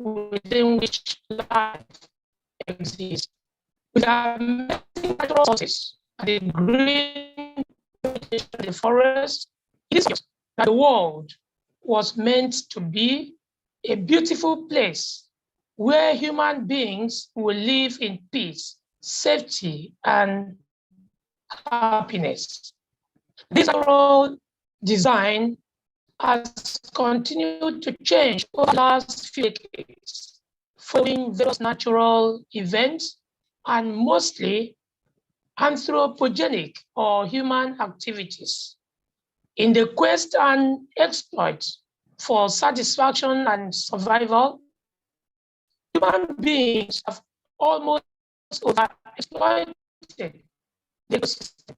within which life exists. With our natural resources, the green, the forest, it is obvious that the world was meant to be a beautiful place where human beings will live in peace, safety, and happiness. This overall design has continued to change over the last few decades, following various natural events and mostly anthropogenic or human activities. In the quest and exploit for satisfaction and survival, human beings have almost overexploited the ecosystem,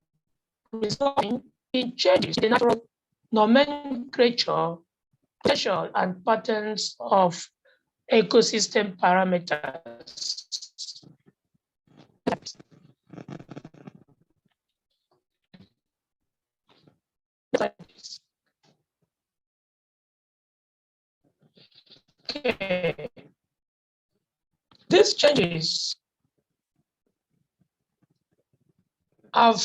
resulting in changes in the natural nomenclature, potential, and patterns of ecosystem parameters. Okay. These changes have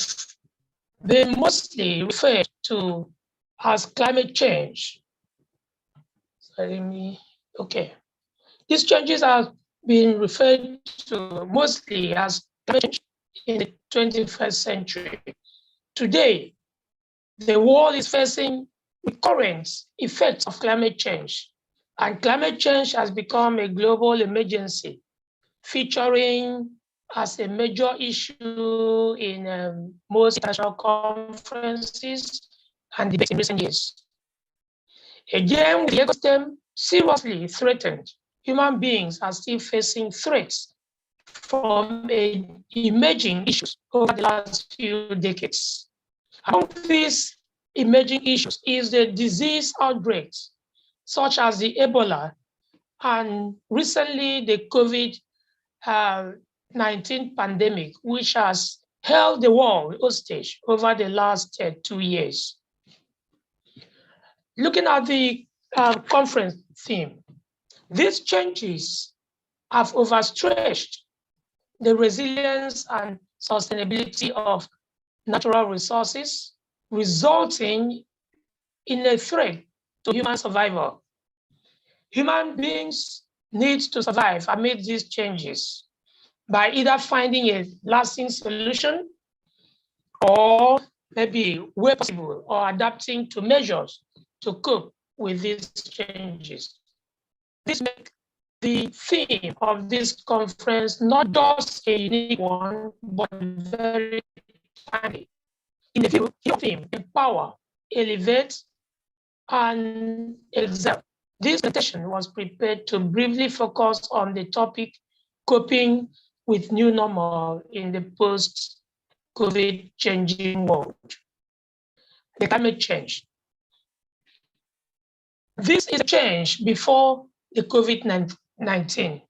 been mostly referred to as climate change. Okay. These changes have been referred to mostly as climate change in the 21st century. Today, the world is facing recurrent effects of climate change, and climate change has become a global emergency, featuring as a major issue in most international conferences and debates in recent years. Again, with the ecosystem seriously threatened, human beings are still facing threats from emerging issues over the last few decades. Among these emerging issues is the disease outbreaks, such as the Ebola and recently the COVID-19 pandemic, which has held the world hostage over the last 2 years. Looking at the conference theme, these changes have overstretched the resilience and sustainability of natural resources, resulting in a threat to human survival. Human beings need to survive amid these changes by either finding a lasting solution or maybe where possible or adapting to measures to cope with these changes. This makes the theme of this conference not just a unique one, but very timely. In the view of theme, empower, elevate, and excel. This presentation was prepared to briefly focus on the topic coping with new normal in the post-COVID changing world, the climate change. This is a change before the COVID-19.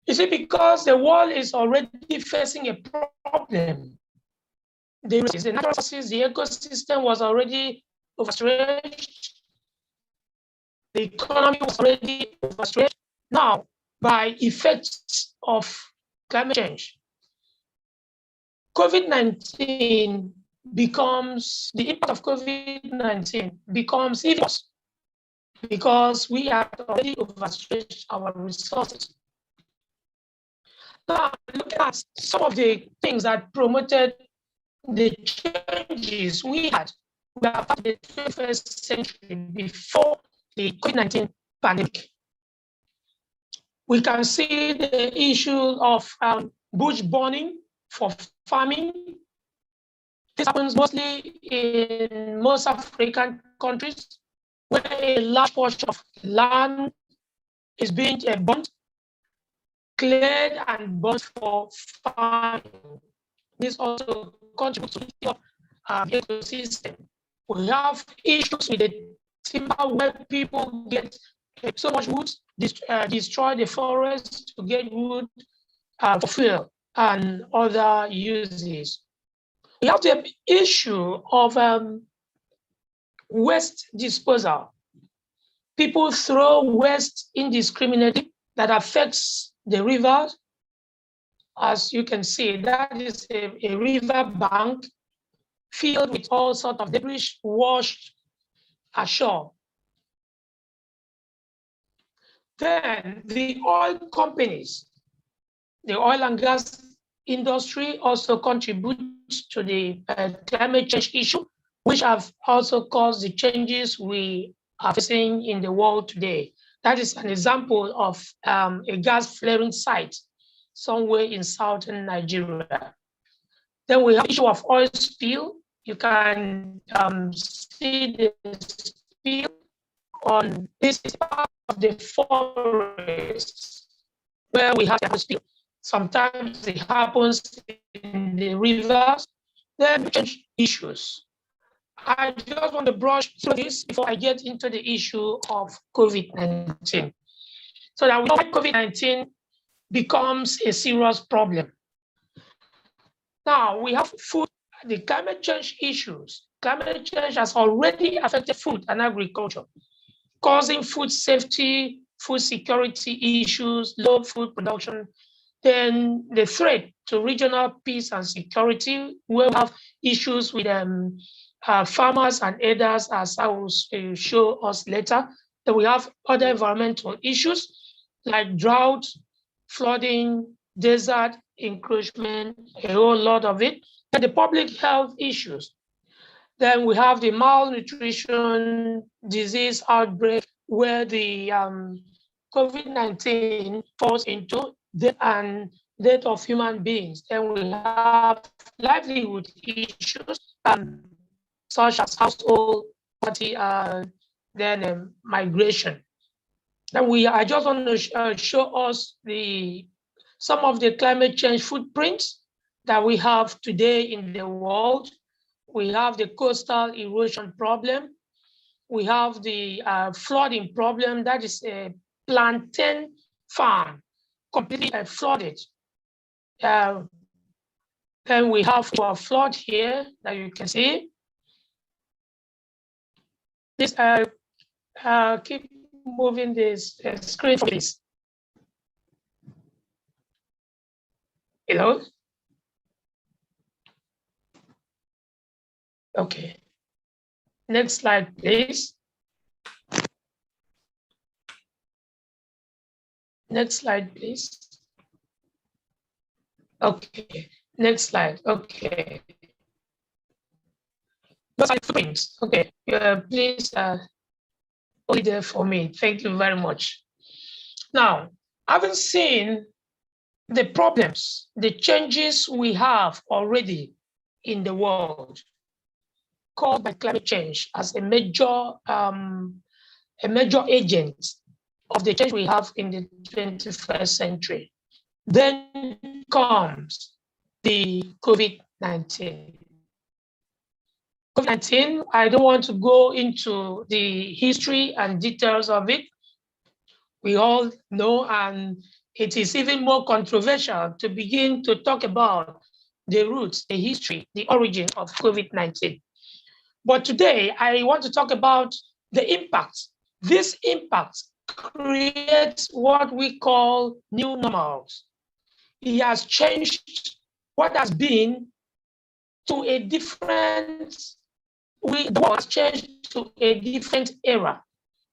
You see, because the world is already facing a problem. The natural resources, the ecosystem was already overstretched. The economy was already overstretched. Now, by effects of climate change, COVID-19 becomes, the impact of COVID-19 becomes even worse because we have already overstretched our resources. Now, look at some of the things that promoted the changes we had after the 21st century before the COVID-19 pandemic. We can see the issue of bush burning for farming. This happens mostly in most African countries where a large portion of land is being burnt, cleared and burnt for farming. This also contributes to the ecosystem. We have issues with the timber where people get so much wood, destroy the forest to get wood for fuel and other uses. We have the issue of waste disposal. People throw waste indiscriminately that affects the rivers. As you can see, that is a river bank filled with all sorts of debris washed ashore. Then the oil companies, the oil and gas industry also contributes to the climate change issue which have also caused the changes we are facing in the world today. That is an example of a gas flaring site somewhere in southern Nigeria. Then we have the issue of oil spill. You can see the spill on this part of the forest where we have the spill. Sometimes it happens in the rivers. Then change issues. I just want to brush through this before I get into the issue of COVID-19. So that we know COVID-19 becomes a serious problem. Now we have food, the climate change issues. Climate change has already affected food and agriculture, causing food safety, food security issues, low food production. Then the threat to regional peace and security, where we have issues with farmers and others, as I will show us later. Then we have other environmental issues like drought, flooding, desert encroachment, a whole lot of it, and the public health issues. Then we have the malnutrition disease outbreak, where the COVID-19 falls into the death of human beings. Then we have livelihood issues, such as household poverty, then migration. Then I just want to show us some of the climate change footprints that we have today in the world. We have the coastal erosion problem. We have the flooding problem. That is a plantain farm completely flooded. Then we have a flood here that you can see. This keep moving this screen, please. Hello? Okay. Next slide, please. Next slide, please. Okay. Next slide. Okay. Those are footprints. Okay. Please hold it there for me. Thank you very much. Now, having seen the problems, the changes we have already in the world caused by climate change as a major agent of the change we have in the 21st century. Then comes the COVID-19. COVID-19, I don't want to go into the history and details of it. We all know, and it is even more controversial to begin to talk about the roots, the history, the origin of COVID-19. But today, I want to talk about the impact. This impact creates what we call new normals. It has changed what has been to a different, the world has changed to a different era.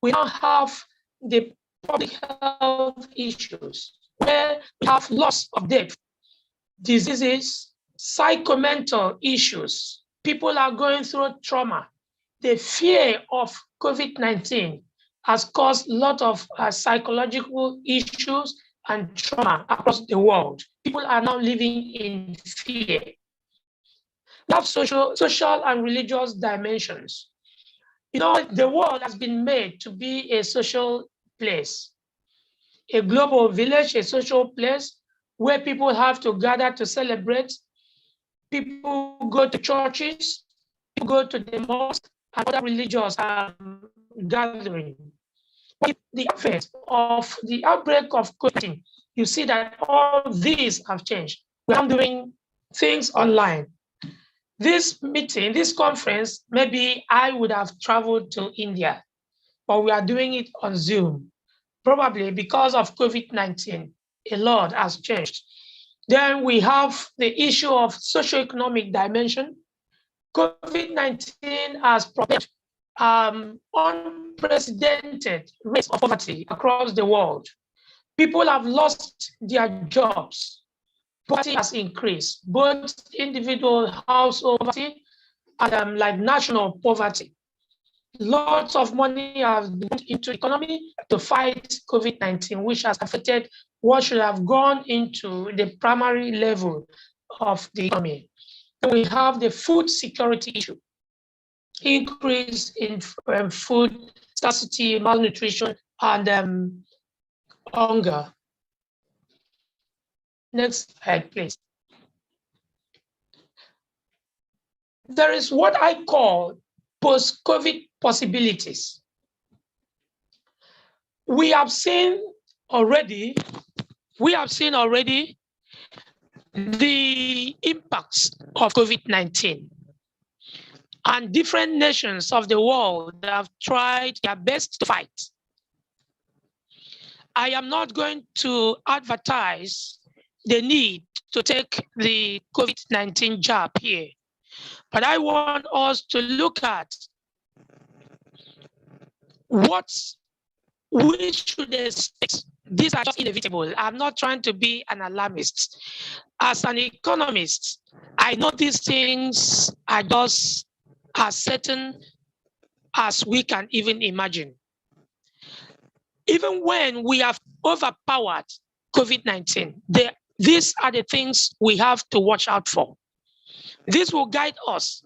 We now have the public health issues, where we have loss of death, diseases, psychomental issues. People are going through trauma. The fear of COVID-19 has caused a lot of psychological issues and trauma across the world. People are now living in fear. We have social and religious dimensions. You know, the world has been made to be a social place, a global village, a social place where people have to gather to celebrate. People go to churches, people go to the mosque and other religious gatherings. With the advent of the outbreak of COVID, you see that all these have changed. We are doing things online. This meeting, this conference, maybe I would have traveled to India, but we are doing it on Zoom. Probably because of COVID-19, a lot has changed. Then we have the issue of socioeconomic dimension. COVID-19 has provided unprecedented rates of poverty across the world. People have lost their jobs. Poverty has increased, both individual household poverty like national poverty. Lots of money has been put into the economy to fight COVID-19, which has affected what should have gone into the primary level of the economy. We have the food security issue, increase in food scarcity, malnutrition, and hunger. Next slide, please. There is what I call post-COVID possibilities. We have seen already the impacts of COVID-19, and different nations of the world have tried their best to fight. I am not going to advertise the need to take the COVID-19 jab here, but I want us to look at what we should expect. These are just inevitable. I'm not trying to be an alarmist. As an economist, I know these things are just as certain as we can even imagine. Even when we have overpowered COVID-19, these are the things we have to watch out for. This will guide us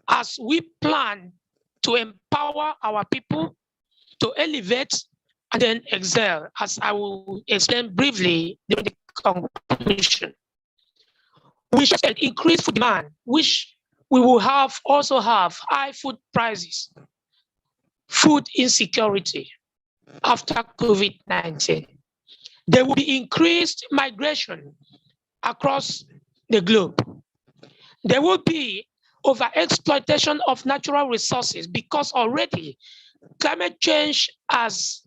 as we plan to empower our people, to elevate and then excel, as I will explain briefly during the conclusion. We should increase food demand, which we will also have high food prices, food insecurity after COVID-19. There will be increased migration across the globe. There will be overexploitation of natural resources because already climate change has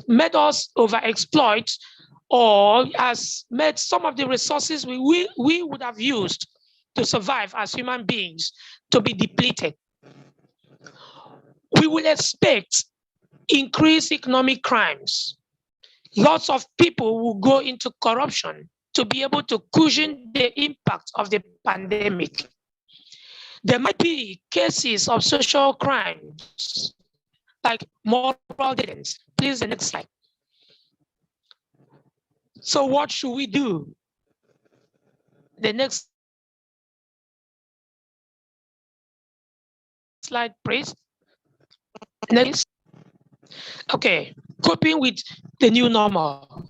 made us overexploit, or has made some of the resources we would have used to survive as human beings to be depleted. We will expect increased economic crimes. Lots of people will go into corruption to be able to cushion the impact of the pandemic. There might be cases of social crimes, like moral decadence. Please, the next slide. So what should we do? The next slide, please. Next. Okay, coping with the new normal.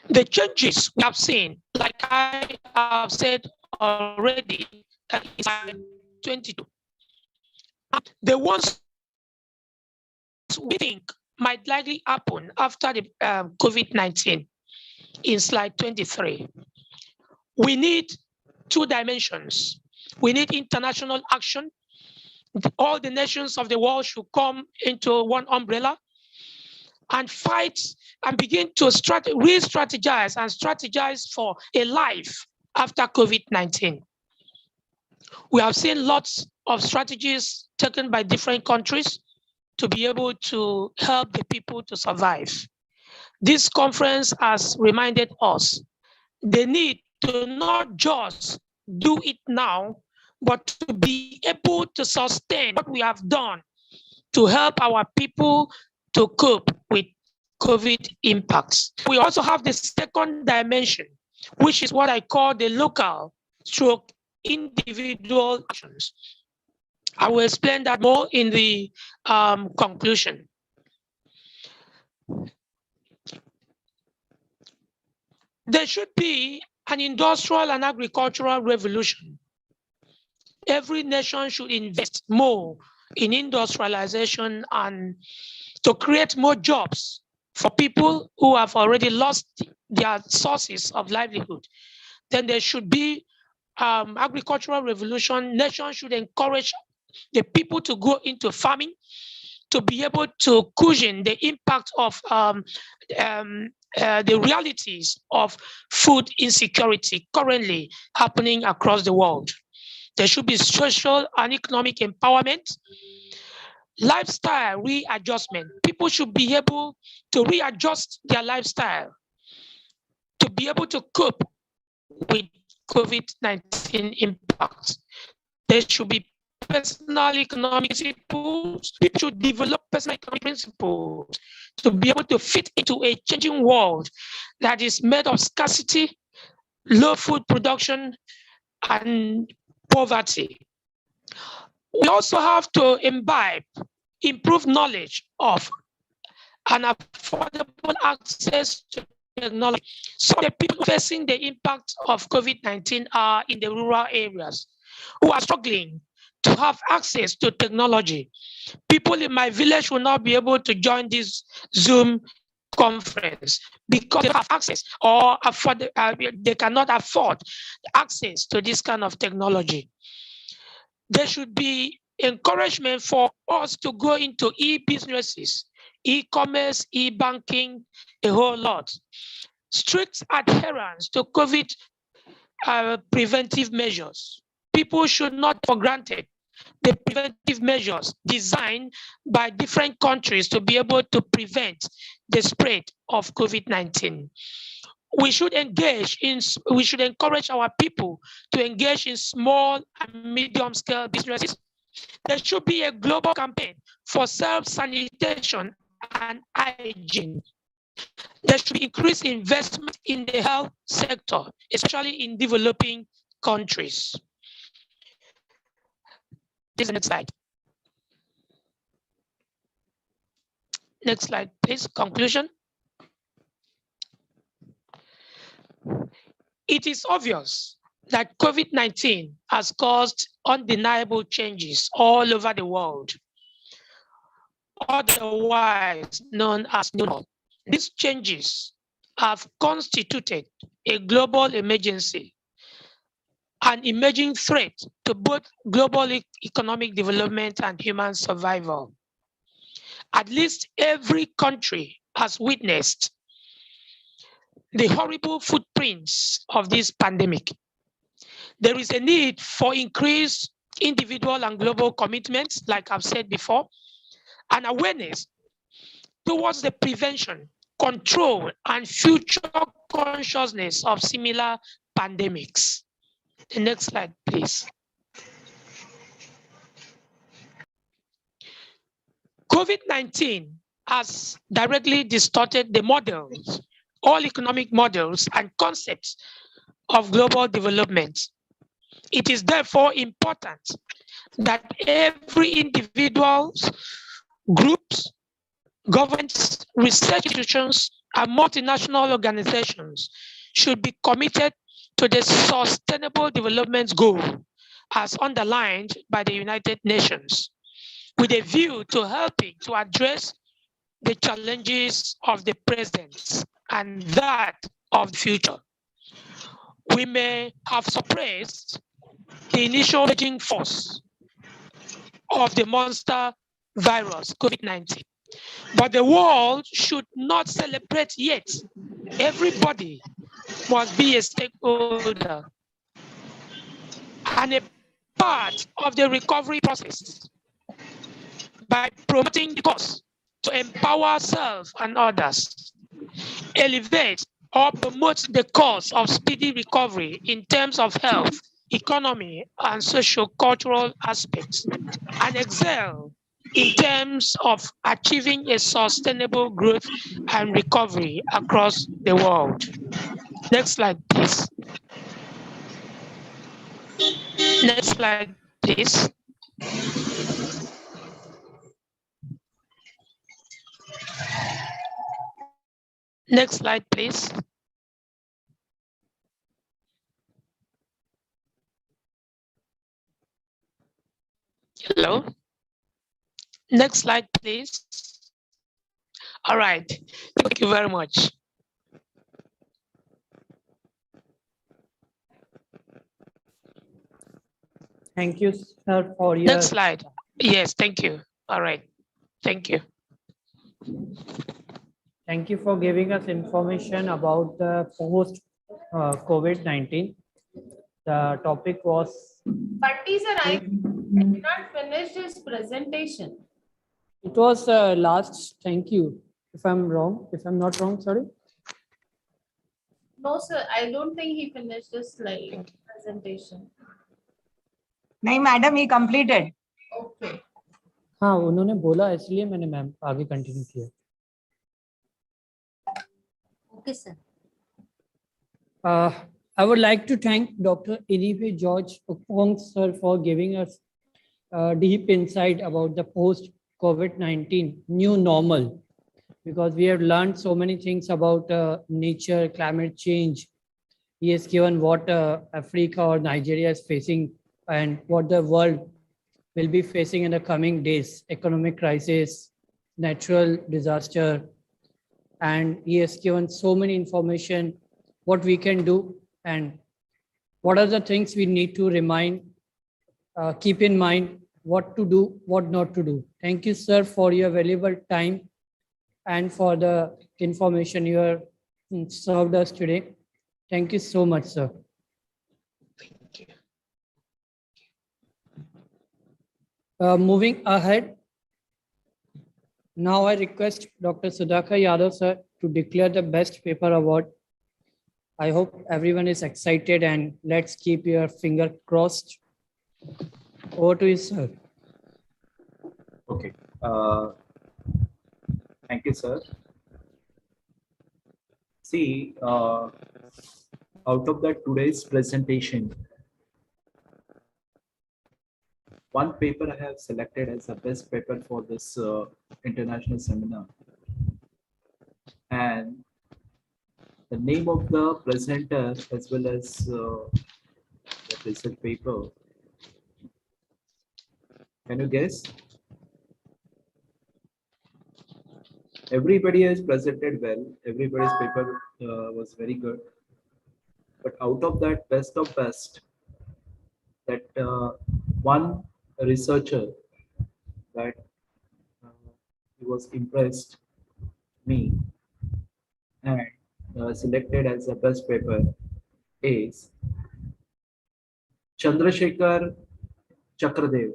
The changes we have seen, like I have said already, is 22. The ones we think might likely happen after the COVID-19 in slide 23. We need two dimensions. We need international action. All the nations of the world should come into one umbrella and fight and begin to re-strategize and strategize for a life after COVID-19. We have seen lots of strategies taken by different countries to be able to help the people to survive. This conference has reminded us the need to not just do it now, but to be able to sustain what we have done to help our people to cope with COVID impacts. We also have the second dimension, which is what I call the local stroke individual actions. I will explain that more in the conclusion. There should be an industrial and agricultural revolution. Every nation should invest more in industrialization and to create more jobs for people who have already lost their sources of livelihood. Then there should be agricultural revolution. Nations should encourage the people to go into farming to be able to cushion the impact of the realities of food insecurity currently happening across the world. There should be social and economic empowerment, lifestyle readjustment. People should be able to readjust their lifestyle to be able to cope with COVID-19 impact. There should be personal economic principles. People should develop personal economic principles to be able to fit into a changing world that is made of scarcity, low food production, and poverty. We also have to imbibe improved knowledge of and affordable access to technology. Some of the people facing the impact of COVID-19 are in the rural areas who are struggling to have access to technology. People in my village will not be able to join this Zoom conference because they have access or they cannot afford access to this kind of technology. There should be encouragement for us to go into e-businesses, e-commerce, e-banking, a whole lot. Strict adherence to COVID preventive measures. People should not take for granted the preventive measures designed by different countries to be able to prevent the spread of COVID-19. We should encourage our people to engage in small and medium scale businesses. There should be a global campaign for self-sanitation and hygiene. There should be increased investment in the health sector, especially in developing countries. This is the next slide. Next slide, please. Conclusion. It is obvious that COVID-19 has caused undeniable changes all over the world, otherwise known as new normal. These changes have constituted a global emergency, an emerging threat to both global economic development and human survival. At least every country has witnessed the horrible footprints of this pandemic. There is a need for increased individual and global commitments, like I've said before, and awareness towards the prevention, control, and future consciousness of similar pandemics. The next slide, please. COVID-19 has directly distorted the models, all economic models and concepts of global development. It is therefore important that every individual, groups, governments, research institutions, and multinational organizations should be committed to the Sustainable Development Goal as underlined by the United Nations, with a view to helping to address the challenges of the present and that of the future. We may have suppressed the initial raging force of the monster virus, COVID-19, but the world should not celebrate yet. Everybody must be a stakeholder and a part of the recovery process by promoting the cause to empower ourselves and others, elevate or promote the cause of speedy recovery in terms of health, economy, and socio-cultural aspects, and excel in terms of achieving a sustainable growth and recovery across the world. Next slide, please. Next slide, please. Next slide, please. Hello. Next slide, please. All right. Thank you very much. Thank you, sir, for your... Next slide. Yes, thank you. All right. Thank you. Thank you for giving us information about the post COVID-19. The topic was... Bhatti sir, I did not finish his presentation. It was last, thank you. If I'm not wrong, sorry. No, sir, I don't think he finished his slide presentation. नहीं madam, he completed. Okay. हाँ उन्होंने बोला इसलिए मैंने ma'am आगे continue किया. Okay, sir. I would like to thank Dr. Inife George Okpong sir for giving us deep insight about the post-COVID-19 new normal, because we have learned so many things about nature, climate change. He has given what Africa or Nigeria is facing and what the world will be facing in the coming days: economic crisis, natural disaster, and he has given so many information what we can do and what are the things we need to keep in mind, what to do, what not to do. Thank you, sir, for your valuable time and for the information you have served us today. Thank you so much, sir. Moving ahead, now I request Dr. Sudhakar Yadav, sir, to declare the Best Paper Award. I hope everyone is excited and let's keep your finger crossed. Over to you, sir. Okay. Thank you, sir. See, out of today's presentation, one paper I have selected as the best paper for this international seminar. And the name of the presenter as well as the research paper. Can you guess? Everybody has presented well. Everybody's paper was very good. But out of that best of best, that one researcher that he was impressed me and selected as the best paper is Chandrasekhar Chakradev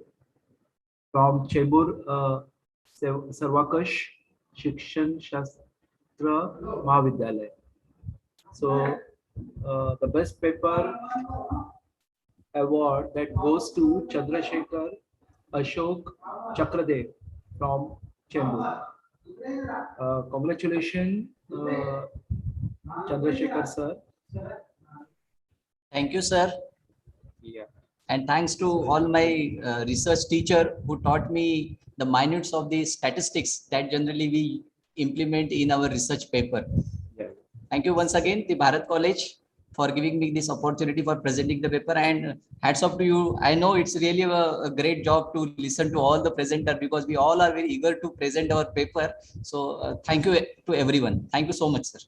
from Chembur Sarvakash Shikshan Shastra Mahavidyalaya. So the best paper award that goes to Chandrasekhar Ashok Chakradev from Chembur. Congratulations, Chandrasekhar sir. Thank you, sir. Yeah. And thanks to all my research teacher who taught me the minutes of the statistics that generally we implement in our research paper. Yeah. Thank you once again, the Bharat College, for giving me this opportunity for presenting the paper, and hats off to you. I know it's really a great job to listen to all the presenter because we all are very eager to present our paper. So thank you to everyone. Thank you so much, sir.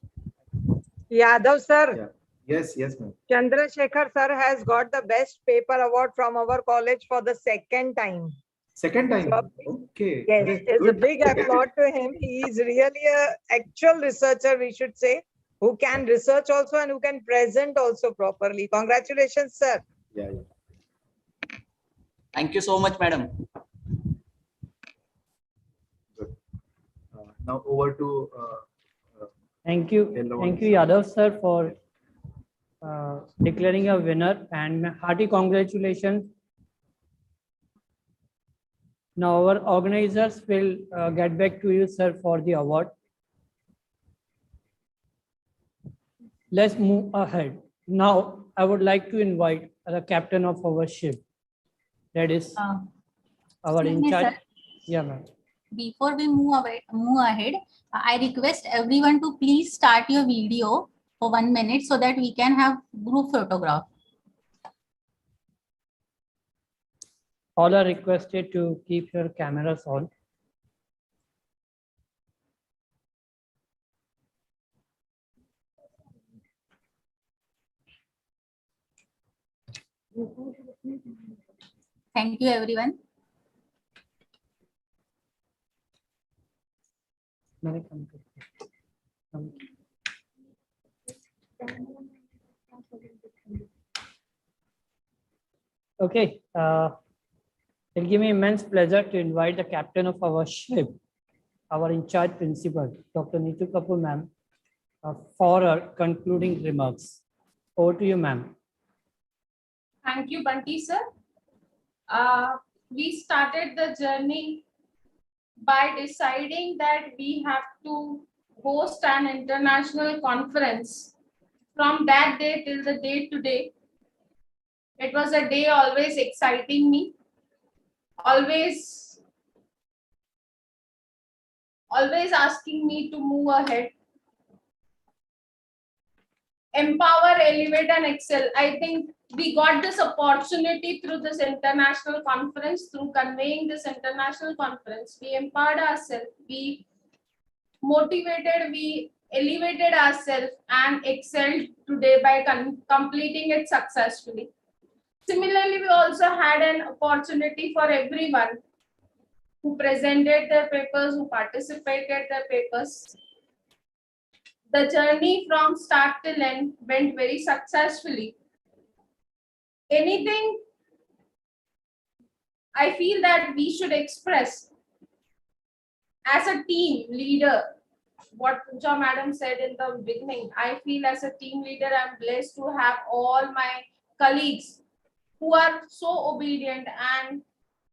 Yadav sir. Yeah. Yes, yes, ma'am. Chandrasekhar sir has got the best paper award from our college for the second time. Second time. So, okay. yes, Great. it's a Good. big applaud to him. He is really an actual researcher, we should say, who can research also and who can present also properly. Congratulations, sir. Yeah. Thank you so much, madam. Good. Now over to. Thank you, Yadav sir, for declaring a winner, and hearty congratulations. Now our organizers will get back to you, sir, for the award. Let's move ahead. Now I would like to invite the captain of our ship, that is our in charge. Yeah, ma'am. Before we move ahead, I request everyone to please start your video for 1 minute so that we can have group photograph. All are requested to keep your cameras on. Thank you, everyone. Okay, it'll give me immense pleasure to invite the captain of our ship, our in charge principal, Dr. Neetu Kapoor, ma'am, for her concluding remarks. Over to you, ma'am. Thank you, Bunty sir. We started the journey by deciding that we have to host an international conference. From that day till the day today, it was a day always exciting me, always asking me to move ahead. Empower, elevate, and excel. I think we got this opportunity through this international conference, through conveying this international conference. We empowered ourselves, we motivated, we elevated ourselves and excelled today by completing it successfully. Similarly, we also had an opportunity for everyone who presented their papers, who participated their papers. The journey from start till end went very successfully. Anything I feel that we should express as a team leader, what Pooja madam said in the beginning, I feel as a team leader, I'm blessed to have all my colleagues who are so obedient and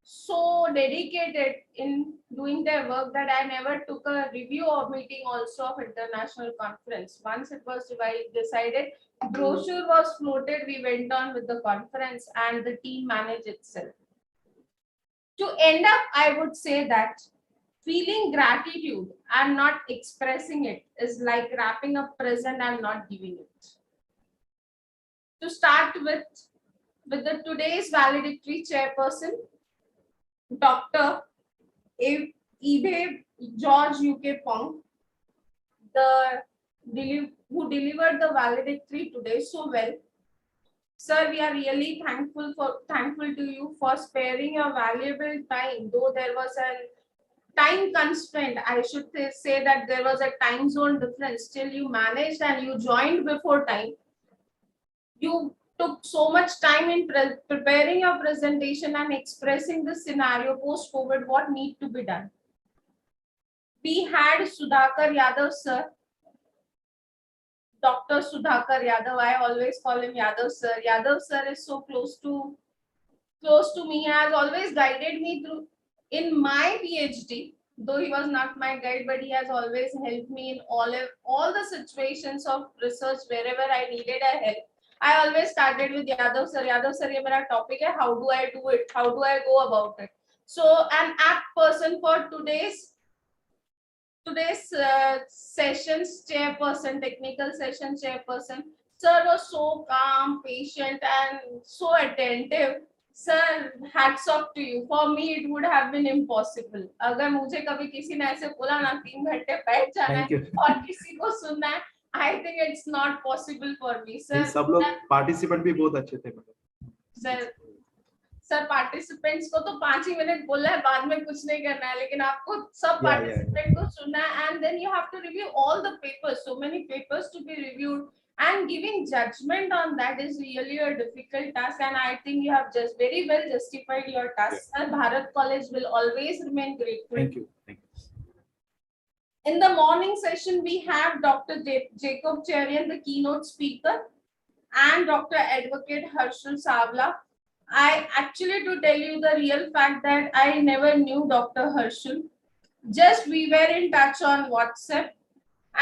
so dedicated in doing their work that I never took a review or meeting also of international conference. Once it was decided, brochure was floated, we went on with the conference and the team managed itself. To end up, I would say that feeling gratitude and not expressing it is like wrapping a present and not giving it. To start with the today's valedictory chairperson, Dr. Ibe George UK Pong, who delivered the valedictory today so well. Sir, we are really thankful to you for sparing your valuable time, though there was a time constraint. I should say that there was a time zone difference. Still, you managed and you joined before time. You took so much time in preparing your presentation and expressing the scenario post-COVID, what need to be done. We had Sudhakar Yadav sir, Dr. Sudhakar Yadav, I always call him Yadav sir. Yadav sir is so close to me, he has always guided me through in my PhD, though he was not my guide, but he has always helped me in all the situations of research wherever I needed a help. I always started with Yadav sir, ये मेरा topic है, how do I do it? How do I go about it? So an apt person for today's sessions chairperson, technical session chairperson. Sir was so calm, patient, and so attentive. Sir, hats off to you. For me, it would have been impossible. अगर मुझे कभी किसी ने ऐसे बोला ना 3 घंटे बैठ जाना है और किसी को सुनना है, I think it's not possible for me, sir. सब लोग participant भी बहुत अच्छे थे मैडम. सर participants को तो 5 ही मिनट बोलना है, बाद में कुछ नहीं करना है, लेकिन आपको सब participant को सुनना है, and then you have to review all the papers, so many papers to be reviewed, and giving judgment on that is really a difficult task, and I think you have just very well justified your task. Sir, Bharat College will always remain grateful. Thank you. In the morning session, we have Dr. Jacob Cherian, the keynote speaker, and Dr. Advocate Harshal Savla. I actually, to tell you the real fact that I never knew Dr. Harshal. Just we were in touch on WhatsApp,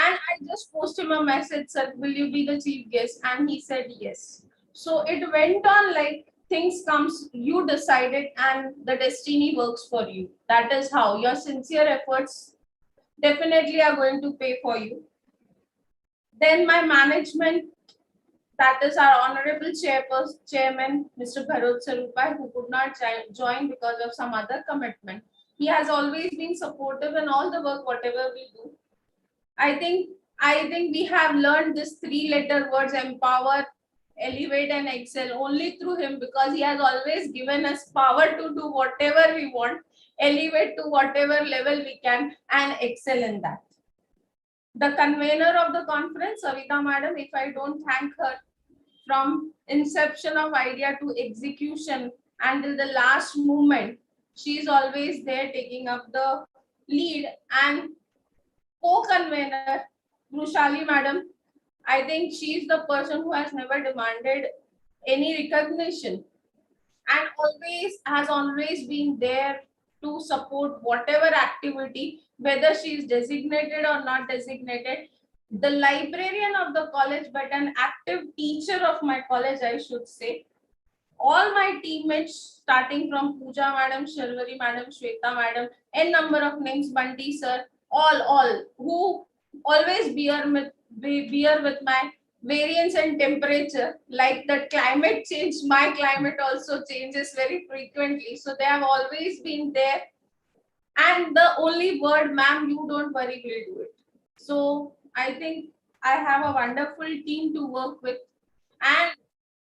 and I just posted him a message, sir, will you be the chief guest? And he said yes. So it went on like things comes, you decided, and the destiny works for you. That is how your sincere efforts definitely are going to pay for you. Then my management, that is our honorable chairman, Mr. Bharat Sarupai, who could not join because of some other commitment. He has always been supportive in all the work, whatever we do. I think we have learned this 3-letter words, empower, elevate, and excel only through him, because he has always given us power to do whatever we want, elevate to whatever level we can, and excel in that. The convener of the conference, Savita madam, if I don't thank her from inception of idea to execution until the last moment, she is always there taking up the lead, and co-convener Rushali madam, I think she is the person who has never demanded any recognition and has always been there to support whatever activity, whether she is designated or not designated. The librarian of the college, but an active teacher of my college, I should say. All my teammates, starting from Pooja madam, Sharvari madam, Shweta madam, n number of names, Bunty sir, all who always bear with my variance and temperature. Like the climate change, my climate also changes very frequently. So they have always been there. And the only word, ma'am, you don't worry, we'll do it. So I think I have a wonderful team to work with. And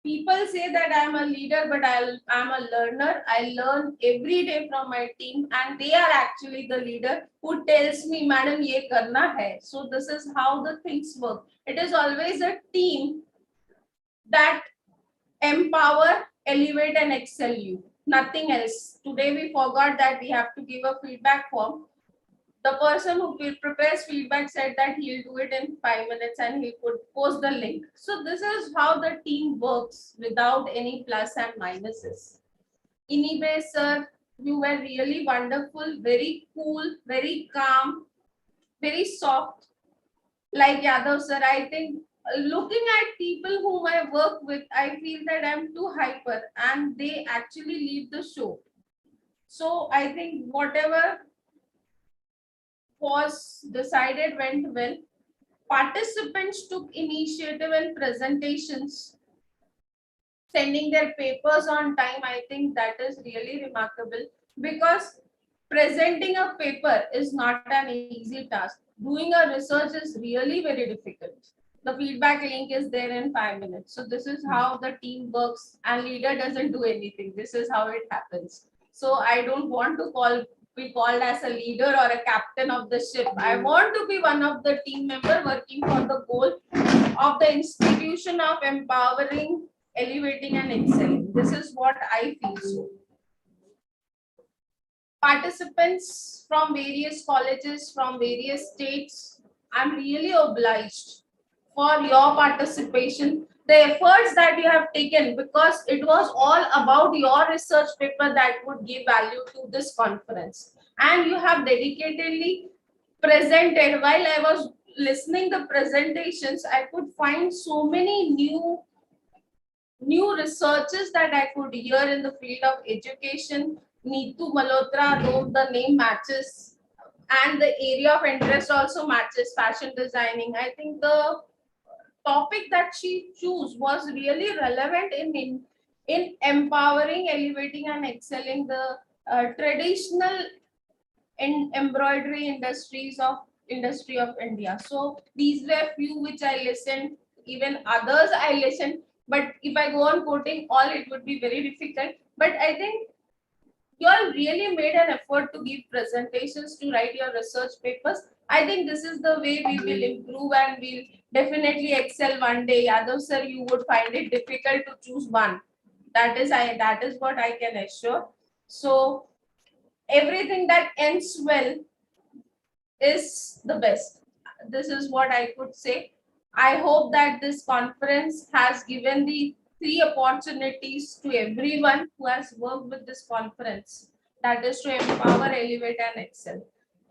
people say that I'm a leader, but I'm a learner. I learn every day from my team, and they are actually the leader who tells me, madam, ye karna hai. So this is how the things work. It is always a team that empower, elevate, and excel you. Nothing else. Today we forgot that we have to give a feedback form. The person who prepares feedback said that he'll do it in 5 minutes and he could post the link. So this is how the team works without any plus and minuses. Anyway, sir, you were really wonderful, very cool, very calm, very soft. Like Yadav sir, I think looking at people whom I work with, I feel that I'm too hyper and they actually leave the show. So I think whatever was decided went well. Participants took initiative and presentations, sending their papers on time. I think that is really remarkable because presenting a paper is not an easy task. Doing a research is really very difficult. The feedback link is there in 5 minutes. So this is how the team works and leader doesn't do anything. This is how it happens. So I don't want to be called as a leader or a captain of the ship. I want to be one of the team member working for the goal of the institution of empowering, elevating and excelling. This is what I feel so. Participants from various colleges, from various states, I'm really obliged for your participation, the efforts that you have taken, because it was all about your research paper that would give value to this conference. And you have dedicatedly presented. While I was listening the presentations, I could find so many new researches that I could hear in the field of education. Neetu Malhotra, though the name matches, and the area of interest also matches, fashion designing. I think the topic that she chose was really relevant in empowering, elevating, and excelling the traditional embroidery industry of India. So these were few which I listened. Even others I listened. But if I go on quoting all, it would be very difficult. But I think you all really made an effort to give presentations, to write your research papers. I think this is the way we will improve and we'll definitely excel one day. Yadav sir, you would find it difficult to choose one. That is what I can assure. So everything that ends well is the best. This is what I could say. I hope that this conference has given the 3 opportunities to everyone who has worked with this conference. That is to empower, elevate, and excel.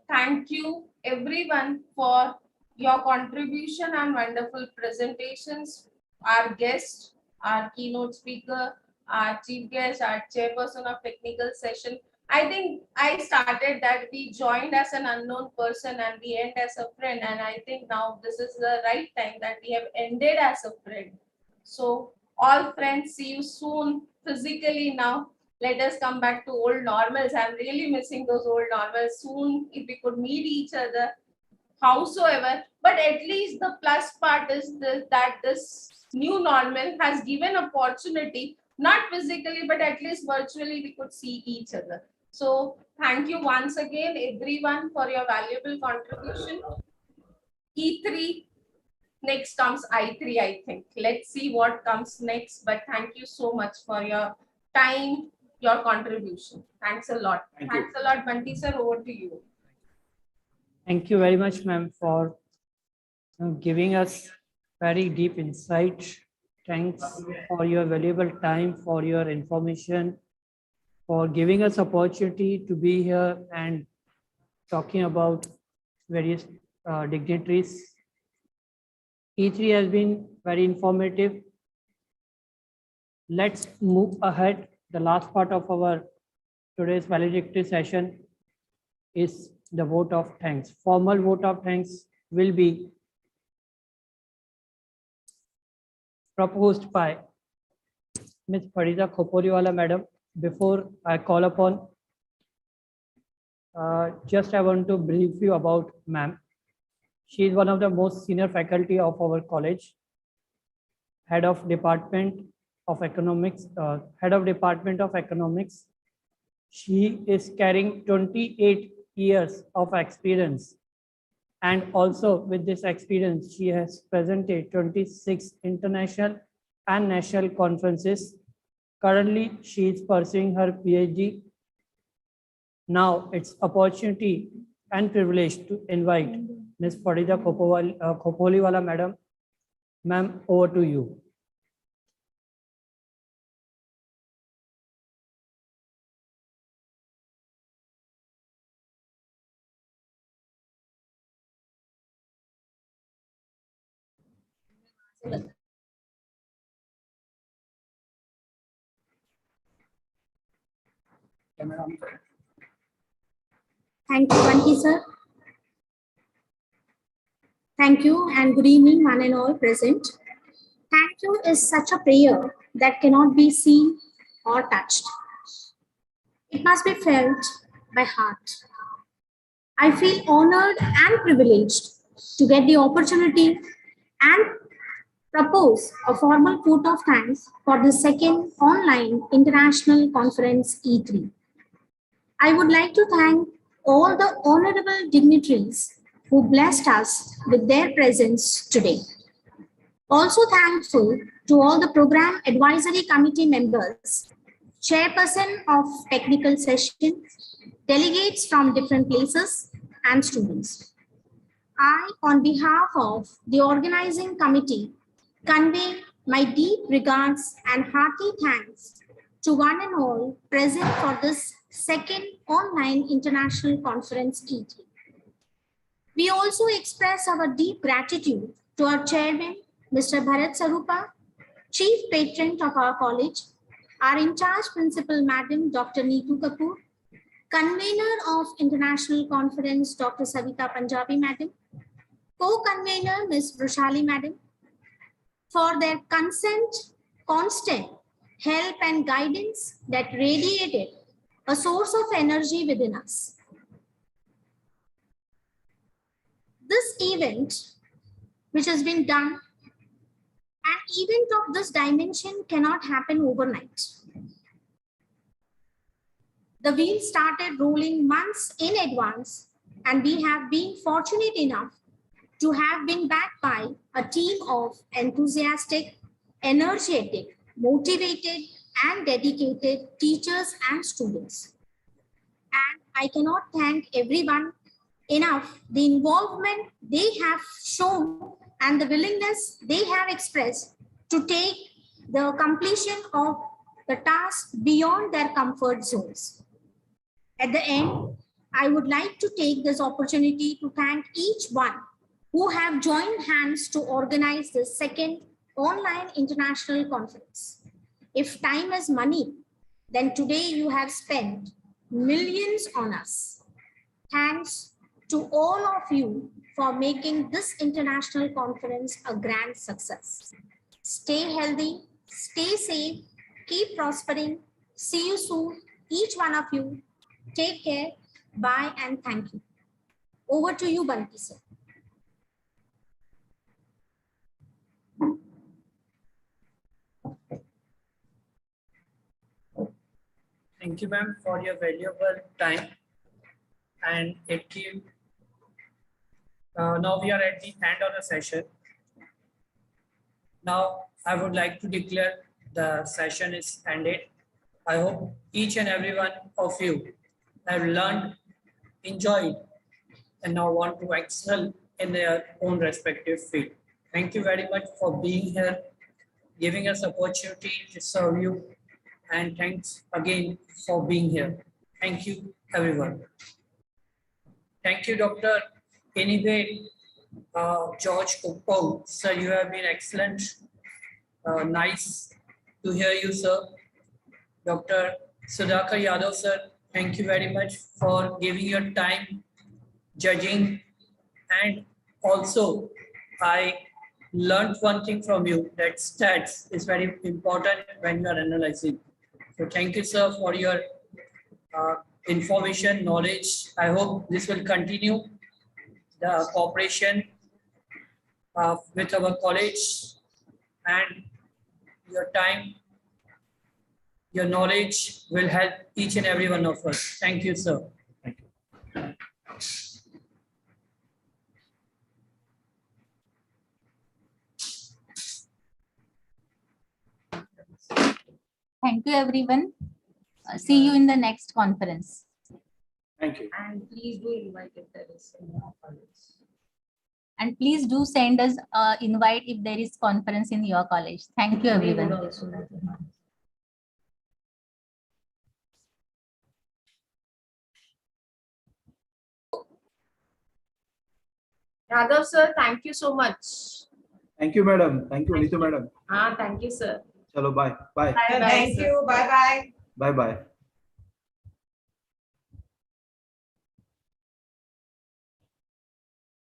Thank you everyone for your contribution and wonderful presentations. Our guest, our keynote speaker, our chief guest, our chairperson of technical session. I think I started that we joined as an unknown person and we end as a friend. And I think now this is the right time that we have ended as a friend. So all friends, see you soon physically now. Let us come back to old normals. I'm really missing those old normals. Soon, if we could meet each other, howsoever. But at least the plus part is that this new normal has given opportunity, not physically, but at least virtually we could see each other. So thank you once again, everyone, for your valuable contribution. E3, next comes I3, I think. Let's see what comes next. But thank you so much for your time, your contribution. Thanks a lot. Thanks a lot, Bunty sir. Over to you. Thank you very much, ma'am, for giving us very deep insight. Thanks for your valuable time, for your information, for giving us opportunity to be here and talking about various dignitaries. E3 has been very informative. Let's move ahead. The last part of our today's valedictory session is the vote of thanks. Formal vote of thanks will be proposed by Ms. Farida Khoporiwala, Madam. Before I call upon, just I want to brief you about ma'am. She is one of the most senior faculty of our college, head of Department of Economics. She is carrying 28 years of experience, and also with this experience, she has presented 26 international and national conferences. Currently, she is pursuing her PhD. Now it's opportunity and privilege to invite Ms. Farida Khoporiwala, Madam. Ma'am, over to you. Thank you, Vanki sir. Thank you and good evening, one and all present. Thank you is such a prayer that cannot be seen or touched. It must be felt by heart. I feel honored and privileged to get the opportunity and propose a formal vote of thanks for the second online international conference E3. I would like to thank all the honorable dignitaries who blessed us with their presence today. Also thankful to all the program advisory committee members, chairperson of technical sessions, delegates from different places, and students. I, on behalf of the organizing committee, convey my deep regards and hearty thanks to one and all present for this second online international conference E3. We also express our deep gratitude to our chairman, Mr. Bharat Sarupa, chief patron of our college, our in-charge principal, Madam Dr. Neetu Kapoor, convener of international conference, Dr. Savita Punjabi, Madam, co-convener, Ms. Roshali, Madam, for their constant help and guidance that radiated a source of energy within us. This event, which has been done, an event of this dimension cannot happen overnight. The wheel started rolling months in advance, and we have been fortunate enough to have been backed by a team of enthusiastic, energetic, motivated, and dedicated teachers and students. And I cannot thank everyone enough the involvement they have shown and the willingness they have expressed to take the completion of the task beyond their comfort zones. At the end, I would like to take this opportunity to thank each one who have joined hands to organize the second online international conference. If time is money, then today you have spent millions on us. Thanks to all of you for making this international conference a grand success. Stay healthy, stay safe, keep prospering. See you soon, each one of you. Take care, bye, and thank you. Over to you, Banti sir. Thank you, ma'am, for your valuable time. And now we are at the end of the session. Now I would like to declare the session is ended. I hope each and every one of you have learned, enjoyed, and now want to excel in their own respective field. Thank you very much for being here, giving us opportunity to serve you, and thanks again for being here. Thank you, everyone. Thank you, Dr. Anyway, George Kupong. Sir, you have been excellent. Nice to hear you, sir. Dr. Sudhakar Yadav, sir, thank you very much for giving your time, judging, and also I learned one thing from you, that stats is very important when you are analyzing. So thank you, sir, for your information, knowledge. I hope this will continue the cooperation with our college, and your time, your knowledge will help each and every one of us. Thank you, sir. Thank you. Thank you, everyone. See you in the next conference. Thank you. And please do invite if there is any conference. And please do send us an invite if there is conference in your college. Thank you, We would everyone. also like to have. Yadav sir, thank you so much. Thank you, madam. Thank you, Neetu madam. Thank you, sir. Chalo, bye. Bye. Bye, Thank sir. you. Bye bye. Bye bye.